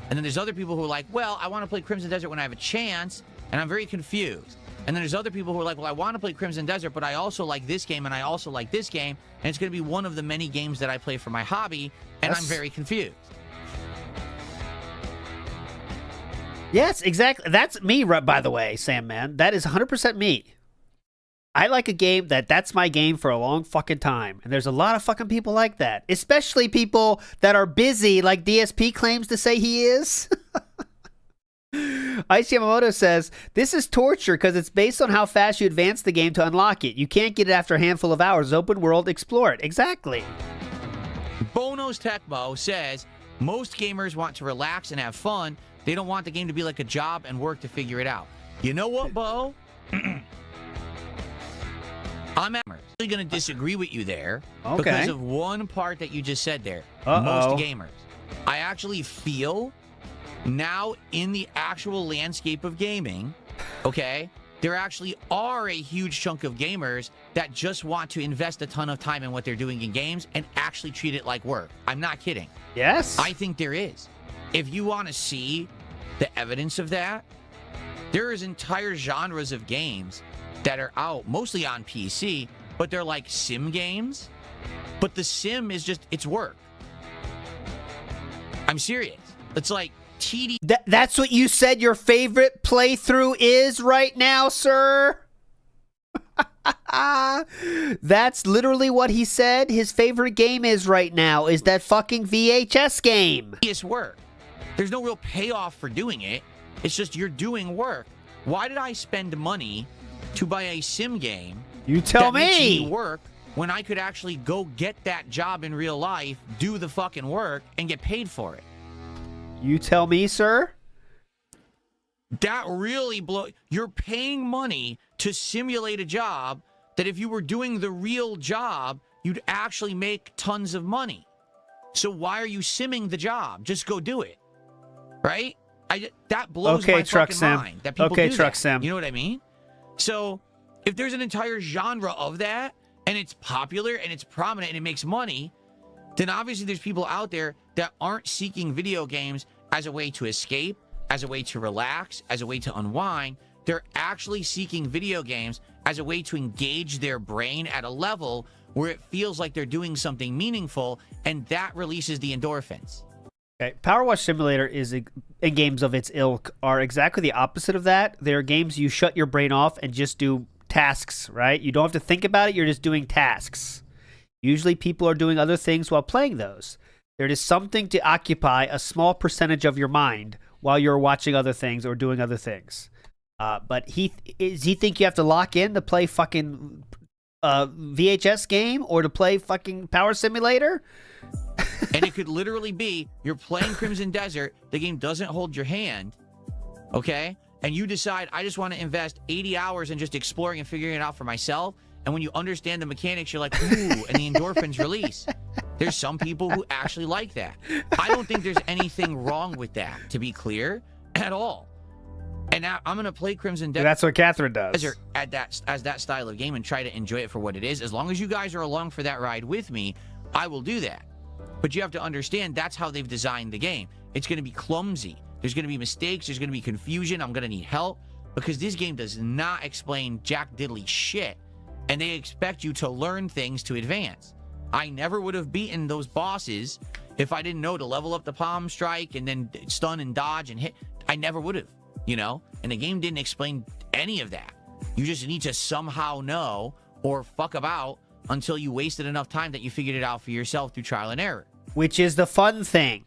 And then there's other people who are like, well, I want to play Crimson Desert when I have a chance, and I'm very confused. And then there's other people who are like, well, I want to play Crimson Desert, but I also like this game, and I also like this game, and it's going to be one of the many games that I play for my hobby, and I'm very confused. Yes, exactly. That's me, by the way, Sam, man. That is 100% me. I like a game that's my game for a long fucking time. And there's a lot of fucking people like that. Especially people that are busy like DSP claims to say he is. Ice Yamamoto says, this is torture because it's based on how fast you advance the game to unlock it. You can't get it after a handful of hours. Open world, explore it. Exactly. Bonos Tecmo says, most gamers want to relax and have fun. They don't want the game to be like a job and work to figure it out. You know what, Bo? I'm actually going to disagree with you there because of one part that you just said there. Most gamers. I actually feel now in the actual landscape of gaming, there actually are a huge chunk of gamers that just want to invest a ton of time in what they're doing in games and actually treat it like work. I'm not kidding. Yes. I think there is. If you want to see the evidence of that, there is entire genres of games that are out, mostly on PC, but they're like sim games. But the sim is just, it's work. I'm serious. It's like TD. That's what you said your favorite playthrough is right now, sir? That's literally what he said his favorite game is right now, is that fucking VHS game. It's work. There's no real payoff for doing it. It's just you're doing work. Why did I spend money to buy a sim game? You tell that makes me. Work when I could actually go get that job in real life, do the fucking work, and get paid for it. You tell me, sir. That really blows. You're paying money to simulate a job that if you were doing the real job, you'd actually make tons of money. So why are you simming the job? Just go do it. Right? That blows my fucking mind. That people do Truck that. Sim. You know what I mean? So if there's an entire genre of that, and it's popular, and it's prominent, and it makes money, then obviously there's people out there that aren't seeking video games as a way to escape, as a way to relax, as a way to unwind. They're actually seeking video games as a way to engage their brain at a level where it feels like they're doing something meaningful, and that releases the endorphins. Okay. Power Wash Simulator and games of its ilk are exactly the opposite of that. They're games you shut your brain off and just do tasks, right? You don't have to think about it. You're just doing tasks. Usually people are doing other things while playing those. There is something to occupy a small percentage of your mind while you're watching other things or doing other things. But he think you have to lock in to play fucking VHS game or to play fucking Power Simulator? And it could literally be you're playing Crimson Desert, the game doesn't hold your hand, okay? And you decide, I just want to invest 80 hours in just exploring and figuring it out for myself. And when you understand the mechanics, you're like, ooh, and the endorphins release. There's some people who actually like that. I don't think there's anything wrong with that, to be clear, at all. And now I'm going to play Crimson Desert. That's what Catherine does. As that style of game and try to enjoy it for what it is. As long as you guys are along for that ride with me, I will do that. But you have to understand that's how they've designed the game. It's going to be clumsy. There's going to be mistakes. There's going to be confusion. I'm going to need help because this game does not explain jack diddly shit. And they expect you to learn things to advance. I never would have beaten those bosses if I didn't know to level up the palm strike and then stun and dodge and hit. I never would have, you know? And the game didn't explain any of that. You just need to somehow know or fuck about until you wasted enough time that you figured it out for yourself through trial and error. Which is the fun thing.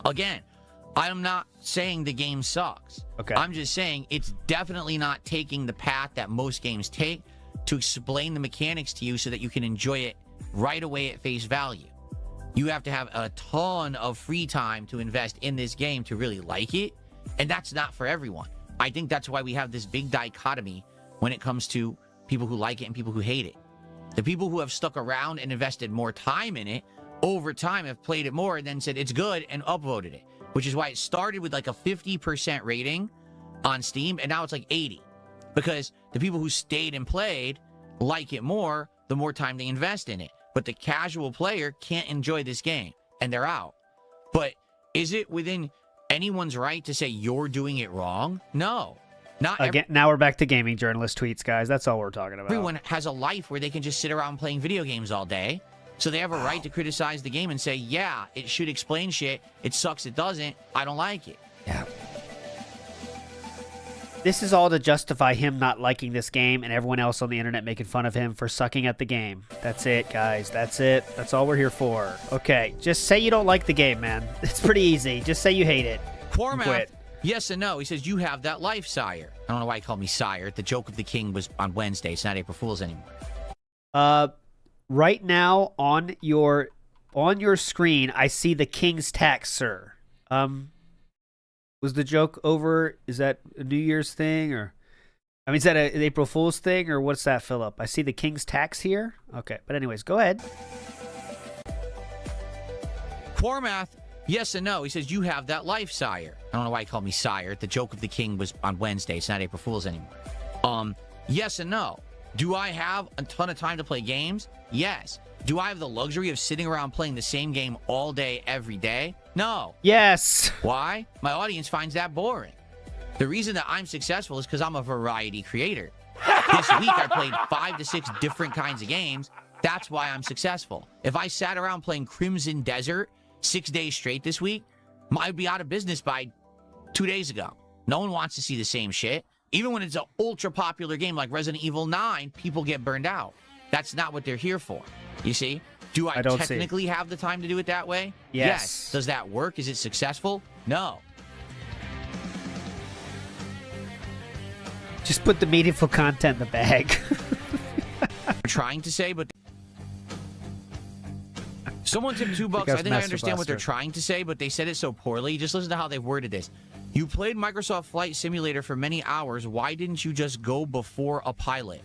Again, I'm not saying the game sucks. Okay. I'm just saying it's definitely not taking the path that most games take to explain the mechanics to you so that you can enjoy it right away at face value. You have to have a ton of free time to invest in this game to really like it, and that's not for everyone. I think that's why we have this big dichotomy when it comes to people who like it and people who hate it. The people who have stuck around and invested more time in it over time have played it more and then said it's good and upvoted it, which is why it started with like a 50% rating on Steam, and now it's like 80, because the people who stayed and played like it more the more time they invest in it. But the casual player can't enjoy this game, and they're out. But is it within anyone's right to say you're doing it wrong? No. Not Again, now we're back to gaming journalist tweets, guys. That's all we're talking about. everyone has a life where they can just sit around playing video games all day. So they have a right to criticize the game and say, yeah, it should explain shit. It sucks, it doesn't. I don't like it. Yeah. This is all to justify him not liking this game and everyone else on the internet making fun of him for sucking at the game. That's it, guys. That's it. That's all we're here for. Okay, just say you don't like the game, man. It's pretty easy. Just say you hate it. Quit. Yes and no. He says, you have that life, sire. I don't know why he called me sire. The joke of the king was on Wednesday. It's not April Fool's anymore. Right now on your screen, I see the king's tax, sir. Was the joke over? Is that a New Year's thing, or I mean, is that an April Fool's thing, or what's that, Philip? I see the king's tax here. Okay, but anyways, go ahead. Cormath, yes and no. He says, you have that life, sire. I don't know why he called me sire. The joke of the king was on Wednesday. It's not April Fool's anymore. Yes and no. Do I have a ton of time to play games? Yes. Do I have the luxury of sitting around playing the same game all day, every day? No. Yes. Why? My audience finds that boring. The reason that I'm successful is because I'm a variety creator. This week, I played 5 to 6 different kinds of games. That's why I'm successful. If I sat around playing Crimson Desert 6 days straight this week, I'd be out of business by 2 days ago. No one wants to see the same shit. Even when it's an ultra popular game like Resident Evil 9, people get burned out. That's not what they're here for. You see? Do I technically have the time to do it that way? Yes. Does that work? Is it successful? No. Just put the meaningful content in the bag. I'm trying to say, but someone tipped $2. I think I understand what they're trying to say, but they said it so poorly. Just listen to how they worded this. You played Microsoft Flight Simulator for many hours. Why didn't you just go before a pilot?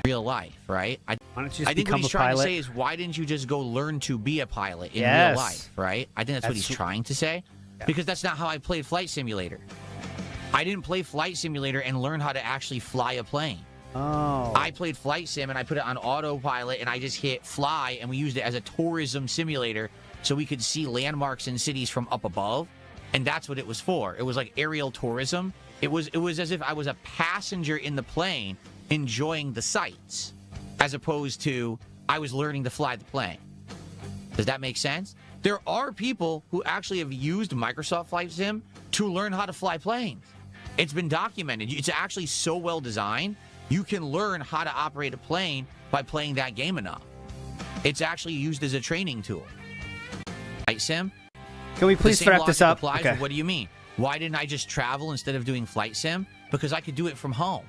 Real life, right? I think what he's trying to say is, why didn't you just go learn to be a pilot in real life, right? I think that's what he's trying to say, because that's not how I played Flight Simulator. I didn't play Flight Simulator and learn how to actually fly a plane. Oh. I played Flight Sim and I put it on autopilot and I just hit fly, and we used it as a tourism simulator so we could see landmarks in cities from up above. And that's what it was for. It was like aerial tourism. It was as if I was a passenger in the plane enjoying the sights, as opposed to I was learning to fly the plane. Does that make sense? There are people who actually have used Microsoft Flight Sim to learn how to fly planes. It's been documented. It's actually so well designed, you can learn how to operate a plane by playing that game enough. It's actually used as a training tool. Flight Sim? Can we please wrap this up? Okay. What do you mean? Why didn't I just travel instead of doing Flight Sim? Because I could do it from home.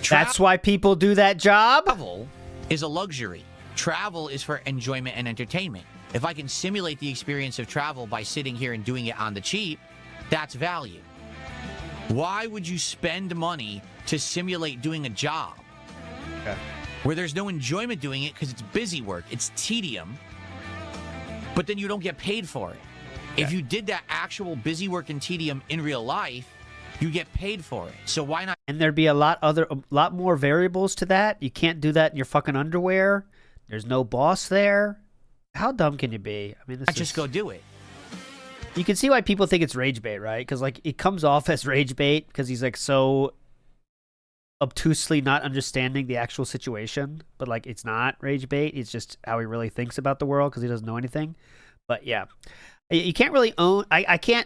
That's why people do that job? Travel is a luxury. Travel is for enjoyment and entertainment. If I can simulate the experience of travel by sitting here and doing it on the cheap, that's value. Why would you spend money to simulate doing a job where there's no enjoyment doing it because it's busy work, it's tedium, but then you don't get paid for it? If you did that actual busy work and tedium in real life, you get paid for it. So why not? And there'd be a lot more variables to that. You can't do that in your fucking underwear. There's no boss there. How dumb can you be? I mean, just go do it. You can see why people think it's rage bait, right? Because like it comes off as rage bait because he's like so obtusely not understanding the actual situation. But like it's not rage bait. It's just how he really thinks about the world because he doesn't know anything. But yeah. You can't really own...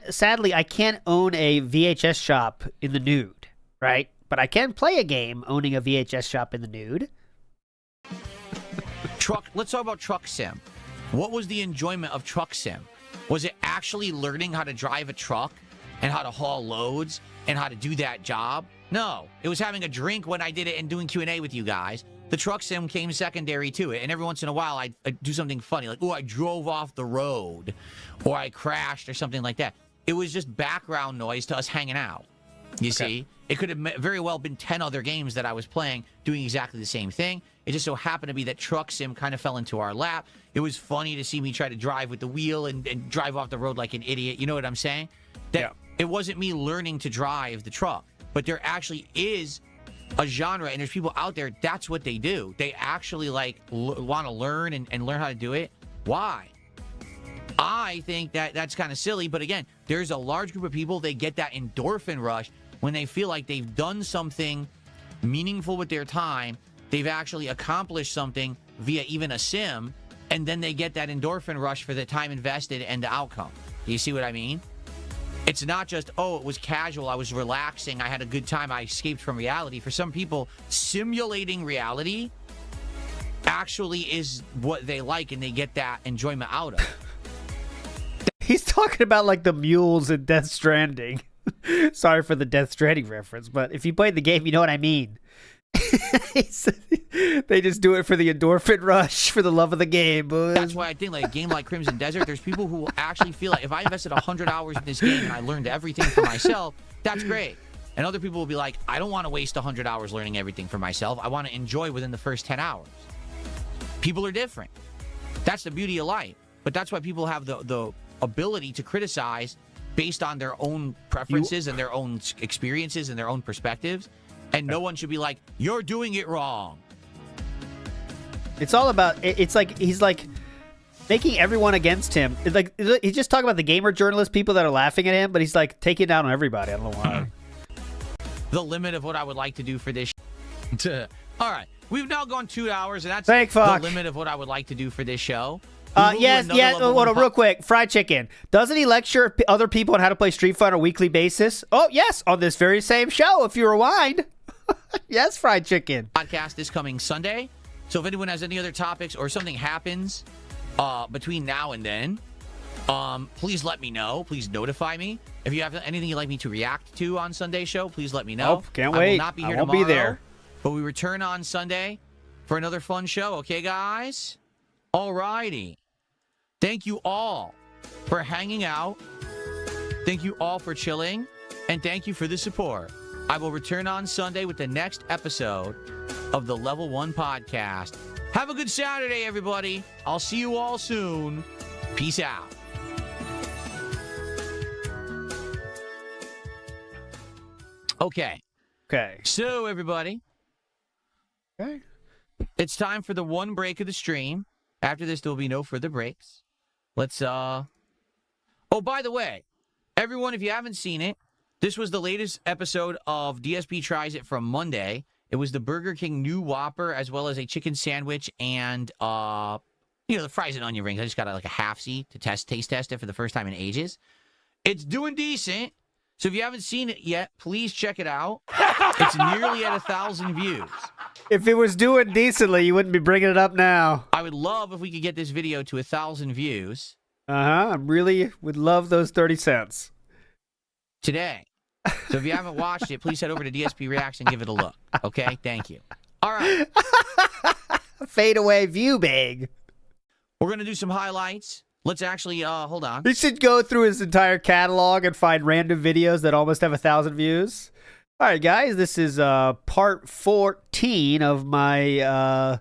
Sadly, I can't own a VHS shop in the nude, right? But I can play a game owning a VHS shop in the nude. Let's talk about Truck Sim. What was the enjoyment of Truck Sim? Was it actually learning how to drive a truck and how to haul loads and how to do that job? No, it was having a drink when I did it and doing Q&A with you guys. The Truck Sim came secondary to it, and every once in a while I'd do something funny, like, oh, I drove off the road, or I crashed, or something like that. It was just background noise to us hanging out. You see? It could have very well been 10 other games that I was playing doing exactly the same thing. It just so happened to be that Truck Sim kind of fell into our lap. It was funny to see me try to drive with the wheel and drive off the road like an idiot. You know what I'm saying? That it wasn't me learning to drive the truck, but there actually is a genre, and there's people out there, that's what they do. They actually like want to learn and learn how to do it. Why? I think that that's kind of silly, but again, there's a large group of people, they get that endorphin rush when they feel like they've done something meaningful with their time, they've actually accomplished something via even a sim, and then they get that endorphin rush for the time invested and the outcome. Do you see what I mean? It's not just, oh, it was casual, I was relaxing, I had a good time, I escaped from reality. For some people, simulating reality actually is what they like, and they get that enjoyment out of. He's talking about like the mules in Death Stranding. Sorry for the Death Stranding reference, but if you played the game, you know what I mean. They just do it for the endorphin rush, for the love of the game. Boys. That's why I think like a game like Crimson Desert, there's people who actually feel like if I invested 100 hours in this game and I learned everything for myself, that's great. And other people will be like, I don't want to waste 100 hours learning everything for myself. I want to enjoy within the first 10 hours. People are different. That's the beauty of life. But that's why people have the ability to criticize based on their own preferences and their own experiences and their own perspectives. And no one should be like, you're doing it wrong. It's all about, it's like, he's like making everyone against him. It's like, he's just talking about the gamer journalist, people that are laughing at him, but he's like taking down on everybody. I don't know why. The limit of what I would like to do for this. All right. We've now gone 2 hours, and that's the limit of what I would like to do for this show. Yes, real quick. Fried chicken. Doesn't he lecture other people on how to play Street Fighter on a weekly basis? Oh, yes, on this very same show, if you rewind. Yes, Fried Chicken. Podcast this coming Sunday. So if anyone has any other topics or something happens between now and then, please let me know. Please notify me. If you have anything you'd like me to react to on Sunday's show, please let me know. Oh, can't wait. I will not be here I won't tomorrow. Be there. But we return on Sunday for another fun show. Okay, guys? All righty. Thank you all for hanging out. Thank you all for chilling. And thank you for the support. I will return on Sunday with the next episode of the Level 1 Podcast. Have a good Saturday, everybody. I'll see you all soon. Peace out. Okay. So, everybody. Okay. It's time for the one break of the stream. After this, there will be no further breaks. Let's, Oh, by the way, everyone, if you haven't seen it, this was the latest episode of DSP Tries It from Monday. It was the Burger King new Whopper, as well as a chicken sandwich and, the fries and onion rings. I just got like a half-seat to taste test it for the first time in ages. It's doing decent. So if you haven't seen it yet, please check it out. It's nearly at 1,000 views. If it was doing decently, you wouldn't be bringing it up now. I would love if we could get this video to 1,000 views. I really would love those 30 cents. Today. So if you haven't watched it, please head over to DSP Reacts and give it a look. Okay? Thank you. All right. Fade away view bag. We're going to do some highlights. Let's actually, hold on. You should go through his entire catalog and find random videos that almost have 1,000 views. All right, guys, this is part 14 of my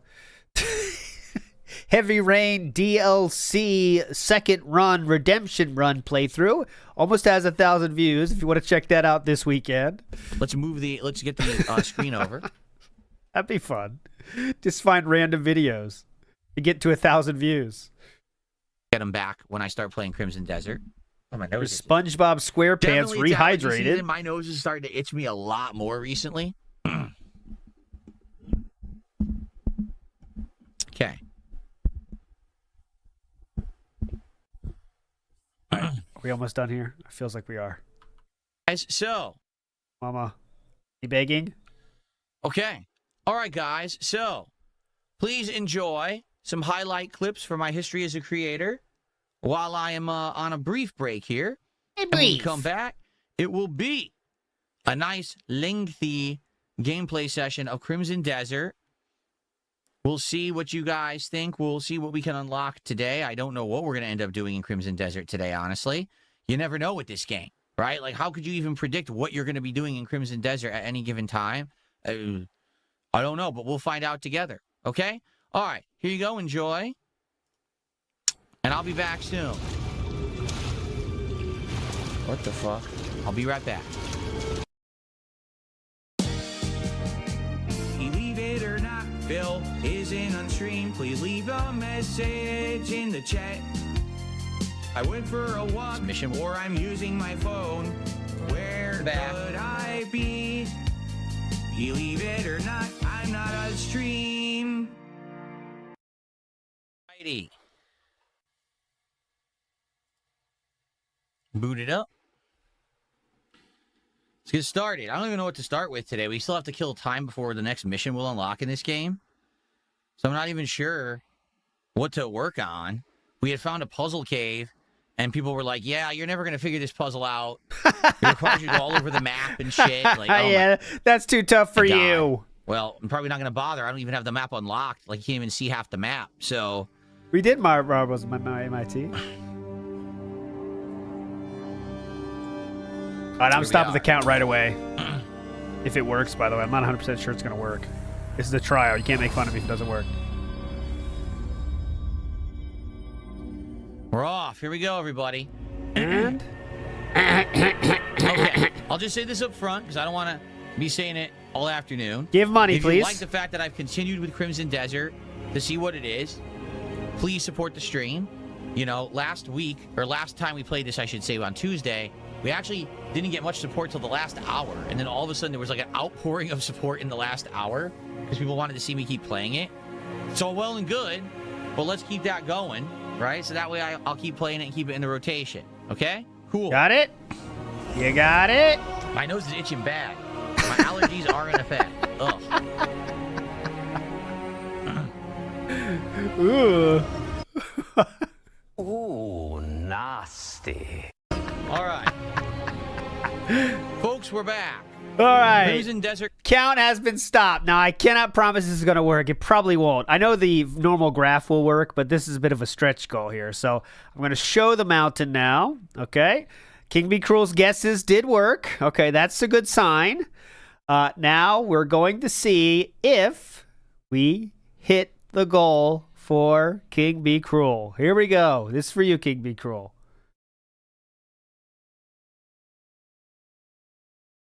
Heavy Rain DLC second run, redemption run playthrough. Almost has 1,000 views if you want to check that out this weekend. Let's get the screen over. That'd be fun. Just find random videos and get to 1,000 views. Get them back when I start playing Crimson Desert. Oh, my nose. SpongeBob SquarePants rehydrated. My nose is starting to itch me a lot more recently. Okay. Are we almost done here? It feels like we are. Guys, so. Mama, you begging? Okay. All right, guys. So, please enjoy some highlight clips for my history as a creator while I am on a brief break here. And when we come back, it will be a nice, lengthy gameplay session of Crimson Desert. We'll see what you guys think. We'll see what we can unlock today. I don't know what we're going to end up doing in Crimson Desert today, honestly. You never know with this game, right? Like, how could you even predict what you're going to be doing in Crimson Desert at any given time? I don't know, but we'll find out together, okay? All right, here you go. Enjoy. And I'll be back soon. What the fuck? I'll be right back. Believe it or not, Phil isn't on stream. Please leave a message in the chat. I went for a walk, or I'm using my phone. Where could I be? Believe it or not, I'm not on stream. Righty. Boot it up. Let's get started. I don't even know what to start with today. We still have to kill time before the next mission will unlock in this game. So I'm not even sure what to work on. We had found a puzzle cave, and people were like, yeah, you're never going to figure this puzzle out. It requires you to go all over the map and shit. Like, oh yeah, that's too tough for you. Well, I'm probably not going to bother. I don't even have the map unlocked. Like, you can't even see half the map. So we did marbles my MIT. All right, I'm stopping the count right away. If it works, by the way. I'm not 100% sure it's going to work. This is a trial. You can't make fun of me if it doesn't work. We're off. Here we go, everybody. And? Okay. I'll just say this up front because I don't want to be saying it all afternoon. Give money, if please. If you like the fact that I've continued with Crimson Desert to see what it is, please support the stream. You know, last time we played this, I should say, on Tuesday, we actually didn't get much support till the last hour. And then all of a sudden, there was like an outpouring of support in the last hour because people wanted to see me keep playing it. It's all well and good, but let's keep that going, right? So that way I'll keep playing it and keep it in the rotation. Okay? Cool. Got it? You got it? My nose is itching bad. My allergies are in effect. Ugh. Ooh. Ooh, nasty. All right. Folks, we're back. All right. Crimson Desert. Count has been stopped. Now, I cannot promise this is going to work. It probably won't. I know the normal graph will work, but this is a bit of a stretch goal here. So I'm going to show the mountain now. Okay. King Be Cruel's guesses did work. Okay, that's a good sign. Now we're going to see if we hit the goal for King Be Cruel. Here we go. This is for you, King Be Cruel.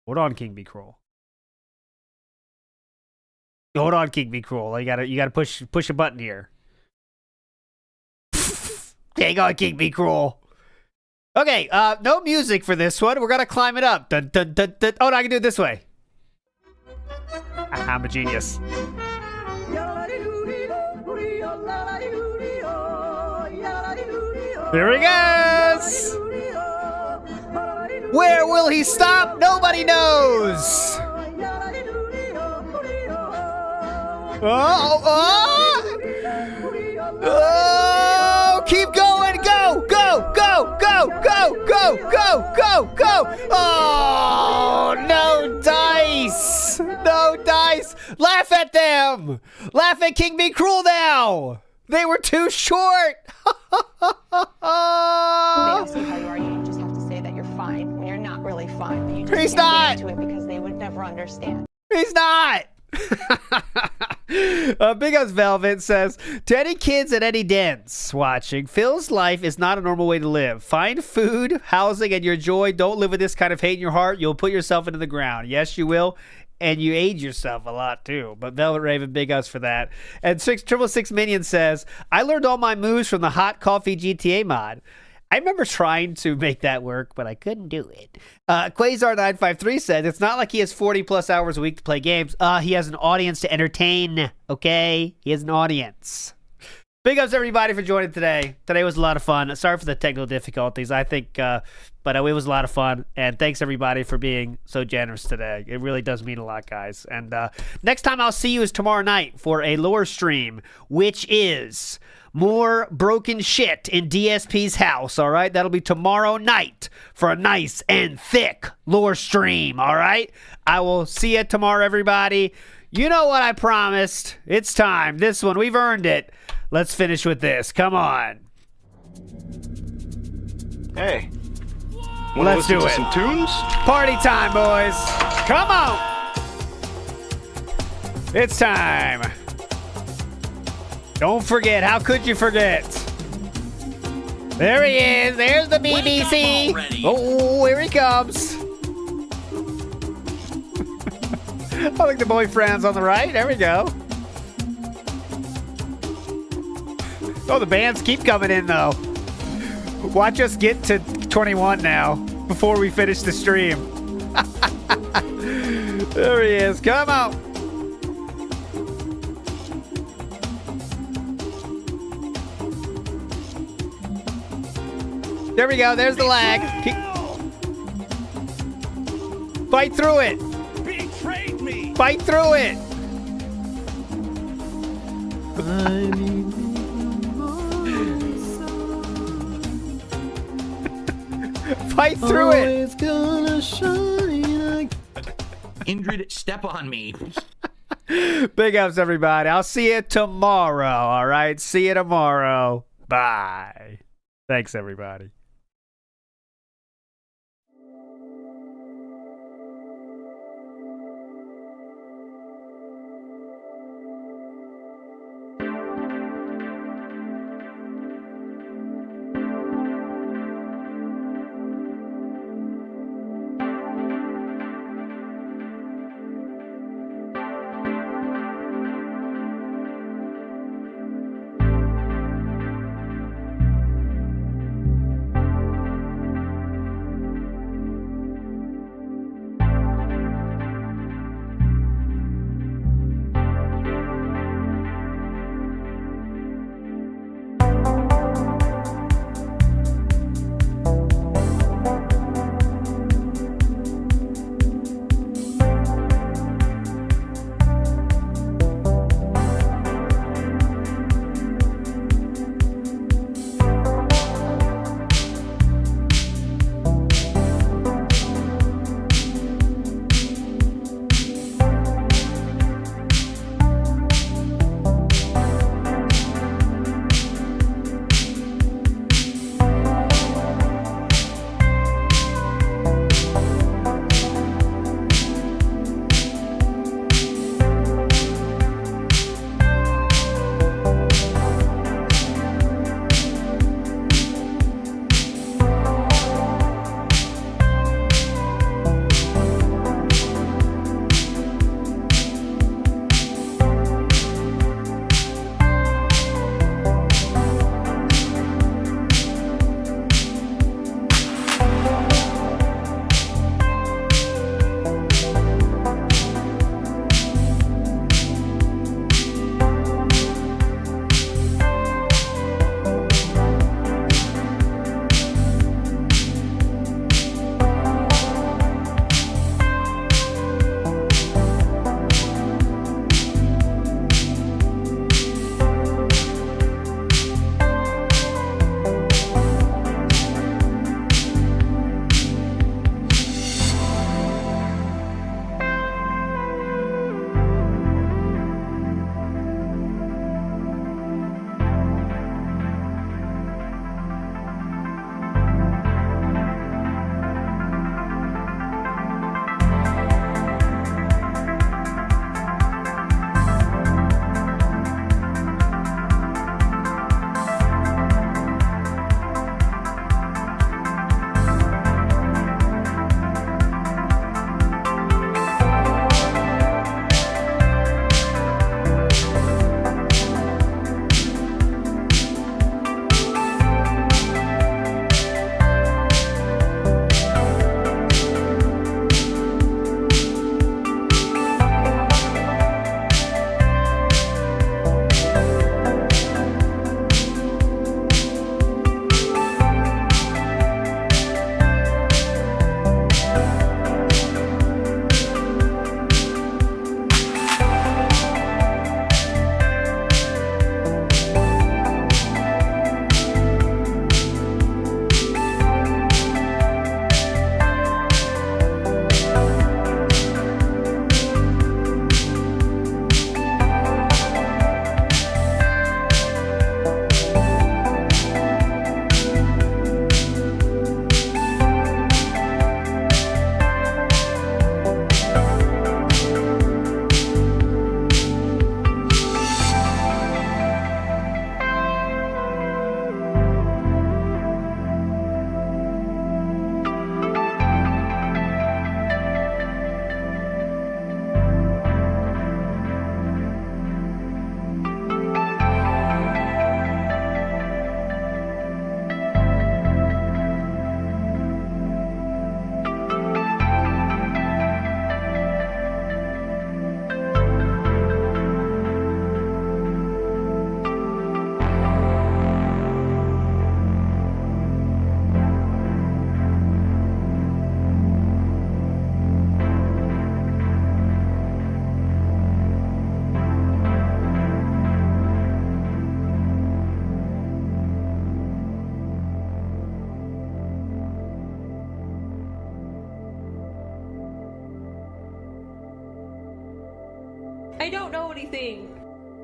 Hold on, King Be Cruel. Hold on, King Be Cruel. You gotta push a button here. Hang on, King Be Cruel. Okay, no music for this one. We're gonna climb it up. Dun, dun, dun, dun. Oh, no, I can do it this way. I'm a genius. There he goes! Where will he stop? Nobody knows! Oh, keep going! Go! Go! Go! Go! Go! Go! Go! Go! Go! Oh, no dice! No dice! Laugh at them! Laugh at King Be Cruel now! They were too short! They ask you how you are, you just have to say that you're fine when you're not really fine. But you just He's can't not! get into it because they would never understand. He's not! Big Ups Velvet says, to any kids at any dents watching, Phil's life is not a normal way to live. Find food, housing, and your joy. Don't live with this kind of hate in your heart. You'll put yourself into the ground. Yes, you will. And you age yourself a lot, too. But Velvet Raven, big ups for that. And 666 Minion says, I learned all my moves from the Hot Coffee GTA mod. I remember trying to make that work, but I couldn't do it. Quasar953 said, it's not like he has 40-plus hours a week to play games. He has an audience to entertain, okay? He has an audience. Big ups everybody for joining today. Today was a lot of fun. Sorry for the technical difficulties. I think, but it was a lot of fun. And thanks everybody for being so generous today. It really does mean a lot, guys. And next time I'll see you is tomorrow night for a lore stream, which is more broken shit in DSP's house. All right, that'll be tomorrow night for a nice and thick lore stream. All right, I will see you tomorrow, everybody. You know what I promised. It's time. This one, we've earned it. Let's finish with this. Come on. Hey. Let's do it. Some tunes? Party time, boys. Come on. It's time. Don't forget. How could you forget? There he is. There's the BBC. Oh, here he comes. I like the boyfriend's on the right. There we go. Oh, the bands keep coming in, though. Watch us get to 21 now before we finish the stream. There he is. Come on. There we go. There's the lag. Fight through it. Betrayed me. Fight through it. Fight through it. Gonna shine. Indrid, step on me. Big ups, everybody. I'll see you tomorrow. All right. See you tomorrow. Bye. Thanks, everybody. I don't know anything.